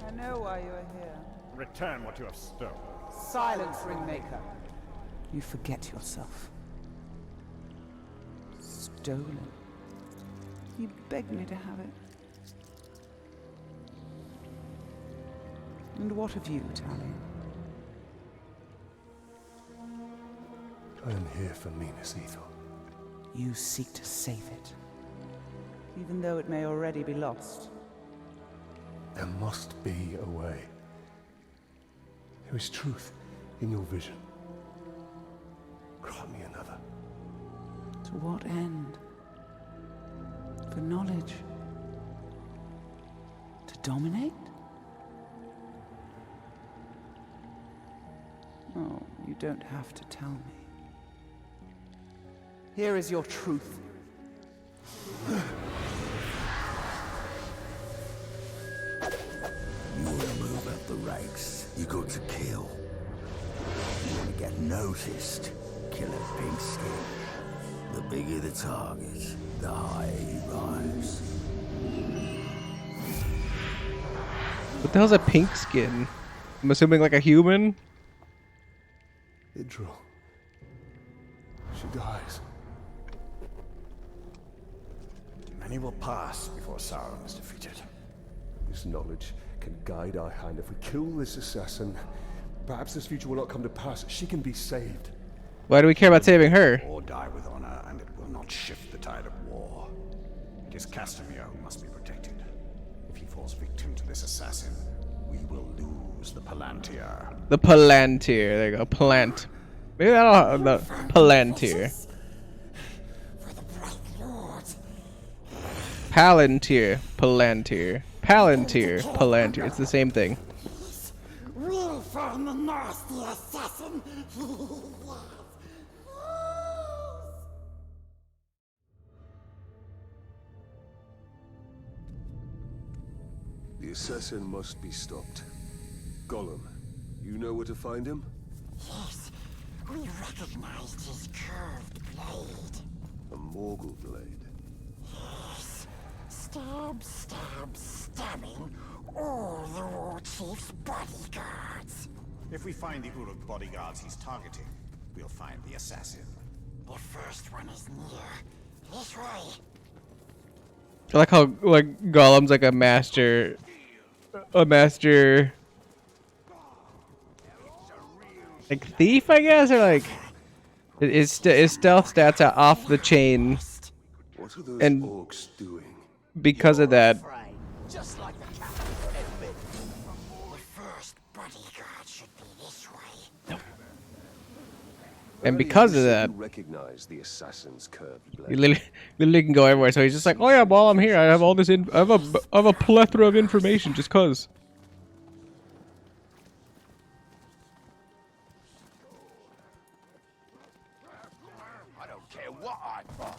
I know why you are here. Return what you have stolen. Silence, Ringmaker. You forget yourself. Stolen. You begged me to have it. And what of you, Talion? I am here for Minas Ithil. You seek to save it, even though it may already be lost. There must be a way. There is truth in your vision. Grant me another. To what end? For knowledge? To dominate? Oh, you don't have to tell me. Here is your truth. You got to kill. You want to get noticed, kill a pink skin. The bigger the target, the higher you rise. What the hell's a pink skin? I'm assuming like a human? Idril. She dies. Many will pass before Sauron is defeated. This knowledge can guide our hand. If we kill this assassin, perhaps this future will not come to pass. She can be saved. Why do we care about saving her? Or die with honor, and it will not shift the tide of war. It is Castamere who must be protected. If he falls victim to this assassin, we will lose the Palantir. The Palantir. There you go. Plant. Maybe that'll the Palantir. Palantir. Palantir. Palantir. Palantir. It's the same thing. We'll find the nasty assassin. The assassin must be stopped. Gollum, you know where to find him? Yes, we recognized his curved blade. A Morgul blade. Yes, stab, stab, stabbing all the war chief's bodyguards. If we find the Uruk bodyguards he's targeting, we'll find the assassin. The first one is near. This way. I like how like Gollum's like a master like thief, I guess, or like his stealth stats are off the chain, What are those and orcs doing? because of that, Just like the captain admitted. The first bodyguard should be this way. and because of that, You recognize the assassin's curved blade. he literally can go everywhere. So he's just like, oh yeah, while I'm here, I have all this I have a plethora of information just cause. I don't care what I find.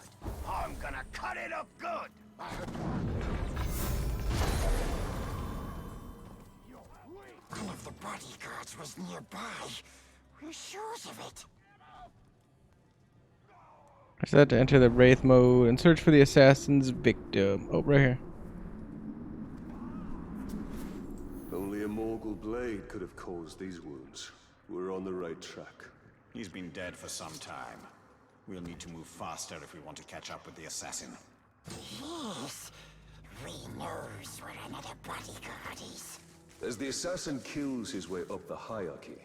I'm gonna cut it up good. One of the bodyguards was nearby. We're sure of it. I said to enter the Wraith mode and search for the assassin's victim. Oh, right here. Only a Morgul blade could have caused these wounds. We're on the right track. He's been dead for some time. We'll need to move faster if we want to catch up with the assassin. Yes, we knows where another bodyguard is. As the assassin kills his way up the hierarchy,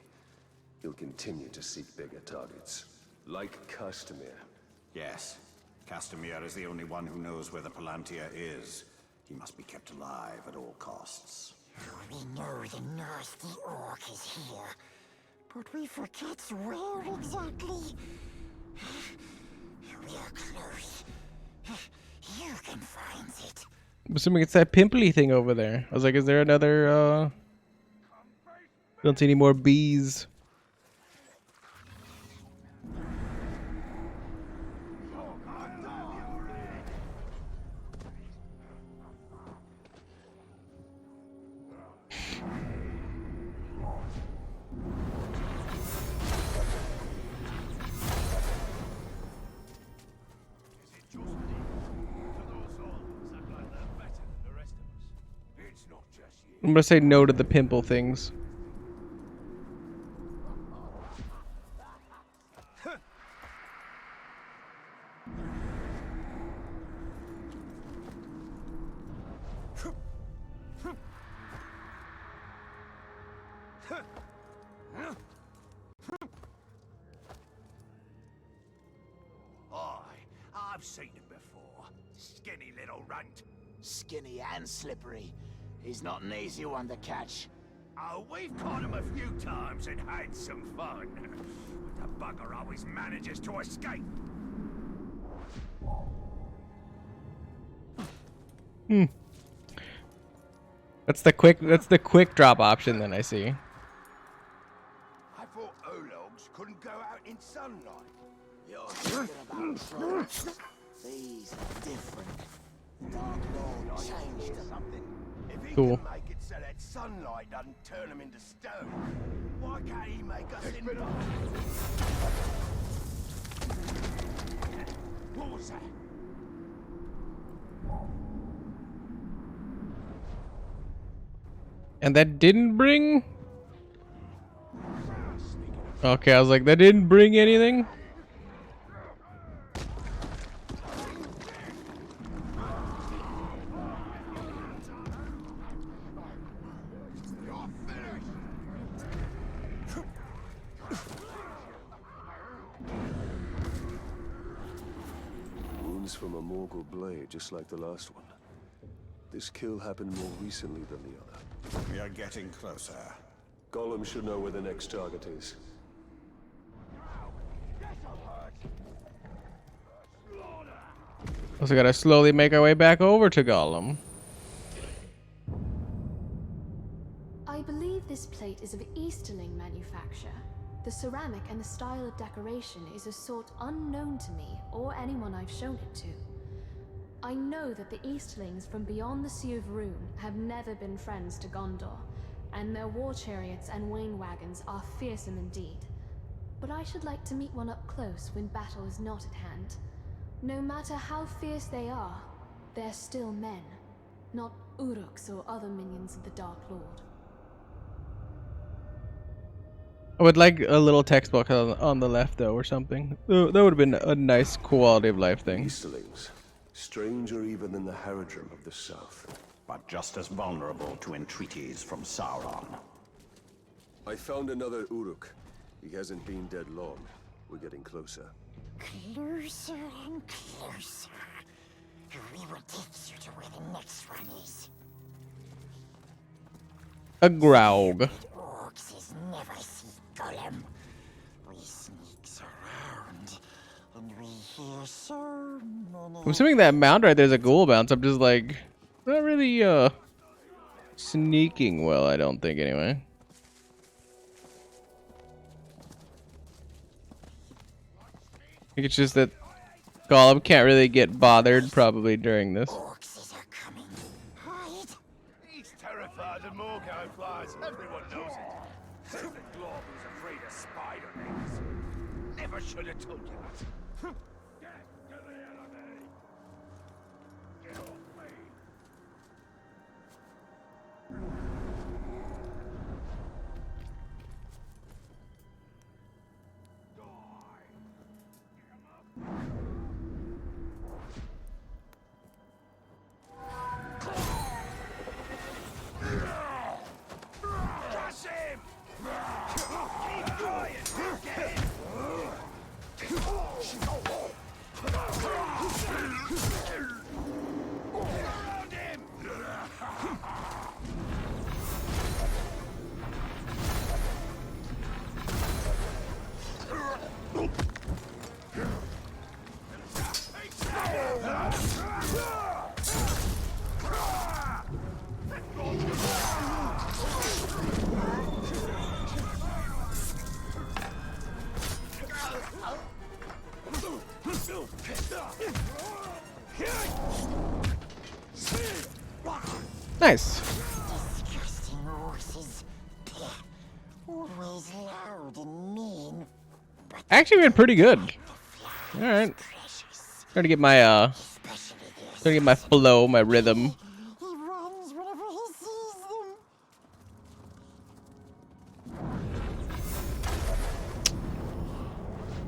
he'll continue to seek bigger targets, like Castamere. Yes, Castamere is the only one who knows where the Palantir is. He must be kept alive at all costs. We know the nasty orc is here, but we forget where exactly. We are close. You can find it. I'm assuming it's that pimply thing over there. I was like, is there another, don't see any more bees. I'm gonna say no to the pimple things. I've seen him before. Skinny little runt. Skinny and slippery. He's not an easy one to catch. Oh, we've caught him a few times and had some fun. But the bugger always manages to escape. That's the quick drop option then I see. I thought Ologs couldn't go out in sunlight. You're thinking about trolls. These are different. Cool. Make it so that sunlight doesn't turn him into stone. Why can't he make us into... What was that? And that didn't bring... Okay, I was like, that didn't bring anything? Wounds from a Morgul blade, just like the last one. This kill happened more recently than the other. We are getting closer. Gollum should know where the next target is. Also gotta slowly make our way back over to Gollum. I believe this plate is of Easterling manufacture. The ceramic and the style of decoration is a sort unknown to me or anyone I've shown it to. I know that the Easterlings from beyond the Sea of Rune have never been friends to Gondor, and their war chariots and wain wagons are fearsome indeed. But I should like to meet one up close when battle is not at hand. No matter how fierce they are, they're still men, not Uruks or other minions of the Dark Lord. I would like a little text box on the left though, or something. That would have been a nice quality of life thing. Easterlings, stranger even than the Haradrim of the south. But just as vulnerable to entreaties from Sauron. I found another Uruk. He hasn't been dead long. We're getting closer. Closer and closer. We will take you to where the next one is. A Graug. Orcs is never see Gollum. We sneaks around, and we hear so many... I'm assuming that mound right there's a ghoul bounce. I'm just like, not really sneaking well, I don't think anyway. I think it's just that Gollum can't really get bothered probably during this. He's terrified of Morgul flies. Everyone knows it. Says the Glob was afraid of spider legs. Never should have told you that. Get to the enemy! Get off me! Catch him! Keep going! Get him! Around him! Nice. Disgusting horses. Always loud and mean. Actually been pretty good. Alright. Trying to get my flow, my rhythm. He runs whenever he sees them.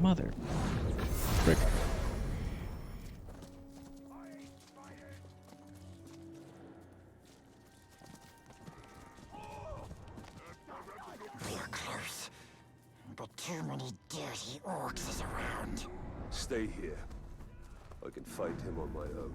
Mother. Frick. We're close, but too many dirty orcs is around. Stay here. I can fight him on my own.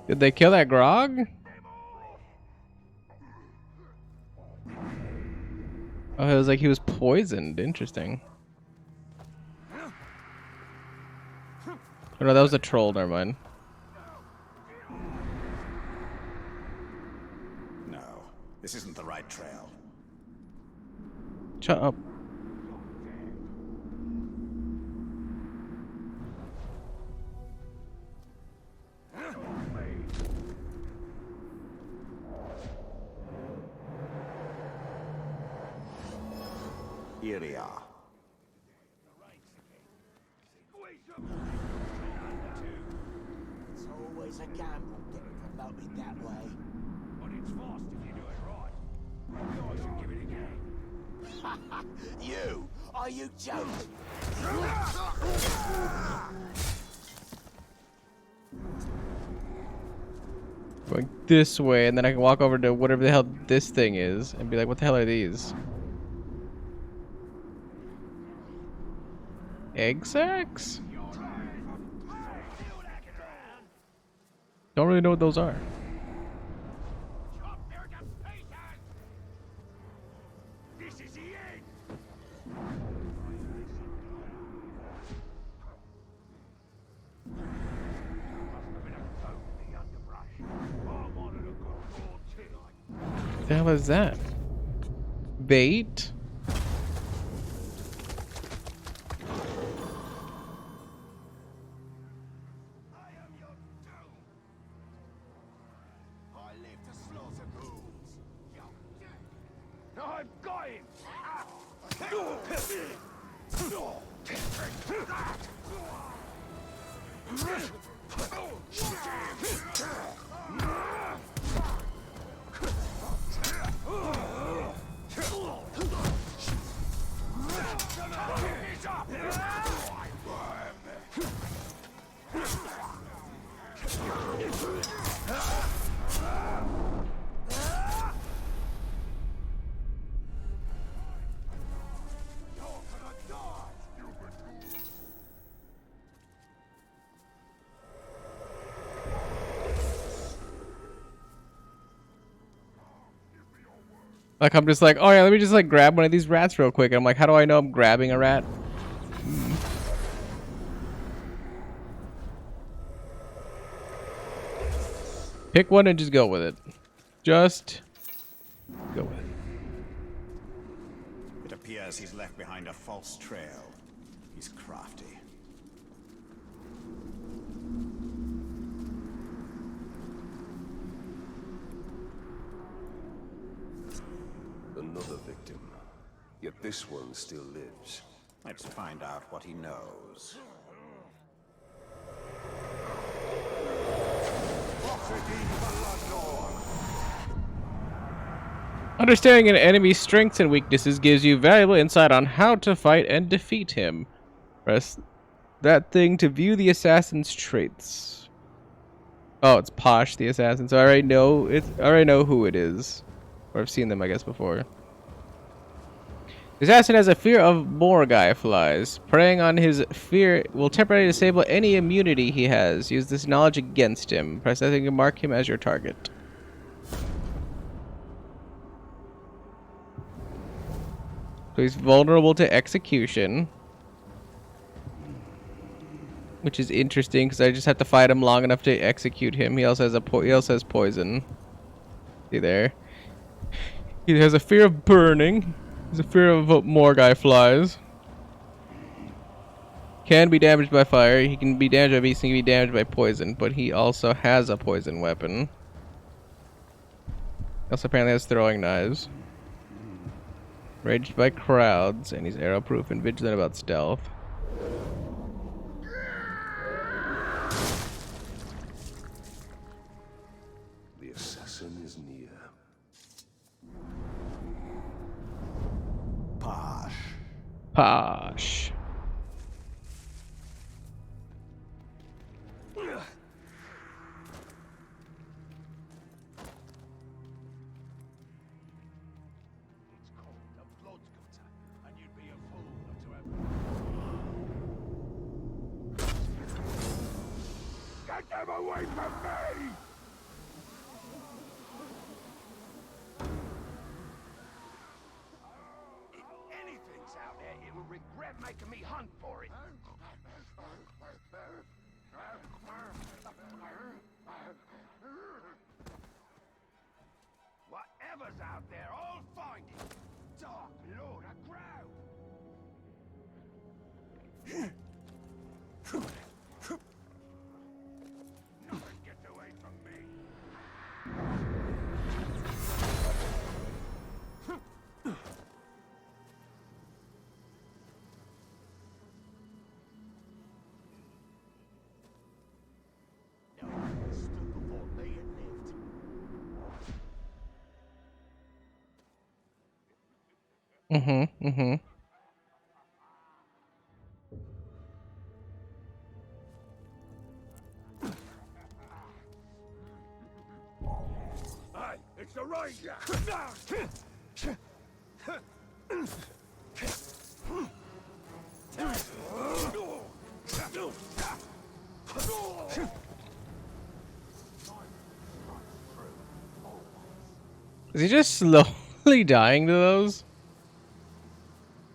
Did they kill that Grog? Oh, it was like he was poisoned. Interesting. Oh no, that was a troll. Never mind. No, this isn't the right trail. Shut up. Here we are. It's always a gamble getting promoted that way. But it's fast if you do it right. Maybe I should give it a go. You? Are you joking? Going this way, and then I can walk over to whatever the hell this thing is, and be like, "What the hell are these?" Egg sacs? Don't really know what those are. This is the end. What the hell is that? Bait? I've got him! Like, I'm just like, oh yeah, let me just like grab one of these rats real quick. And I'm like, how do I know I'm grabbing a rat? Pick one and just go with it. Just go with it. It appears he's left behind a false trail. He's crafty. Another victim. Yet this one still lives. Let's find out what he knows. Understanding an enemy's strengths and weaknesses gives you valuable insight on how to fight and defeat him. Press that thing to view the assassin's traits. Oh, it's Posh, the assassin. So I already know who it is. Or I've seen them, I guess, before. The assassin has a fear of Morgai flies. Preying on his fear will temporarily disable any immunity he has. Use this knowledge against him. Press that thing to mark him as your target. So he's vulnerable to execution. Which is interesting because I just have to fight him long enough to execute him. He also has poison. See there? He has a fear of burning. He has a fear of Morgai flies. Can be damaged by fire. He can be damaged by beasts. He can be damaged by poison. But he also has a poison weapon. He also apparently has throwing knives. Raged by crowds. And he's arrow-proof and vigilant about stealth. The assassin is near. Posh. Posh. Get them away from me! regret making me hunt for it. Whatever's out there, I'll find it. Dark Lord of Ground. Nothing gets away from me. No one stood before me and lived. Hey, it's the Ranger! Is he just slowly dying to those?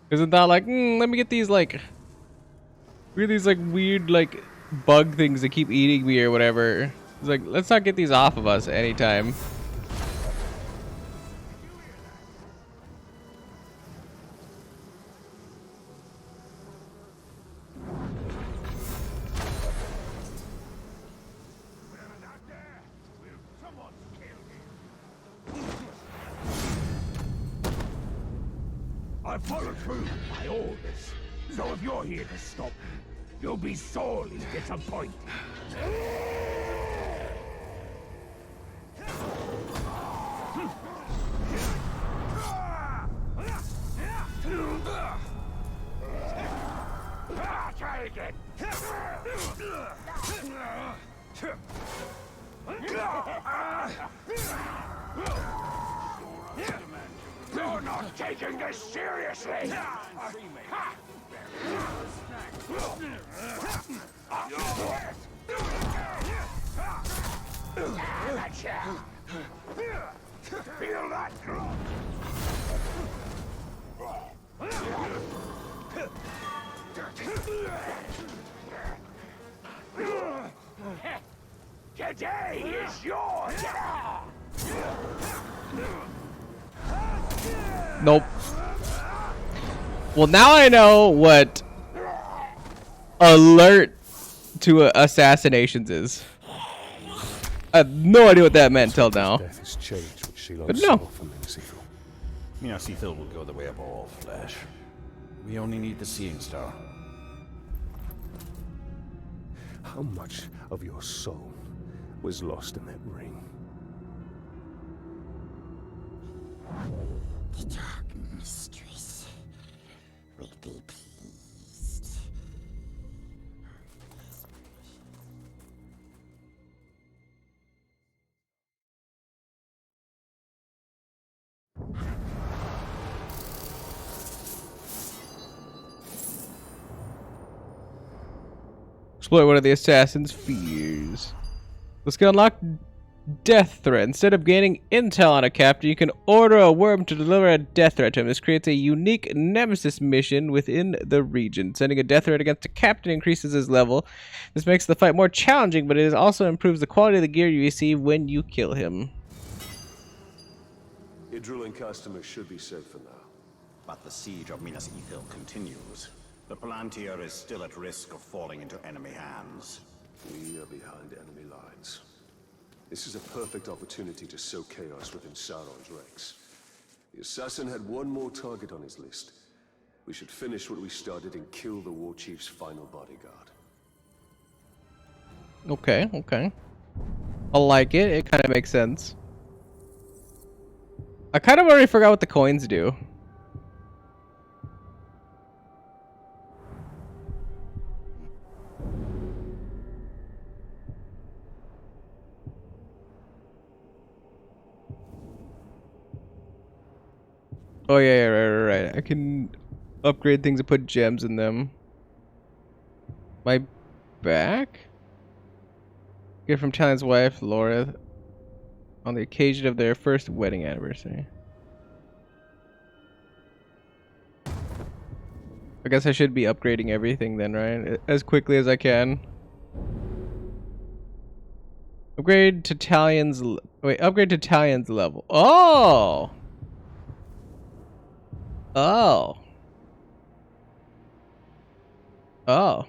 Isn't that like, let me get these like weird like bug things that keep eating me or whatever. It's like, let's not get these off of us anytime. I followed through my orders, so if you're here to stop me, you'll be sorely disappointed. Try again. You're not taking this seriously! Feel that drop! Today is yours! Nope. Well, now I know what alert to assassinations is. I have no idea what that meant till now. Death has changed what Shiloh But saw no. from Seafield. Yeah, Seafield will go the way of all flesh. We only need the Seeing Star. How much of your soul was lost in that ring? The dark mistress will be pleased. Exploit one of the assassin's fears. Let's go unlock death threat. Instead of gaining intel on a captain, you can order a worm to deliver a death threat to him. This creates a unique nemesis mission within the region. Sending a death threat against a captain increases his level. This makes the fight more challenging, but it also improves the quality of the gear you receive when you kill him. Your drilling customers should be safe for now. But the siege of Minas Ithil continues. The Palantir is still at risk of falling into enemy hands. We are behind enemy lines. This is a perfect opportunity to sow chaos within Sauron's ranks. The assassin had one more target on his list. We should finish what we started and kill the war chief's final bodyguard. Okay, okay. I like it. It kind of makes sense. I kind of already forgot what the coins do. Oh yeah, right. I can upgrade things and put gems in them. My back? Gift from Talon's wife, Laura, on the occasion of their first wedding anniversary. I guess I should be upgrading everything then, right? As quickly as I can. Upgrade to Talion's... Wait, upgrade to Talion's level. Oh! Oh. Oh.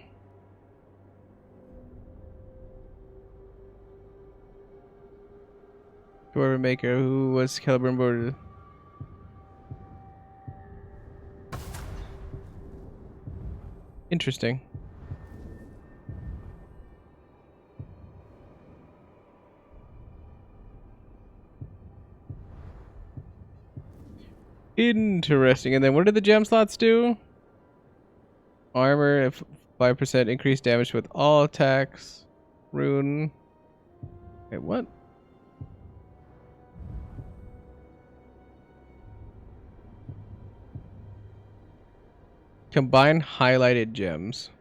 Dwarven Maker, who was Caliburn border. Interesting. Interesting. And then what did the gem slots do? Armor, 5% increased damage with all attacks. Rune. Wait, what? Combine highlighted gems.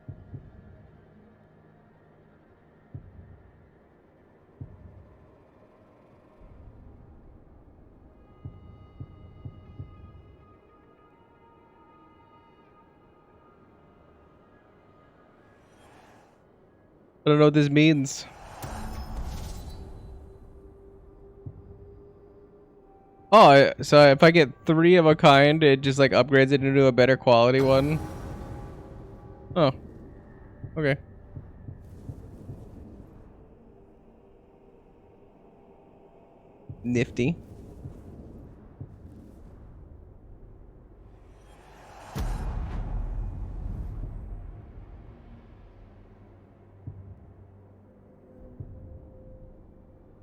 I don't know what this means. Oh, so if I get 3 of a kind, it just like upgrades it into a better quality one. Oh. Okay. Nifty.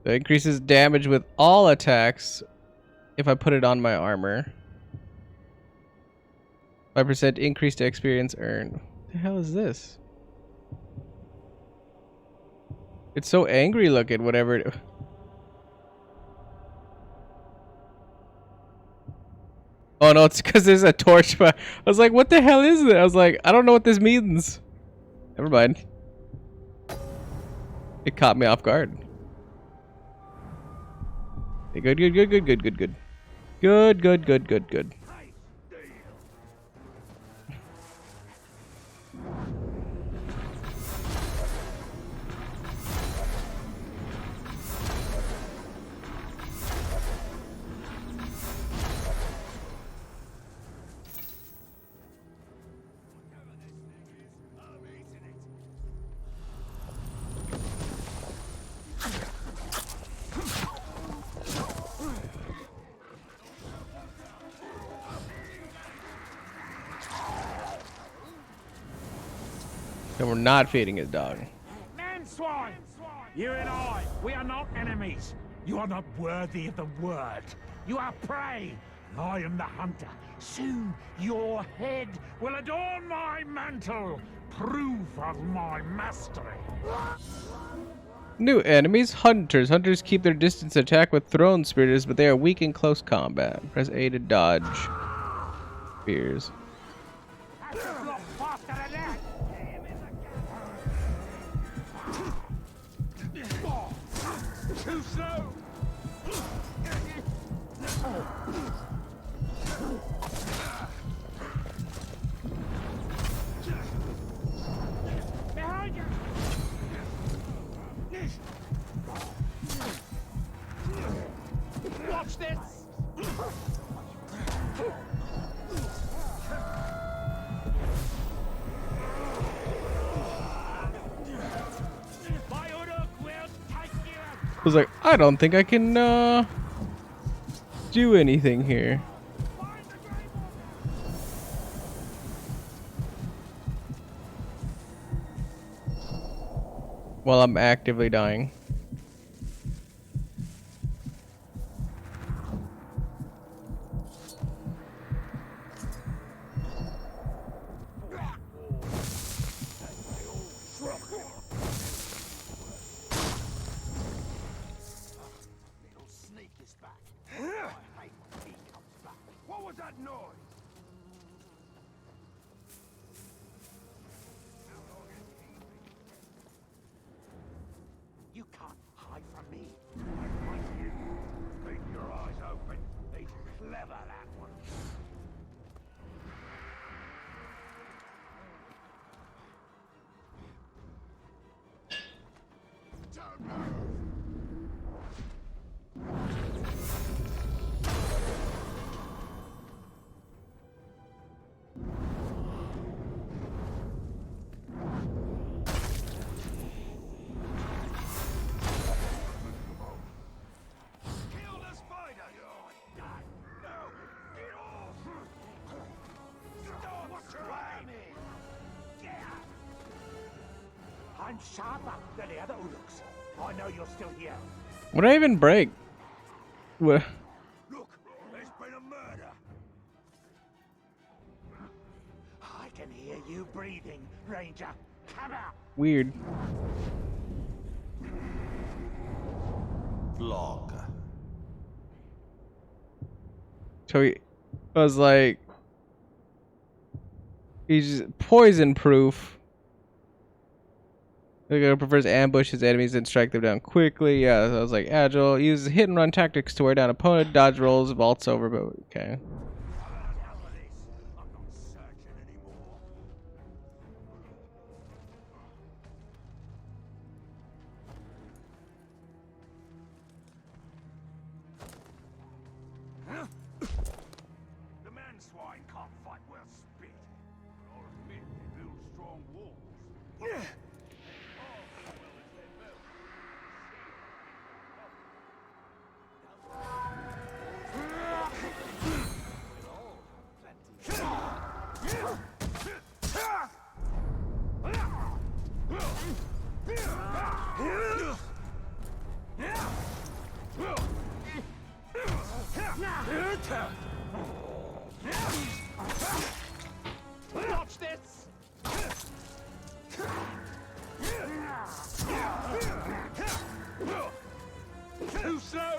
So it increases damage with all attacks if I put it on my armor. 5% increased experience earned. What the hell is this? It's so angry looking, whatever it... Oh no, it's because there's a torch, but I was like, what the hell is it? I was like, I don't know what this means. Never mind. It caught me off guard. Okay, good. Good. And we're not feeding his dog. Man swine! You and I, we are not enemies. You are not worthy of the word. You are prey. I am the hunter. Soon your head will adorn my mantle. Proof of my mastery. New enemies, hunters. Hunters keep their distance attack with thrown spears, but they are weak in close combat. Press A to dodge spears. Too slow. Behind you. Watch this. I was like, I don't think I can do anything here. While I'm actively dying. What was that noise? You can't hide from me. I fight you. Keep your eyes open. He's clever, that one. I'm sharper than the other Uruks. I know you're still here. What did I even break? What? Look, there's been a murder. I can hear you breathing, Ranger. Come out. Weird. Log. So he was like, he's poison proof. He prefers ambush his enemies and strike them down quickly. Yeah, so I was like, agile. Uses hit and run tactics to wear down opponent, dodge rolls, vaults over, but okay. The man swine can't fight well spit. But I'll admit they build strong walls. Watch this! Too slow!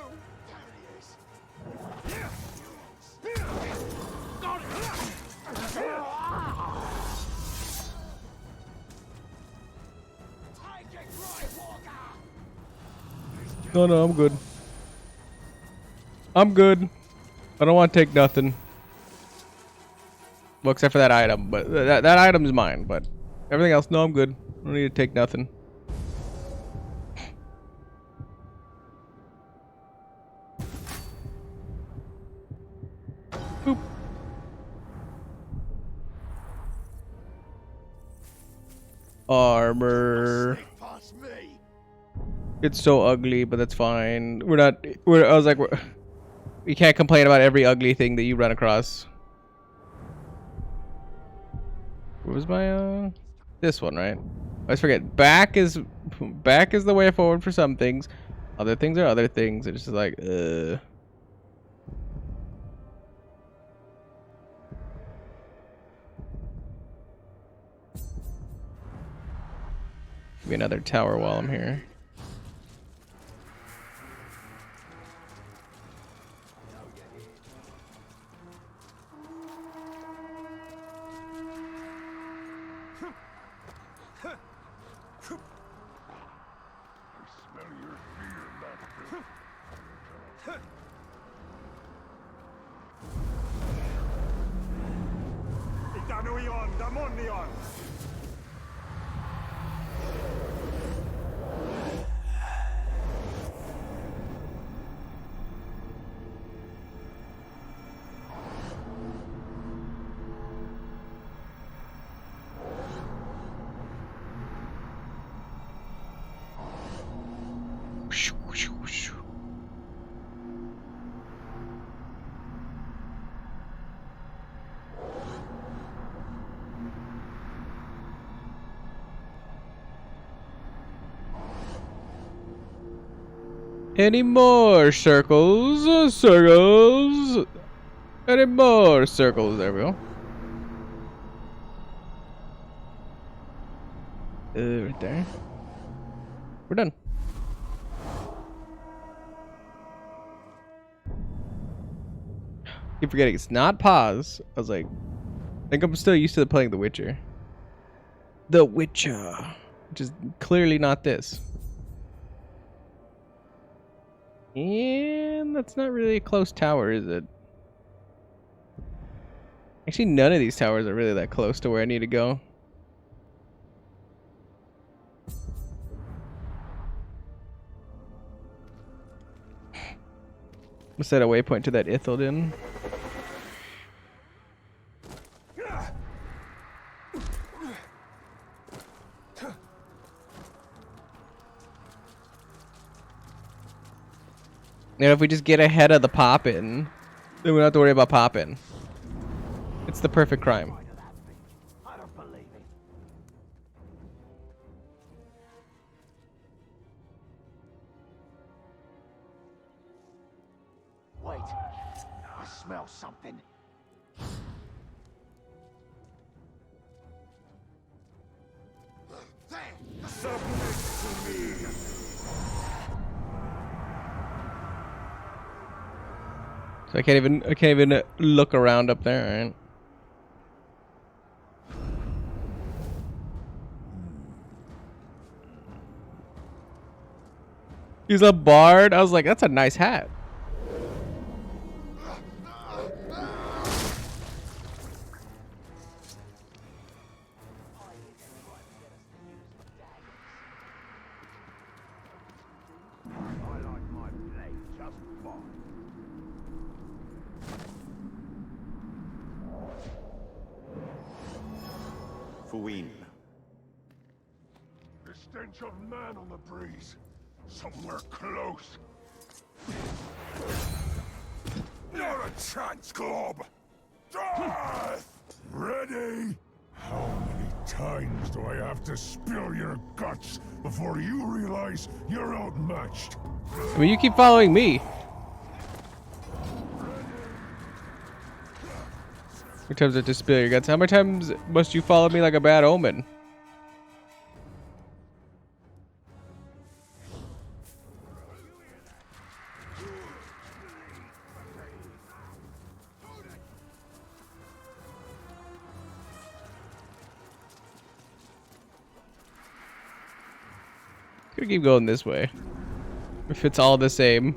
Got it! Take it right, Walker! No, I'm good. I'm good. I don't want to take nothing. Well, except for that item, but that item is mine. But everything else, no, I'm good. I don't need to take nothing. Boop. Armor. It's so ugly, but that's fine. I was like, we can't complain about every ugly thing that you run across. What was my this one, right? I always forget. Back is the way forward for some things. Other things are other things. It's just like Give me another tower while I'm here. Any more circles? Circles? Any more circles? There we go. Right there. We're done. Keep forgetting it's not pause. I was like, I think I'm still used to playing The Witcher. The Witcher, which is clearly not this. And that's not really a close tower, is it? Actually, none of these towers are really that close to where I need to go. Let's set a waypoint to that Ithildin. And if we just get ahead of the pop-in, then we don't have to worry about pop-in. It's the perfect crime. I don't believe it. Submit to me. So I can't even look around up there, right? He's a bard. I was like, that's a nice hat. Fuin. The stench of man on the breeze. Somewhere close. Not a chance, Glob! Death! Ready? How many times do I have to spill your guts before you realize you're outmatched? I mean, you keep following me. How many times I have to spill your guts? How many times must you follow me like a bad omen? Could keep going this way. If it's all the same.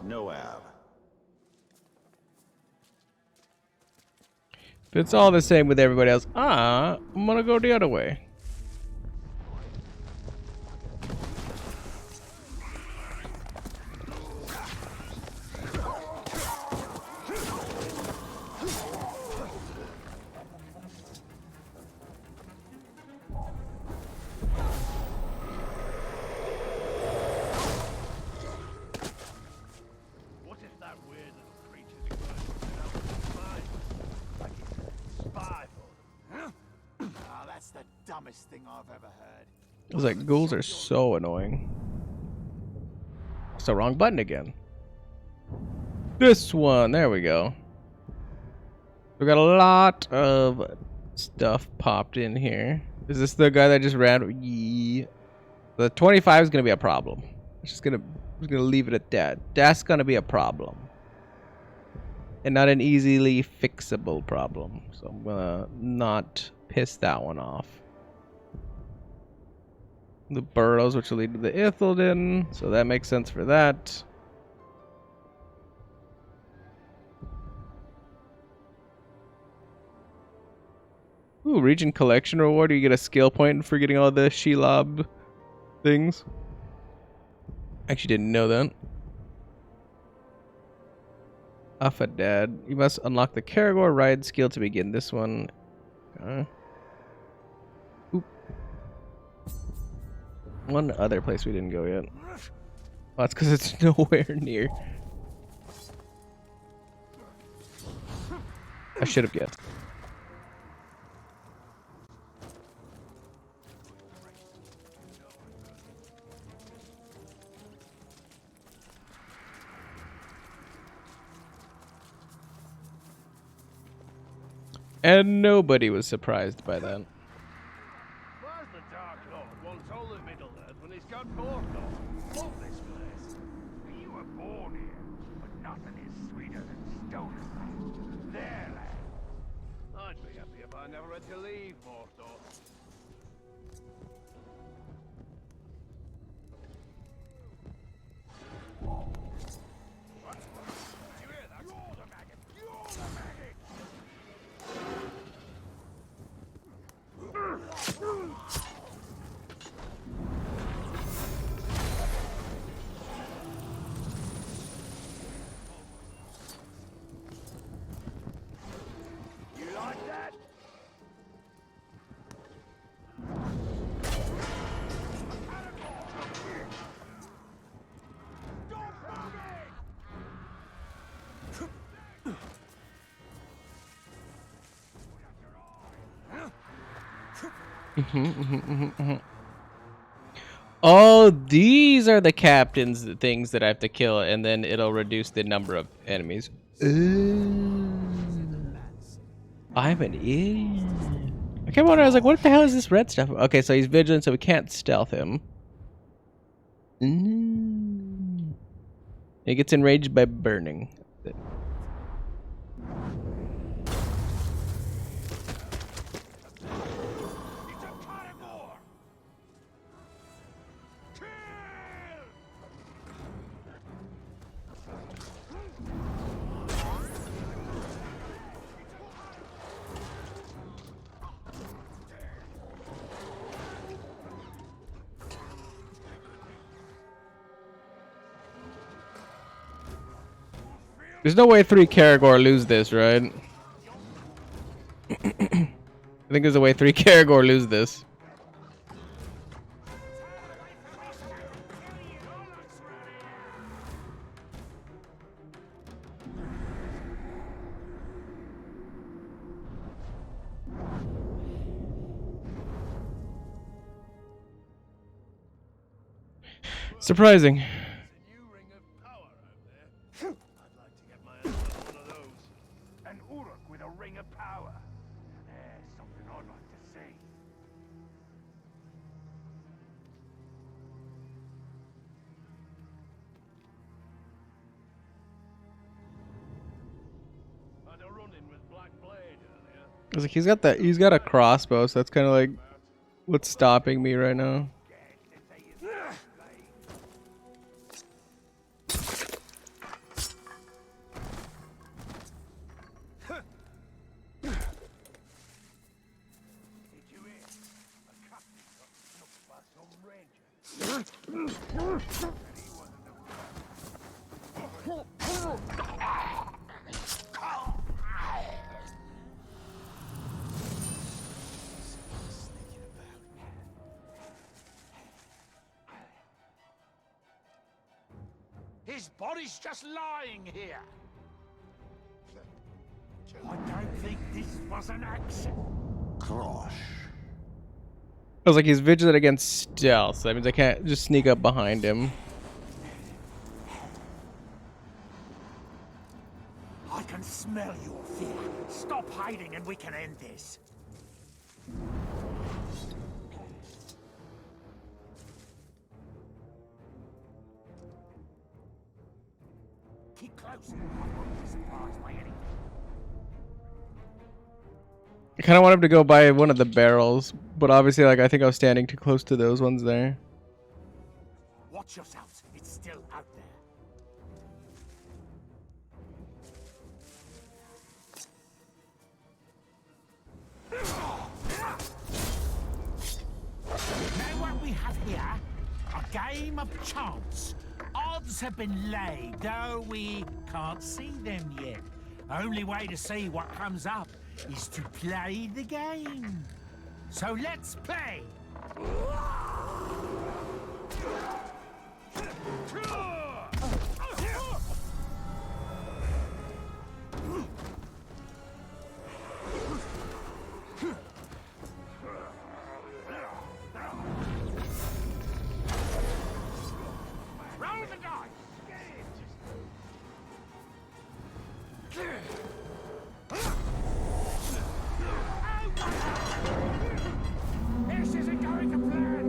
Noab. If it's all the same with everybody else, I'm gonna go the other way. Dumbest thing I've ever heard. I was like, ghouls are so annoying. It's the wrong button again. This one, there we go. We got a lot of stuff popped in here. Is this the guy that just ran? Yeah. The 25 is gonna be a problem. I'm gonna leave it at that. That's gonna be a problem, and not an easily fixable problem. So I'm gonna not piss that one off. The burrows, which will lead to the Ithilden, so that makes sense for that. Ooh, region collection reward. You get a skill point for getting all the Shelob things. Actually didn't know that. Afadad. You must unlock the Karagor ride skill to begin this one. Oop. One other place we didn't go yet. Well, that's because it's nowhere near. I should have guessed. And nobody was surprised by that. Where's the Dark Lord once all of Middle-earth when he's got bored of? Love this place. You were born here, but nothing is sweeter than Stoneland. Their land. I'd be happy if I never had to leave Mordor. You hear that? You're the maggot! You're the maggot! You like that? Oh, these are the captain's things that I have to kill, and then it'll reduce the number of enemies. I'm an idiot. I kept wondering, I was like, what the hell is this red stuff? Okay, so he's vigilant, so we can't stealth him. He gets enraged by burning. There's no way 3 Karagor lose this, right? I think there's a way 3 Karagor lose this. Surprising. An Uruk with a ring of power. Something I'd like to see. Had a run-in with Black Blade earlier. I was like, he's got a crossbow, so that's kind of like what's stopping me right now. His body's just lying here. I don't think this was an accident. Crosh. I was like, he's vigilant against stealth, so that means I can't just sneak up behind him. I can smell your fear. Stop hiding and we can end this. Keep close. I won't be surprised by anything. I kind of want him to go by one of the barrels, but obviously, like, I think I was standing too close to those ones there. Watch yourselves. It's still out there. Now what we have here, a game of chance. Odds have been laid, though we can't see them yet. Only way to see what comes up is to play the game. So let's play. Roll the dice. This isn't going to plan.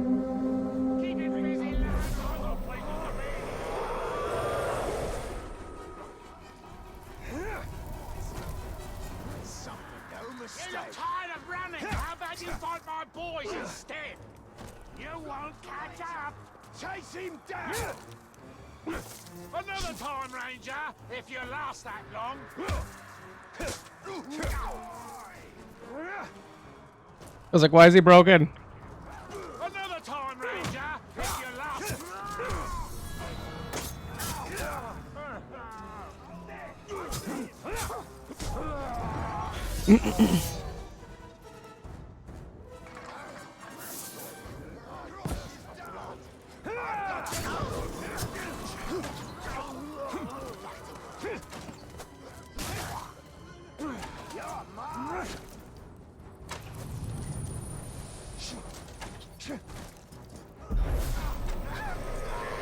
Keep it busy, lads. I've got places to be. No mistake. You look tired of running. How about you fight my boys instead? You won't catch up. Chase him down! Another time, Ranger, if you last that long. I was like, why is he broken? Another time, Ranger, if you last.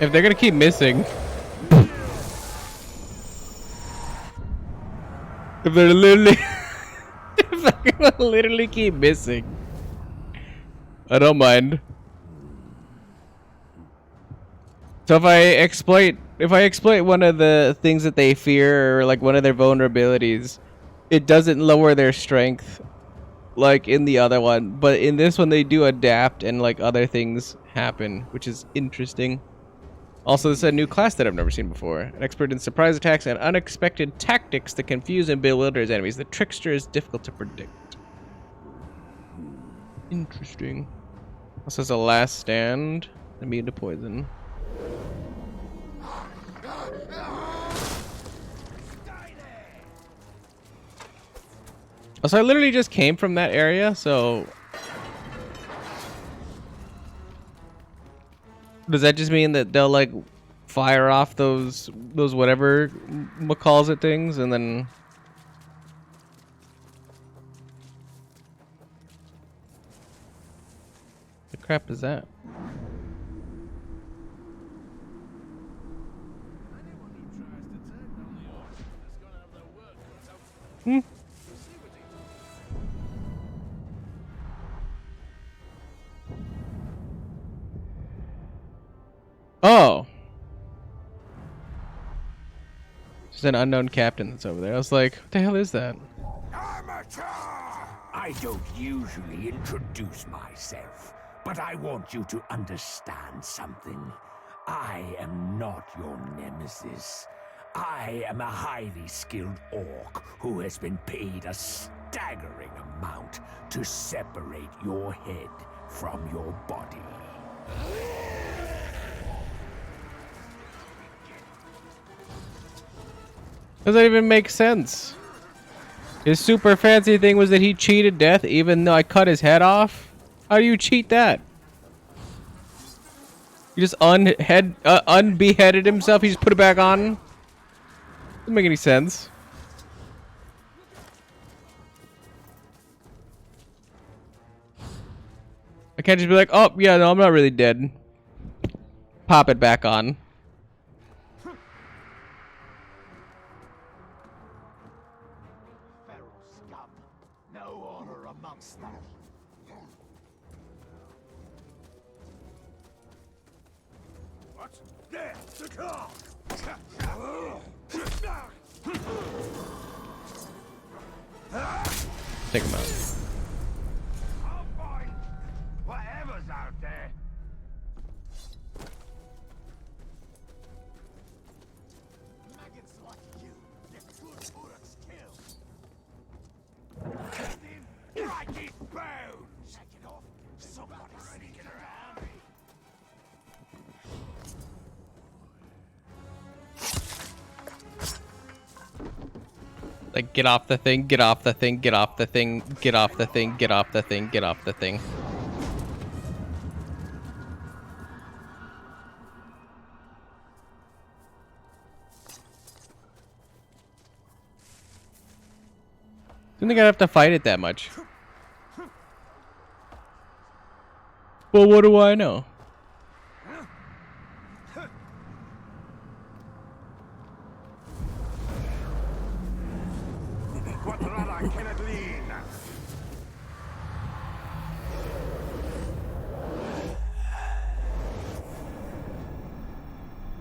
If they're gonna keep missing, if they're literally, if they're gonna literally keep missing, I don't mind. So if I exploit one of the things that they fear, or like one of their vulnerabilities, it doesn't lower their strength like in the other one, but in this one they do adapt and like other things happen, which is interesting. Also, this is a new class that I've never seen before. An expert in surprise attacks and unexpected tactics to confuse and bewilder his enemies. The trickster is difficult to predict. Interesting. Also has a last stand. Immune to poison. Also, I literally just came from that area, so... Does that just mean that they'll, like, fire off those whatever calls it things, and then... The crap is that? Hmm? Oh! Just an unknown captain that's over there. I was like, what the hell is that? I don't usually introduce myself, but I want you to understand something. I am not your nemesis. I am a highly skilled orc who has been paid a staggering amount to separate your head from your body. Does that even make sense? His super fancy thing was that he cheated death even though I cut his head off? How do you cheat that? You just unbeheaded himself, he just put it back on? Doesn't make any sense. I can't just be like, oh yeah, no, I'm not really dead. Pop it back on. Take him out. Whatever's out there. Maggots like you get good orcs killed. Right his bones. Take it off. Somebody's sneaking around me. Like, get off the thing, get off the thing, get off the thing, get off the thing, get off the thing, get off the thing. Didn't think I'd have to fight it that much. Well, what do I know?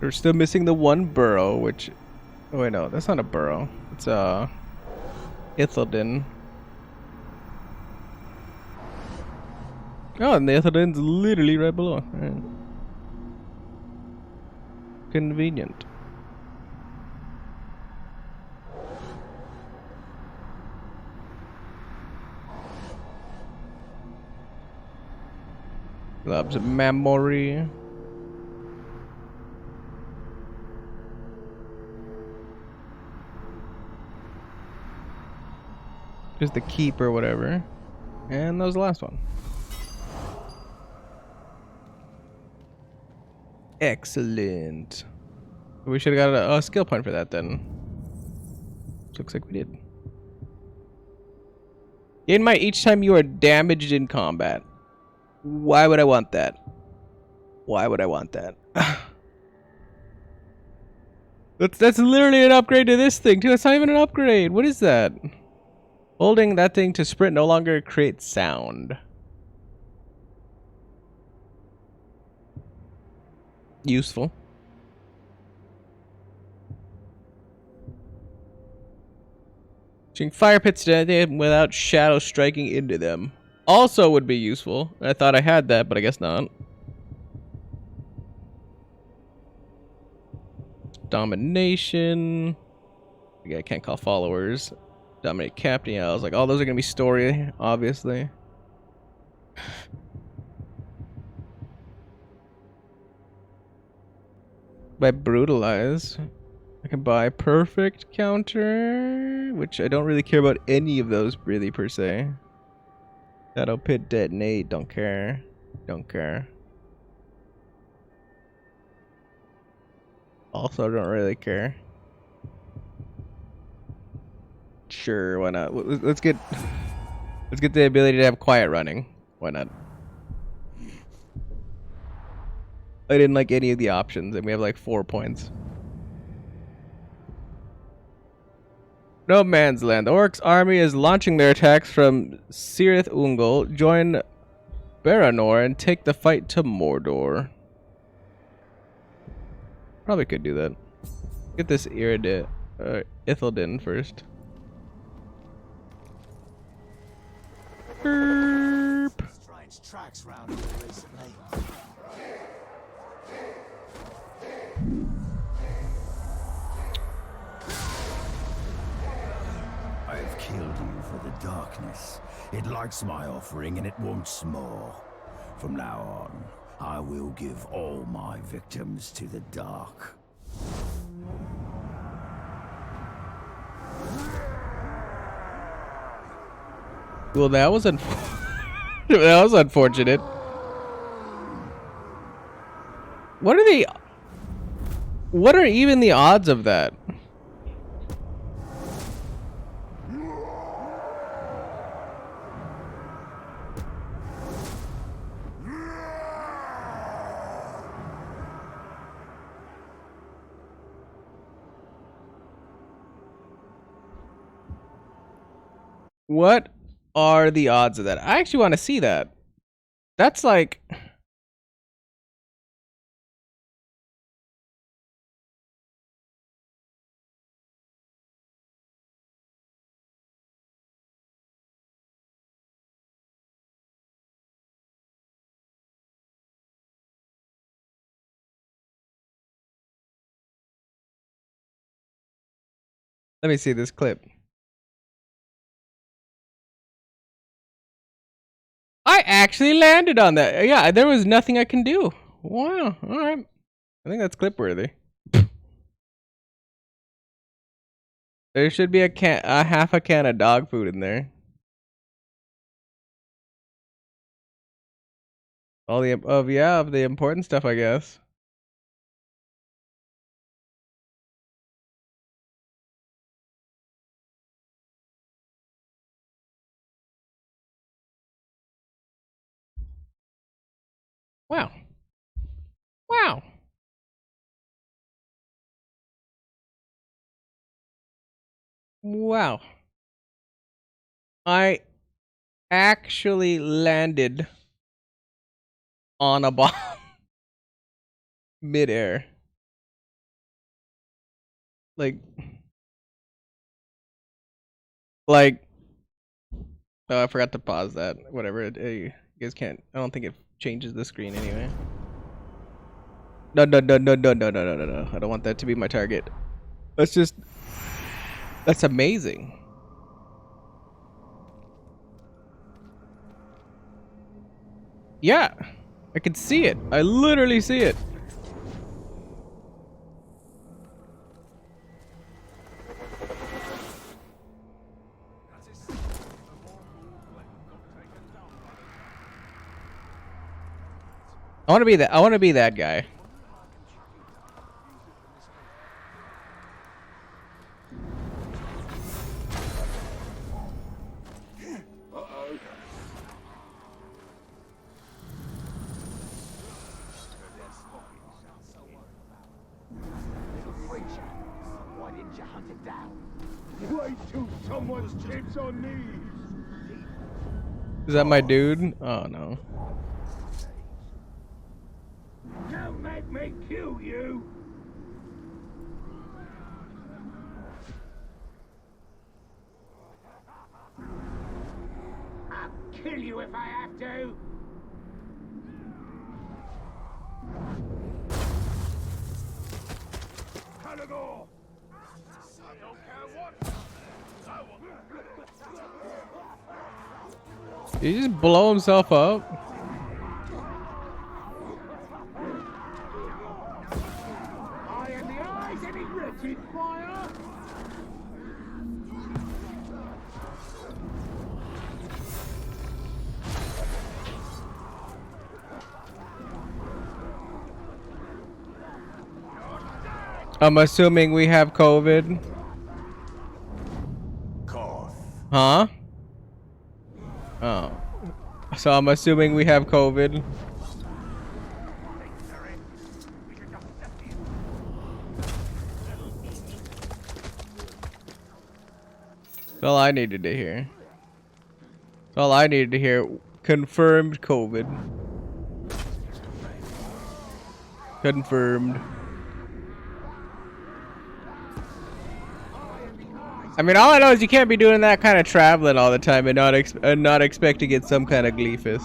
We're still missing the one burrow, which... Oh wait, no, that's not a burrow. It's Ithilden. Oh, and the Ithilden's literally right below. Right. Convenient. Labs memory. Just the keep or whatever. And that was the last one. Excellent. We should have got a skill point for that then. Looks like we did. Gain might each time you are damaged in combat. Why would I want that? Why would I want that? That's literally an upgrade to this thing too. That's not even an upgrade. What is that? Holding that thing to sprint no longer creates sound. Useful. Shooting fire pits to them without shadow striking into them. Also would be useful. I thought I had that, but I guess not. Domination. I can't call followers. Dominate captain. Yeah, I was like, oh, those are gonna be story, obviously. By brutalize. I can buy perfect counter, which I don't really care about any of those really per se. Shadow pit detonate, don't care. Don't care. Also don't really care. Sure, why not? Let's get the ability to have quiet running. Why not? I didn't like any of the options, and we have like 4 points. No man's land. The Orcs' army is launching their attacks from Cirith Ungol. Join Baranor and take the fight to Mordor. Probably could do that. Get this Ithildin first. Burp. Strange tracks round here recently. I've killed you for the darkness. It likes my offering and it wants more. From now on, I will give all my victims to the dark. Well, that was that was unfortunate. What are even the odds of that? What are the odds of that? I actually want to see that. That's like... Let me see this clip. I actually landed on that. Yeah, there was nothing I can do. Wow. All right. I think that's clip worthy. There should be a half a can of dog food in there. All the of the important stuff, I guess. Wow. Wow. Wow. I actually landed on a bomb midair. Like, oh, I forgot to pause that. Whatever. You guys can't. I don't think it changes the screen anyway. No. I don't want that to be my target. That's amazing. Yeah, I can see it. I literally see it. I want to be that. I want to be that guy. Wait till someone's chips on knees. Is that my dude? Oh no. Don't make me kill you. I'll kill you if I have to. Cannibal! I don't care what. Did he just blow himself up? I am the eyes of the wretched fire. I'm assuming we have COVID. Huh? Oh. So I'm assuming we have COVID. That's all I needed to hear. That's all I needed to hear. Confirmed COVID. Confirmed. I mean, all I know is you can't be doing that kind of traveling all the time and not expect to get some kind of gleefus.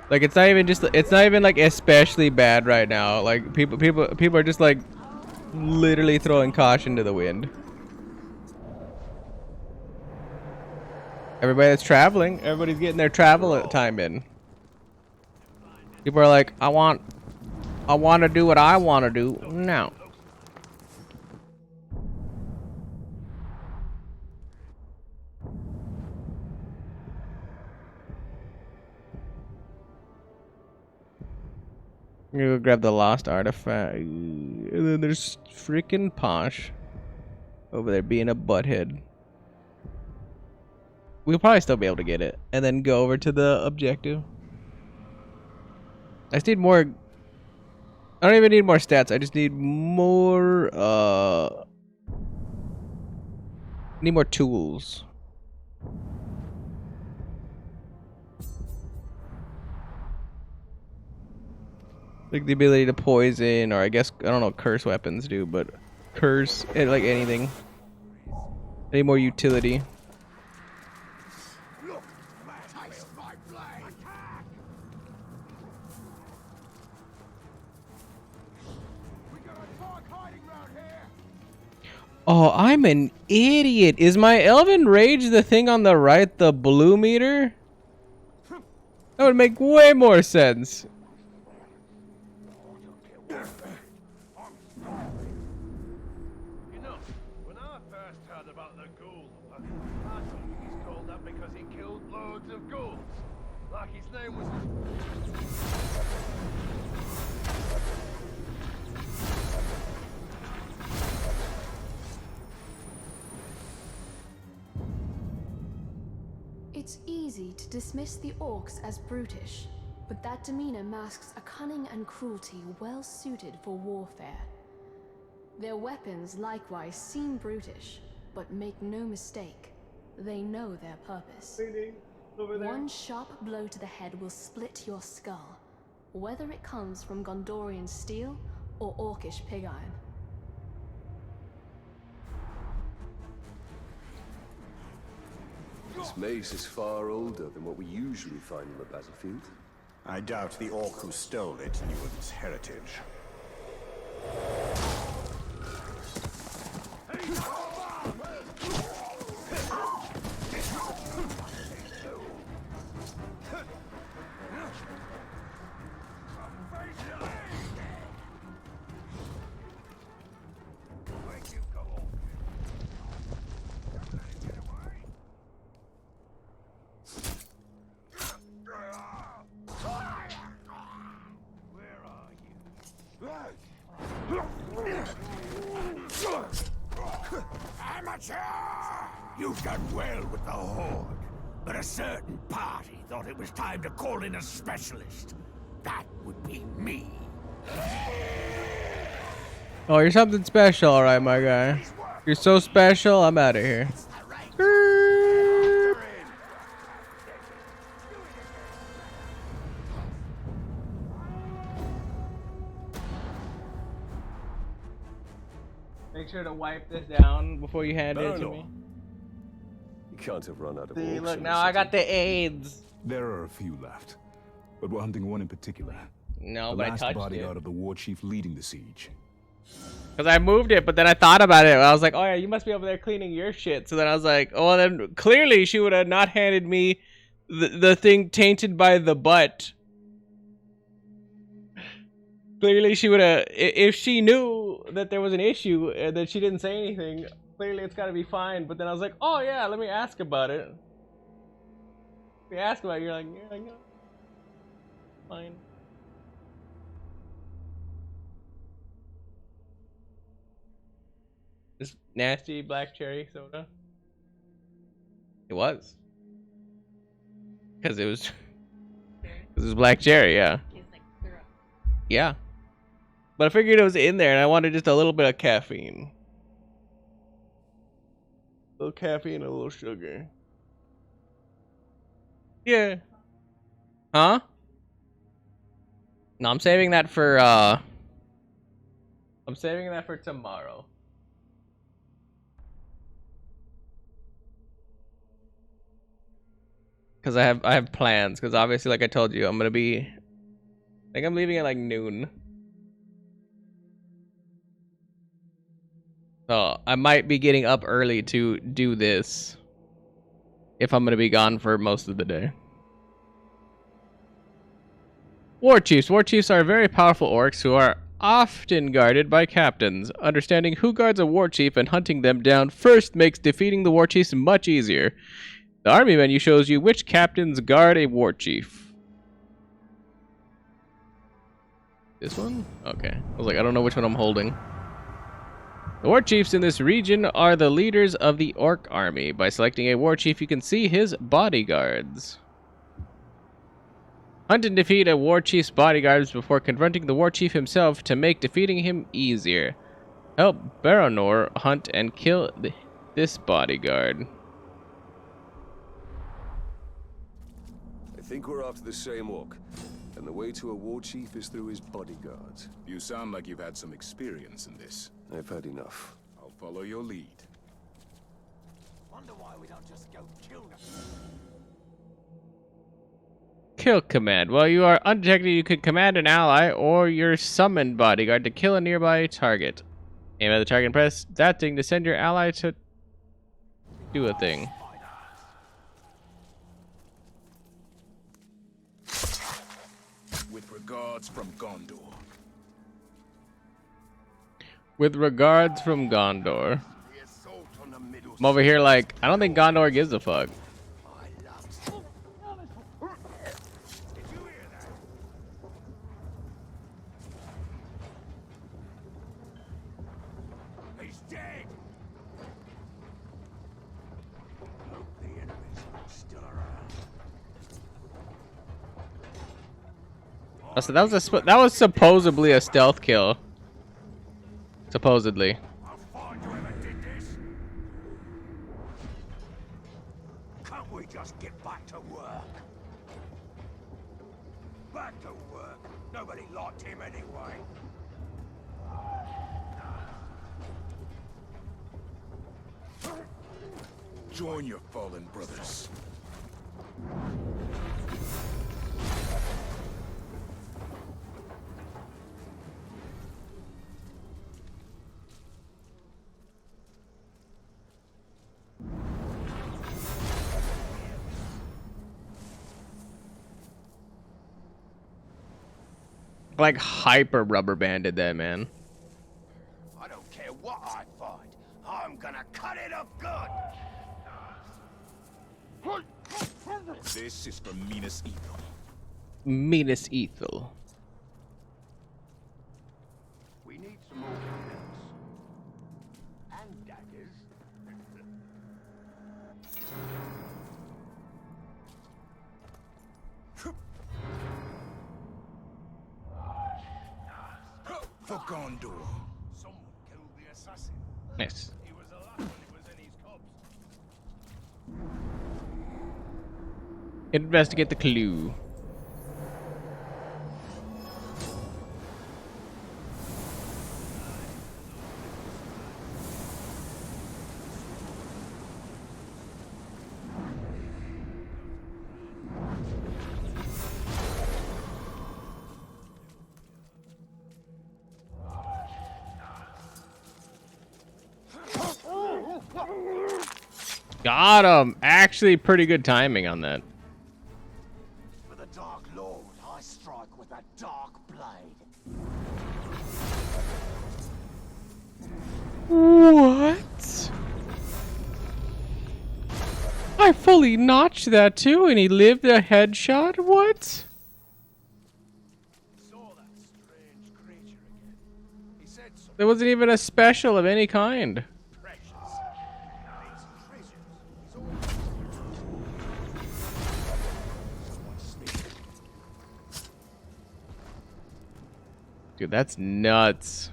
Like it's not even like especially bad right now. Like people are just like literally throwing caution to the wind. Everybody that's traveling, everybody's getting their travel time in. People are like, I want to do what I want to do now. I'm gonna go grab the lost artifact. And then there's freaking Posh over there being a butthead. We'll probably still be able to get it. And then go over to the objective. I just need more. I don't even need more stats. I just need more. Need more tools. Like the ability to poison, or I guess I don't know what curse weapons do, but curse like anything. I need more utility. Oh, I'm an idiot. Is my Elven Rage the thing on the right, the blue meter? That would make way more sense. You know, when I first heard about the ghoul, I thought he's called that because he killed loads of ghouls. Like his name was... It's easy to dismiss the orcs as brutish, but that demeanor masks a cunning and cruelty well suited for warfare. Their weapons likewise seem brutish, but make no mistake, they know their purpose. One sharp blow to the head will split your skull, whether it comes from Gondorian steel or orcish pig iron. This mace is far older than what we usually find on the battlefield. I doubt the orc who stole it knew of its heritage. Amateur! You've done well with the Horde. but a certain party thought it was time to call in a specialist. That would be me. Oh, you're something special, all right, my guy. You're so special. I'm out of here. Make sure to wipe this down before you hand it to me. You can't have run out of See, orcs look, in now the I got city. the AIDS. There are a few left, but we're hunting one in particular. No, the but I last touched bodyguard it. of the war chief leading the siege. Because I moved it, but then I thought about it. I was like, oh yeah, you must be over there cleaning your shit. So then I was like, oh, well, then clearly she would have not handed me the thing tainted by the butt. Clearly she would have, if she knew that there was an issue and that she didn't say anything, clearly it's got to be fine. But then I was like, oh yeah, let me ask about it. Let me ask about it. You're like, yeah, yeah. Fine. This nasty black cherry soda. It was. Because it was. Because it was black cherry, yeah. Yeah. But I figured it was in there and I wanted just a little bit of caffeine. A little caffeine and a little sugar. Yeah. Huh? No, I'm saving that for tomorrow. Cause I have plans. Cause obviously, like I told you, I think I'm leaving at like noon. So I might be getting up early to do this. If I'm gonna be gone for most of the day. War chiefs. War chiefs are very powerful orcs who are often guarded by captains. Understanding who guards a war chief and hunting them down first makes defeating the war chiefs much easier. The army menu shows you which captains guard a war chief. This one? Okay. I was like, I don't know which one I'm holding. The war chiefs in this region are the leaders of the orc army. By selecting a war chief, you can see his bodyguards. Hunt and defeat a war chief's bodyguards before confronting the war chief himself to make defeating him easier. Help Baronor hunt and kill this bodyguard. I think we're after the same orc, and the way to a war chief is through his bodyguards. You sound like you've had some experience in this. I've had enough. I'll follow your lead. Wonder why we don't just go kill them. Kill command. While you are undetected, you could command an ally or your summoned bodyguard to kill a nearby target. Aim at the target and press that thing to send your ally to do a thing. With regards from Gondor. With regards from Gondor. I'm over here like, I don't think Gondor gives a fuck. He's dead. Hope the enemies are still around. Oh, so that was supposedly a stealth kill. Supposedly. I'll find whoever did this. Can't we just get back to work? Back to work. Nobody liked him anyway. Join your fallen brothers. Like hyper rubber banded that, man. I don't care what I find. I'm gonna cut it up good. This is for Minas Ethel. Minas Ethel. We need some more cannons. And daggers. for Gondor. Someone killed the assassin. Nice. He was alive when he was in his cubs. Investigate the clue. Got him! Actually, pretty good timing on that. For the Dark Lord, I strike with a dark blade. What? I fully notched that too, and he lived a headshot? What? There wasn't even a special of any kind. Dude, that's nuts.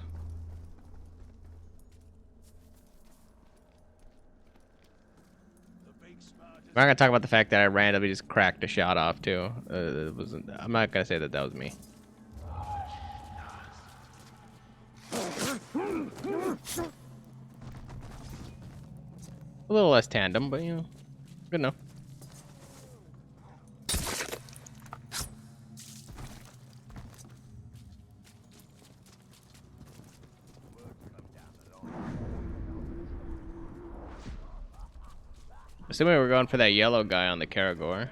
I'm not gonna talk about the fact that I randomly just cracked a shot off too. It wasn't. I'm not gonna say that that was me. A little less tandem, but you know, good enough. Assuming we're going for that yellow guy on the Karagor.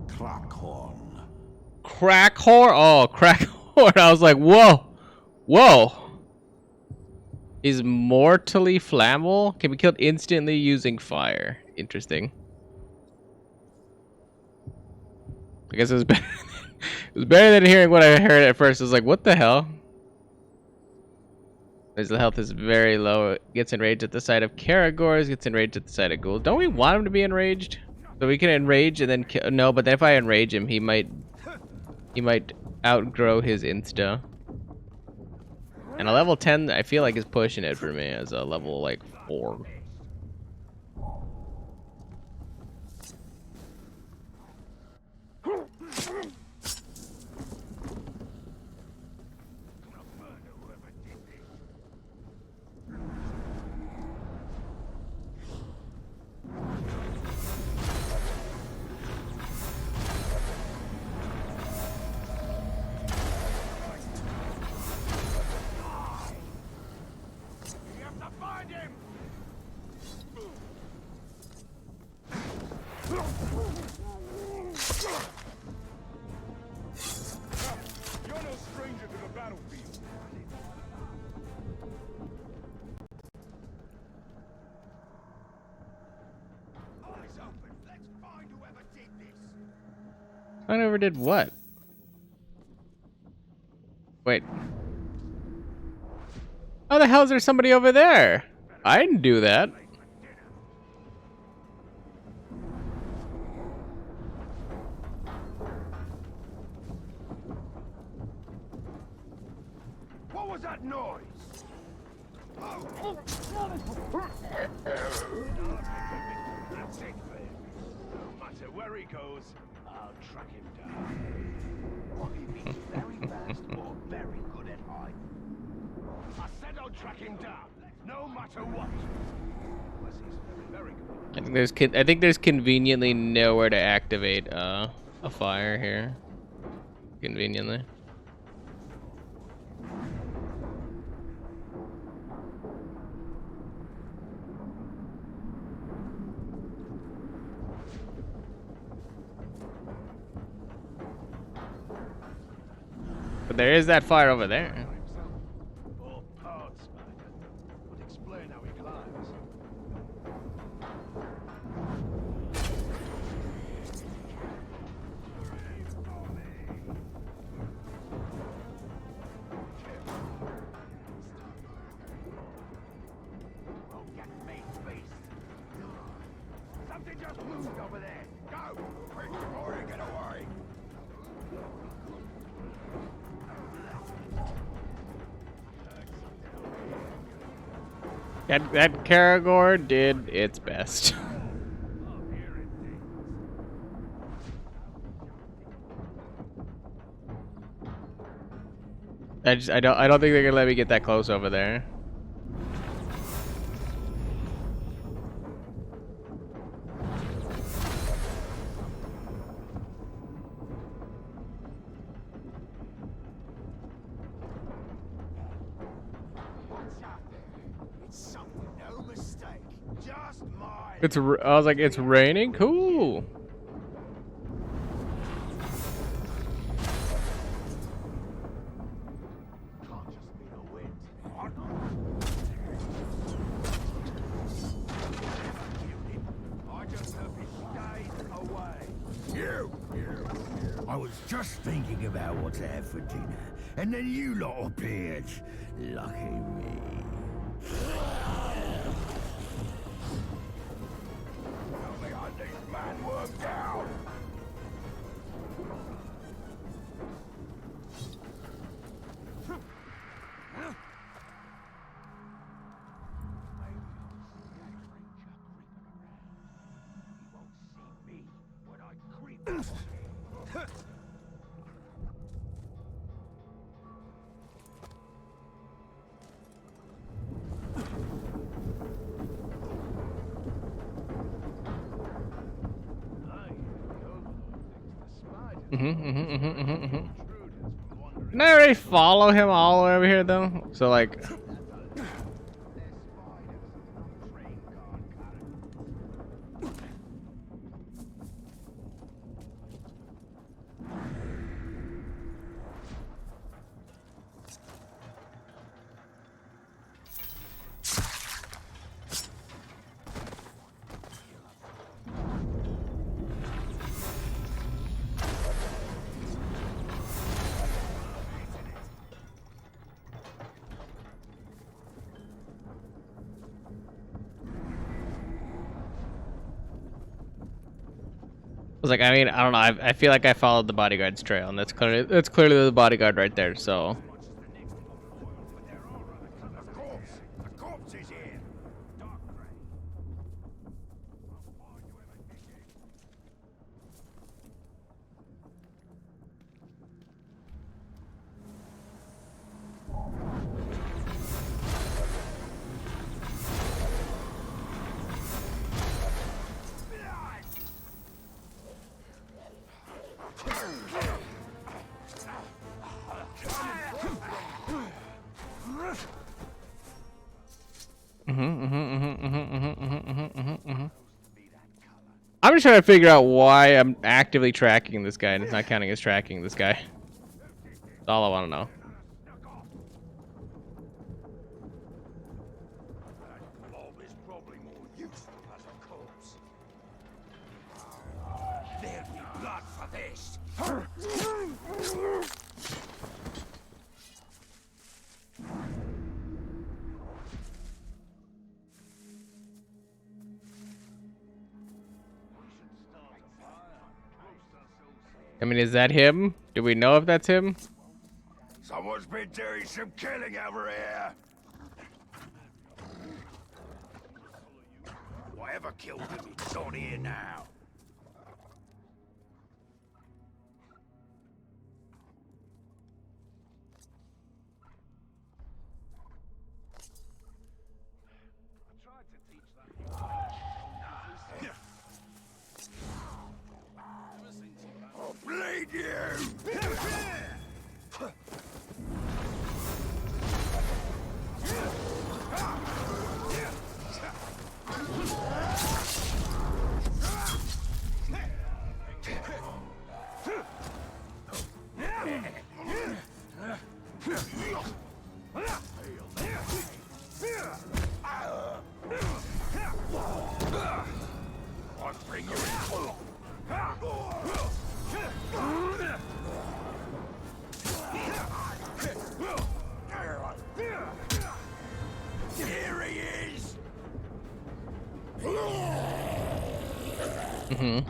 Crackhorn. Crackhorn? Oh, Crackhorn. I was like, whoa. Whoa. Is mortally flammable? Can be killed instantly using fire. Interesting. I guess it was better. It was better than hearing what I heard at first. I was like, what the hell? His health is very low. It gets enraged at the sight of Karagors. Gets enraged at the sight of ghouls. Don't we want him to be enraged? So we can enrage and then kill. No, but then if I enrage him, he might outgrow his insta. And a level 10, I feel like is pushing it for me as a level like 4. I never did what? Wait. How the hell is there somebody over there? I didn't do that. What was that noise? That's it, babe. No matter where he goes, I'll track him down. What, he means very fast or very good at hiding? I said I'll track him down, no matter what. Unless he's very good. I think there's conveniently nowhere to activate a fire here. Conveniently. But there is that fire over there. All parts, man. Would explain how he climbs. Over there. Go! Quick before you get away! That Karagor did its best. I don't think they're gonna let me get that close over there. It's something, no mistake. Just mine. I was like, it's raining? Cool. Can't just be the wind. I just hope he stays away. You! I was just thinking about what to have for dinner, and then you lot appeared. Lucky me. Tell me I need man worked out. Didn't I already follow him all the way over here though? So like, I mean, I don't know. I feel like I followed the bodyguard's trail, and that's clearly the bodyguard right there. So. The corpse is here. I'm just trying to figure out why I'm actively tracking this guy and it's not counting as tracking this guy. That's all I want to know. Bob is probably more useful as a corpse. There'll be blood for this. I mean, is that him? Do we know if that's him? Someone's been doing some killing over here. Whatever killed him, it's on here now. Bleed you! I'll bring you in. Here he is! Mm-hmm.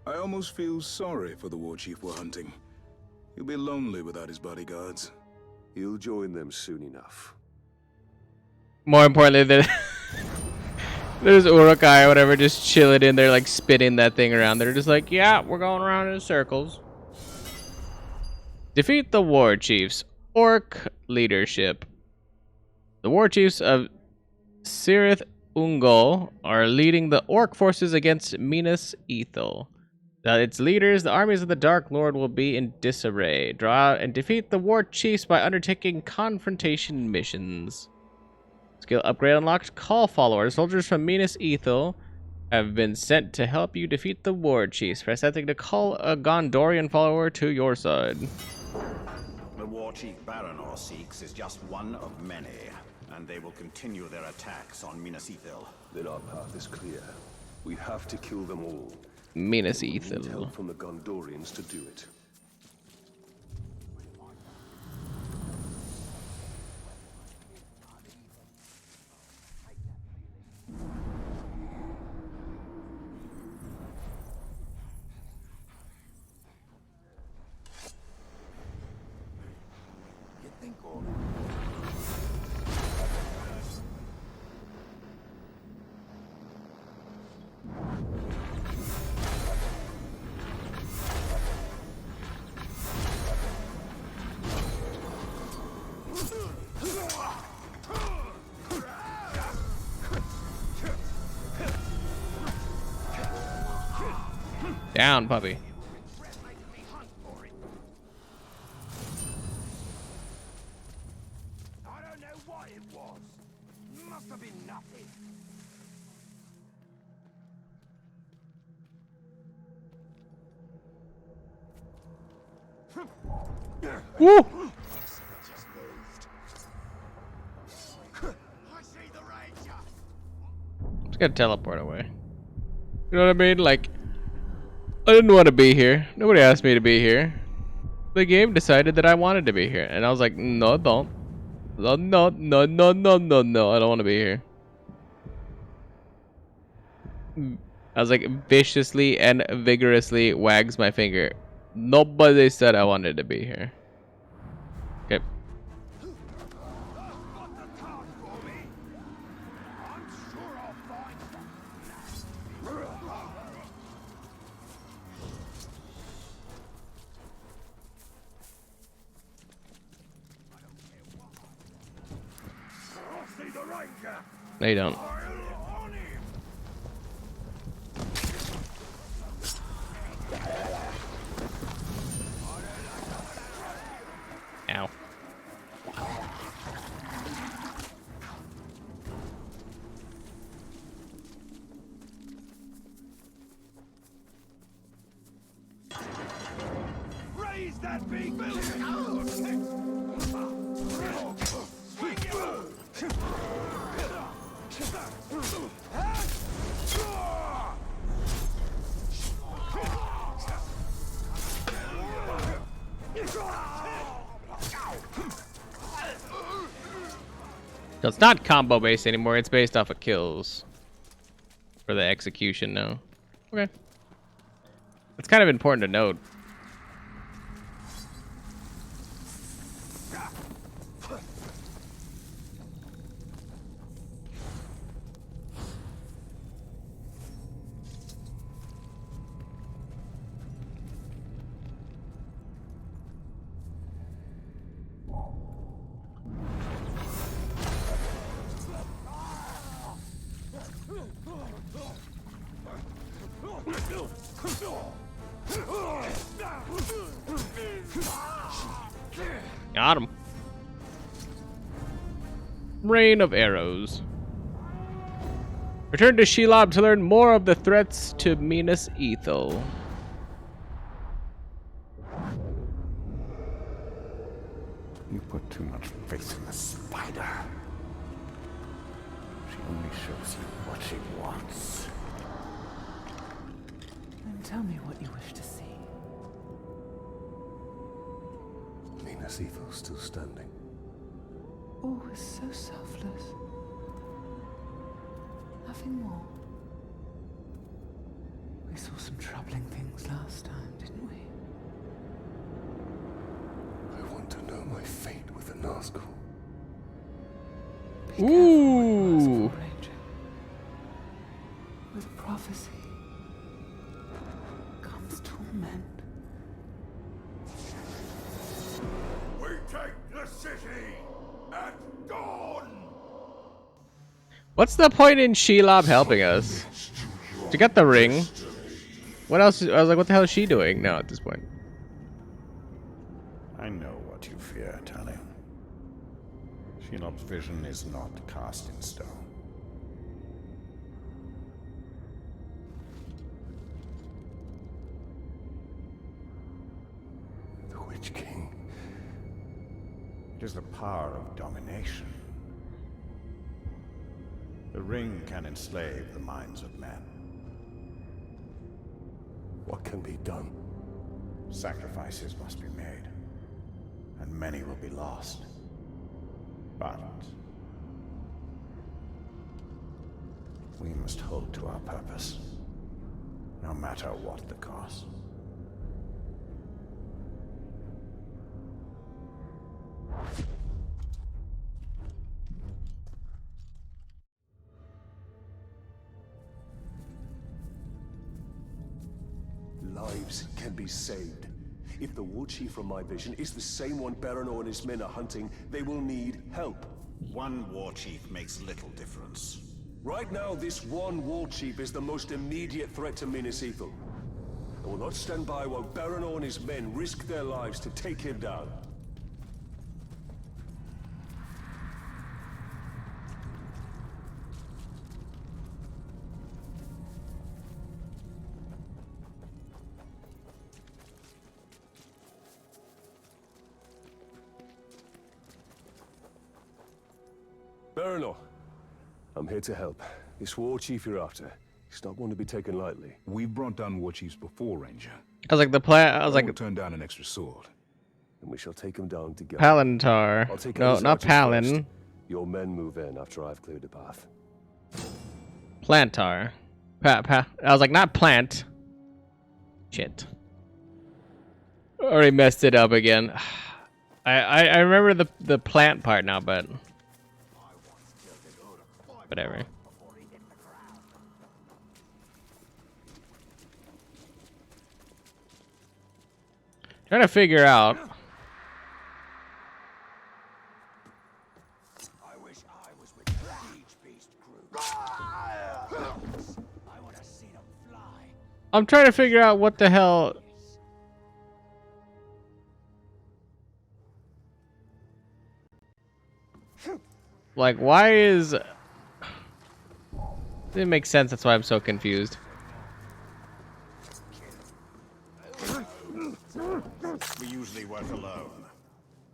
I almost feel sorry for the war chief we're hunting. He'll be lonely without his bodyguards. He'll join them soon enough. More importantly, there's Urukai or whatever just chilling in there, like spinning that thing around. They're just like, yeah, we're going around in circles. Defeat the war chiefs. Orc leadership. The war chiefs of Cirith Ungol are leading the orc forces against Minas Ithil. Its leaders, the armies of the Dark Lord, will be in disarray. Draw out and defeat the war chiefs by undertaking confrontation missions. Skill upgrade unlocked. Call followers. Soldiers from Minas Ithil have been sent to help you defeat the war chiefs. Press that thing to call a Gondorian follower to your side. The war chief Baranor seeks is just one of many, and they will continue their attacks on Minas Ithil. Then our path is clear. We have to kill them all. Minas We need Ithil. help from the Gondorians to do it. Down, puppy. I don't know what it was. Must have been nothing. Woo! Just moved. I see the ranger. Just gotta teleport away. You know what I mean? Like, I didn't want to be here. Nobody asked me to be here. The game decided that I wanted to be here, and I was like, no, don't. No, no, no, no, no, no, no. I don't want to be here. I was like, viciously and vigorously wags my finger. Nobody said I wanted to be here. Okay. No, you don't. Ow. Raise that big belly. So it's not combo based anymore, it's based off of kills. For the execution now. Okay. It's kind of important to note. Got him. Rain of arrows. Return to Shelob to learn more of the threats to Minas Ithil. You put too much faith in the spider. She only shows you what he wants. Then tell me what you wish to see. Minas Ethel still standing. All was so selfless. Nothing more. We saw some troubling things last time, didn't we? I want to know my fate with the Nazgul. Ooh. With prophecy comes torment. We take the city at dawn! What's the point in Shelob helping us? To get the ring. What else? I was like, what the hell is she doing now at this point? I know what you fear, Talion. Shelob's vision is not cast in stone. The Witch King. It is the power of domination. The ring can enslave the minds of men. What can be done? Sacrifices must be made, and many will be lost. But we must hold to our purpose, no matter what the cost. Lives can be saved. If the war chief from my vision is the same one Baranor and his men are hunting, they will need help. One war chief makes little difference. Right now, this one war chief is the most immediate threat to Minas Ethel. I will not stand by while Baranor and his men risk their lives to take him down. Baranor, I'm here to help. This war chief you're after, he's not one to be taken lightly. We've brought down war chiefs before, Ranger. I was like the plan. I was like, turn down an extra sword. And we shall take him down together. Palantar. I'll take No, out his not archers Palin. first. Your men move in after I've cleared the path. Plantar. I was like, not plant. Shit. Already messed it up again. I remember the plant part now, but whatever. Trying to figure out. I wish I was with the Siege Beast crew. I want to see them fly. I'm trying to figure out what the hell. Like, why is... Didn't make sense, that's why I'm so confused. We usually work alone.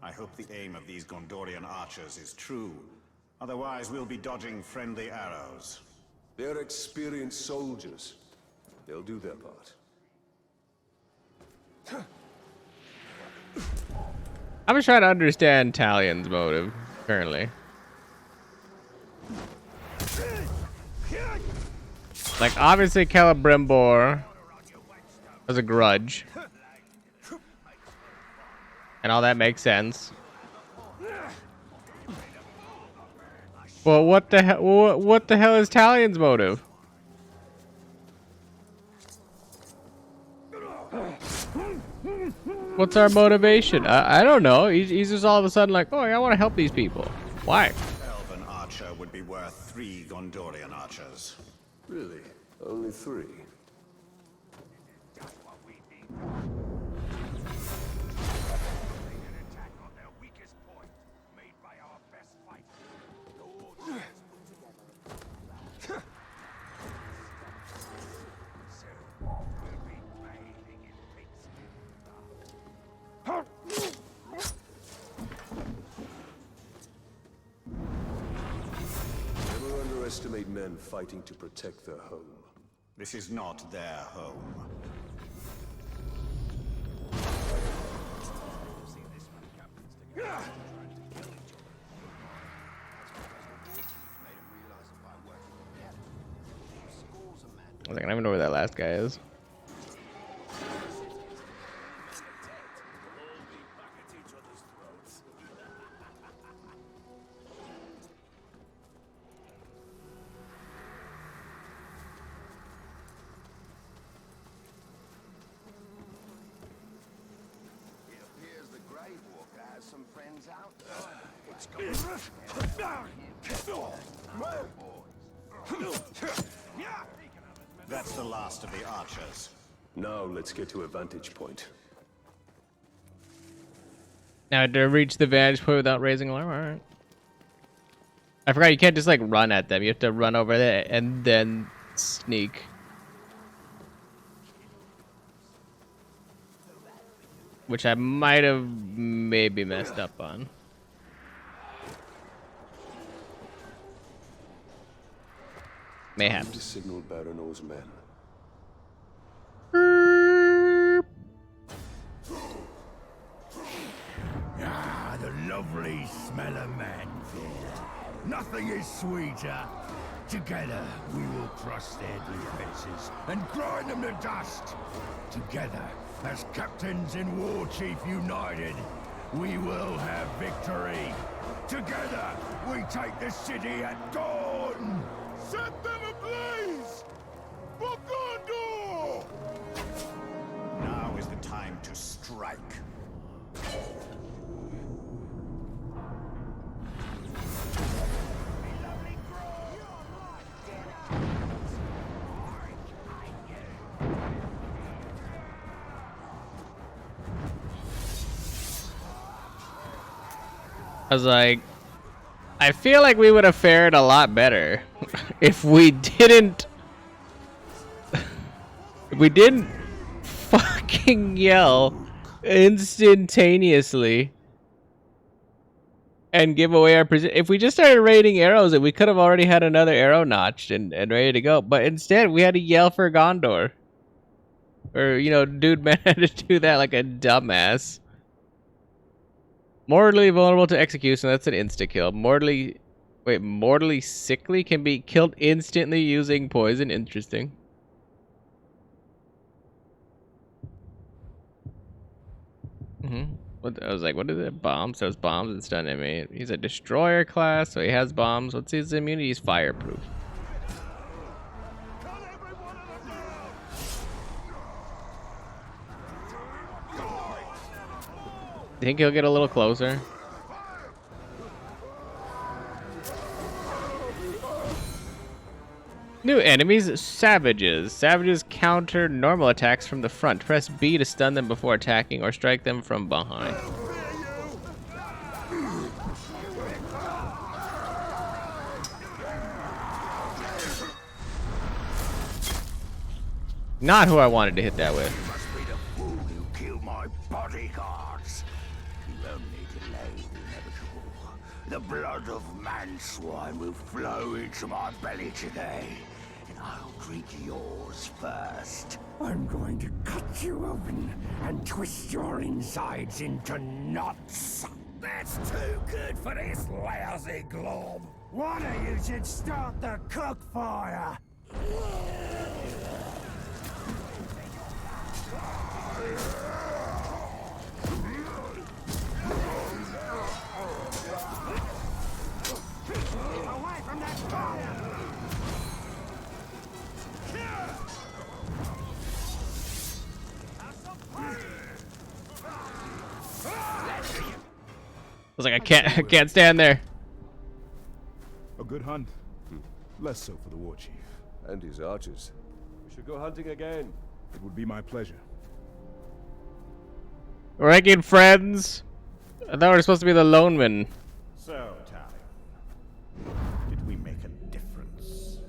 I hope the aim of these Gondorian archers is true. Otherwise, we'll be dodging friendly arrows. They're experienced soldiers. They'll do their part. I'm just trying to understand Talion's motive, currently. Like, obviously Celebrimbor has a grudge. And all that makes sense. Well, what the hell? What the hell is Talion's motive? What's our motivation? I don't know. He's just all of a sudden like, oh, I want to help these people. Why? Elven archer would be worth 3 Gondorian archers. Really? Only 3? underestimate men fighting to protect their home. This is not their home. I was like, I don't even know where that last guy is. That's the last of the archers. Now let's get to a vantage point. Now to reach the vantage point without raising alarm. All right. I forgot you can't just like run at them. You have to run over there and then sneak. Which I might have maybe messed up on. Mayhaps. Time to signal Baron's men. Ah, the lovely smell of manfield. Nothing is sweeter. Together, we will crush their defenses and grind them to dust. Together, as captains in War Chief United, we will have victory. Together, we take the city at dawn. Set them ablaze! For Gondor! Now is the time to strike. I was like, I feel like we would have fared a lot better if we didn't fucking yell instantaneously and give away our position. If we just started raining arrows, we could have already had another arrow notched and ready to go. But instead, we had to yell for Gondor. Or, you know, dude man had to do that like a dumbass. Mortally vulnerable to execution, that's an insta-kill. Mortally sickly can be killed instantly using poison. Interesting. I was like, what is it? Bombs? Those bombs and stun enemy. He's a destroyer class, so he has bombs. What's his immunity? He's fireproof. Think he'll get a little closer? New enemies, savages. Savages counter normal attacks from the front. Press B to stun them before attacking or strike them from behind. Not who I wanted to hit that with. The blood of man-swine will flow into my belly today, and I'll drink yours first. I'm going to cut you open and twist your insides into knots. That's too good for this lousy glob. One of you should start the cook fire. I was like, I can't stand there. A good hunt. Less so for the war chief. And his archers. We should go hunting again. It would be my pleasure. We're making friends. I thought we were supposed to be the lone men. So, Talion, did we make a difference?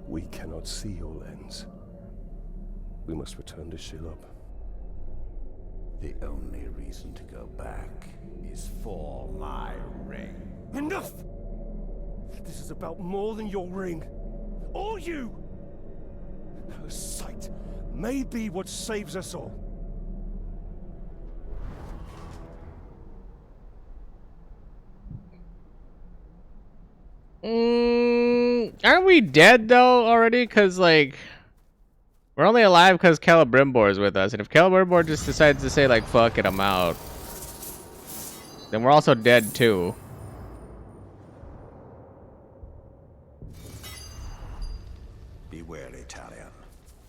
We cannot see all ends. We must return to Shelob. The only reason to go back is for my ring. Enough! This is about more than your ring. Or you! Her sight may be what saves us all. Aren't we dead though already? Cause like we're only alive because Celebrimbor is with us, and if Celebrimbor just decides to say like fuck it, I'm out, then we're also dead too. Be wary, Italian.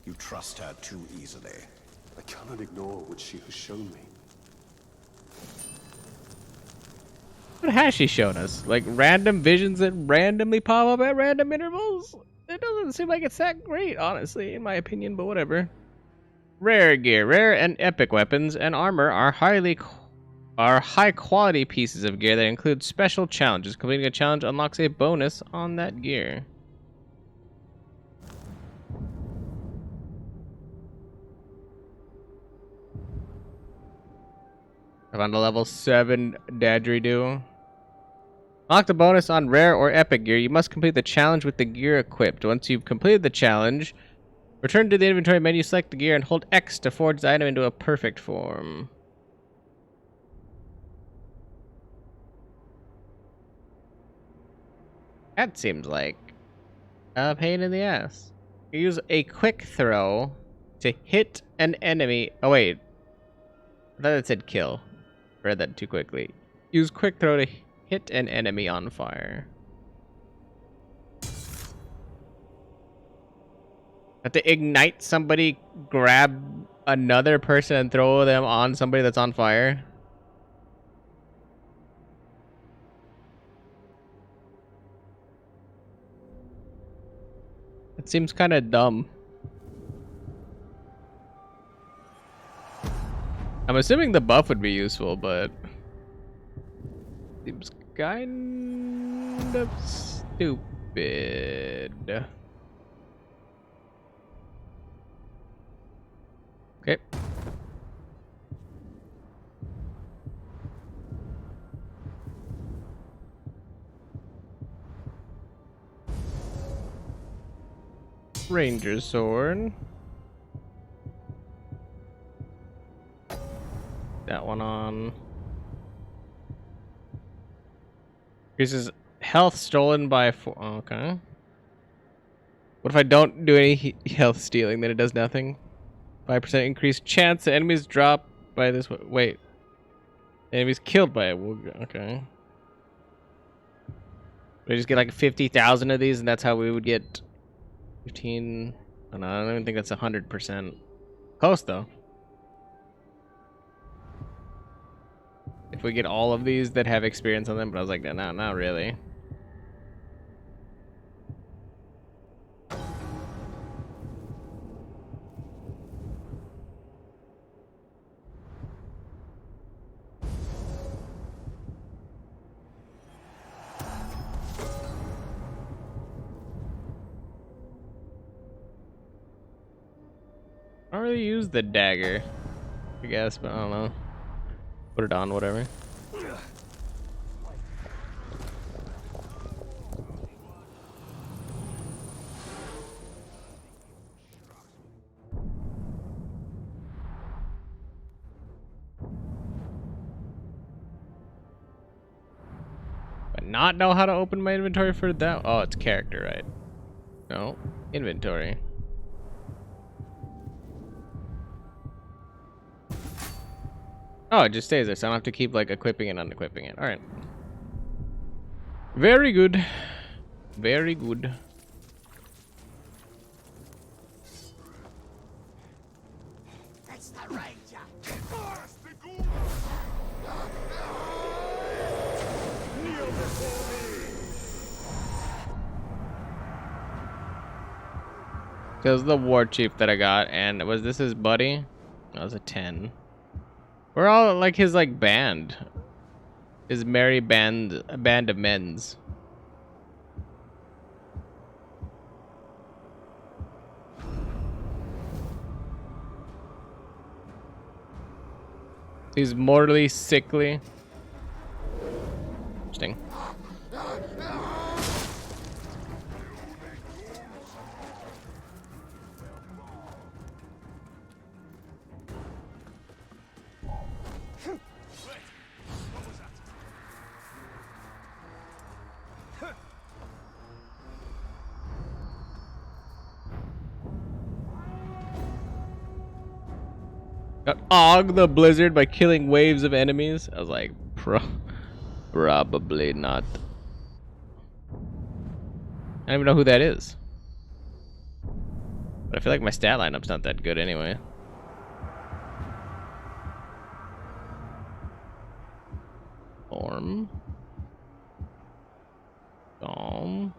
You trust her too easily. I cannot ignore what she has shown me. What has she shown us? Like random visions that randomly pop up at random intervals? It doesn't seem like it's that great, honestly, in my opinion, but whatever. Rare gear. Rare and epic weapons and armor are high quality pieces of gear that include special challenges. Completing a challenge unlocks a bonus on that gear. I found a level 7 Dadgeridoo. Unlock the bonus on rare or epic gear. You must complete the challenge with the gear equipped. Once you've completed the challenge, return to the inventory menu, select the gear, and hold X to forge the item into a perfect form. That seems like a pain in the ass. You use a quick throw to hit an enemy. Oh wait, I thought it said kill. I read that too quickly. Use quick throw to hit an enemy on fire. Have to ignite somebody, grab another person, and throw them on somebody that's on fire. It seems kind of dumb. I'm assuming the buff would be useful, but seems kind of stupid. Okay. Ranger sword. That one on. Increases health stolen by okay. What if I don't do any health stealing? Then it does nothing. 5% increased chance the enemies drop by this. Wait. Enemies killed by it. Okay. We just get like 50,000 of these, and that's how we would get 15. Oh, no, I don't even think that's 100%. Close though. If we get all of these that have experience on them, but I was like, no, not really. I don't really use the dagger, I guess, but I don't know. Put it on, whatever. But not know how to open my inventory for that? Oh, it's character, right? No, inventory. Oh, it just stays there, so I don't have to keep like equipping and unequipping it. All right. Very good. Very good. It's the Ranger. Kneel before me. So this is the war chief that I got, and was this his buddy? That was a 10. We're all like his like band. His merry band of men's. He's mortally sickly. Interesting. Got Og the Blizzard by killing waves of enemies. I was like, probably not. I don't even know who that is. But I feel like my stat lineup's not that good anyway. Orm. Calm.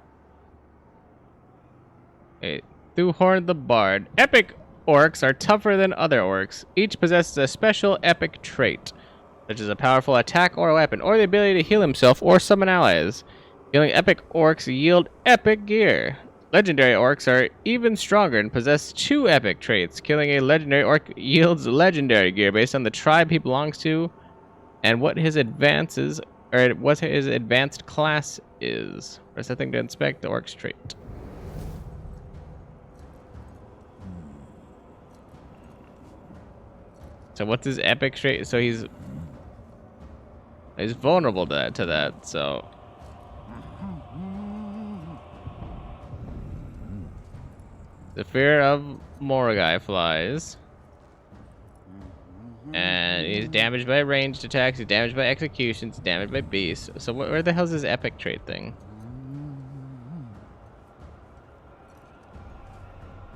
Okay. Thuhorn the Bard. Epic orcs are tougher than other orcs. Each possesses a special epic trait, such as a powerful attack or a weapon, or the ability to heal himself or summon allies. Killing epic orcs yield epic gear. Legendary orcs are even stronger and possess 2 epic traits. Killing a legendary orc yields legendary gear based on the tribe he belongs to and what his advances or what his advanced class is. Press that thing to inspect the orc's trait. So what's his epic trait? So he's vulnerable to that. So the fear of Moragai flies. And he's damaged by ranged attacks, he's damaged by executions, damaged by beasts. So where the hell's his epic trait thing?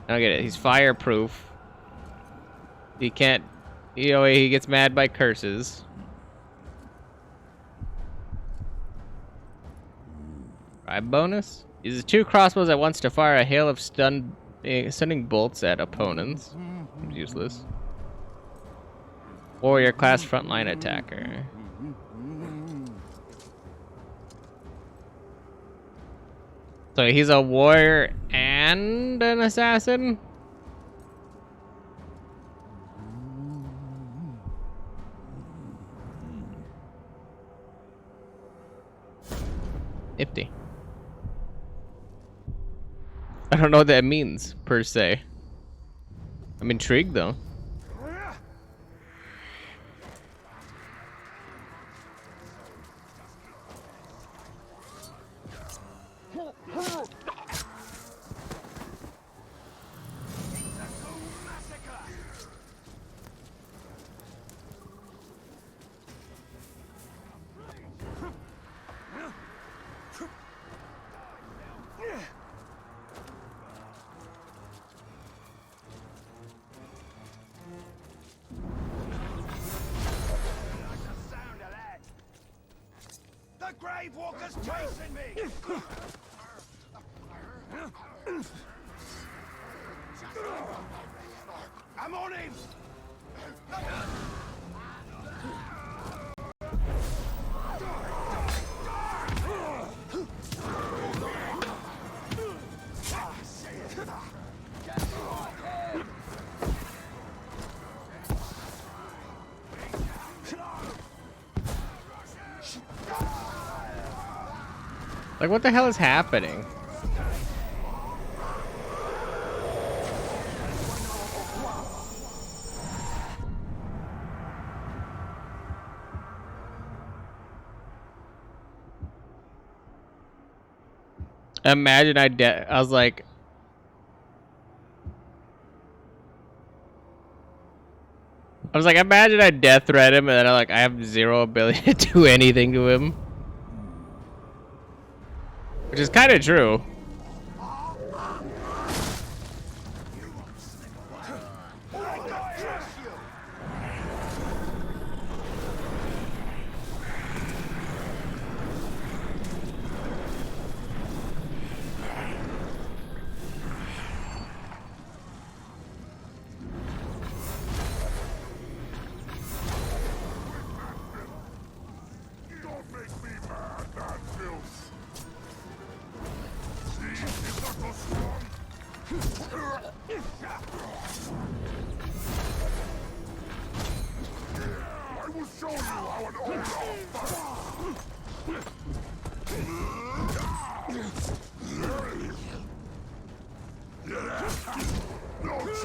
I don't get it. He's fireproof. He can't, you know, he gets mad by curses. Tribe bonus? Uses 2 crossbows at once to fire a hail of stunning bolts at opponents. Useless. Warrior class frontline attacker. So he's a warrior and an assassin? Nifty. I don't know what that means, per se. I'm intrigued, though. The Grave Walker's chasing me! I'm on him! Like, what the hell is happening? Imagine I was like, imagine I death threat him, and then I have 0 ability to do anything to him. Which is kind of true.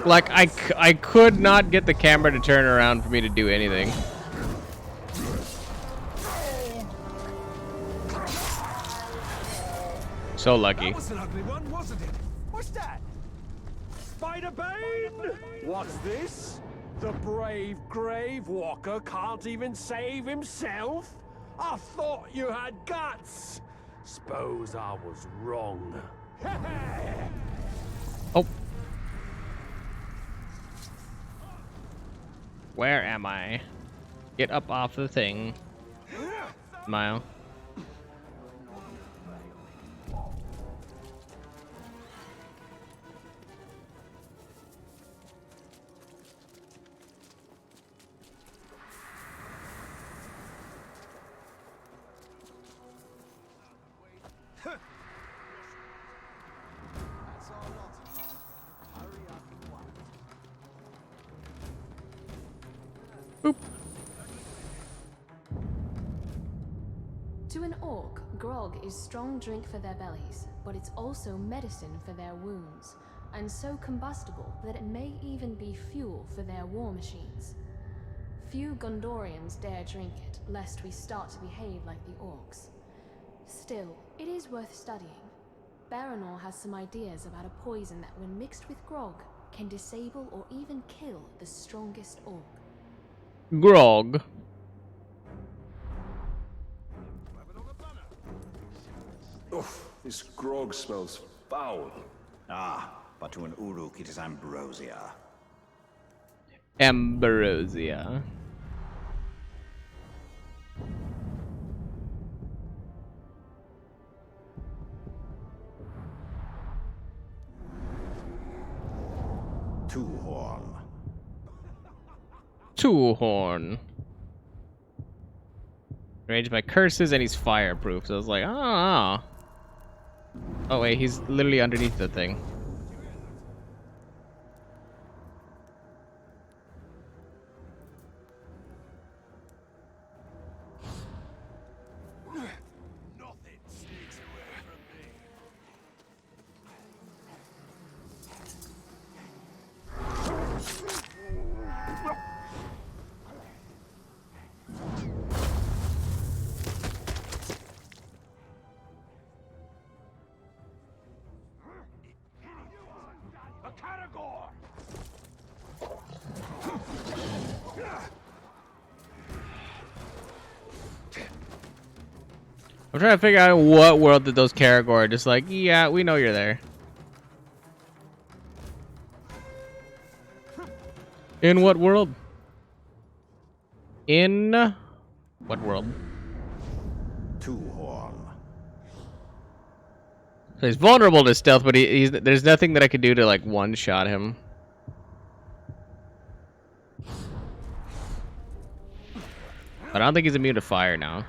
Like, I could not get the camera to turn around for me to do anything. So lucky. That was an ugly one, wasn't it? What's that? Spider Bane? What's this? The brave grave walker can't even save himself? I thought you had guts. Suppose I was wrong. Oh. Where am I? Get up off the thing. Smile. Boop. To an orc, grog is strong drink for their bellies, but it's also medicine for their wounds, and so combustible that it may even be fuel for their war machines. Few Gondorians dare drink it, lest we start to behave like the orcs. Still, it is worth studying. Baranor has some ideas about a poison that, when mixed with grog, can disable or even kill the strongest orc. Grog. Oof, this grog smells foul. Ah, but to an Uruk it is ambrosia. Ambrosia. Two-horn. Two-horn. Range my curses and he's fireproof. So I was like, oh. Oh wait, he's literally underneath the thing. Nothing sneaks away from me. A Caragor! I'm trying to figure out what world did those Karagor are just like, yeah, we know you're there. In what world? In what world? Two-horn. So he's vulnerable to stealth, but there's nothing that I could do to like one-shot him. But I don't think he's immune to fire now.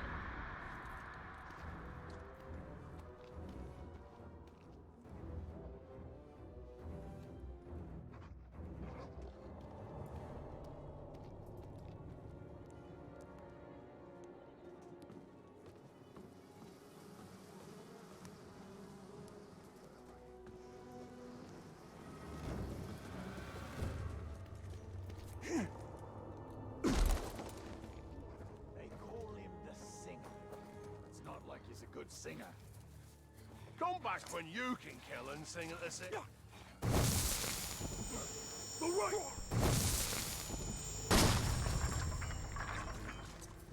Singer. Come back when you can kill and sing at the same.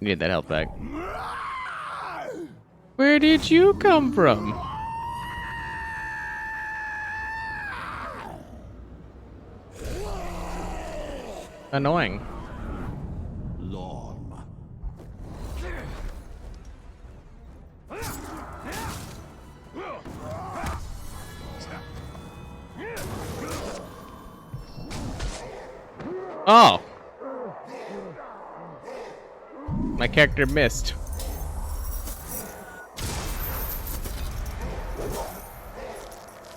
Need that help back. Where did you come from? Annoying. Oh! My character missed.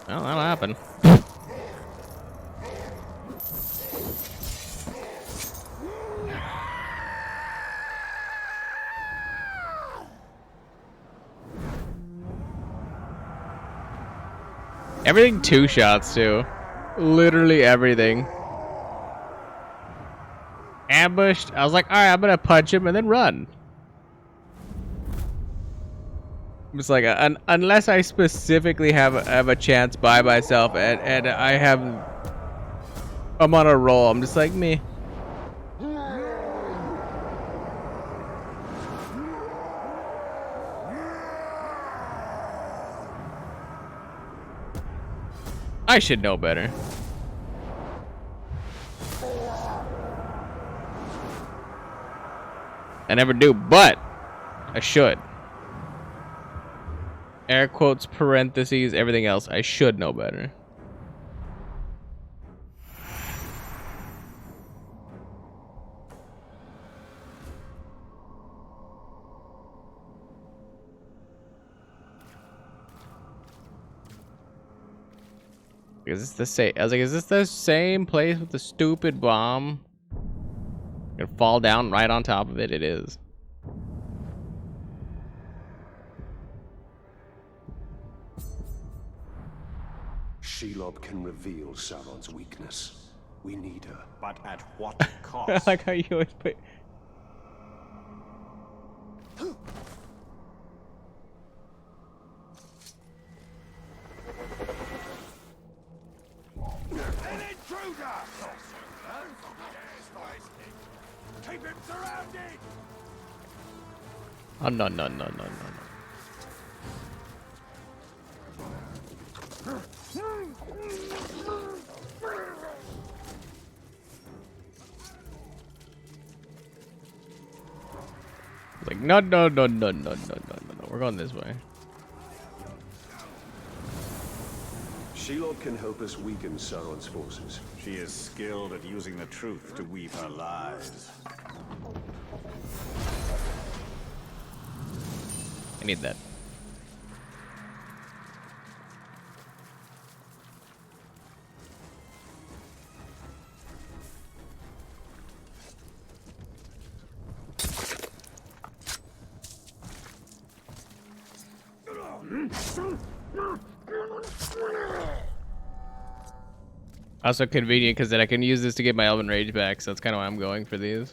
Well, that'll happen. Everything 2 shots too. Literally everything. Ambushed. I was like, all right, I'm gonna punch him and then run. It's like, unless I specifically have a chance by myself and I'm on a roll, I'm just like me. I should know better. I never do, but I should. Air quotes, parentheses, everything else. I should know better. Is this the same? I was like, is this the same place with the stupid bomb? Gonna fall down right on top of it. It is. Shelob can reveal Sauron's weakness. We need her. But at what I cost? like how you always put. An intruder! Keep him surrounded! Oh no no no no no no. Like no no no no no no no no. We're going this way. Shelob can help us weaken Sauron's forces. She is skilled at using the truth to weave her lies. I need that. Also convenient because then I can use this to get my Elven Rage back, so that's kind of why I'm going for these.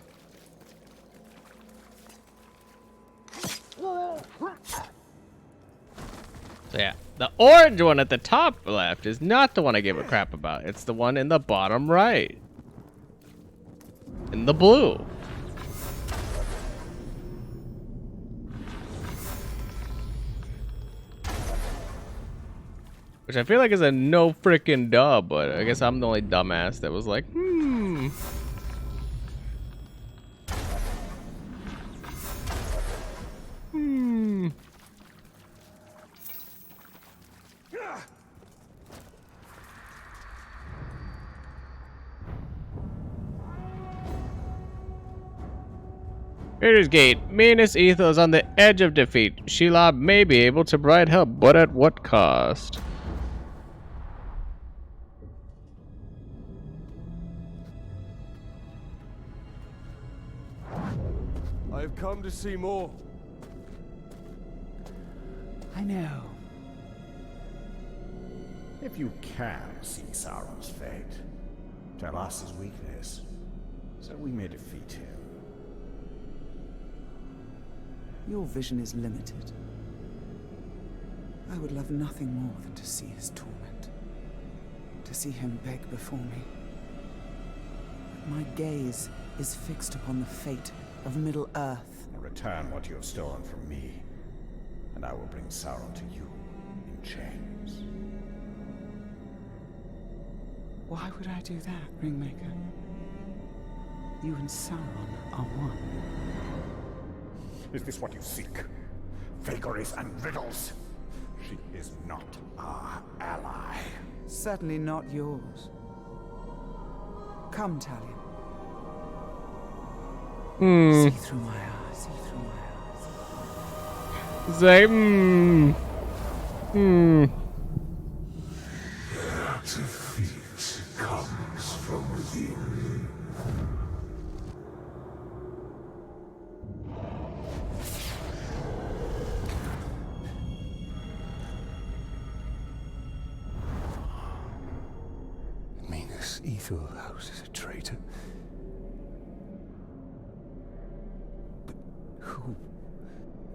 So yeah, the orange one at the top left is not the one I give a crap about. It's the one in the bottom right. In the blue. Which I feel like is a no freaking duh, but I guess I'm the only dumbass that was like, Vader's Gate. Minas Ithil is on the edge of defeat. Shelob may be able to provide help, but at what cost? I have come to see more. I know. If you can see Sauron's fate, tell us his weakness, so we may defeat him. Your vision is limited. I would love nothing more than to see his torment. To see him beg before me. But my gaze is fixed upon the fate of Middle-earth. Return what you have stolen from me, and I will bring Sauron to you in chains. Why would I do that, Ringmaker? You and Sauron are one. Is this what you seek? Vagaries and riddles? She is not our ally. Certainly not yours. Come, Talion. See through my eyes, see through my eyes. Say, Defeat comes from within. Minas Ithil houses a traitor. But who?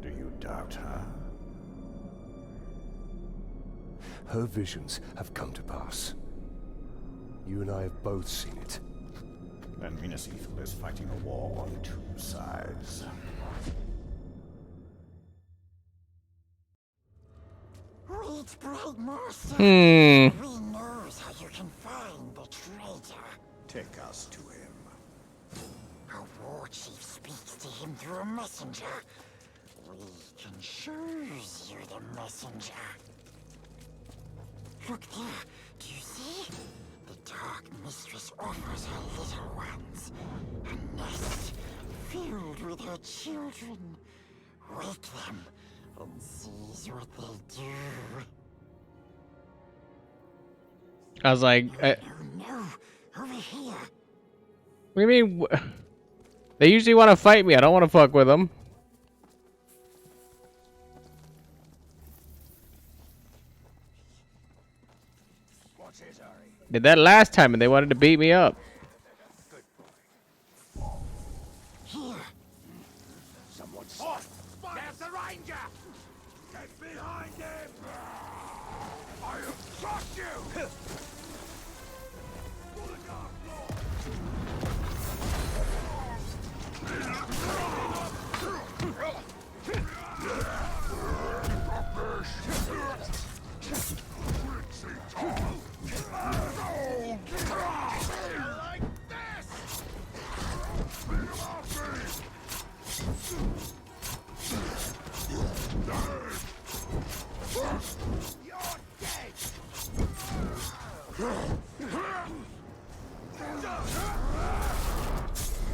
Do you doubt her? Her visions have come to pass. You and I have both seen it. Then Minas Ithil is fighting a war on two sides. Reach bright master. Hmm. We know Take us to him. Our war chief speaks to him through a messenger. We can choose you the messenger. Look there. Do you see? The Dark Mistress offers her little ones a nest filled with her children. Wake them and seize what they do. I was like, No, over here. what do you mean? They usually want to fight me. I don't want to fuck with them. Did that last time and they wanted to beat me up. Here. Someone's off. There's the ranger. Get behind him. I have got you.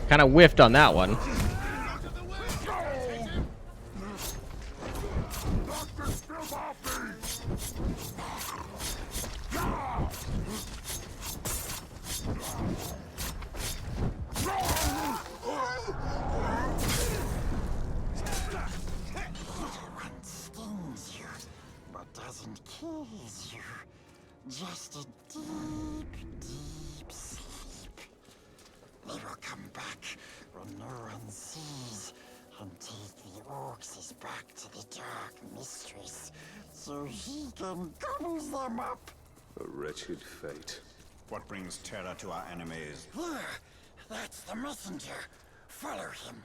Kind of whiffed on that one. Stings you, but doesn't kill you. Just a deep, deep sleep. They will come back when no one sees and take the orcs back to the Dark Mistress so he can gobble them up. A wretched fate. What brings terror to our enemies? There, that's the messenger. Follow him.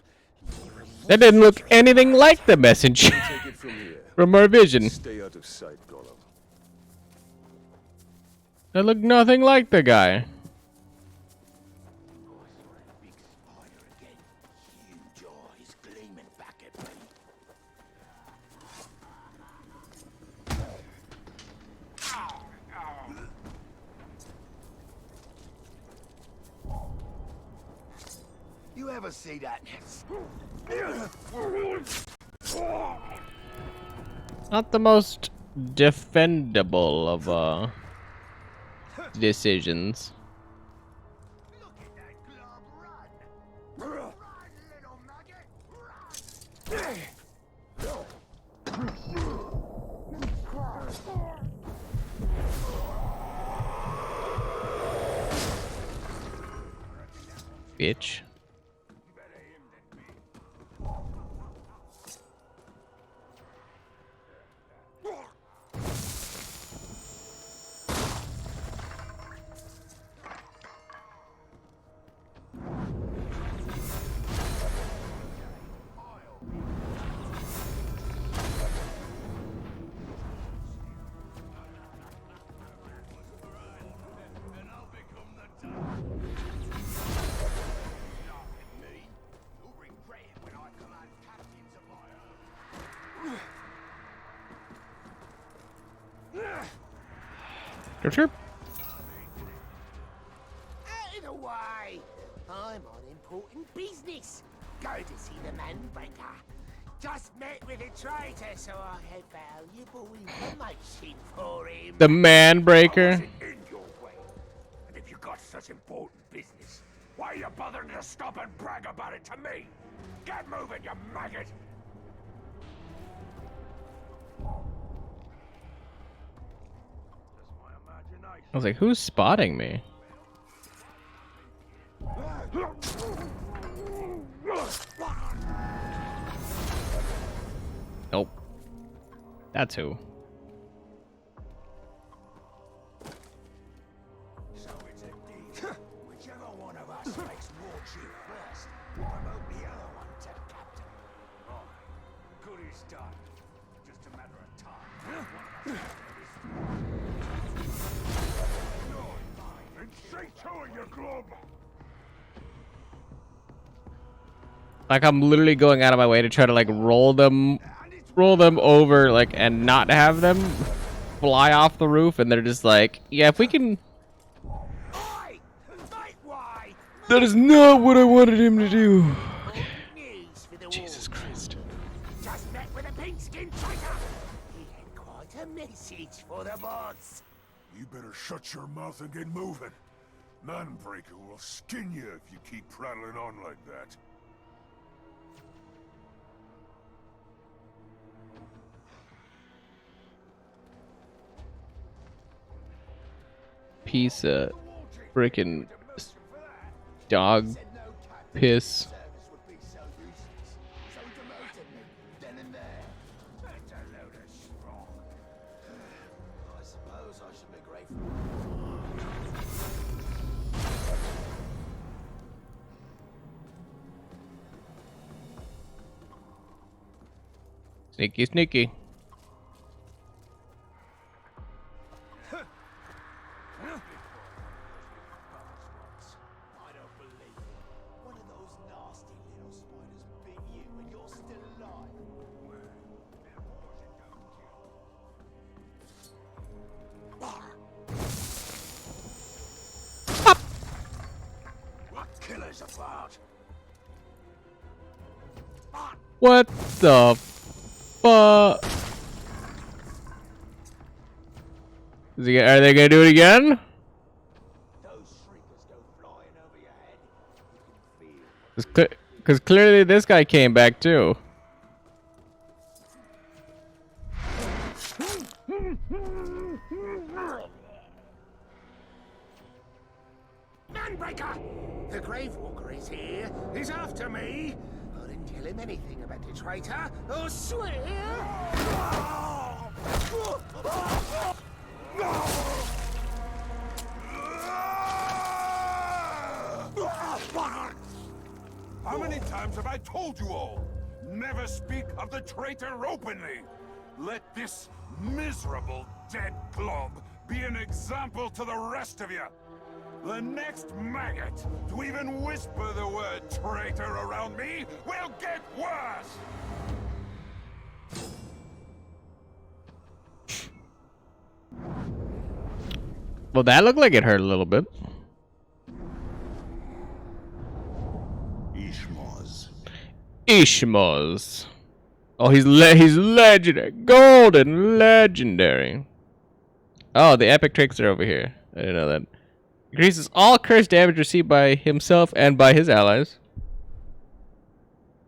That didn't look anything like the messenger Take it from here. from our vision. Stay out of sight, Gollum. That looked nothing like the guy. You ever see that? Not the most defendable of decisions. Bitch. Sure. Out of the way! I'm on important business. Go to see the man-breaker. Just met with a traitor, so I have valuable information for him. The man breaker. In your way. And if you got such important business, why are you bothering to stop and brag about it to me? Get moving, you maggot! I was like, who's spotting me? Nope. That's who. So it's a deal. Whichever one of us makes war chief first, we'll promote the other one to captain. Right. Good is done. Just a matter of time. And see to Like I'm literally going out of my way to try to like roll them over like and not have them fly off the roof, and they're just like, yeah, if we can. That is not what I wanted him to do. Okay. Jesus Christ. Just met with a pink-skinned traitor. He had quite a message for the boss. You better shut your mouth and get moving. Manbreaker will skin you if you keep prattling on like that. Piece of freaking dog piss. Sneaky, sneaky. Killers apart. What the fuck? Are they gonna do it again? Because clearly this guy came back too. Manbreaker! The Gravewalker is here. He's after me. I didn't tell him anything about the traitor. I swear. How many times have I told you all? Never speak of the traitor openly. Let this miserable dead glob be an example to the rest of you. The next maggot to even whisper the word traitor around me will get worse! Well, that looked like it hurt a little bit. Ishmoz. Oh, he's legendary. Golden legendary. Oh, the epic tricks are over here. I didn't know that. Increases all curse damage received by himself and by his allies.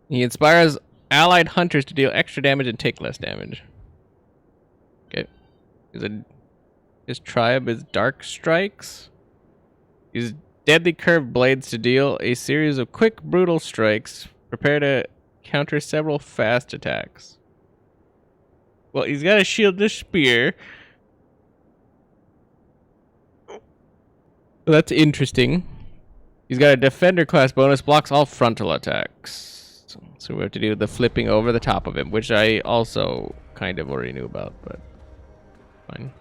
He inspires allied hunters to deal extra damage and take less damage. Okay. His tribe is Dark Strikes. Use deadly curved blades to deal a series of quick, brutal strikes. Prepare to counter several fast attacks. Well, he's got a shield and a spear. That's interesting. He's got a defender class bonus, blocks all frontal attacks. So we have to do the flipping over the top of him, which I also kind of already knew about, but fine.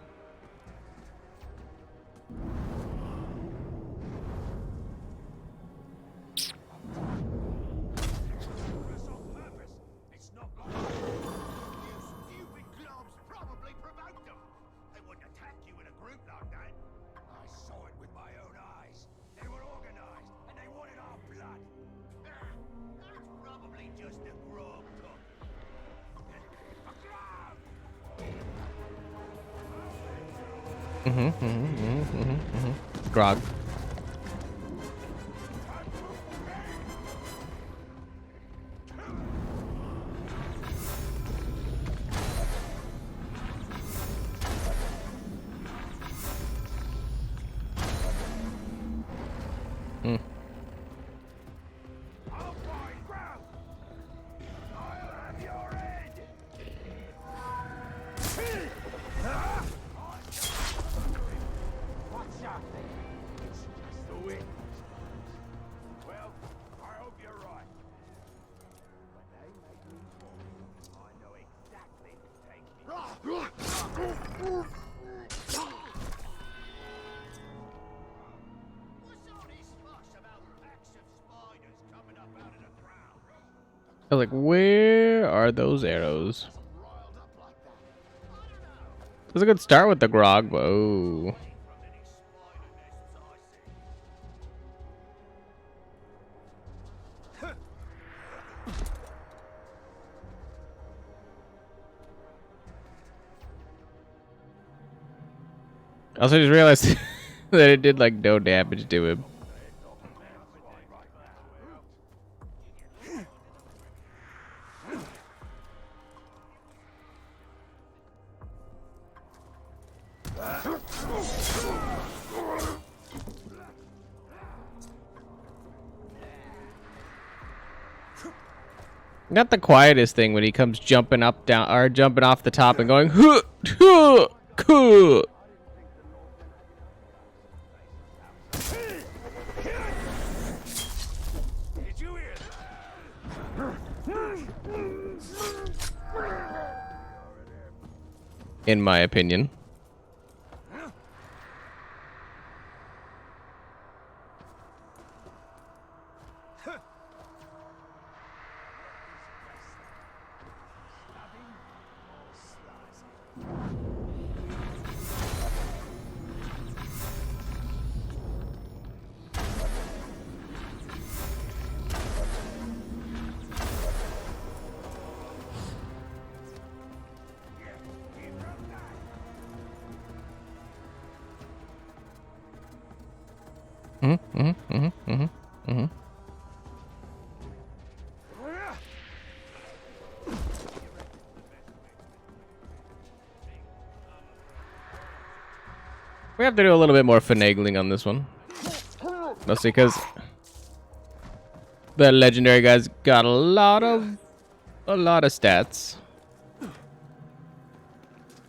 Grog. I was like, where are those arrows? It was a good start with the grog, but oh. I also just realized that it did like no damage to him. Not the quietest thing when he comes jumping up, down, or jumping off the top and going, huh, huh, huh. In my opinion. We have to do a little bit more finagling on this one. Mostly because the legendary guy's got a lot of stats.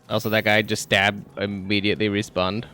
Also, that guy just stabbed, immediately respawned.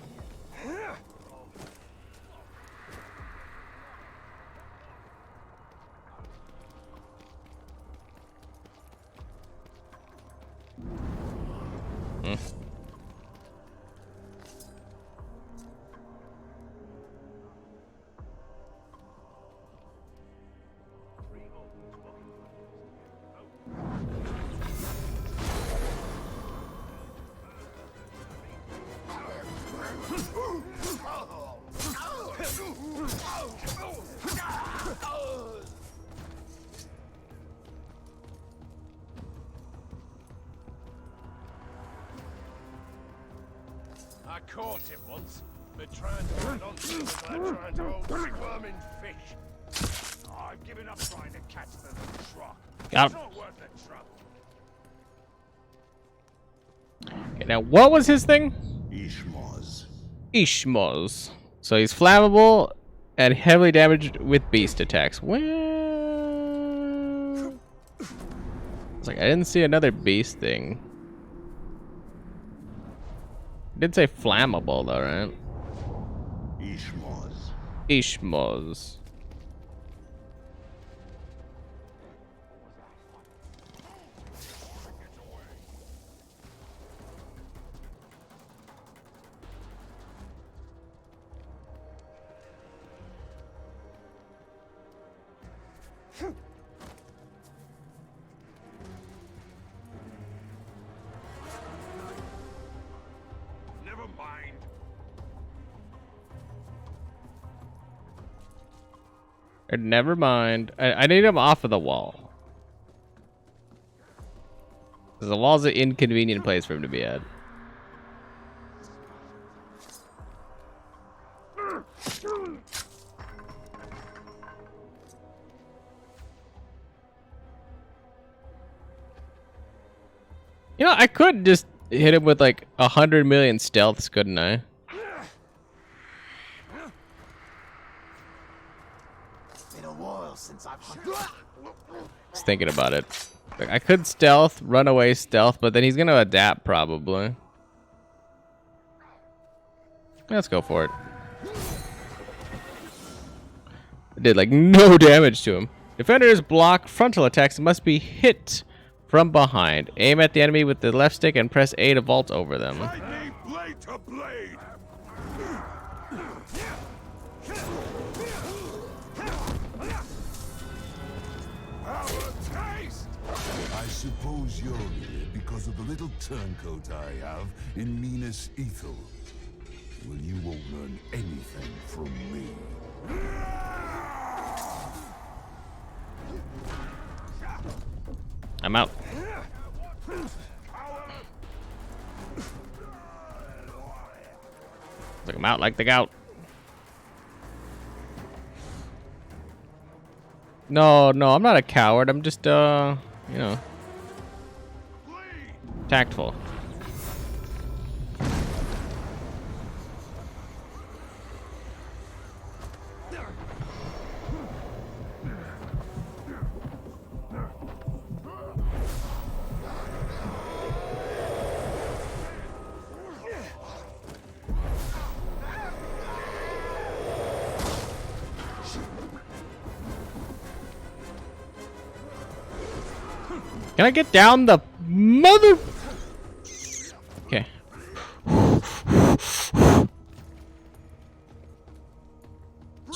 I caught him once, but trying to hold on to him was like trying to hold squirming fish. I've given up trying to catch the little truck. Got It's him. not worth the trouble. Okay, now, what was his thing? Ishmoz. Ishmoz. So he's flammable and heavily damaged with beast attacks. Well, it's like I didn't see another beast thing. It did say flammable though, right? Ishmoz. Ishmoz. Never mind. Never mind. I need him off of the wall. Because the wall's an inconvenient place for him to be at. You know, I could just hit him with like 100 million stealths, couldn't I? Been a while since I've Just thinking about it. Like, I could stealth, run away stealth, but then he's gonna adapt probably. Let's go for it. It did like no damage to him. Defenders block frontal attacks and must be hit from behind. Aim at the enemy with the left stick and press A to vault over them. Blade to blade. I suppose you're here because of the little turncoat I have in Minas Ethel. Well, you won't learn anything from me. I'm out. Like I'm out like the gout. No, I'm not a coward. I'm just, you know, tactful. Can I get down the mother? Okay.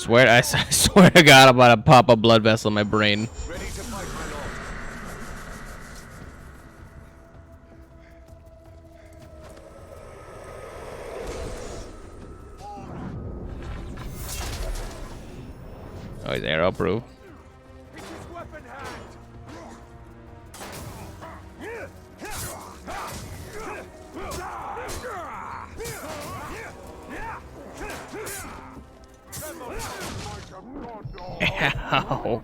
I swear to God, I'm about to pop a blood vessel in my brain. Oh, he's arrow proof. Ow.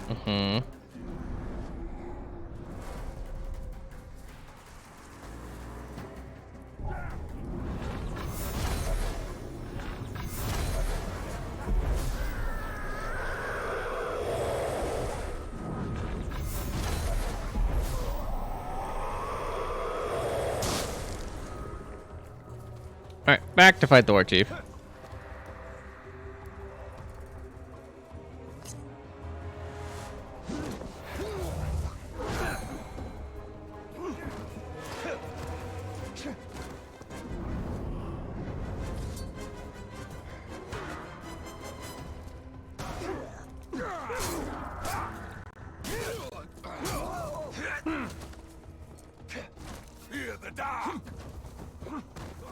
Mm-hmm. Alright, back to fight the war chief.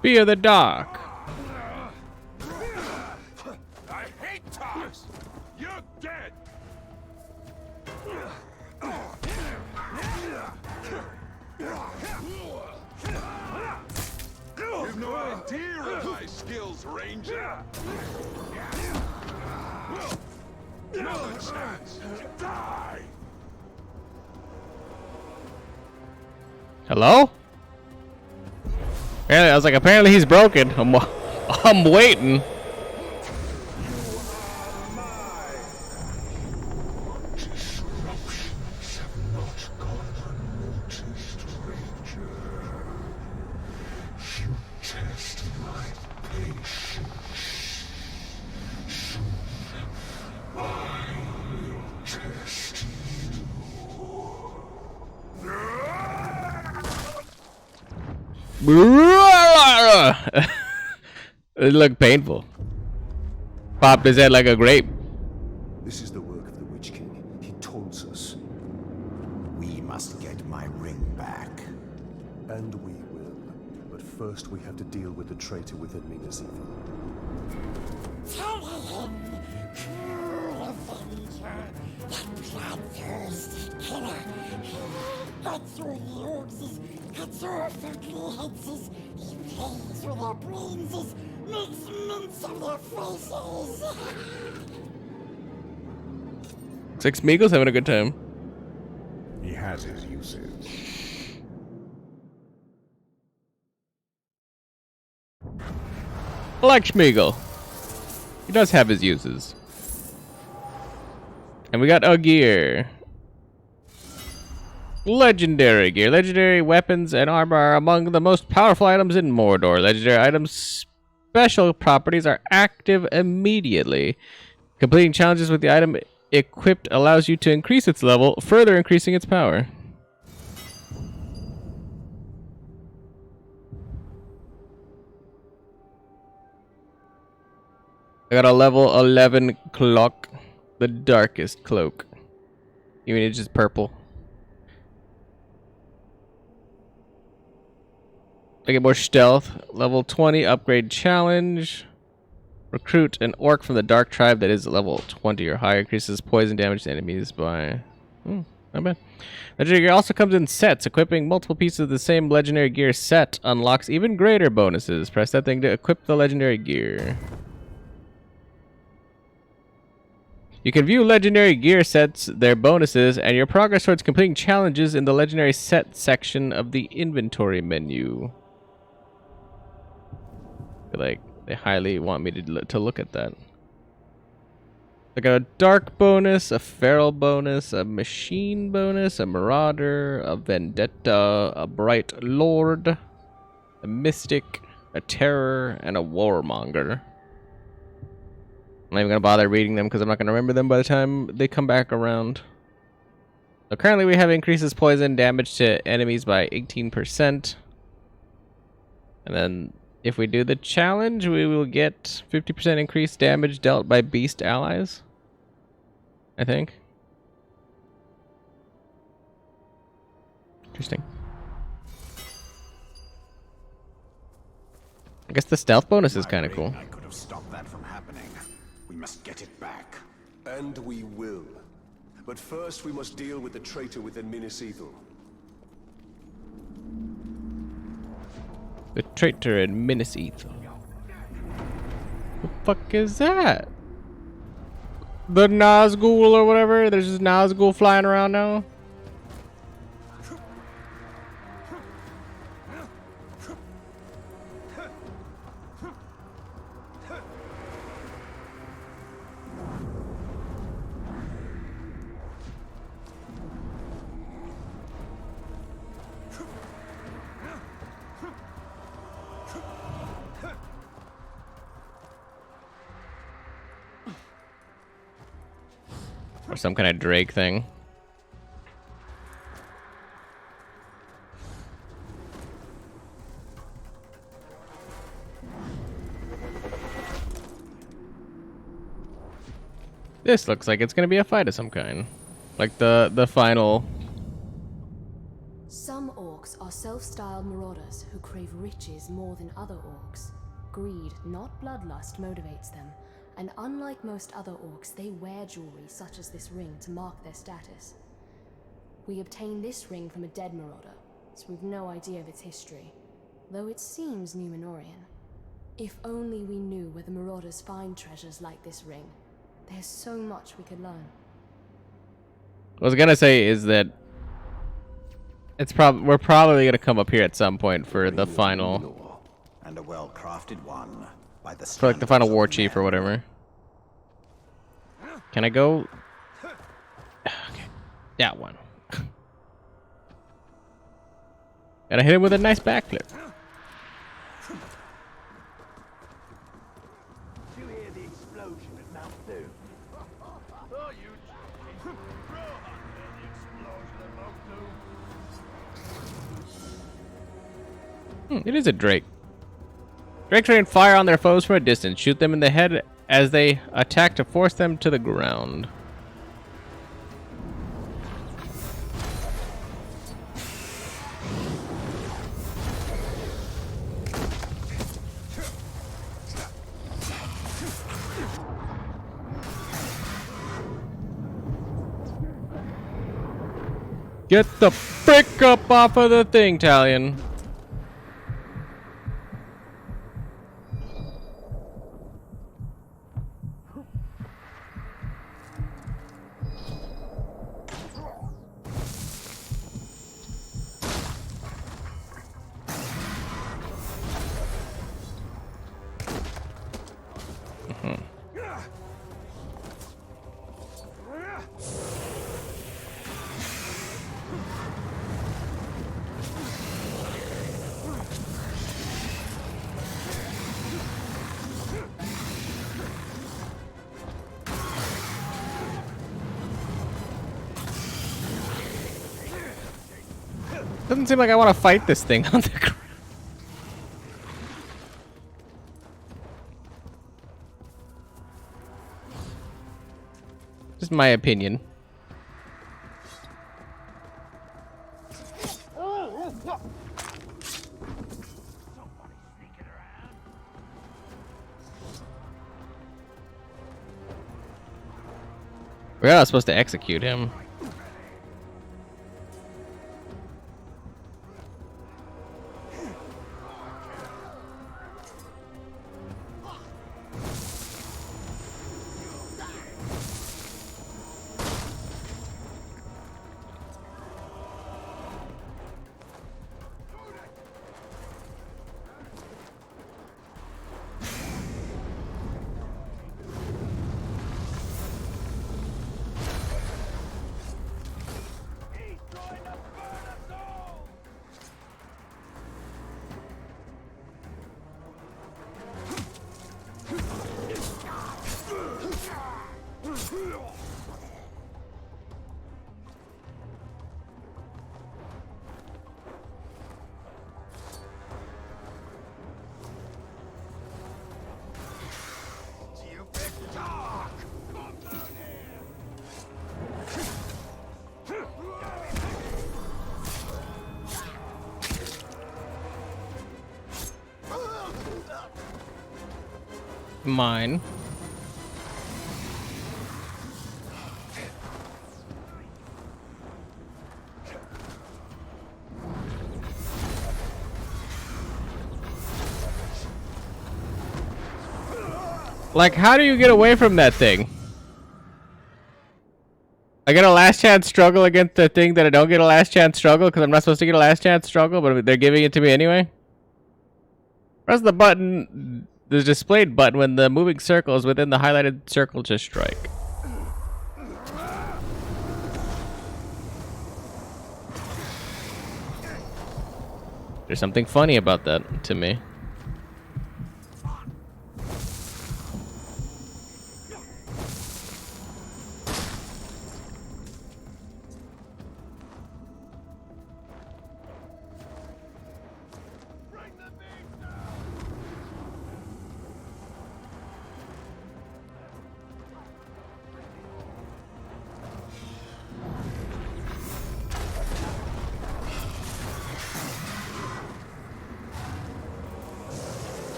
Fear the dark. I hate talks. You're dead. You've no idea of my skills, Ranger. Another chance to die. Hello? Apparently, I was like, apparently he's broken. I'm waiting. It looked painful. Popped his head like a grape. This is the work of the Witch King. He taunts us. We must get my ring back. And we will. But first we have to deal with the traitor within Minas Ethel. Tell him, cruel avenger, that bloodthirsty killer. Cuts your noses, cuts off ugly heads, he plays with their brains, makes mince of their faces. Looks like Smeagol's having a good time. He has his uses. I like Smeagol. He does have his uses. And we got a gear. Legendary gear. Legendary weapons and armor are among the most powerful items in Mordor. Legendary items' special properties are active immediately. Completing challenges with the item equipped allows you to increase its level, further increasing its power. I got a level 11 cloak, the darkest cloak. You mean it's just purple? I get more stealth. Level 20 upgrade challenge. Recruit an orc from the dark tribe that is level 20 or higher. Increases poison damage to enemies by... not bad. Legendary gear also comes in sets. Equipping multiple pieces of the same legendary gear set unlocks even greater bonuses. Press that thing to equip the legendary gear. You can view legendary gear sets, their bonuses, and your progress towards completing challenges in the legendary set section of the inventory menu. I feel like they highly want me to look at that. I got a dark bonus, a feral bonus, a machine bonus, a marauder, a vendetta, a bright lord, a mystic, a terror, and a warmonger. I'm not even gonna bother reading them because I'm not gonna remember them by the time they come back around. So currently we have increases poison damage to enemies by 18%. And then if we do the challenge, we will get 50% increased damage dealt by beast allies, I think. Interesting. I guess the stealth bonus is kind of cool. I could have stopped that from happening. We must get it back. And we will. But first we must deal with the traitor within Minas Ithil. The traitor in Minas Ithil. The fuck is that? The Nazgul or whatever? There's just Nazgul flying around now? Or some kind of Drake thing. This looks like it's gonna be a fight of some kind. Like the final. Some orcs are self-styled marauders who crave riches more than other orcs. Greed, not bloodlust, motivates them. And unlike most other orcs, they wear jewelry such as this ring to mark their status. We obtained this ring from a dead marauder, so we've no idea of its history, though it seems Numenorian. If only we knew where the marauders find treasures like this ring. There's so much we could learn. What I was gonna say is that we're probably gonna come up here at some point for the final. And a well-crafted one. For like the final war chief or whatever. Can I go? Okay, that one. Gotta hit him with a nice backflip. You hear the explosion at Mount Doom? Oh, you the explosion at Mount Doom. It is a Drake. Drakes rain fire on their foes from a distance. Shoot them in the head as they attack to force them to the ground. Get the frick up off of the thing, Talion. Doesn't seem like I want to fight this thing on the ground. Just my opinion. We're not supposed to execute him. Mine. Like, how do you get away from that thing? I get a last chance struggle against the thing that I don't get a last chance struggle because I'm not supposed to get a last chance struggle, but they're giving it to me anyway. Press the button, the displayed button when the moving circle is within the highlighted circle to strike. There's something funny about that to me.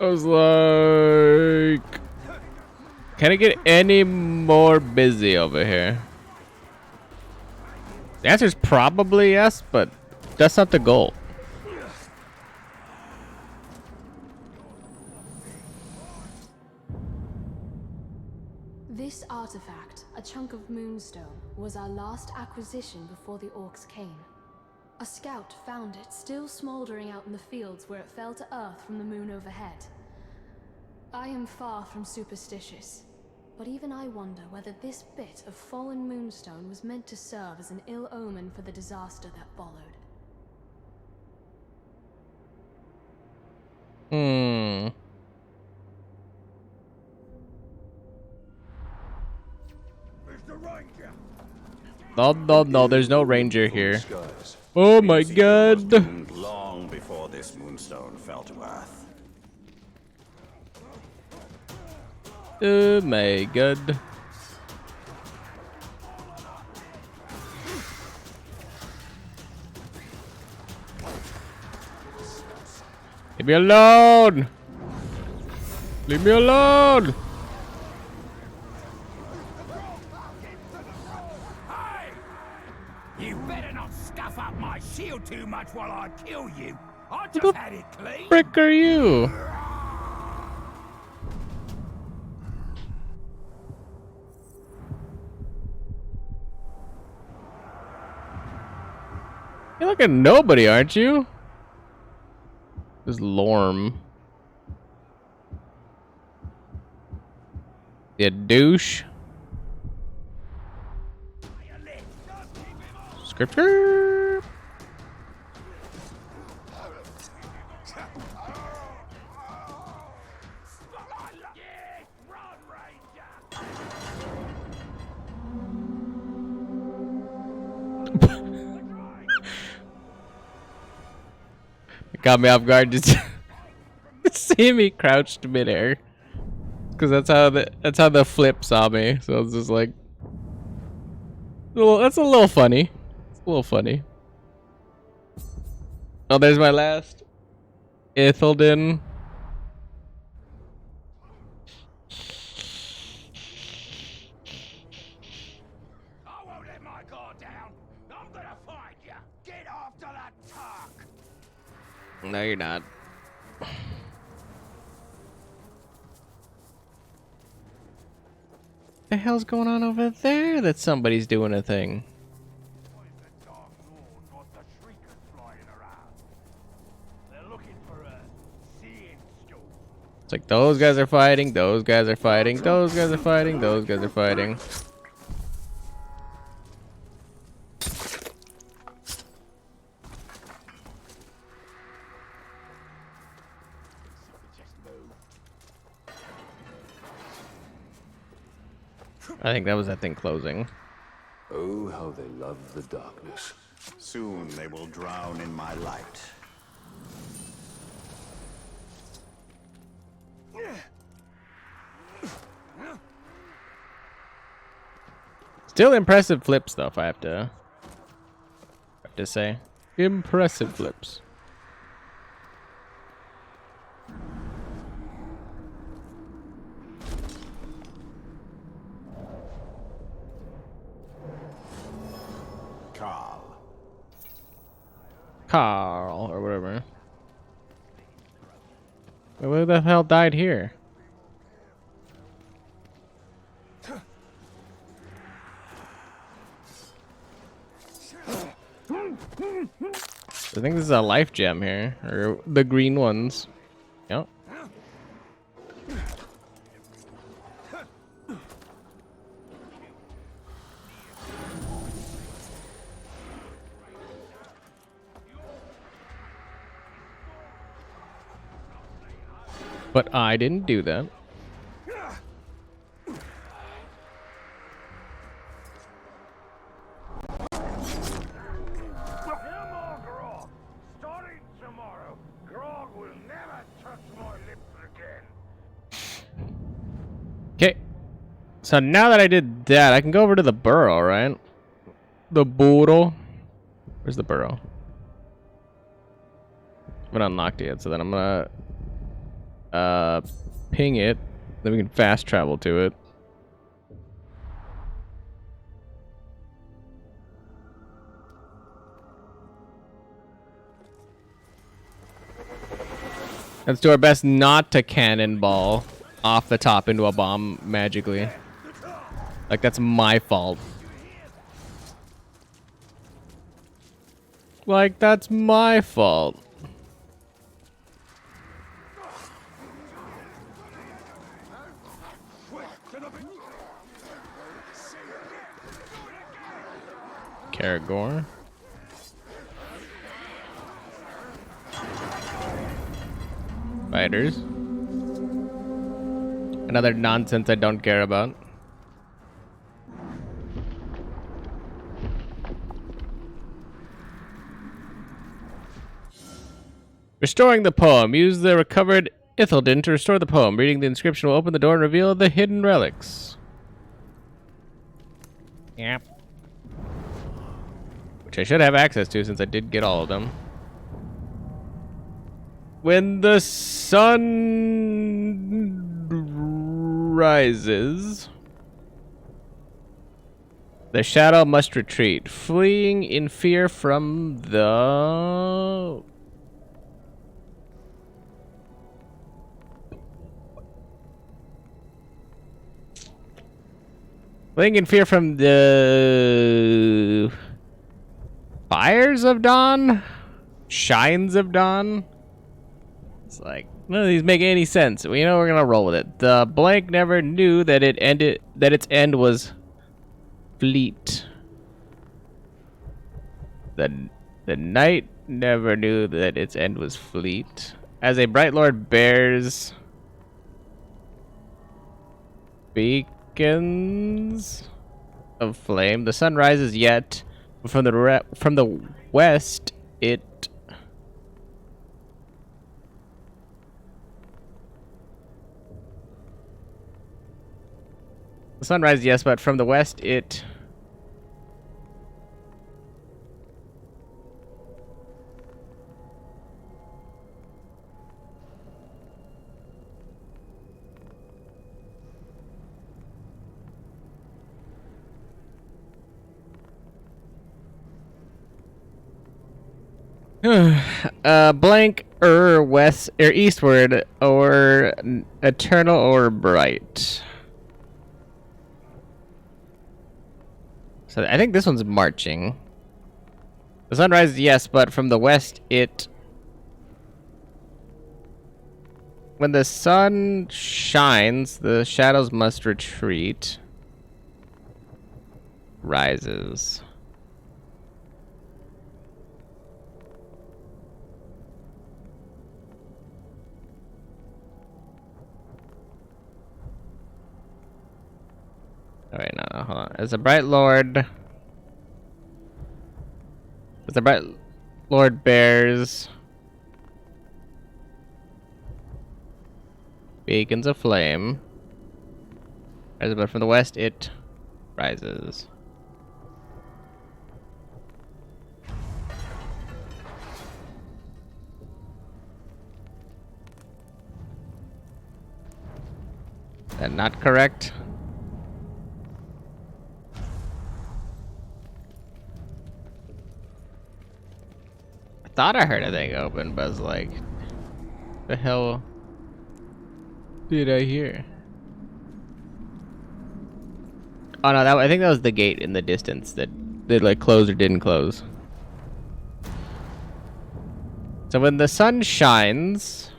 I was like, can I get any more busy over here? The answer is probably yes, but that's not the goal. This artifact, a chunk of moonstone, was our last acquisition before the orcs came. A scout found it still smoldering out in the fields where it fell to earth from the moon overhead. I am far from superstitious, but even I wonder whether this bit of fallen moonstone was meant to serve as an ill omen for the disaster that followed. No, there's no ranger here. Oh my god. Long before this moonstone fell to earth. Oh my god. Leave me alone! Leave me alone! You better not scuff up my shield too much while I kill you. I just had it clean. Frick are you? You're like a nobody, aren't you? This Lorm. You douche. Scripture. It got me off guard just seeing me crouched midair. Because that's how the flip saw me. So it's just like, well, that's a little funny. It's a little funny. Oh, there's my last Ithilden. I won't let my guard down. I'm gonna find you. Get after that talk. No, you're not. The hell's going on over there that somebody's doing a thing? It's like those guys are fighting, those guys are fighting, those guys are fighting, those guys are fighting. I think that was that thing closing. Oh, how they love the darkness. Soon they will drown in my light. Still impressive flips, though. If I have to say, impressive flips. Carl, or whatever. Wait, who the hell died here? I think this is a life gem here, or the green ones. Yep. But I didn't do that. Starting tomorrow, Grog will never touch my lips again. Okay. So now that I did that, I can go over to the burrow, right? The burrow. Where's the burrow? I haven't unlocked it yet, so then I'm gonna ping it, then we can fast travel to it. Let's do our best not to cannonball off the top into a bomb magically. Like that's my fault. Like that's my fault. Karagor. Fighters. Another nonsense I don't care about. Restoring the poem. Use the recovered Ithilden to restore the poem. Reading the inscription will open the door and reveal the hidden relics. Yep. Which I should have access to since I did get all of them. When the sun rises, the shadow must retreat, fleeing in fear from the... Fleeing in fear from the... Fires of dawn? Shines of dawn? It's like, none of these make any sense. We know we're gonna roll with it. The blank never knew that its end was fleet. The night never knew that its end was fleet. As a bright lord bears beacons of flame, the sun rises yet. From the west, it Sunrise, yes, but from the west, it... Blank west or eastward or eternal or bright. So I think this one's marching. The sunrise, yes, but from the west it. When the sun shines, the shadows must retreat. Rises. Alright, no, hold on. As the bright lord... As the bright lord bears... beacons of flame. But from the west, it rises. Is that not correct? Thought I heard a thing open, but I was like, the hell did I hear? Oh no, I think that was the gate in the distance that like closed or didn't close. So when the sun shines,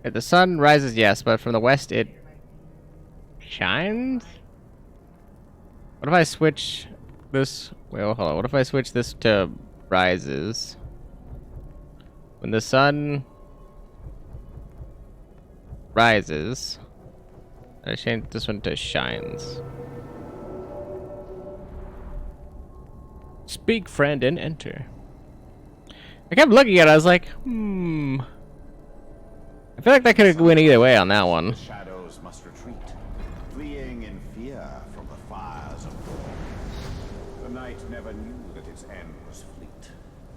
if the sun rises, yes, but from the west it shines? What if I switch this? Well, hold on. What if I switch this to rises? When the sun rises, I change this one to shines. Speak, friend, and enter. I kept looking at it. I was like, I feel like that could have went either way on that one. The shadows must retreat, fleeing in fear from the fires of war. The night never knew that its end was fleet,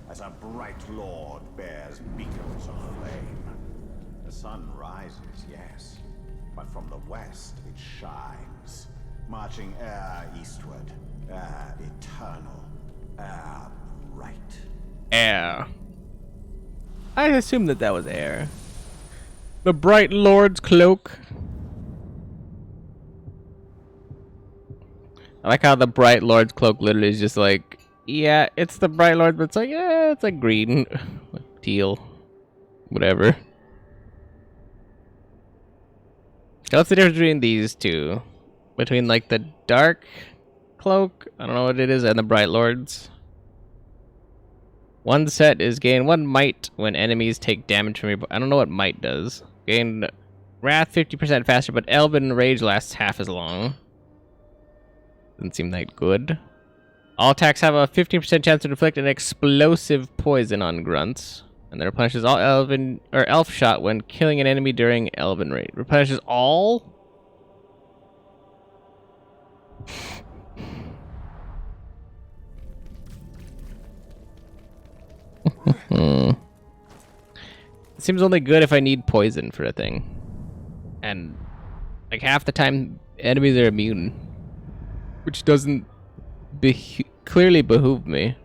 as a bright lord bears beacons of flame. The sun rises, yes, but from the west it shines, marching air eastward, air eternal, air bright. Air. I assumed that was air. The bright lord's cloak. I like how the bright lord's cloak literally is just like, yeah, it's the bright lord, but it's like, yeah, it's like green, like teal, whatever. So what's the difference between these two? Between like the dark cloak, I don't know what it is, and the bright lords. One set is gain 1 might when enemies take damage from your... I don't know what might does. Gain wrath 50% faster, but elven rage lasts half as long. Doesn't seem that good. All attacks have a 15% chance to inflict an explosive poison on grunts. And then replenishes all elven or elf shot when killing an enemy during elven rage. Replenishes all? It seems only good if I need poison for a thing. And like half the time enemies are immune, which doesn't clearly behoove me.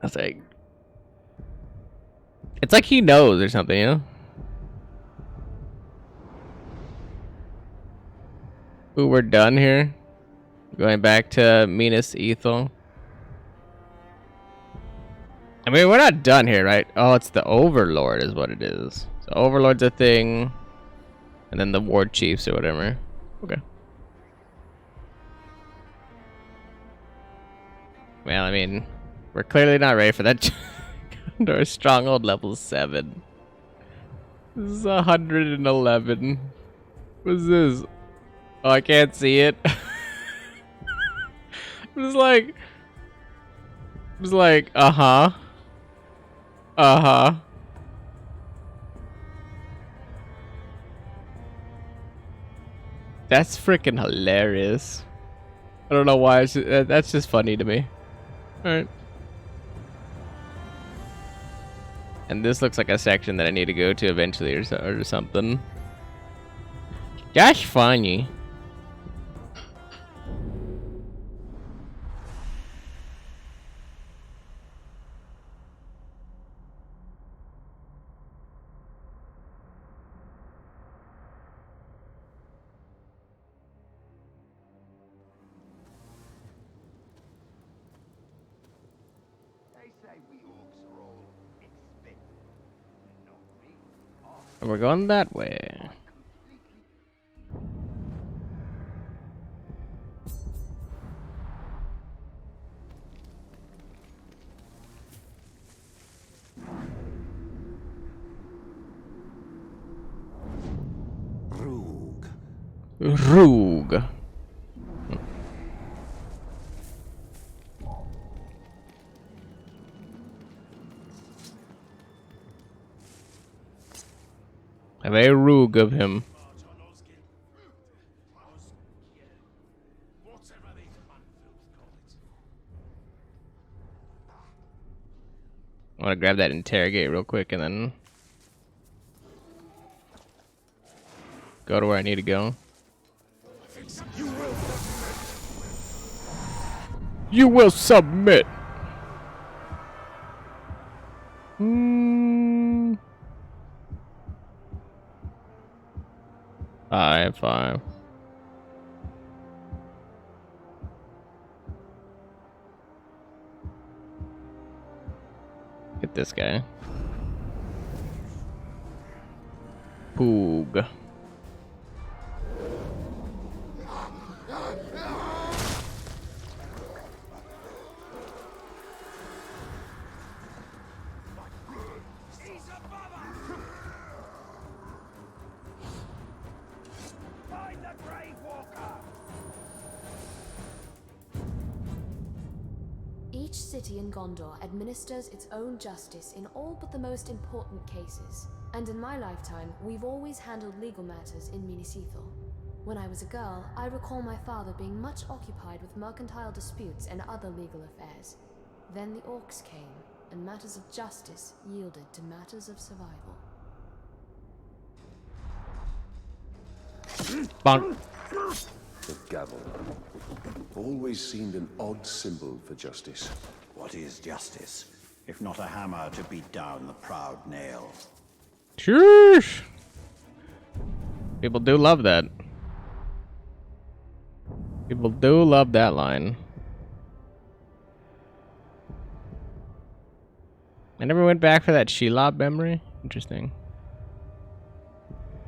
I was like, it's like he knows or something, you know? Ooh, we're done here. Going back to Minas Ethel. I mean, we're not done here, right? Oh, it's the Overlord is what it is. So Overlord's a thing. And then the War Chiefs or whatever. Okay. Well, I mean, we're clearly not ready for that. Our Stronghold level 7. This is 111. What's this? Oh, I can't see it. I'm just like, uh-huh. Uh-huh. That's freaking hilarious. I don't know why. That's just funny to me. All right. And this looks like a section that I need to go to eventually, or something. That's funny. We're going that way. Rogue. A very rogue of him. I want to grab that interrogate real quick and then go to where I need to go. You will submit. Five. Get this guy. Poog. Each city in Gondor administers its own justice in all but the most important cases. And in my lifetime, we've always handled legal matters in Minas Ithil. When I was a girl, I recall my father being much occupied with mercantile disputes and other legal affairs. Then the orcs came, and matters of justice yielded to matters of survival. Bonk. The gavel. Always seemed an odd symbol for justice. What is justice, if not a hammer to beat down the proud nail? Sheesh. People do love that. People do love that line. I never went back for that Shelob memory. Interesting.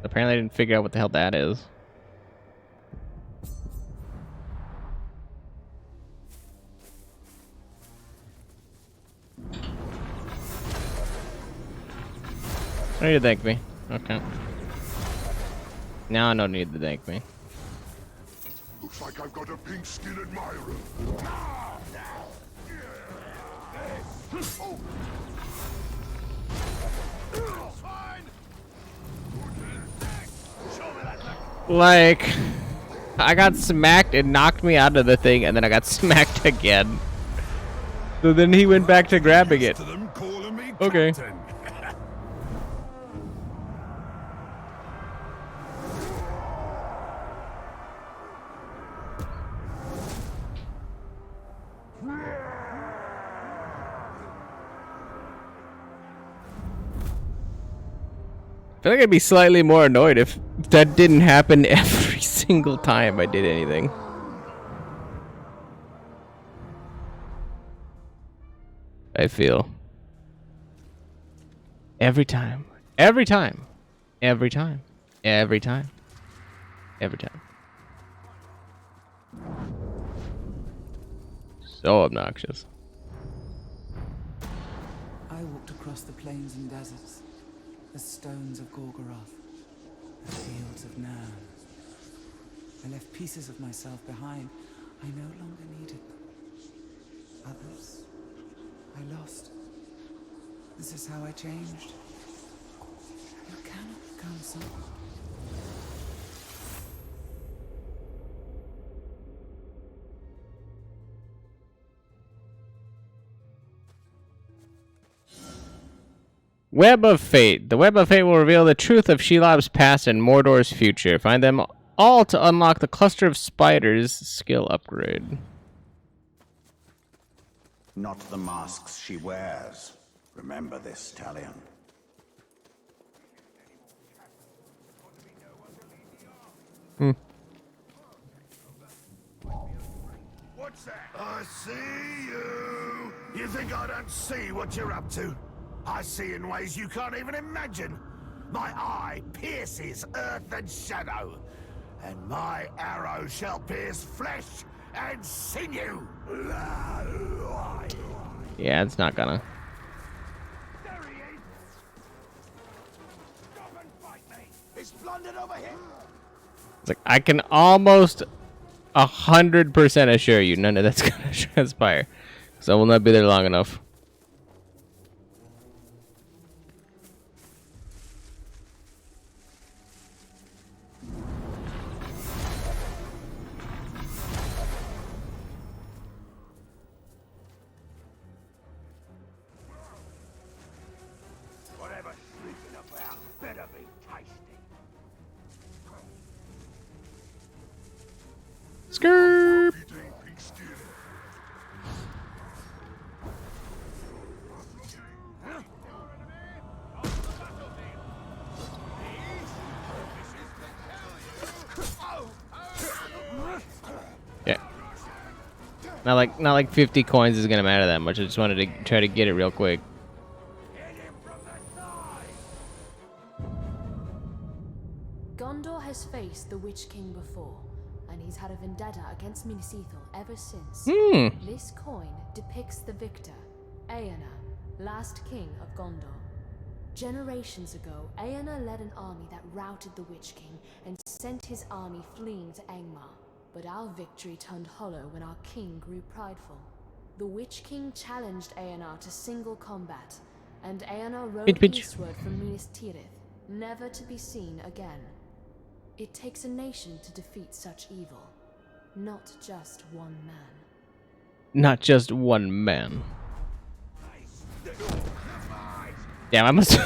Apparently I didn't figure out what the hell that is. I need to thank me. Okay. Now I don't need to thank me. Looks like I've got a pink skin admirer. Like, I got smacked, it knocked me out of the thing, and then I got smacked again. So then he went back to grabbing it. Okay. I feel like I'd be slightly more annoyed if that didn't happen every single time I did anything. I feel. Every time. Every time. Every time. Every time. Every time. So obnoxious. I walked across the plains and deserts, the stones of Gorgoroth, the fields of Narn. I left pieces of myself behind. I no longer needed them. Others, I lost. This is how I changed. You cannot become someone Web of Fate. The Web of Fate will reveal the truth of Shelob's past and Mordor's future. Find them all to unlock the Cluster of Spiders skill upgrade. Not the masks she wears. Remember this, Talion. What's that? I see you. You think I don't see what you're up to? I see in ways you can't even imagine. My eye pierces earth and shadow, and my arrow shall pierce flesh and sinew. Yeah, it's not gonna. There he is. Stop and fight me. It's plundered over here. It's like, I can almost 100% assure you none of that's gonna transpire. So I will not be there long enough. Whatever's sneaking about better be tasty. Skirp. Yeah. Not like 50 coins is gonna matter that much. I just wanted to try to get it real quick. Gondor has faced the Witch King before, and he's had a vendetta against Minas Ithil ever since. This coin depicts the victor, Eomer, last king of Gondor. Generations ago, Eomer led an army that routed the Witch King and sent his army fleeing to Angmar. But our victory turned hollow when our king grew prideful. The Witch King challenged Eomer to single combat, and Eomer rode eastward from Minas Tirith, never to be seen again. It takes a nation to defeat such evil, not just one man. Not just one man. Damn, I must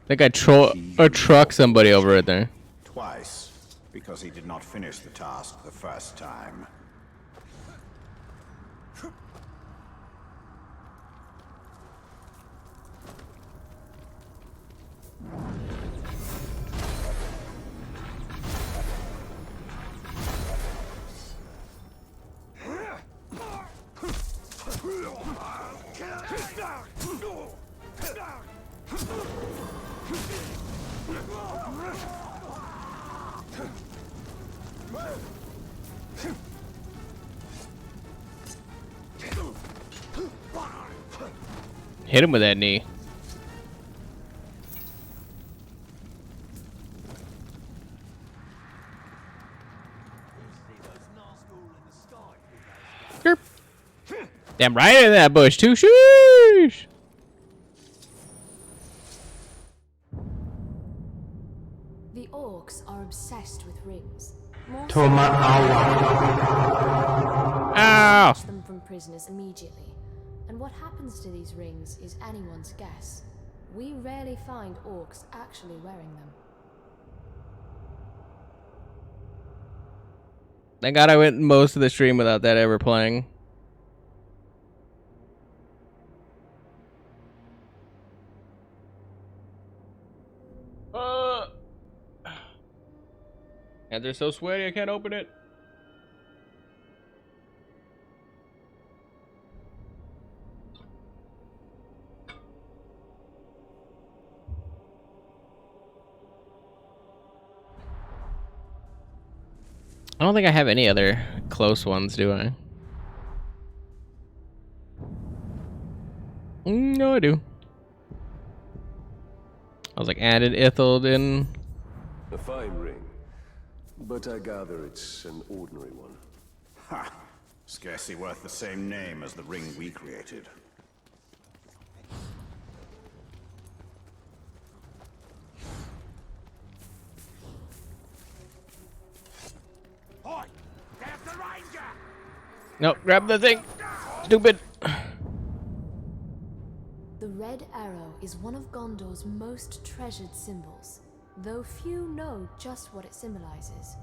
think I truck somebody over it there. Twice, because he did not finish the task the first time. Hit him with that knee. Skirp. Damn right in that bush too. Sheesh. The orcs are obsessed with rings. More Ow. snatch them from prisoners immediately. And what happens to these rings is anyone's guess. We rarely find orcs actually wearing them. Thank God I went most of the stream without that ever playing. And they're so sweaty I can't open it. I don't think I have any other close ones, do I? No, I do. I was like added Ithilden. A fine ring, but I gather it's an ordinary one. Ha! Scarcely worth the same name as the ring we created. No, grab the thing. Stupid. The red red arrow is one of Gondor's most treasured symbols, though few know just what it symbolizes.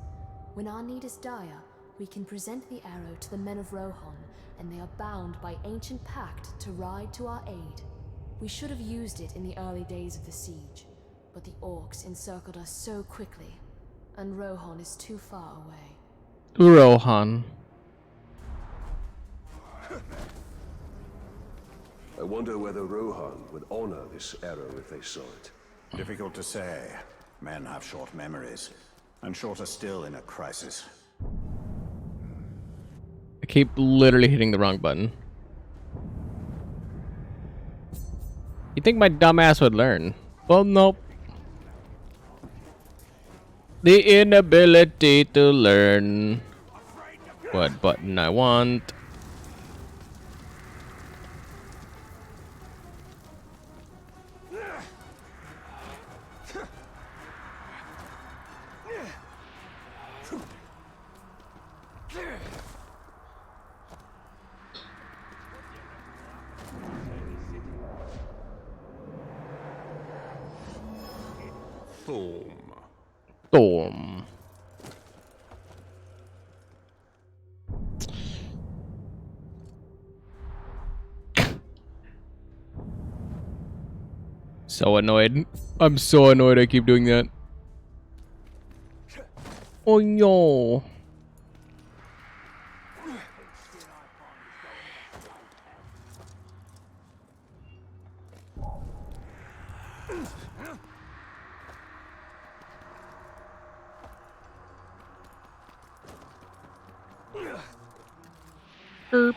When our need is dire, we can present the arrow to the men of Rohan, and they are bound by ancient pact to ride to our aid. We should have used it in the early days of the siege, but the orcs encircled us so quickly, and Rohan is too far away. Rohan. I wonder whether Rohan would honor this arrow if they saw it. Difficult to say. Men have short memories, and shorter still in a crisis. I keep literally hitting the wrong button. You think my dumbass would learn? Well, nope. The inability to learn what button I want. Storm. So annoyed. I'm so annoyed I keep doing that. Oh no. Erp.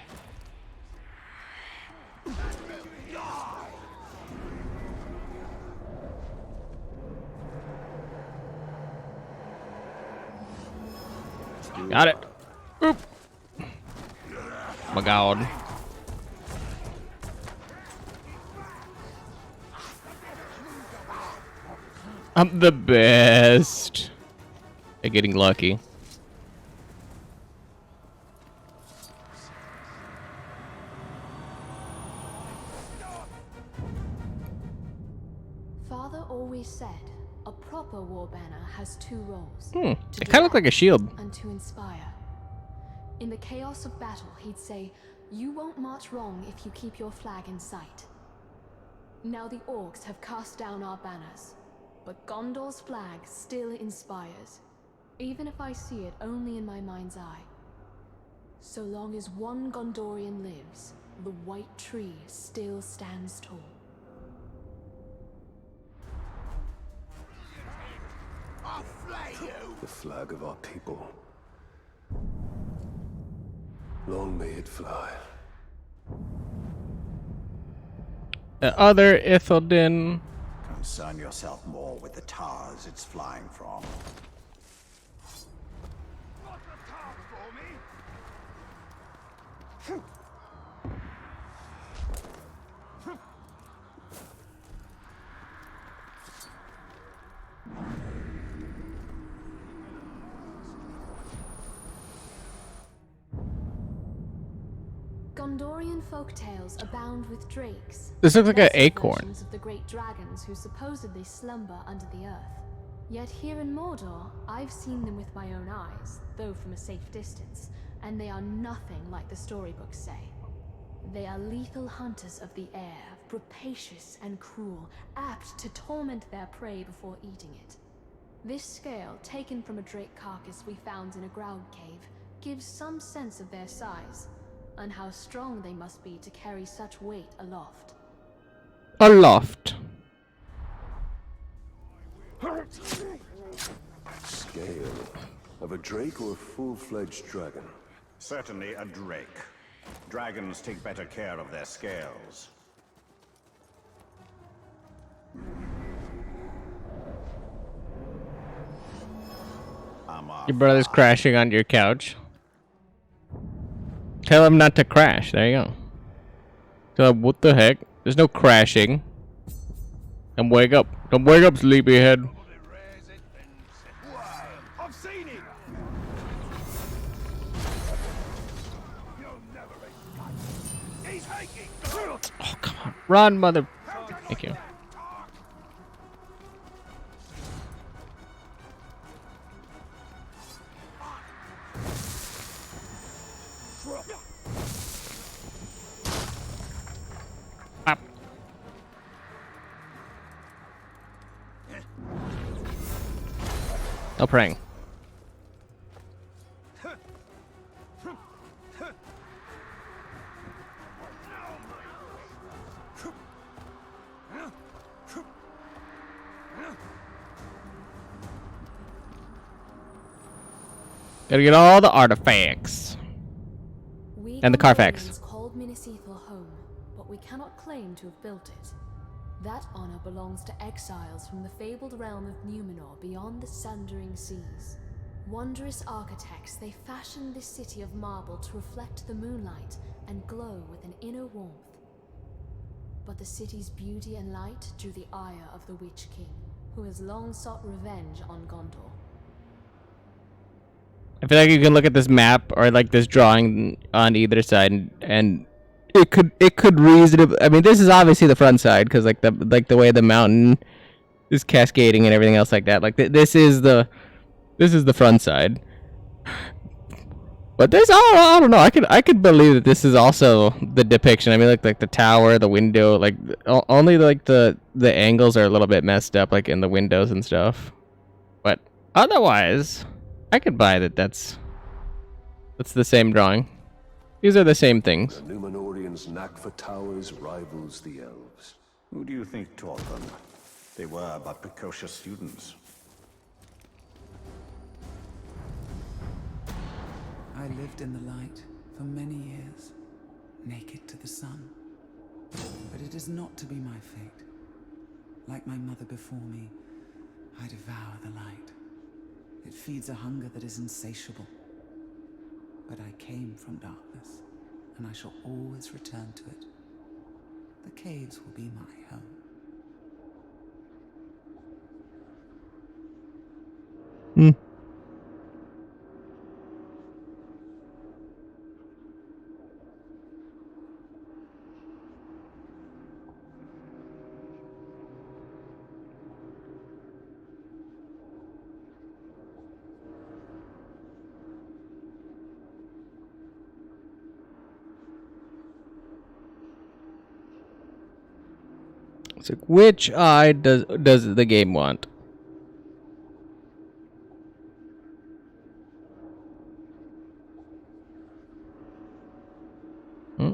Got it. Oop. Oh my god. I'm the best at getting lucky. Father always said, a proper war banner has two roles. It kind of looked like a shield. And to inspire. In the chaos of battle, he'd say, you won't march wrong if you keep your flag in sight. Now the orcs have cast down our banners, but Gondor's flag still inspires, even if I see it only in my mind's eye. So long as one Gondorian lives, the white tree still stands tall. I'll flay you! The flag of our people. Long may it fly. The other Ithildin. Concern yourself more with the towers it's flying from. Gondorian folktales abound with drakes. This looks like an lesser acorn. versions of the great dragons who supposedly slumber under the earth. Yet here in Mordor, I've seen them with my own eyes, though from a safe distance, and they are nothing like the storybooks say. They are lethal hunters of the air, rapacious and cruel, apt to torment their prey before eating it. This scale, taken from a drake carcass we found in a ground cave, gives some sense of their size, and how strong they must be to carry such weight aloft. Aloft. Scale. Of a drake or a full-fledged dragon? Certainly a drake. Dragons take better care of their scales. Your brother's crashing on your couch. Tell him not to crash. There you go. Tell him, what the heck? There's no crashing. Don't wake up. Don't wake up, sleepyhead. I've seen it! You'll never escape. He's hiking! Oh, come on. Run, mother... Thank you. Bop. No praying. Gotta get all the artifacts. We And the Carfax. Gondorians called Minas Ithil home, but we cannot claim to have built it. That honor belongs to exiles from the fabled realm of Numenor beyond the sundering seas. Wondrous architects, they fashioned this city of marble to reflect the moonlight and glow with an inner warmth. But the city's beauty and light drew the ire of the Witch King, who has long sought revenge on Gondor. I feel like you can look at this map or like this drawing on either side, and it could reasonably. I mean, this is obviously the front side because like the way the mountain is cascading and everything else like that. Like this is the front side. But this, I don't know. I could believe that this is also the depiction. I mean, like the tower, the window, like only like the angles are a little bit messed up, like in the windows and stuff. But otherwise, I could buy that. That's the same drawing. These are the same things. The Numenorians' knack for towers rivals the elves. Who do you think taught them? They were but precocious students. I lived in the light for many years, naked to the sun. But it is not to be my fate. Like my mother before me, I devour the light. It feeds a hunger that is insatiable. But I came from darkness, and I shall always return to it. The caves will be my home. Hmm. So which eye does the game want? Hmm?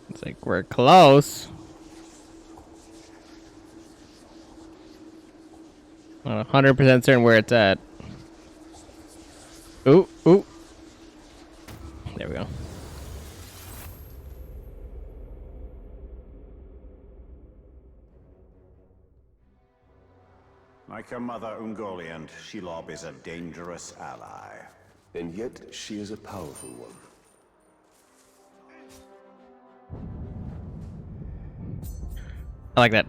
It's like we're close. Not 100% certain where it's at. Ooh, ooh. There we go. Like her mother Ungoliant, Shelob is a dangerous ally. And yet, she is a powerful one. I like that.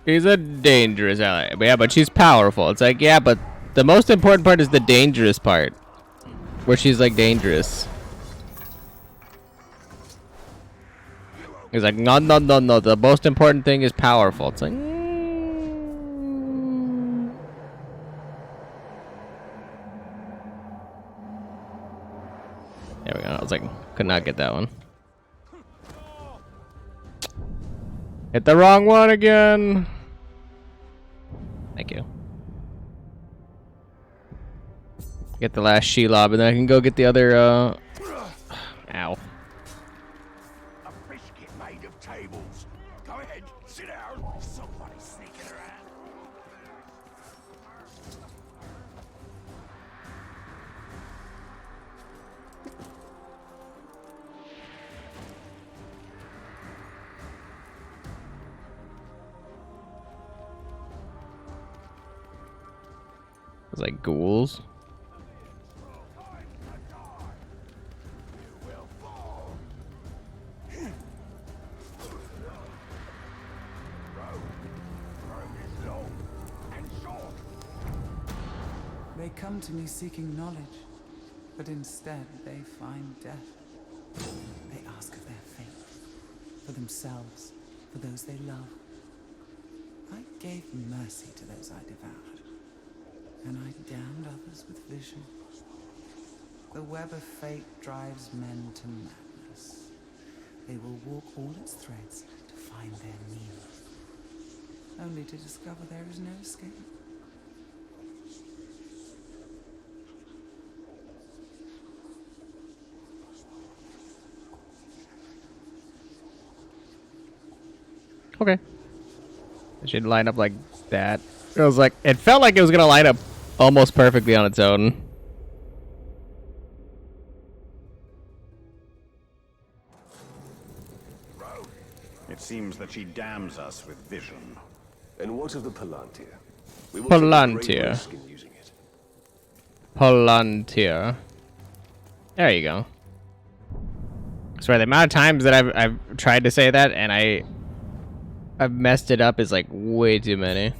She's a dangerous ally. But yeah, but she's powerful. It's like, yeah, but the most important part is the dangerous part. Where she's like dangerous. He's like, no. The most important thing is powerful. It's like, there we go. I was like, could not get that one. Hit the wrong one again. Thank you. Get the last Shelob, and then I can go get the other, Ow. A biscuit made of tables. Go ahead, sit down. Somebody's sneaking around. It's like ghouls. They come to me seeking knowledge, but instead they find death. They ask of their fate, for themselves, for those they love. I gave mercy to those I devoured, and I damned others with vision. The web of fate drives men to madness. They will walk all its threads to find their meaning, only to discover there is no escape. Okay. It should line up like that. It was like, it felt like it was gonna line up almost perfectly on its own. It seems that she damns us with vision. And what of the Palantir? We will Palantir. take a great risk in using it. Palantir. There you go. I swear the amount of times that I've tried to say that and I've messed it up is like way too many.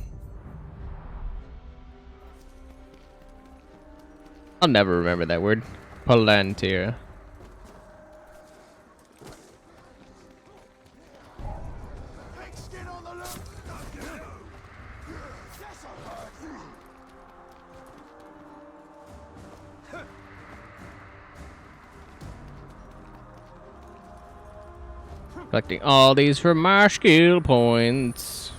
I'll never remember that word. Palantir. Collecting all these for my skill points.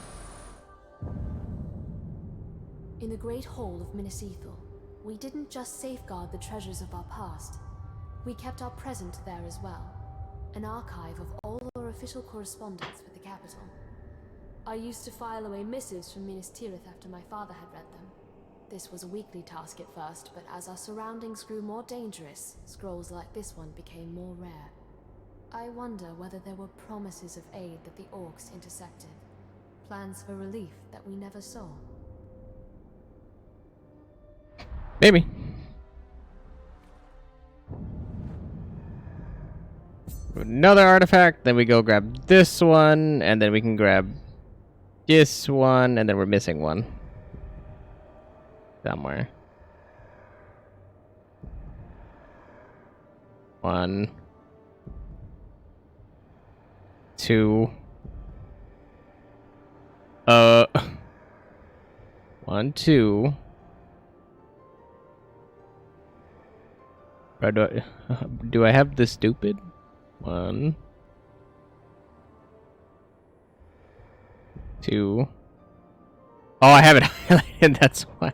In the Great Hall of Minas Ithil, we didn't just safeguard the treasures of our past. We kept our present there as well. An archive of all our official correspondence with the capital. I used to file away missives from Minas Tirith after my father had read them. This was a weekly task at first, but as our surroundings grew more dangerous, scrolls like this one became more rare. I wonder whether there were promises of aid that the orcs intercepted. Plans for relief that we never saw. Maybe. Another artifact, then we go grab this one, and then we can grab this one, and then we're missing one. Somewhere. 1, 2. 1, 2. Or do I have the stupid? 1, 2. Oh, I have it highlighted. That's why.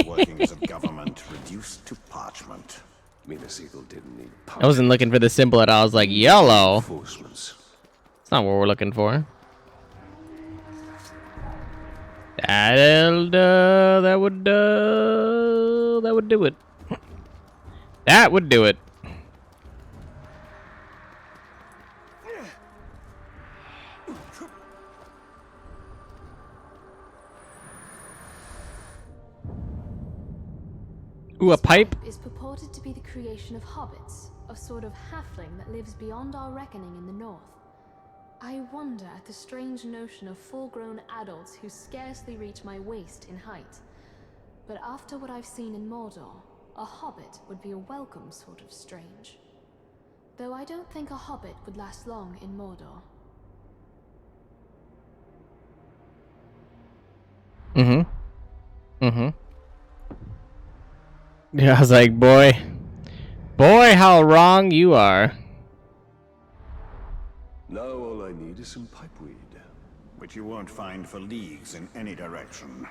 Workings of government reduced to parchment. Minas Ithil didn't need I wasn't looking for the symbol at all. I was like, yellow. It's not what we're looking for. That would do it. That would do it. Ooh, a pipe? Is purported to be the creation of hobbits, a sort of halfling that lives beyond our reckoning in the north. I wonder at the strange notion of full-grown adults who scarcely reach my waist in height. But after what I've seen in Mordor, a hobbit would be a welcome sort of strange. Though I don't think a hobbit would last long in Mordor. Yeah, I was like, boy, how wrong you are. Now all I need is some pipeweed. Which you won't find for leagues in any direction.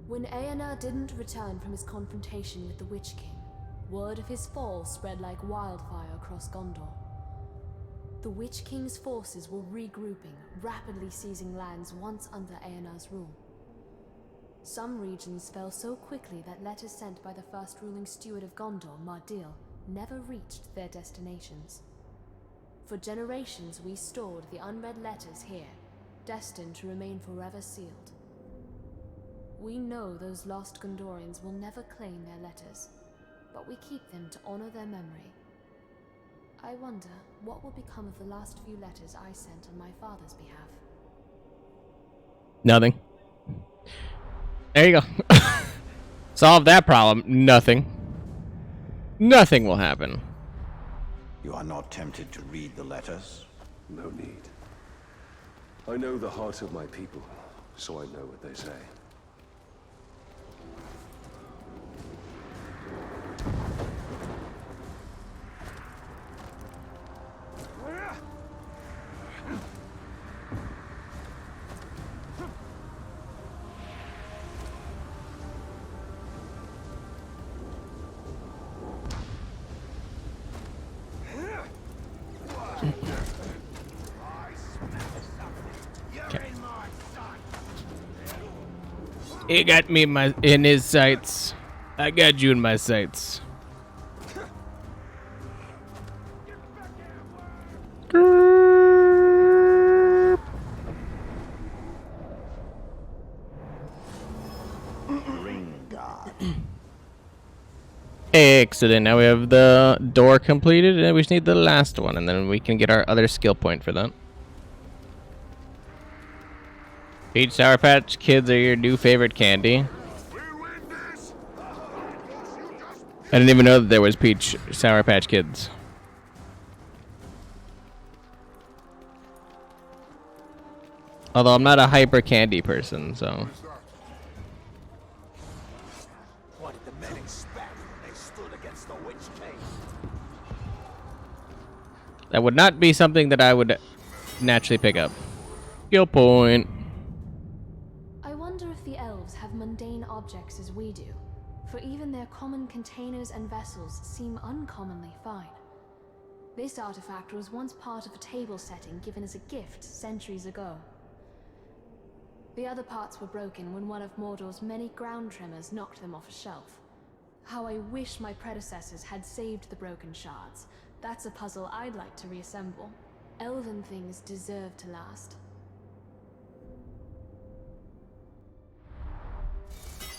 When Aenar didn't return from his confrontation with the Witch King, word of his fall spread like wildfire across Gondor. The Witch King's forces were regrouping, rapidly seizing lands once under Aenar's rule. Some regions fell so quickly that letters sent by the first ruling steward of Gondor, Mardil, never reached their destinations. For generations we stored the unread letters here, destined to remain forever sealed. We know those lost Gondorians will never claim their letters, but we keep them to honor their memory. I wonder what will become of the last few letters I sent on my father's behalf. Nothing. There you go. Solve that problem. Nothing. Nothing will happen. You are not tempted to read the letters? No need. I know the heart of my people, so I know what they say. He got me in his sights. I got you in my sights. Excellent. Now we have the door completed, and we just need the last one, and then we can get our other skill point for that. Peach Sour Patch Kids are your new favorite candy. I didn't even know that there was Peach Sour Patch Kids. Although I'm not a hyper candy person, so. What did the men expect when they stood against the Witch King? That would not be something that I would naturally pick up. Skill point. I wonder if the elves have mundane objects as we do, for even their common containers and vessels seem uncommonly fine. This artifact was once part of a table setting given as a gift centuries ago. The other parts were broken when one of Mordor's many ground tremors knocked them off a shelf. How I wish my predecessors had saved the broken shards. That's a puzzle I'd like to reassemble. Elven things deserve to last.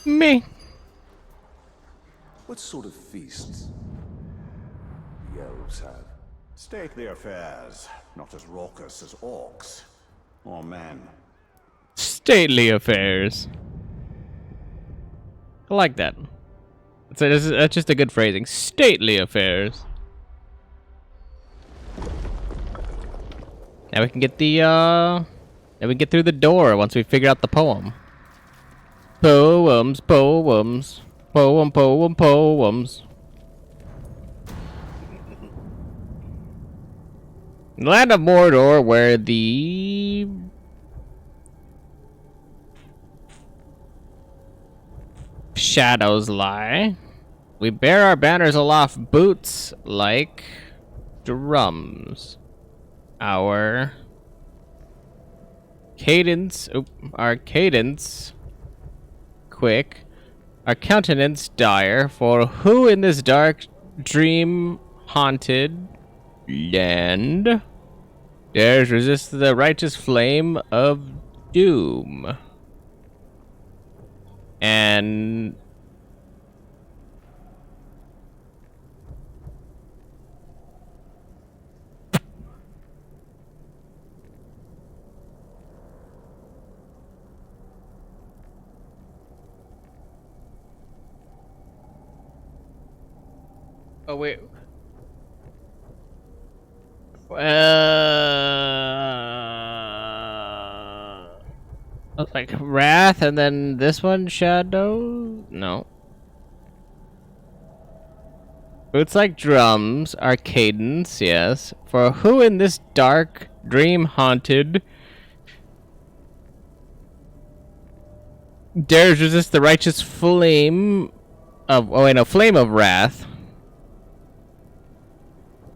Me. What sort of feasts the elves have? Stately affairs, not as raucous as orcs or men. Stately affairs. I like that. That's just a good phrasing. Stately affairs. Now we can get the now we can get through the door once we figure out the poem. Poems, poems, poems. Land of Mordor, where the shadows lie. We bear our banners aloft, boots like drums. Our cadence, quick. Our countenance dire, for who in this dark dream haunted land dares resist the righteous flame of doom? And oh wait. Like Wrath and then this one Shadow? No. Boots like drums, our cadence, yes. For who in this dark, dream haunted dares resist the righteous flame of flame of wrath?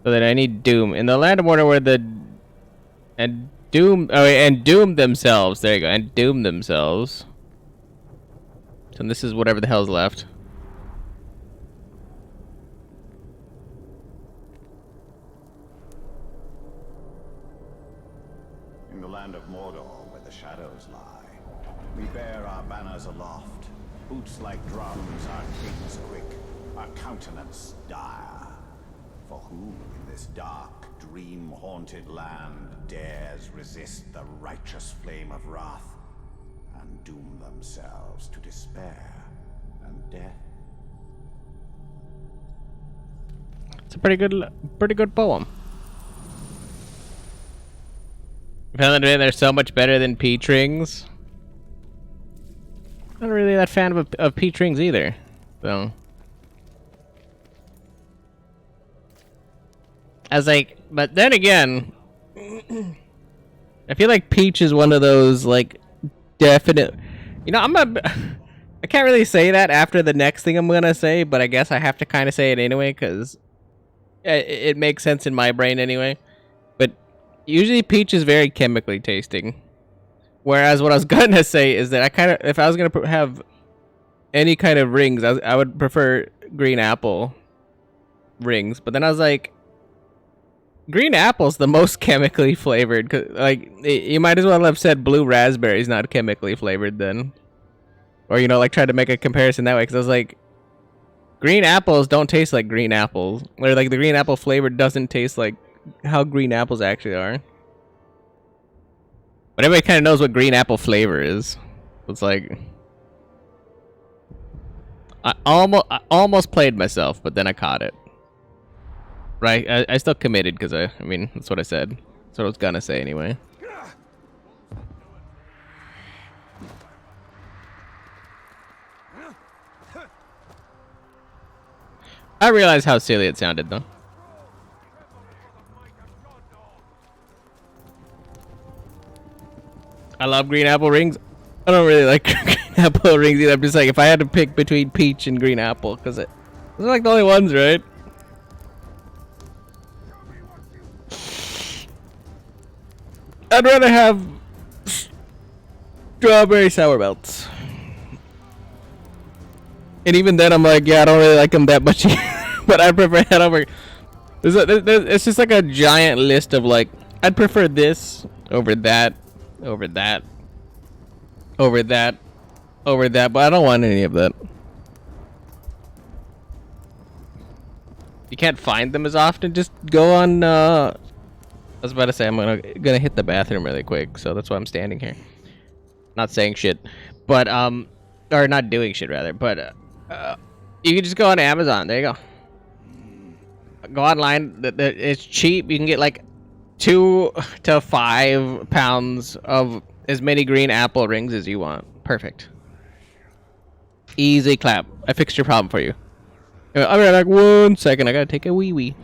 So that I need doom. In the land of Mordor where the doom themselves. There you go. And doom themselves. So this is whatever the hell's left. In the land of Mordor, where the shadows lie, We bear our banners aloft, boots like drums, our cadence quick, our countenance dire. For who in this dark, dream-haunted land dares resist the righteous flame of wrath and doom themselves to despair and death? It's a pretty good poem. Apparently they're so much better than peach rings. Not really that fan of peach rings either, so. I was like, but then again, I feel like peach is one of those like definite. You know, I can't really say that after the next thing I'm gonna say, but I guess I have to kind of say it anyway because it makes sense in my brain anyway. But usually peach is very chemically tasting. Whereas what I was gonna say is that I kind of, if I was gonna have any kind of rings, I would prefer green apple rings. But then I was like, green apple's the most chemically flavored. Cause like you might as well have said blue raspberry's not chemically flavored then, or you know, like try to make a comparison that way. Because I was like, green apples don't taste like green apples, or like the green apple flavor doesn't taste like how green apples actually are. But everybody kind of knows what green apple flavor is. It's like I almost played myself, but then I caught it. Right, I still committed because I mean that's what I said. That's what I was gonna say anyway. I realized how silly it sounded though. I love green apple rings. I don't really like green apple rings either. I'm just like, if I had to pick between peach and green apple, because those are like the only ones, right? I'd rather have strawberry sour belts. And even then, I'm like, yeah, I don't really like them that much either, but I prefer that over. It's just like a giant list of like, I'd prefer this over that, over that, over that, over that, but I don't want any of that. You can't find them as often. Just go on. I was about to say I'm gonna hit the bathroom really quick, so that's why I'm standing here. Not saying shit, but or not doing shit rather. But you can just go on Amazon. There you go. Go online. It's cheap. You can get like 2 to 5 pounds of as many green apple rings as you want. Perfect. Easy clap. I fixed your problem for you. I'll be right back. 1 second. I gotta take a wee wee.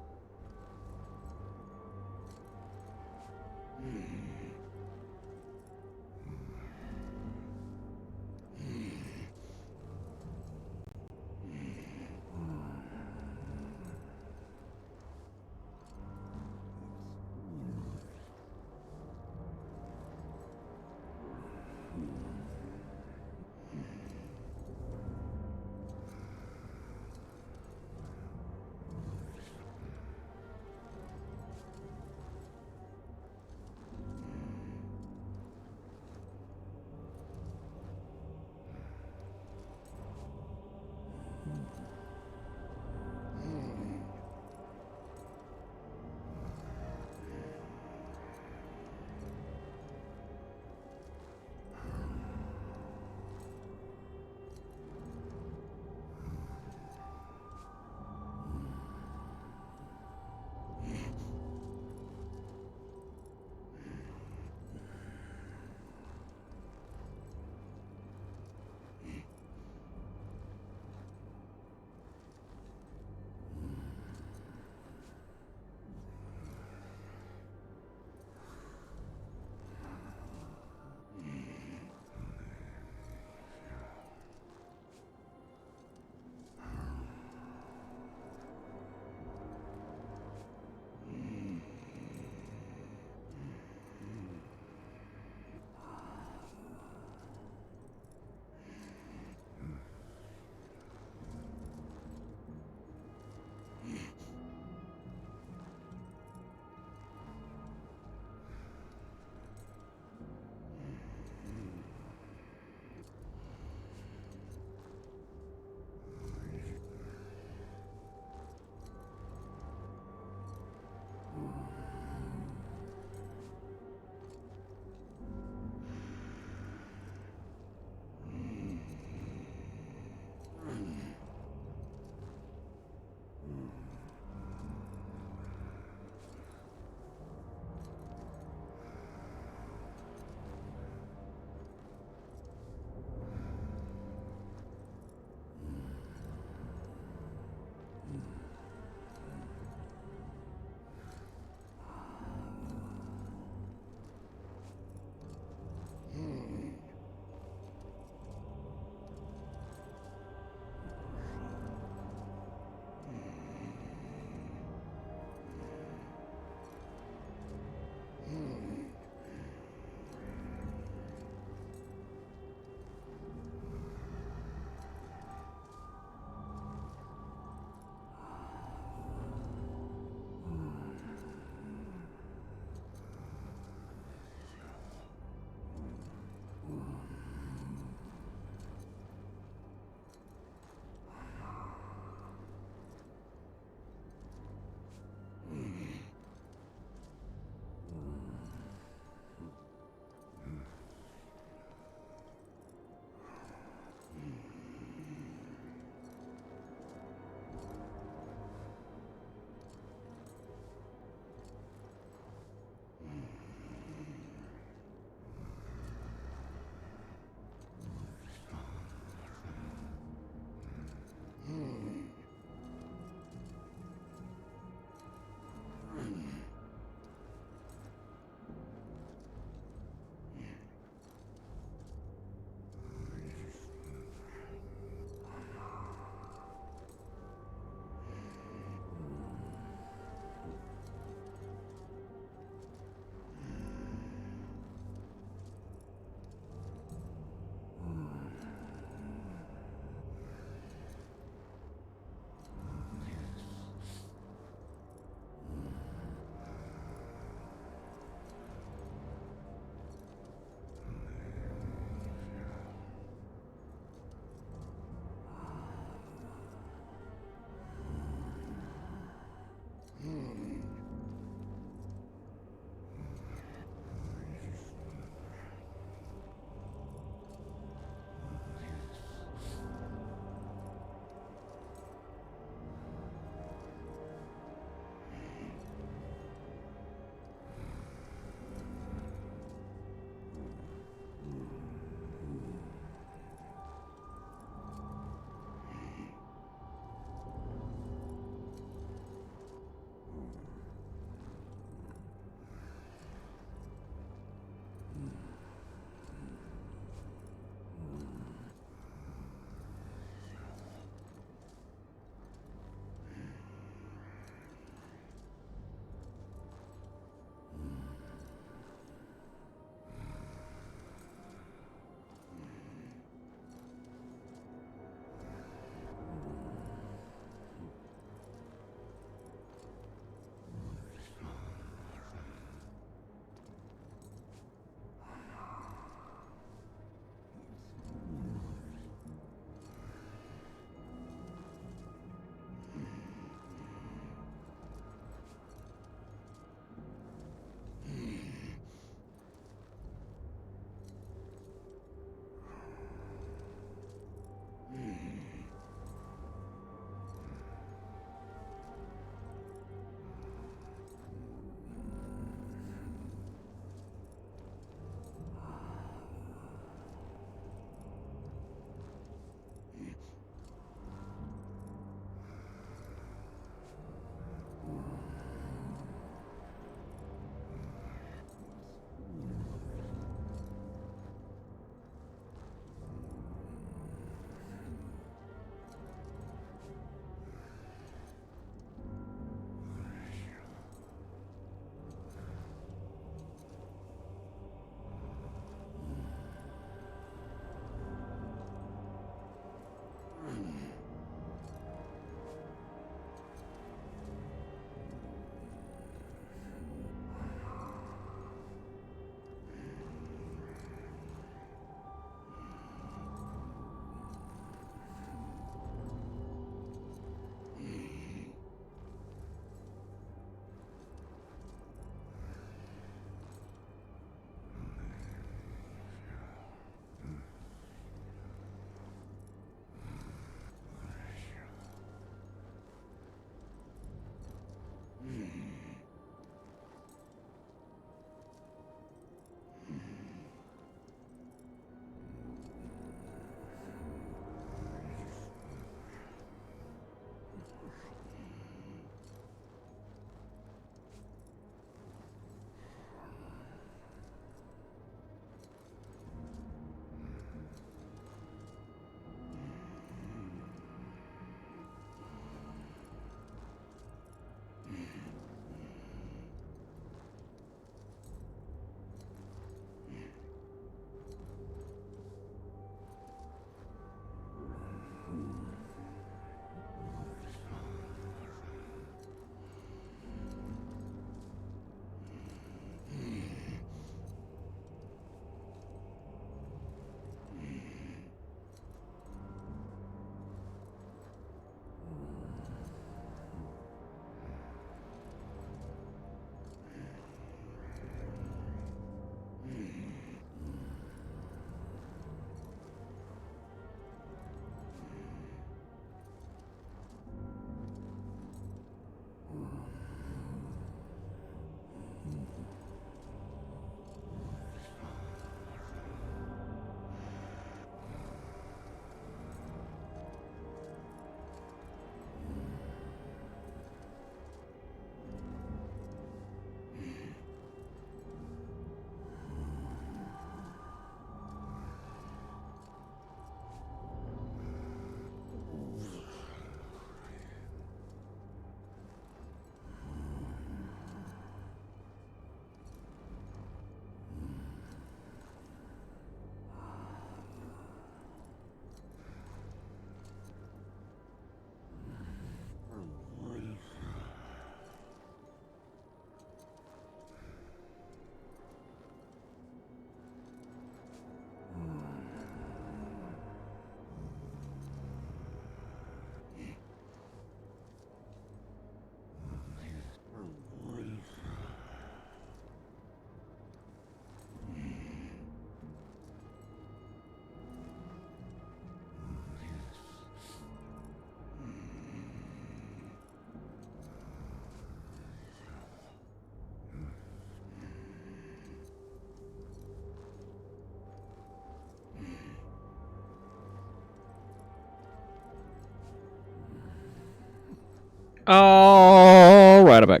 All right, I'm back.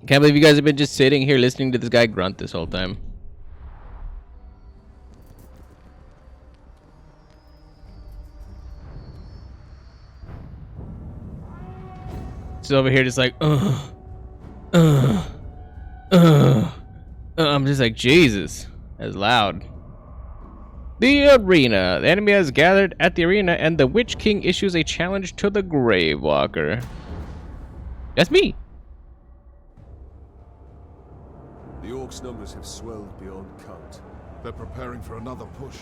Can't believe you guys have been just sitting here listening to this guy grunt this whole time. He's over here just like, I'm just like, Jesus, that's loud. The arena. The enemy has gathered at the arena, and the Witch King issues a challenge to the Grave Walker. That's me. The Orcs' numbers have swelled beyond count. They're preparing for another push.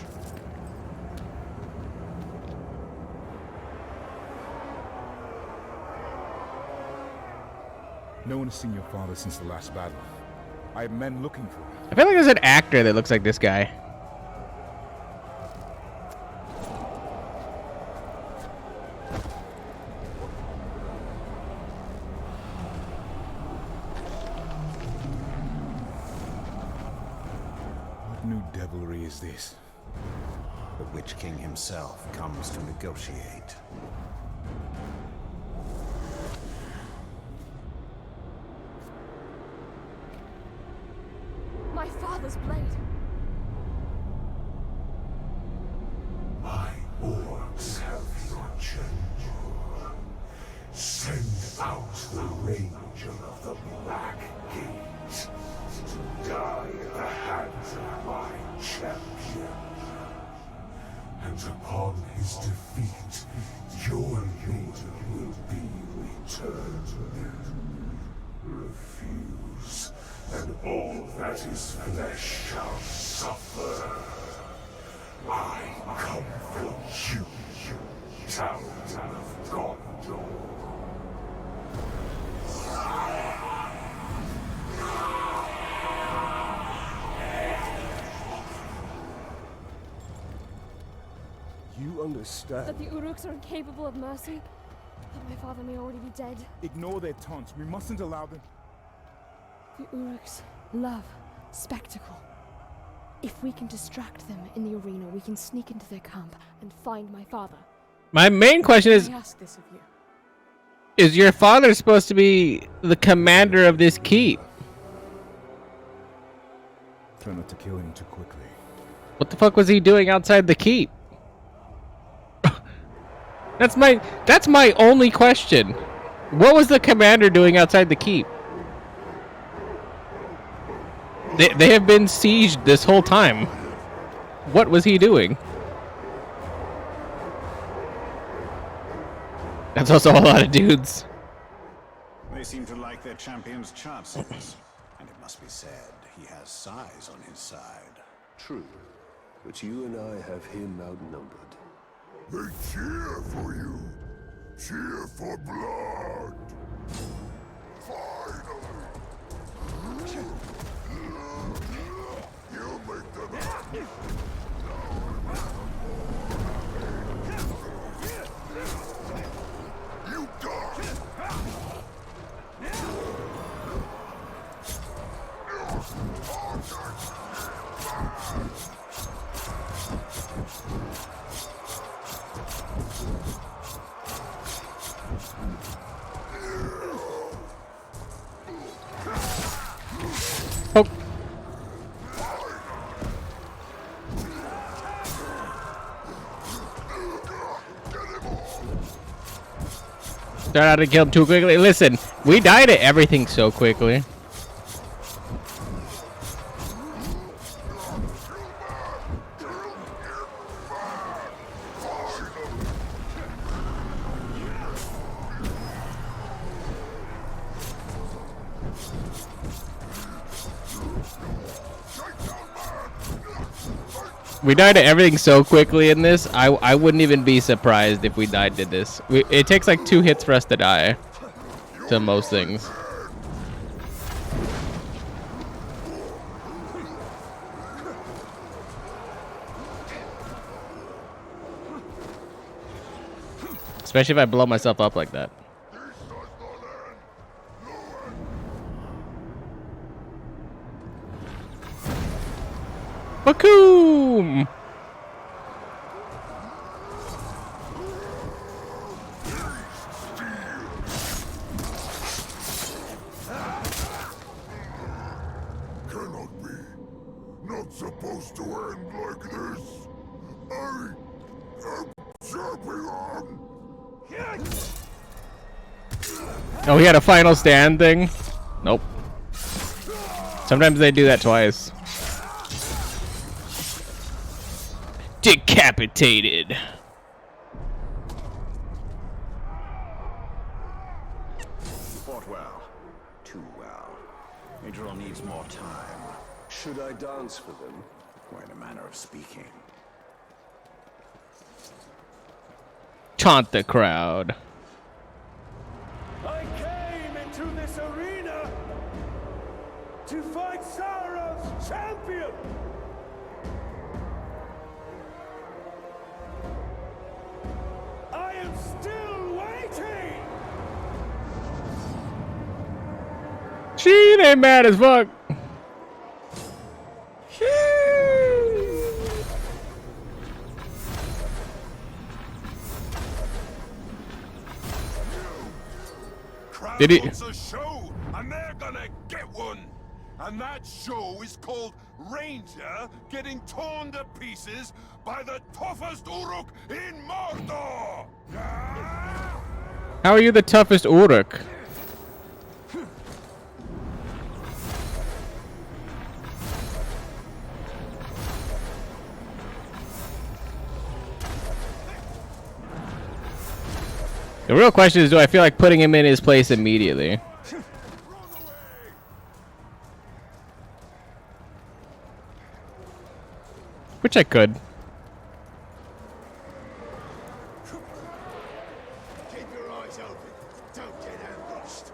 No one has seen your father since the last battle. I have men looking for him. I feel like there's an actor that looks like this guy. What new devilry is this? The Witch King himself comes to negotiate. My father's blade. My orcs have your chamber. Send out the Ranger of the Black Gate to die at the hands of my champion. And upon his defeat, your leader will be returned. Refuse, and all that is flesh shall suffer. I come for you, town of Gondor. You understand? That the Uruks are incapable of mercy? That my father may already be dead? Ignore their taunts. We mustn't allow them. The Uruks love spectacle. If we can distract them in the arena, we can sneak into their camp and find my father. My main question is, I ask this of you. is your father supposed to be the commander of this keep? Try not to kill him too quickly. What the fuck was he doing outside the keep? That's my only question. What was the commander doing outside the keep? They have been sieged this whole time. What was he doing? That's also a lot of dudes. They seem to like their champion's chances. And it must be said, he has size on his side. True, but you and I have him outnumbered. They cheer for you. Cheer for blood. Finally. You'll make them happy. You die. Oh. Start out to kill him too quickly. Listen, we died at everything so quickly. We died to everything so quickly in this, I wouldn't even be surprised if we died to this. It takes like 2 hits for us to die to most things. Especially if I blow myself up like that. Bakoom! to end like this. I am jumping on. Oh, he had a final stand thing? Nope. Sometimes they do that twice. Decapitated. Fought well. Too well. Adriel needs more time. Should I dance for them? Quite a manner of speaking. Taunt the crowd. I came into this arena to fight Sauron's champion. I am still waiting. She ain't mad as fuck. Did he? Wants a show, and they're gonna get one. And that show is called Ranger Getting Torn to Pieces by the toughest Uruk in Mordor. How are you the toughest Uruk? The real question is, do I feel like putting him in his place immediately? Which I could. Keep your eyes open. Don't get ambushed.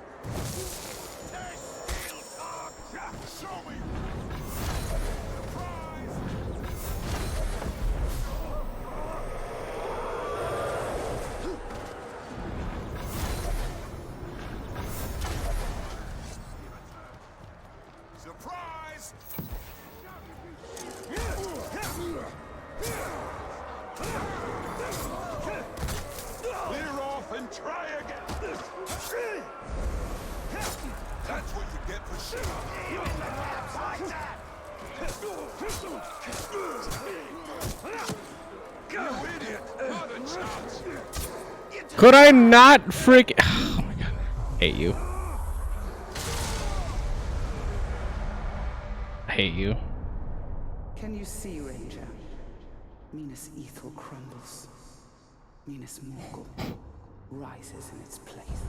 Show me. Surprise! Clear off and try again. That's what you get for shooting. You in the labs like that. You idiot! Not a chance. Could I not freak? Oh my god. Hate you. I hate you. Can you see, Ranger? Minas Ethel crumbles. Minas Morgul rises in its place.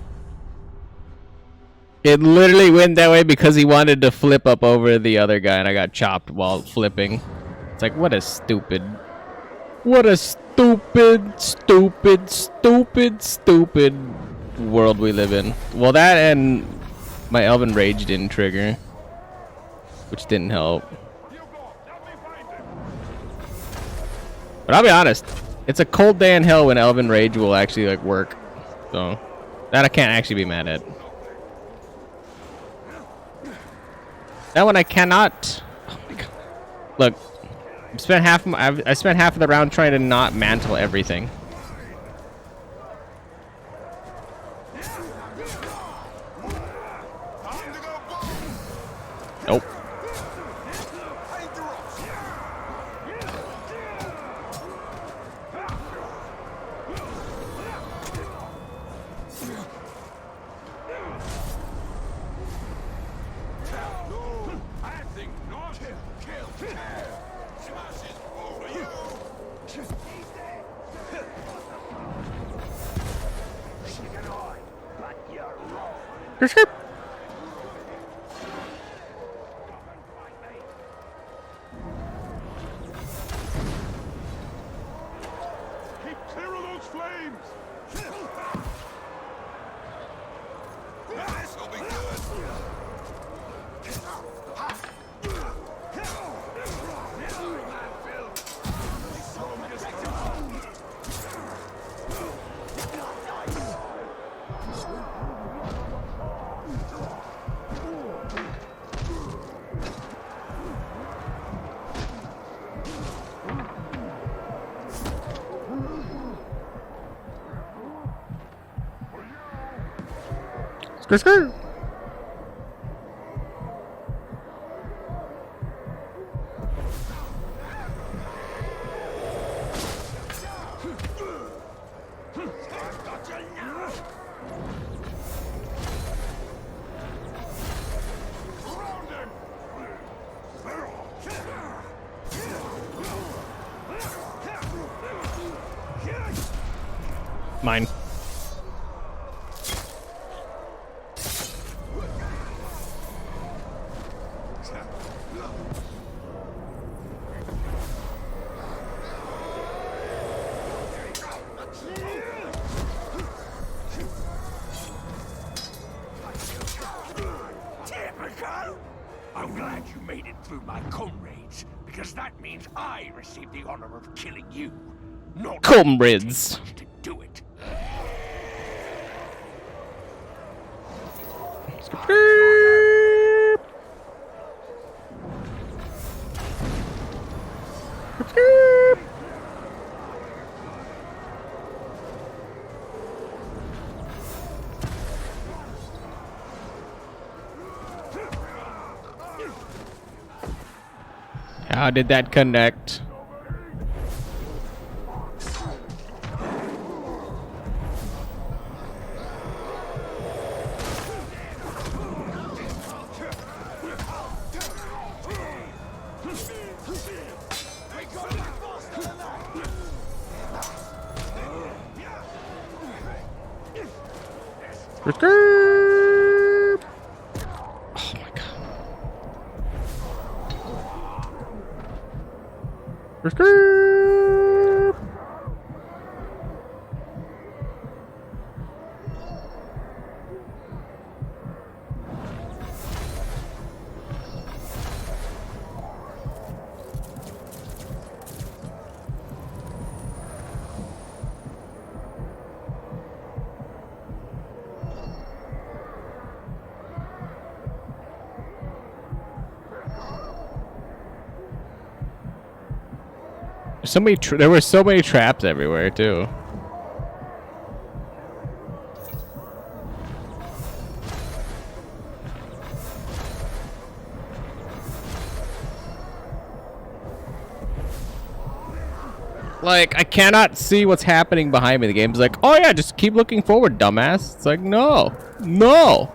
It literally went that way because he wanted to flip up over the other guy and I got chopped while flipping. It's like, what a stupid world we live in. Well, that and my Elven Rage didn't trigger, which didn't help. But I'll be honest, it's a cold day in hell when Elven Rage will actually like work. So that I can't actually be mad at. That one I cannot. Oh my god! Look, I spent half of the round trying to not mantle everything. Nope. Skip. Keep clear of those flames. This'll be good. Skirt. Mine. Typical! I'm glad you made it through my comrades, because that means I received the honor of killing you. Not Comrades. to do it. How did that connect? Oh my god. So many there were so many traps everywhere too. Like, I cannot see what's happening behind me. The game's like, oh yeah, just keep looking forward, dumbass. It's like, no. No.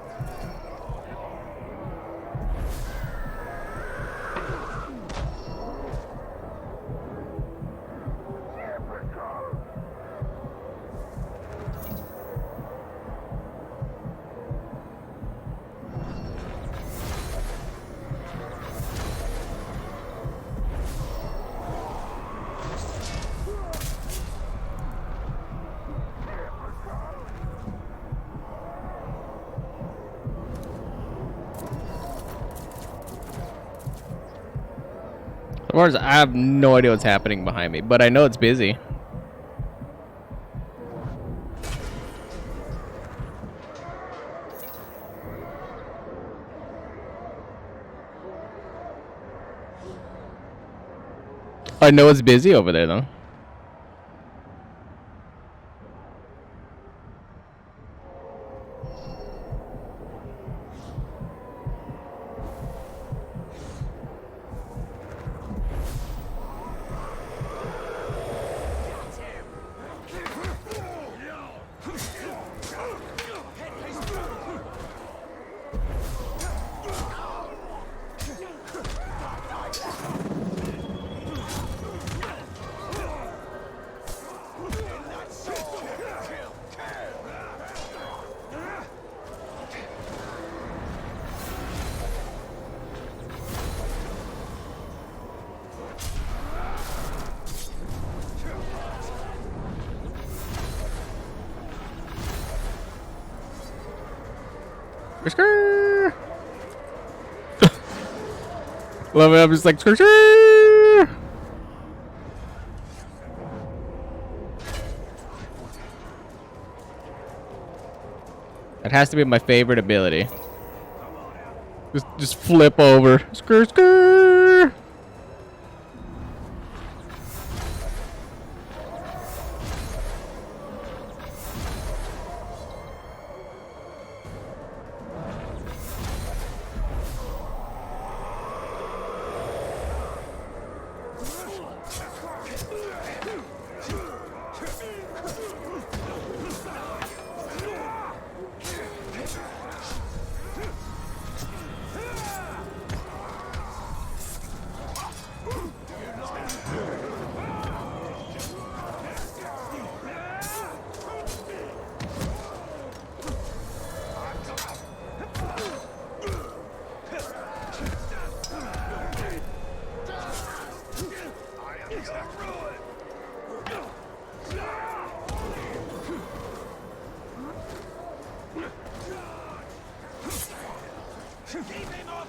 Of course, I have no idea what's happening behind me, but I know it's busy. I know it's busy over there, though. Love it. I'm just like. That has to be my favorite ability. Just flip over. Skr, skr. Keep him off!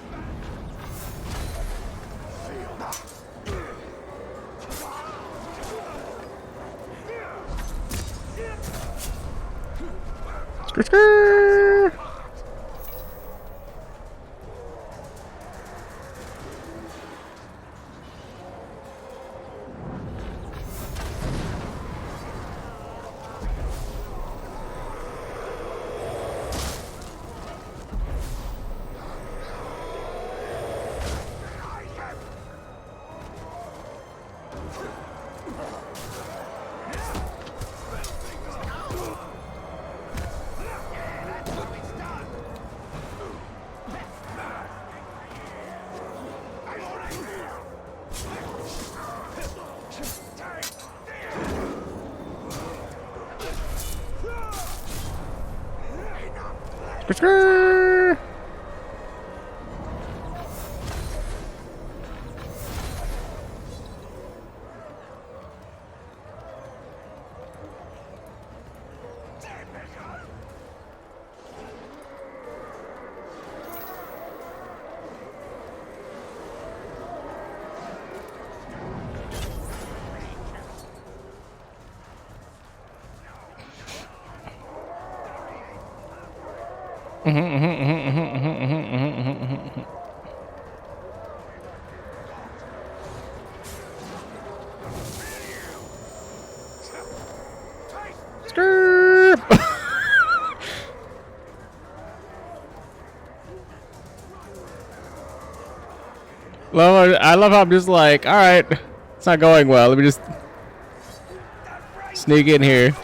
I love how I'm just like, all right, it's not going well. Let me just sneak in here.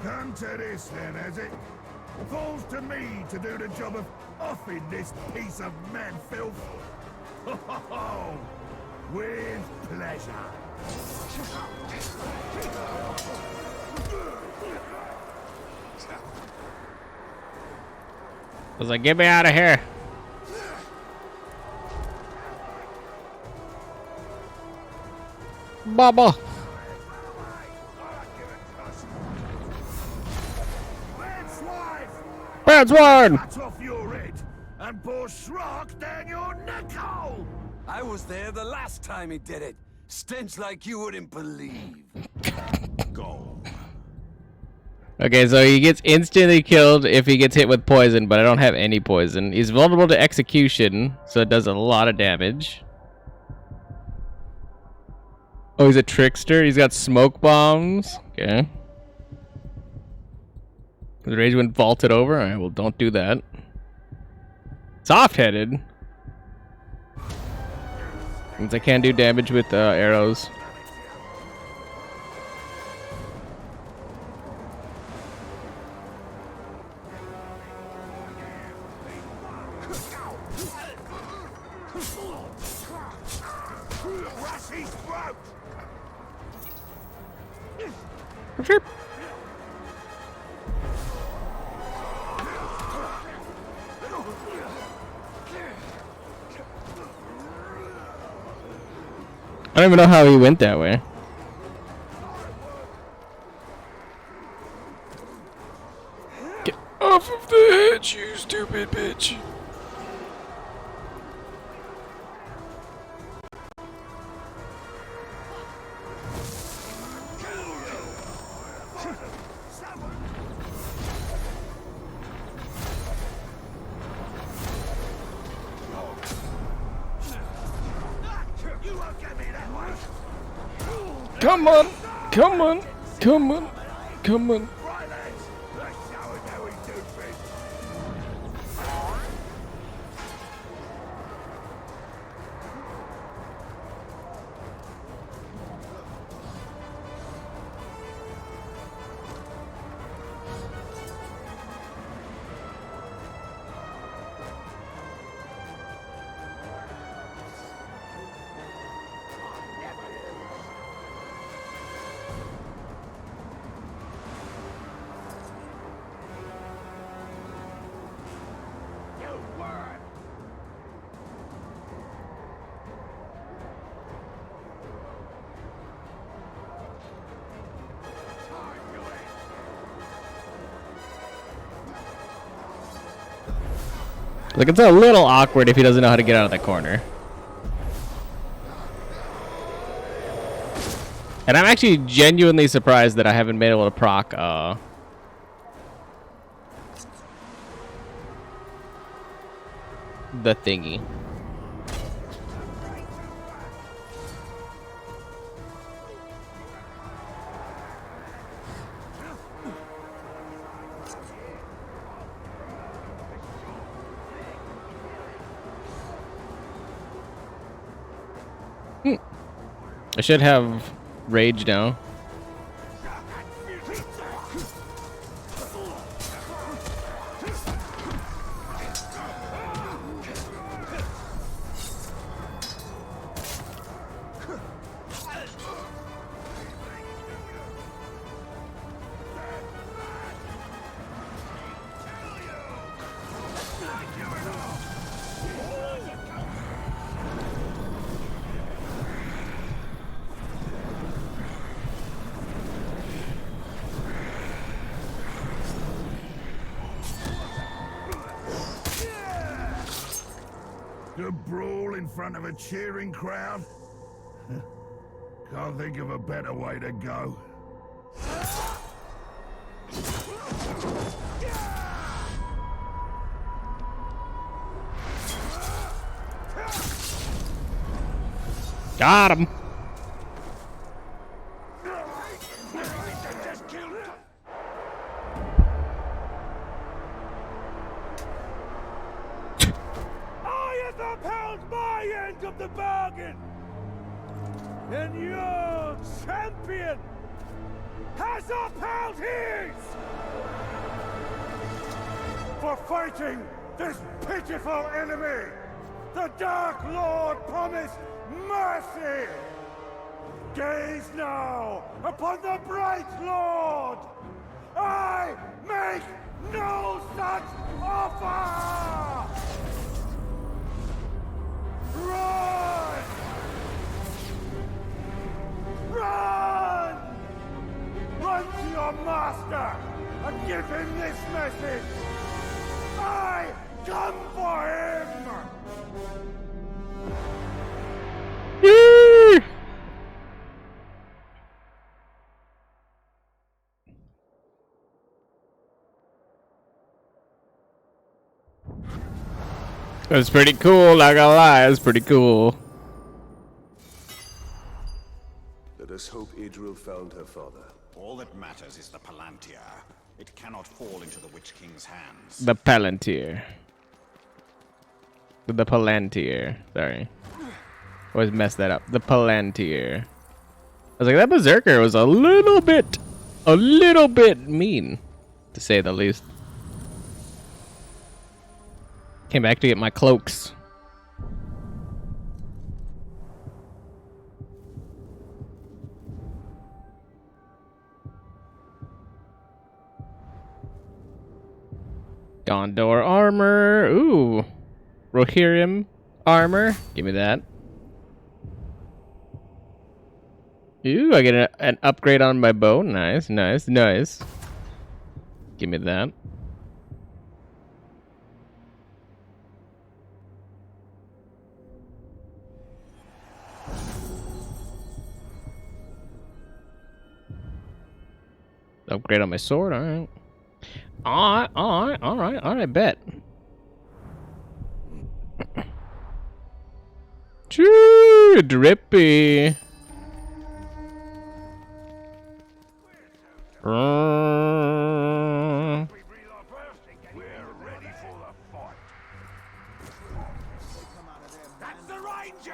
Come to this then, has it? Falls to me to do the job of offing this piece of man filth. Ho! With pleasure. I was like, get me out of here. Baba. Bad sword! Cut off your head and pour Shrark down your neck hole! I was there the last time he did it. Stench like you wouldn't believe. Go. Okay, so he gets instantly killed if he gets hit with poison, but I don't have any poison. He's vulnerable to execution, so it does a lot of damage. Oh, he's a trickster. He's got smoke bombs. Okay. The rage went vaulted over. Alright, well, don't do that. Soft-headed. Means I can't do damage with arrows. I don't even know how he went that way. Get off of the edge, you stupid bitch. Come on! Come on! Come on! Come on! Like, it's a little awkward if he doesn't know how to get out of the corner. And I'm actually genuinely surprised that I haven't been able to proc the thingy. I should have rage now. A brawl in front of a cheering crowd? Can't think of a better way to go. Got him. Of the bargain, and your champion has upheld his for fighting this pitiful enemy. The Dark Lord promised mercy. Gaze now upon the Bright Lord. I make no such offer. Run! Run! Run to your master and give him this message. I come for him! That's pretty cool, not gonna lie, that's pretty cool. Let us hope Idril found her father. All that matters is the Palantir. It cannot fall into the Witch King's hands. The Palantir. The Palantir. Sorry. Always mess that up. The Palantir. I was like, that Berserker was a little bit mean, to say the least. Came back to get my cloaks. Gondor armor. Ooh. Rohirrim armor. Give me that. Ooh, I get an upgrade on my bow. Nice, nice, nice. Give me that. Upgrade on my sword, alright. Alright, bet. Choo, drippy. That's the Ranger!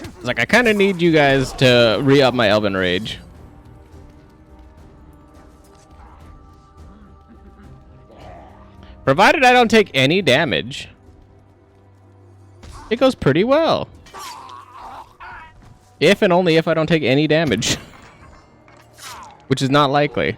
It's like, I kind of need you guys to re-up my Elven Rage. Provided I don't take any damage, it goes pretty well. If and only if I don't take any damage. Which is not likely.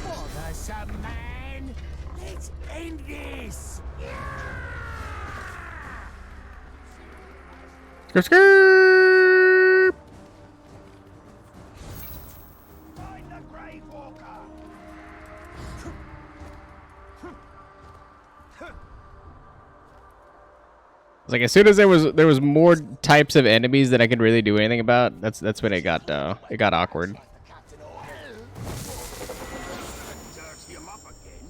Bother some man. Let's end this. Skr, skr. Find the Grave Walker. It's like as soon as there was more types of enemies that I could really do anything about, that's when it got awkward. Dirty him up again.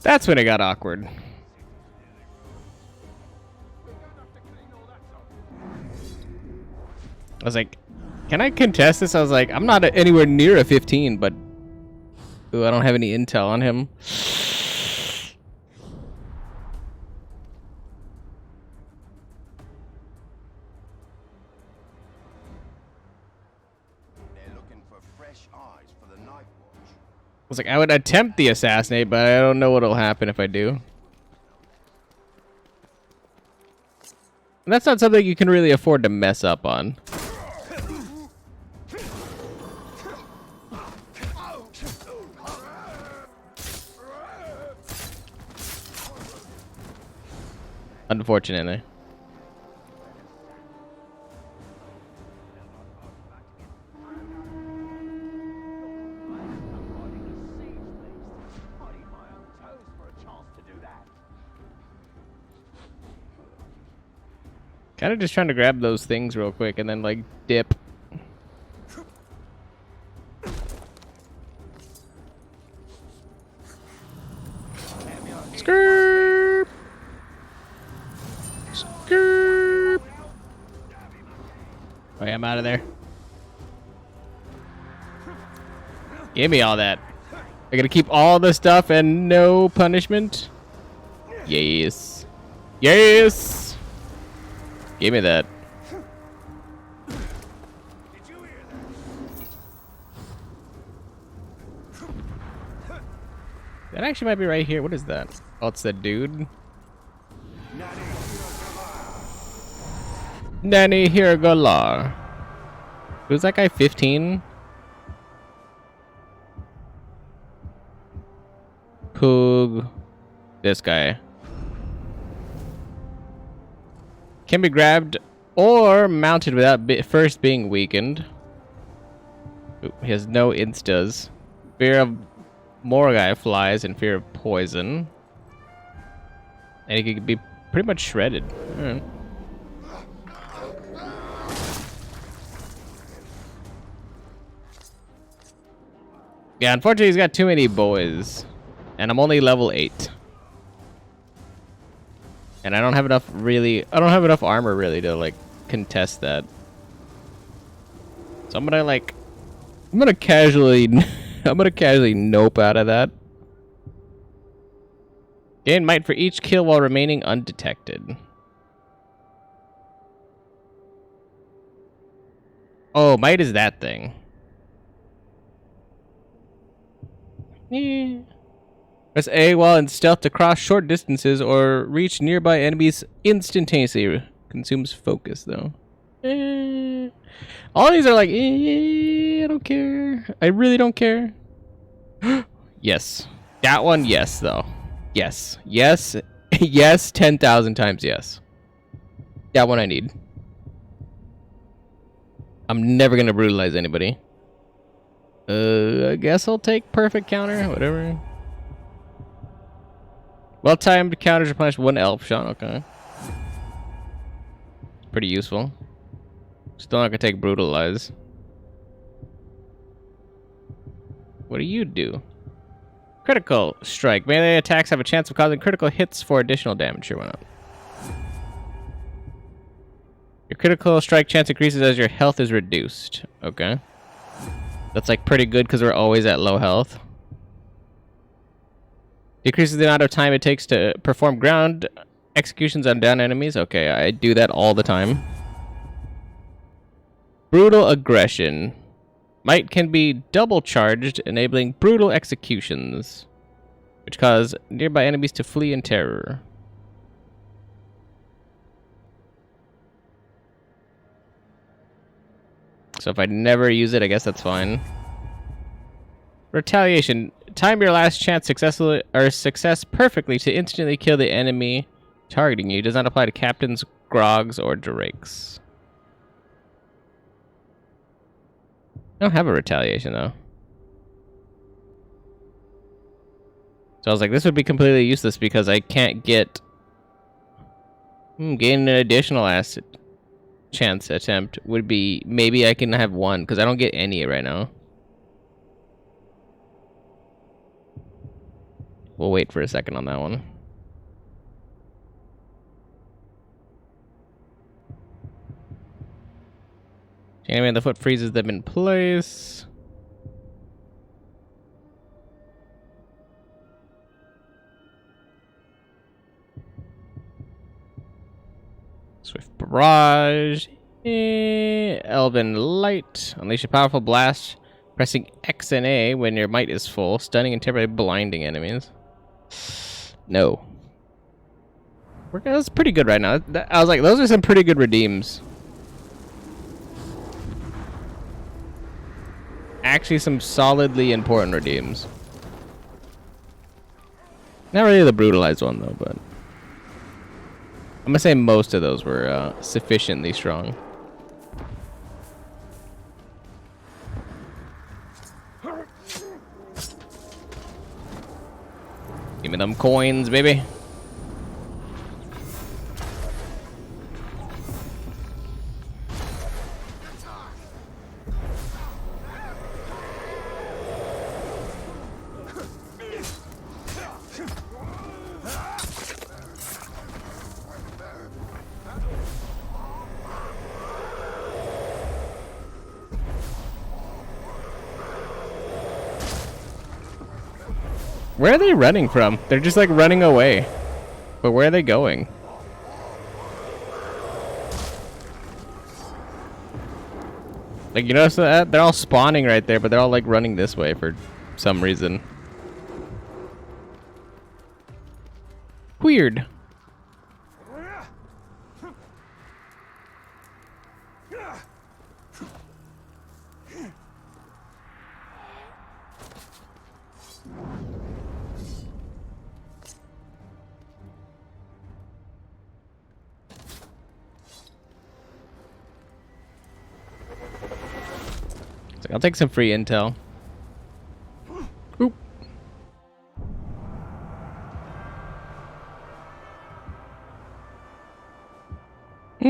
That's when it got awkward. I was like, can I contest this? I was like, I'm not anywhere near a 15, but ooh, I don't have any intel on him. They're looking for fresh eyes for the night watch. I was like, I would attempt the assassinate, but I don't know what'll happen if I do. And that's not something you can really afford to mess up on. Unfortunately. Kind of just trying to grab those things real quick and then like dip. Skirp. Skirp. Oh yeah, I'm out of there. Give me all that. I gotta keep all the stuff and no punishment. Yes. Yes. Give me that. That actually might be right here. What is that? Oh, it's that dude. Nanny here galar. Who's that guy? 15? Poog. This guy. Can be grabbed or mounted without first being weakened. Ooh, he has no instas. Fear of Morgai flies and fear of poison. And he could be pretty much shredded. Alright. Yeah, unfortunately he's got too many boys. And I'm only level 8. And I don't have enough armor really to like contest that. So I'm gonna casually nope out of that. Gain might for each kill while remaining undetected. Oh, might is that thing. Yeah. Press A while in stealth to cross short distances or reach nearby enemies instantaneously. Consumes focus though. All these are like, I don't care. I really don't care. Yes. That one, yes though. Yes. Yes. Yes, 10,000 times yes. That one I need. I'm never gonna brutalize anybody. I guess I'll take perfect counter, whatever. Well-timed counters replenish 1 elf shot, okay. Pretty useful. Still not gonna take brutalize. What do you do? Critical strike. Melee attacks have a chance of causing critical hits for additional damage. Sure, why not? Your critical strike chance increases as your health is reduced. Okay. That's like pretty good because we're always at low health. Decreases the amount of time it takes to perform ground executions on down enemies. Okay, I do that all the time. Brutal aggression. Might can be double charged, enabling brutal executions, which cause nearby enemies to flee in terror. So if I never use it, I guess that's fine. Retaliation. Time your last chance successfully or success perfectly to instantly kill the enemy targeting you. Does not apply to captains, grogs, or drakes. I don't have a retaliation though. So I was like, this would be completely useless because I can't get gain an additional asset chance attempt would be maybe I can have one because I don't get any right now. We'll wait for a second on that one. Enemy on the foot freezes them in place. Swift barrage. Elven light. Unleash a powerful blast. Pressing X and A when your might is full. Stunning and temporarily blinding enemies. No. That's pretty good right now. I was like, those are some pretty good redeems. Actually, some solidly important redeems. Not really the brutalized one, though, but... I'm gonna say most of those were sufficiently strong. Give me them coins, baby. Where are they running from? They're just like running away. But where are they going? Like, you notice that? They're all spawning right there, but they're all like running this way for some reason. Weird. I'll take some free intel. Oop. I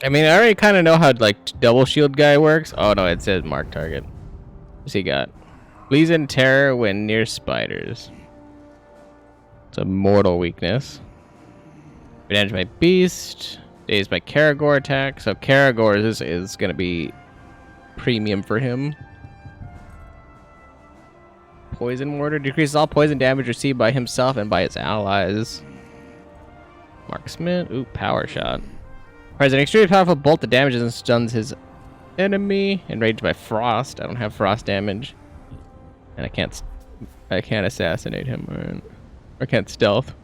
mean, I already kind of know how like double shield guy works. Oh no, it says mark target. What's he got? Flees in terror when near spiders. It's a mortal weakness. Advantage by beast. Dazed by Karagor attack. So Karagor is going to be premium for him. Poison mortar. Decreases all poison damage received by himself and by his allies. Marksman. Ooh, power shot. Fires an extremely powerful bolt that damages and stuns his enemy. Enraged by frost. I don't have frost damage. And I can't assassinate him. Or I can't stealth.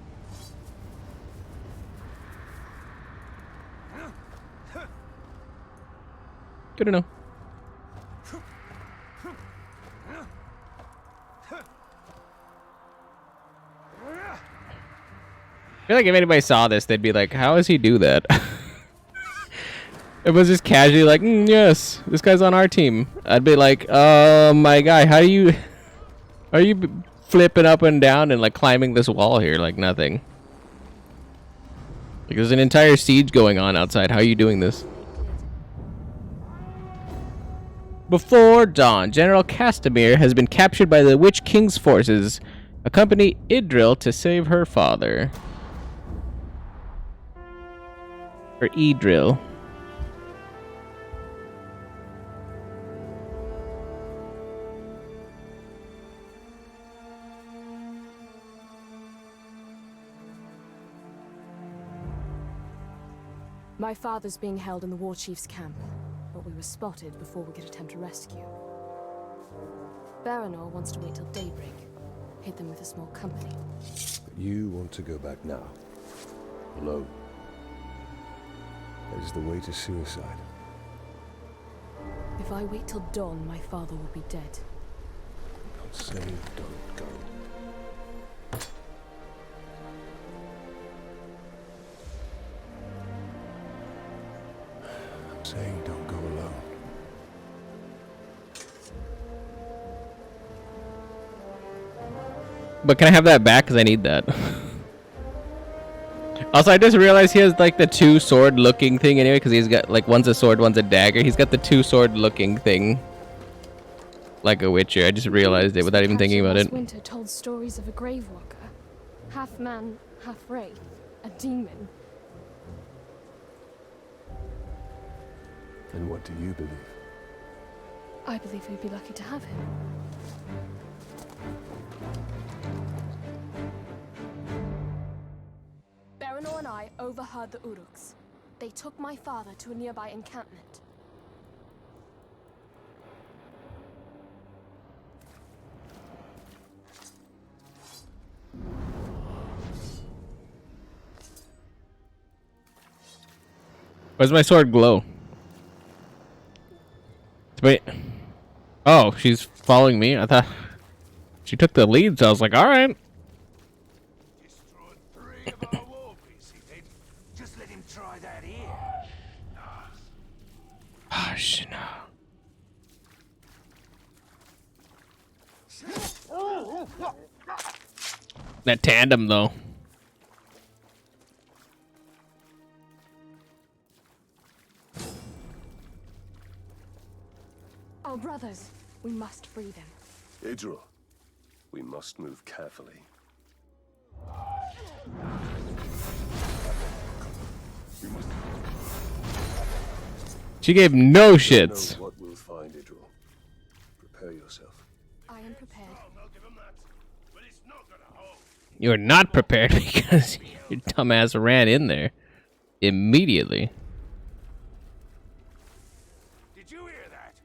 Good to know. I feel like if anybody saw this, they'd be like, how does he do that? It was just casually like, yes, this guy's on our team. I'd be like, my guy, how are you flipping up and down and like climbing this wall here like nothing? Like there's an entire siege going on outside. How are you doing this? Before dawn, General Castamere has been captured by the Witch King's forces. Accompany Idril to save her father. Or Idril. My father's being held in the war chief's camp, but we were spotted before we could attempt a rescue. Baranor wants to wait till daybreak, hit them with a small company. But you want to go back now, alone. That is the way to suicide. If I wait till dawn, my father will be dead. I'm saying don't go. I'm saying don't go alone. But can I have that back? Because I need that. Also, I just realized he has like the two sword looking thing anyway, because he's got like one's a sword, one's a dagger. He's got the two sword looking thing. Like a witcher. I just realized it without even thinking about it. Winter told stories of a grave walker. Half man, half wraith. A demon. And what do you believe? I believe we'd be lucky to have him. Baranor and I overheard the Uruks. They took my father to a nearby encampment. Where's my sword glow? Wait. Oh, she's following me? I thought she took the lead, so I was like, alright. Just let him try that here. Hush, no. That tandem, though. Our brothers. We must free them. Idril, we must move carefully. She gave no shits. Know what we'll find, Idril. Prepare yourself. I am prepared. You're not prepared because your dumbass ran in there immediately. Did you hear that?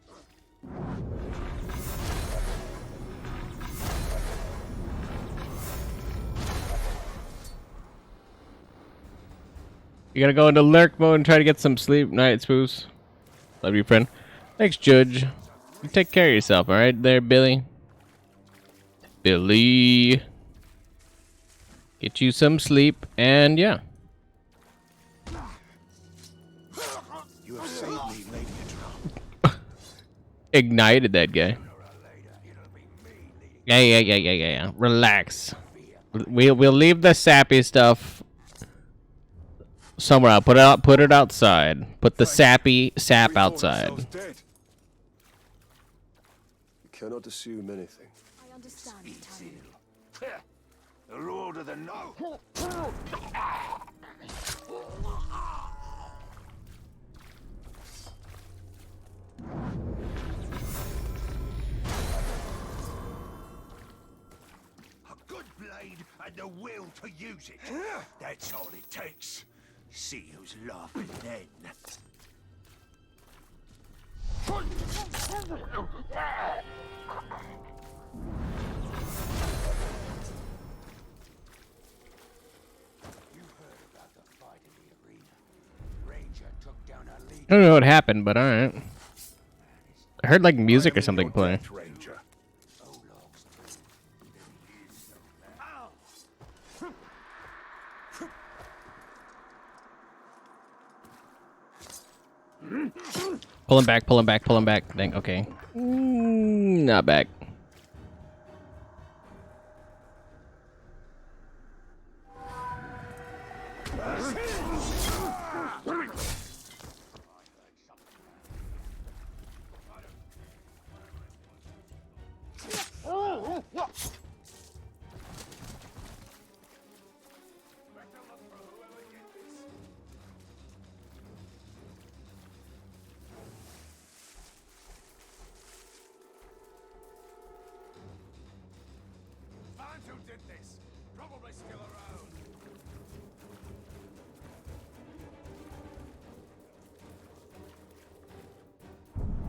You gotta go into lurk mode and try to get some sleep. Night, Spoos. Love you, friend. Thanks, Judge. You take care of yourself, alright there, Billy? Billy. Get you some sleep, and yeah. You have saved me, Lady Idril. Ignited that guy. Yeah. Relax. We'll leave the sappy stuff somewhere. I'll put it outside. Put the sappy sap outside. You cannot assume anything. I understand, Italian. The Lord of the North. A good blade and the will to use it. That's all it takes. See who's laughing then. I don't know what happened, but alright. I heard like music or something play. Pull him back. Dang, okay. Not back.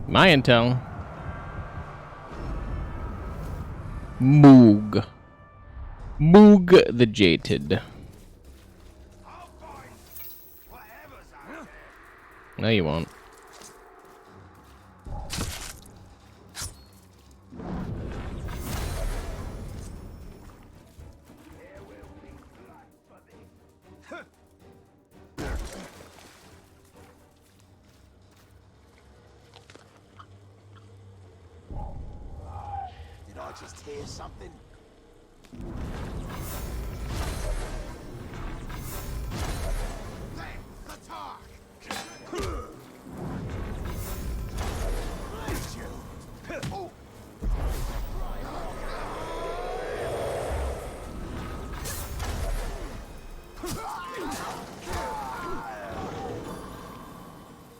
My intel. Moog. Moog the Jaded. No, you won't. Did I just hear something?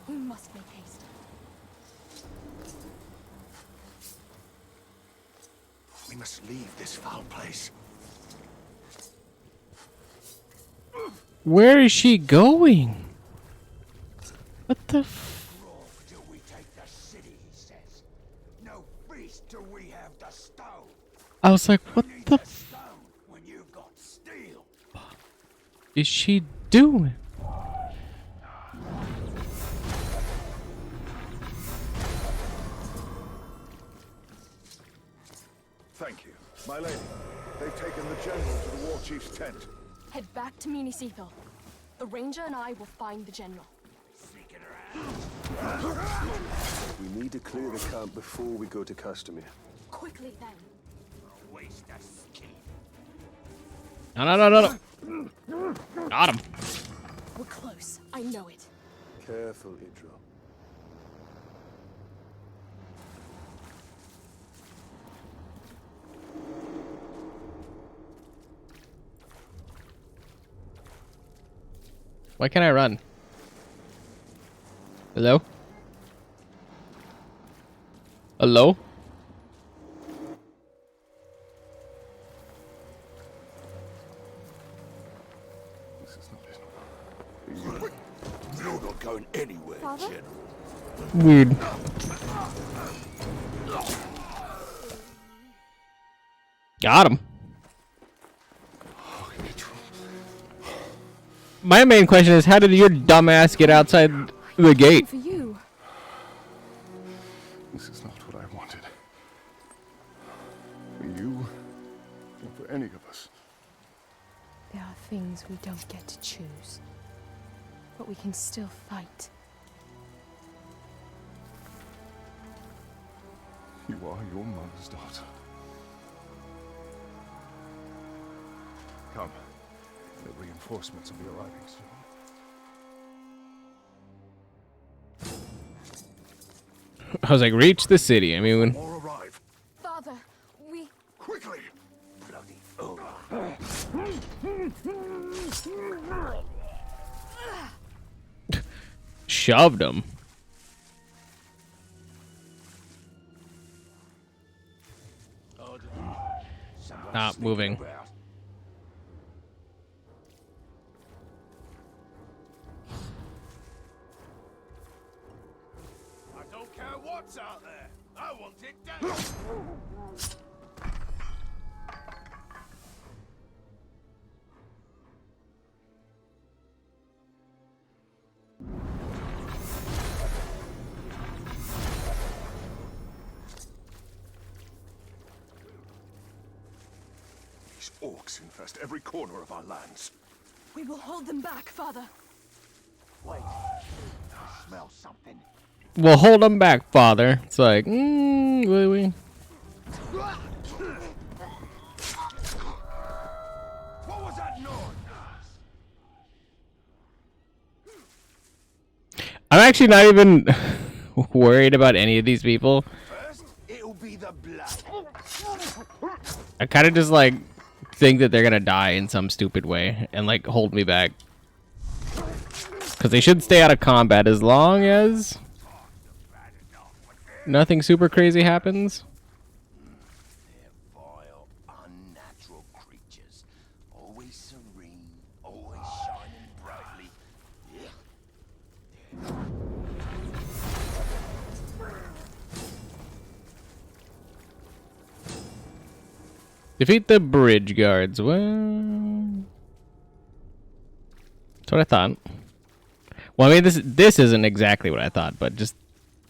We must make haste. We must leave this foul place. Where is she going? What the f- Till we take the city, he says. No feast till we have the stone. I was like, what the f- When you've got steel. is she doing? Thank you. My lady, they've taken the general to the war chief's tent. Head back to Municipal. The ranger and I will find the general. We need to clear the camp before we go to Castamere. Quickly then. Waste a skin. No. Got him. We're close. I know it. Careful, Idro. Why can't I run? Hello? Hello? You're not going anywhere, Father? General. Weird. Got him. My main question is, how did your dumbass get outside the gate? For you. This is not what I wanted. For you, or for any of us. There are things we don't get to choose. But we can still fight. You are your mother's daughter. Come. The reinforcements will be arriving soon. I was like, reach the city. I mean, when... More arrive. Father, we... Quickly! Bloody Shoved him. Not moving. I don't care what's out there. I want it down. These orcs infest every corner of our lands. We will hold them back, Father. Wait. I smell something. We'll hold him back, Father. It's like, we. What was that noise? I'm actually not even worried about any of these people. First, it'll be the blood. I kind of just like think that they're gonna die in some stupid way and like hold me back. Because they should stay out of combat as long as nothing super crazy happens. They're vile, unnatural creatures. Always serene, always shining brightly. Yeah. Defeat the bridge guards. Well, that's what I thought. Well, I mean, this isn't exactly what I thought, but just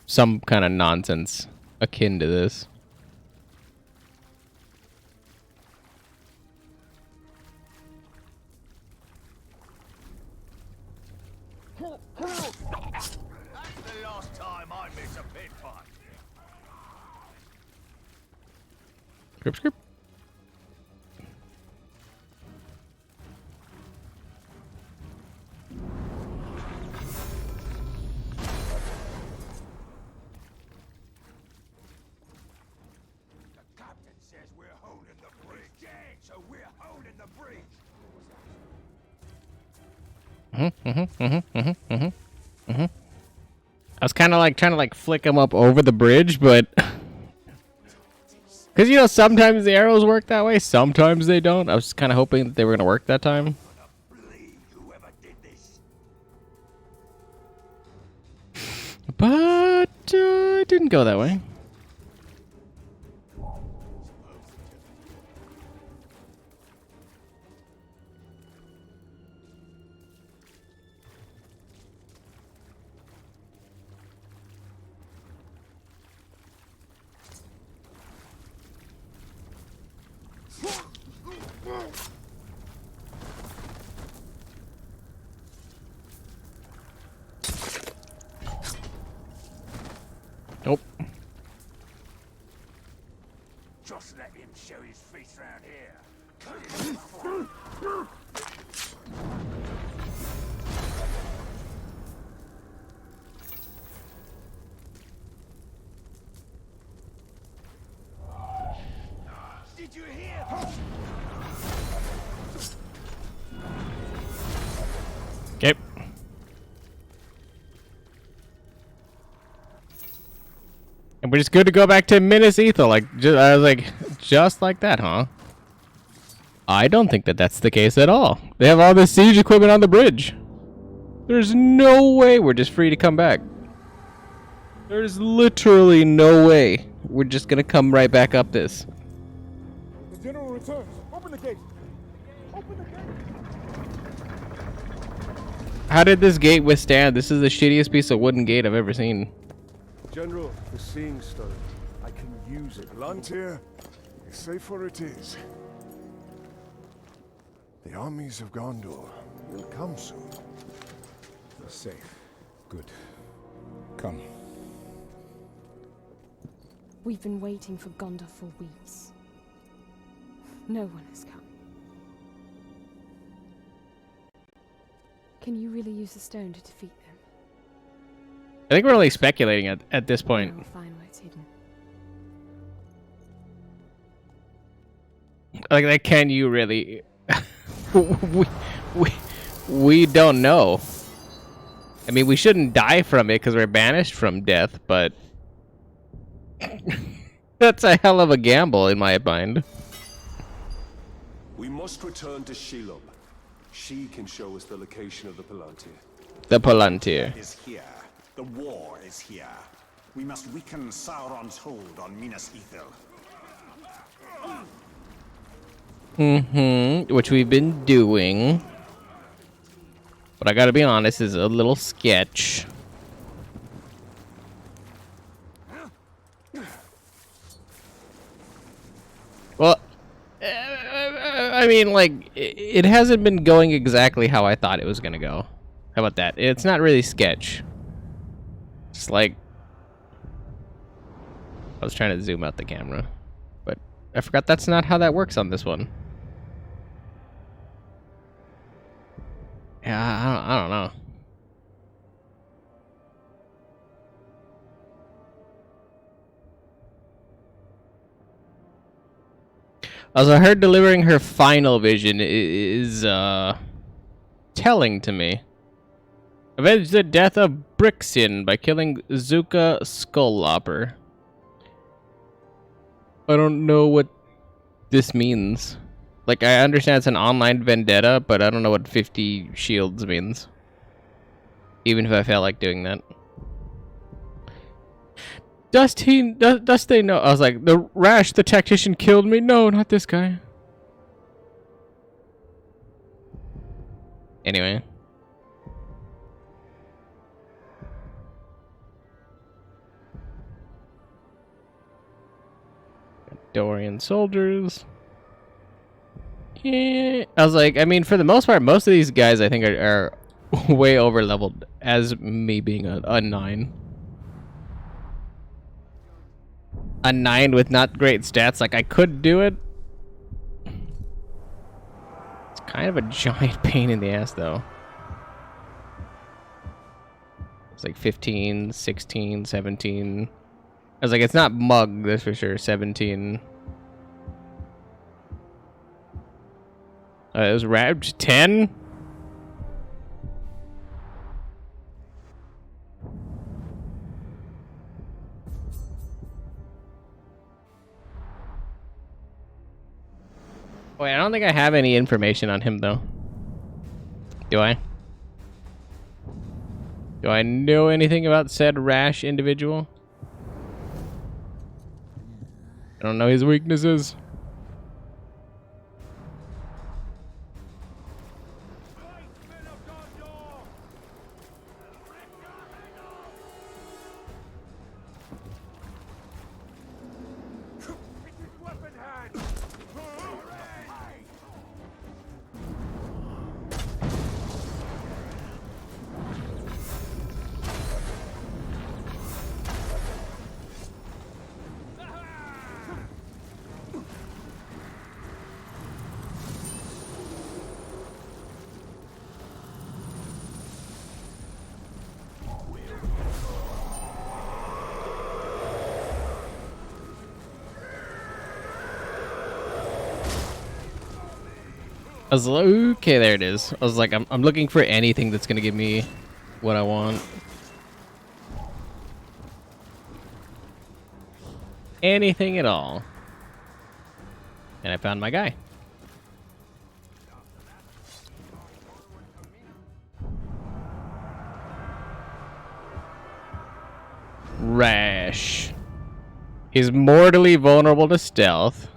some kind of nonsense akin to this. That's the last time I miss a pit fight. Script, script. The captain says we're holding the bridge. So we're holding the bridge. I was kind of like trying to like flick him up over the bridge, but because you know sometimes the arrows work that way, sometimes they don't. I was kind of hoping that they were gonna work that time. But it didn't go that way. Nope. Just let him show his face round here. Did you hear? Okay. And we're just good to go back to Minas Ithil, I was like, just like that, huh? I don't think that that's the case at all. They have all this siege equipment on the bridge. There's no way we're just free to come back. There's literally no way we're just gonna come right back up this. The general returns. Open the gate. Open the gate. How did this gate withstand? This is the shittiest piece of wooden gate I've ever seen. General, the Seeing Stone. I can use it. Palantir, safe where it is. The armies of Gondor will come soon. You're safe. Good. Come. We've been waiting for Gondor for weeks. No one has come. Can you really use the stone to defeat them? I think we're only speculating at this point. We'll find where it's hidden. Like, can you really? we don't know. I mean, we shouldn't die from it because we're banished from death, but that's a hell of a gamble in my mind. We must return to Shelob. She can show us the location of the Palantir. The Palantir is here. The war is here. We must weaken Sauron's hold on Minas Ithil. Which we've been doing. But I gotta be honest, is a little sketch. Well, I mean, like, it hasn't been going exactly how I thought it was gonna go. How about that? It's not really sketch. It's like, I was trying to zoom out the camera, but I forgot that's not how that works on this one. Yeah, I don't know. As I heard, delivering her final vision is telling to me. Avenge the death of Brixin by killing Zuka Skulllopper. I don't know what this means. Like, I understand it's an online vendetta, but I don't know what 50 shields means. Even if I felt like doing that. Does they know? I was like, the Rash, the tactician killed me. No, not this guy. Anyway. Dorian soldiers. Yeah. I was like, I mean, for the most part, most of these guys I think are way over leveled as me being a 9. A 9 with not great stats. Like, I could do it. It's kind of a giant pain in the ass, though. It's like 15, 16, 17. I was like, it's not mug, that's for sure. 17. It was wrapped 10. Wait, I don't think I have any information on him though. Do I? Do I know anything about said Rash individual? I don't know his weaknesses. I was like, okay, there it is. I was like, I'm looking for anything that's gonna give me what I want. Anything at all. And I found my guy. Rash. He's mortally vulnerable to stealth.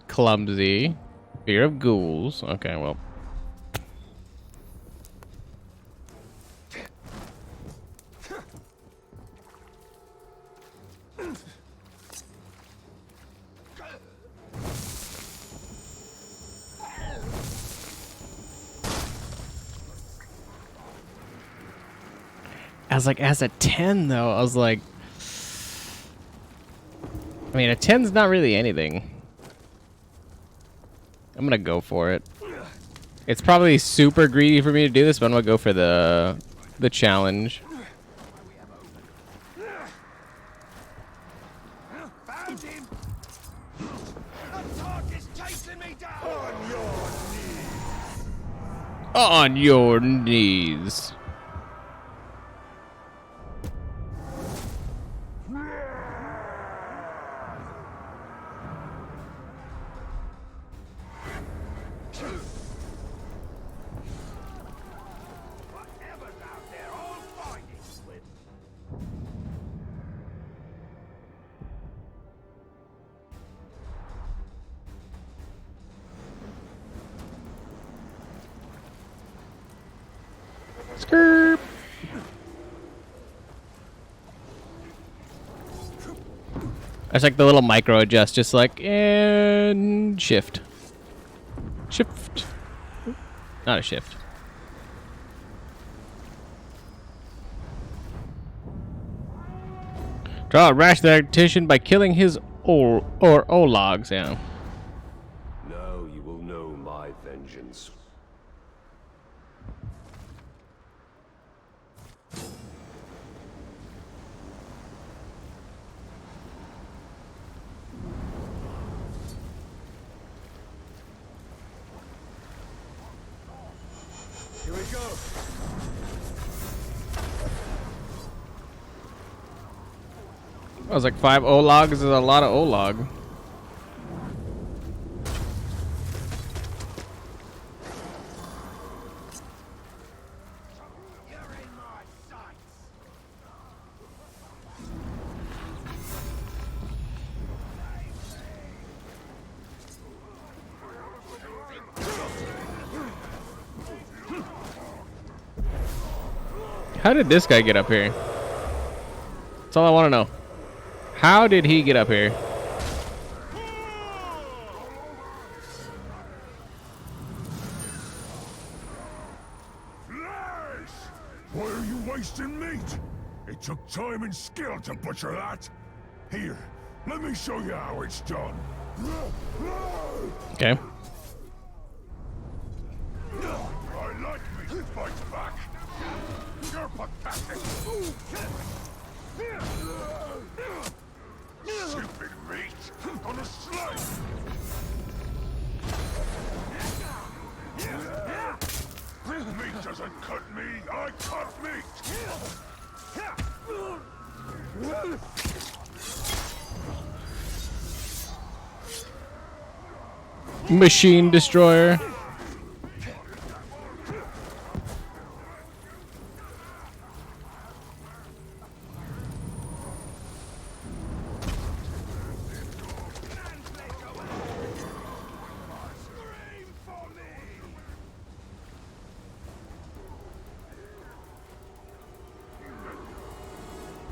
Clumsy. Fear of ghouls. Okay, well. I was like, as a 10 though, I was like, I mean, a 10's not really anything. I'm gonna go for it. It's probably super greedy for me to do this, but I'm gonna go for the challenge. Found him. The dog is chasing me down. On your knees. Skirp. That's like the little micro adjust, just like, and shift. Shift. Not a shift. Draw a rash tactician by killing his or Ologs, yeah. Now you will know my vengeance. Here we go. I was like 5 Ologs is a lot of Olog. How did this guy get up here? That's all I want to know. How did he get up here? Why are you wasting meat? It took time and skill to butcher that. Here, let me show you how it's done. Okay. I like meat fights back. You're pathetic. Stupid meat on a slice. Meat doesn't cut me, I cut meat. Machine destroyer.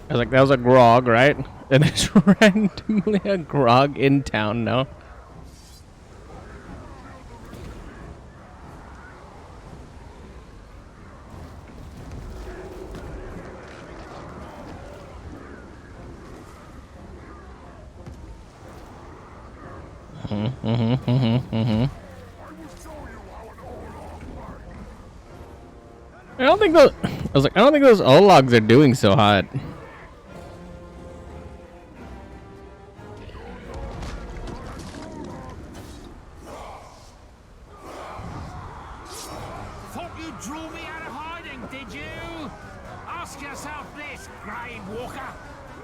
I was like, that was a grog, right? And there's randomly a grog in town now. I don't think those. I was like, I don't think those O-logs are doing so hot. Thought you'd draw me out of hiding, did you? Ask yourself this, Grave Walker.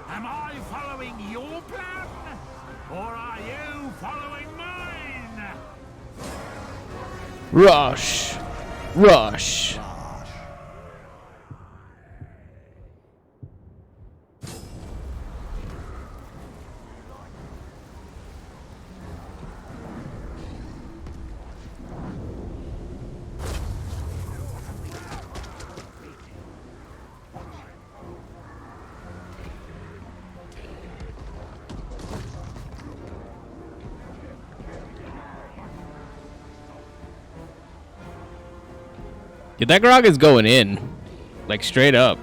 Am I following your plan? Or are you following mine? Rush. Rush. Yeah, that grog is going in. Like, straight up.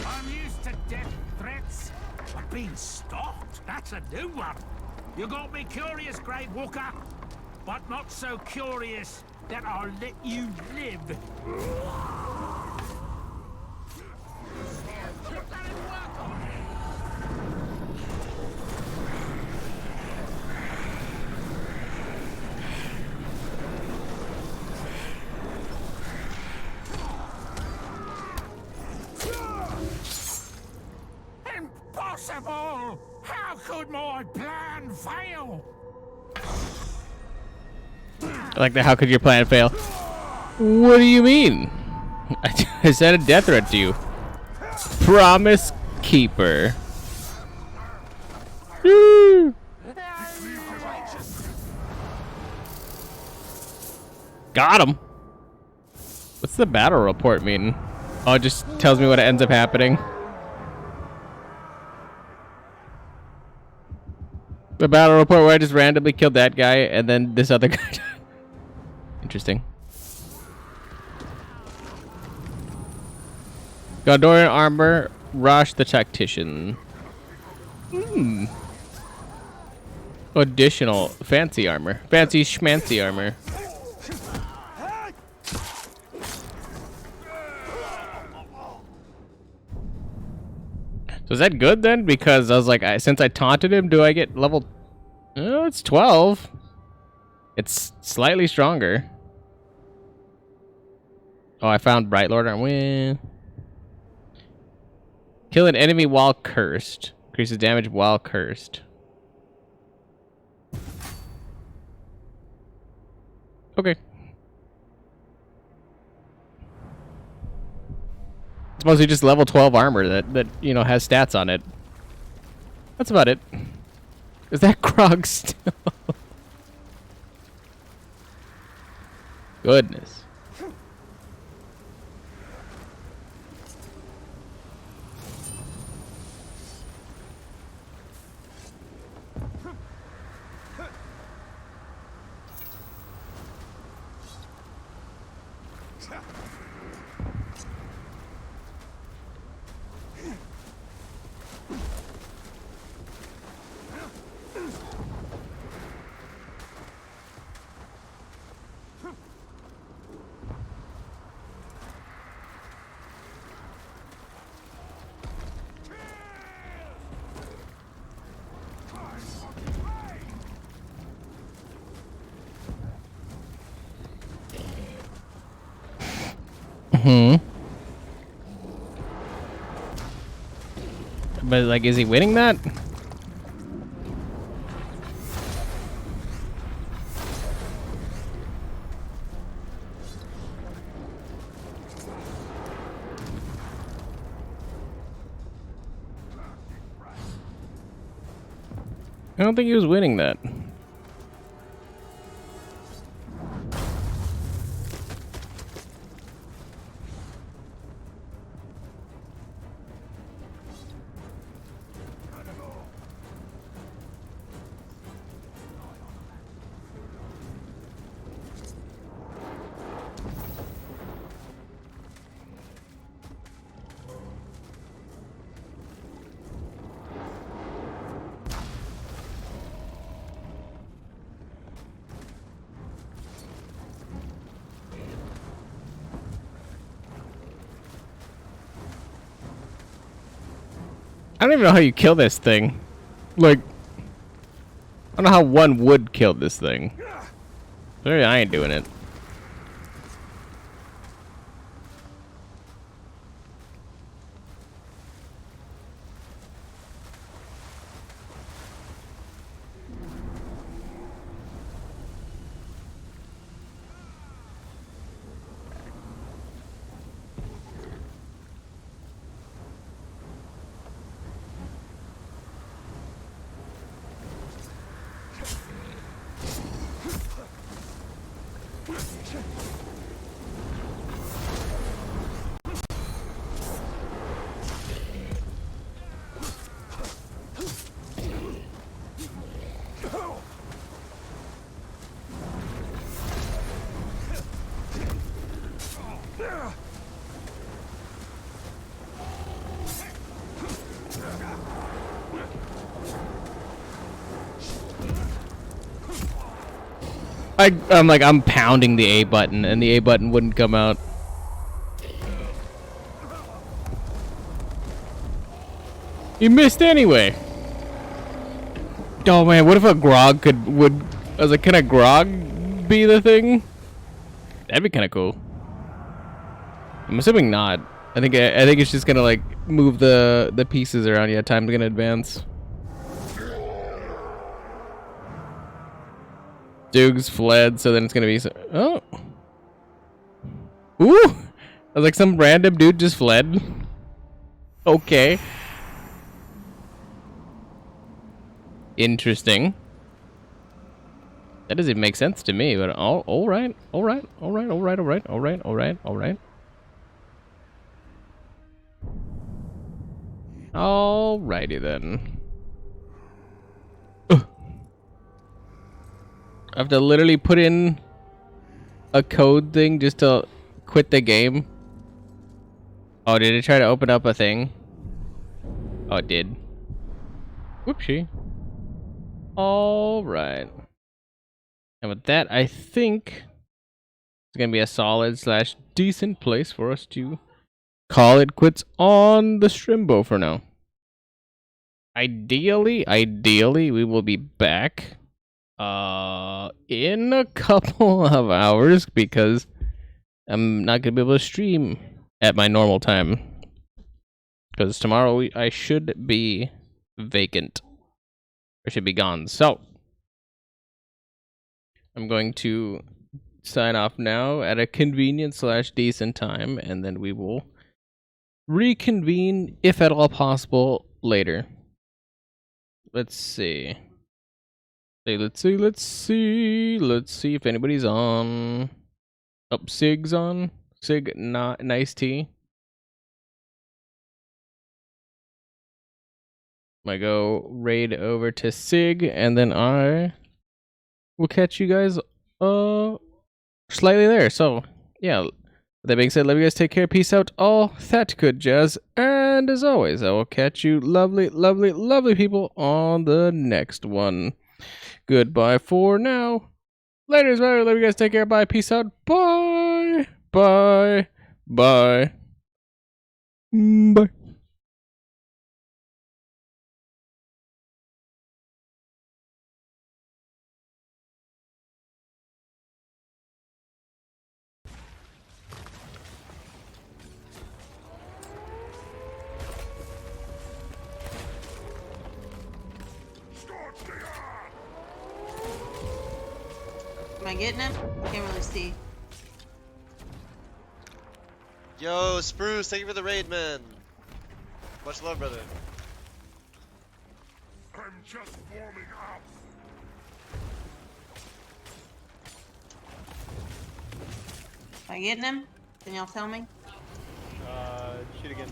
I'm used to death threats, but being stalked, that's a new one. You got me curious, Grave Walker, but not so curious that I'll let you live. Impossible! How could my plan fail? Like, how could your plan fail? What do you mean? I said a death threat to you. Promise keeper. Woo. Got him. What's the battle report mean? Oh, it just tells me what ends up happening. The battle report where I just randomly killed that guy and then this other guy died. Interesting. Gondorian armor, Rosh the tactician. Additional fancy armor. Fancy schmancy armor. So is that good then? Because I was like, since I taunted him, do I get level... Oh, it's 12. It's slightly stronger. Oh, I found Bright Lord, aren't we? Kill an enemy while cursed. Increases damage while cursed. Okay. It's mostly just level 12 armor that you know has stats on it. That's about it. Is that Grog still? Goodness. But like, is he winning that? I don't think he was winning that. I don't even know how you kill this thing. Like, I don't know how one would kill this thing. Clearly, I ain't doing it. I'm pounding the A button, and the A button wouldn't come out. You missed anyway. Oh man, what if a Grog would? I was like, can a Grog be the thing? That'd be kind of cool. I'm assuming not. I think it's just gonna like move the pieces around. Yeah, time's gonna advance. Dukes fled, so then it's gonna be oh. Ooh! I was like, some random dude just fled. Okay. Interesting. That doesn't even make sense to me, but all right. Alrighty then. I have to literally put in a code thing just to quit the game. Oh, did it try to open up a thing? Oh, it did. Whoopsie. Alright. And with that, I think it's going to be a solid / decent place for us to call it quits on the Strimbo for now. Ideally, we will be back in a couple of hours because I'm not gonna be able to stream at my normal time Because tomorrow I should be vacant. I should be gone. So I'm going to sign off now at a convenient / decent time, and then we will reconvene, if at all possible, later. Let's see. Let's see if anybody's on. Oh, Sig's on. Sig, not nice tea. I go raid over to Sig, and then I will catch you guys slightly there. So yeah, with that being said, love you guys, take care, peace out, all that good jazz, and as always, I will catch you lovely people on the next one. Goodbye for now. Later, bye. Love you guys, take care, bye, peace out, bye. Bye. Bye. Bye. Am I getting him? I can't really see. Yo, Spruce, thank you for the raid, man. Much love, brother. I'm just warming up. Am I getting him? Can y'all tell me? Shoot again.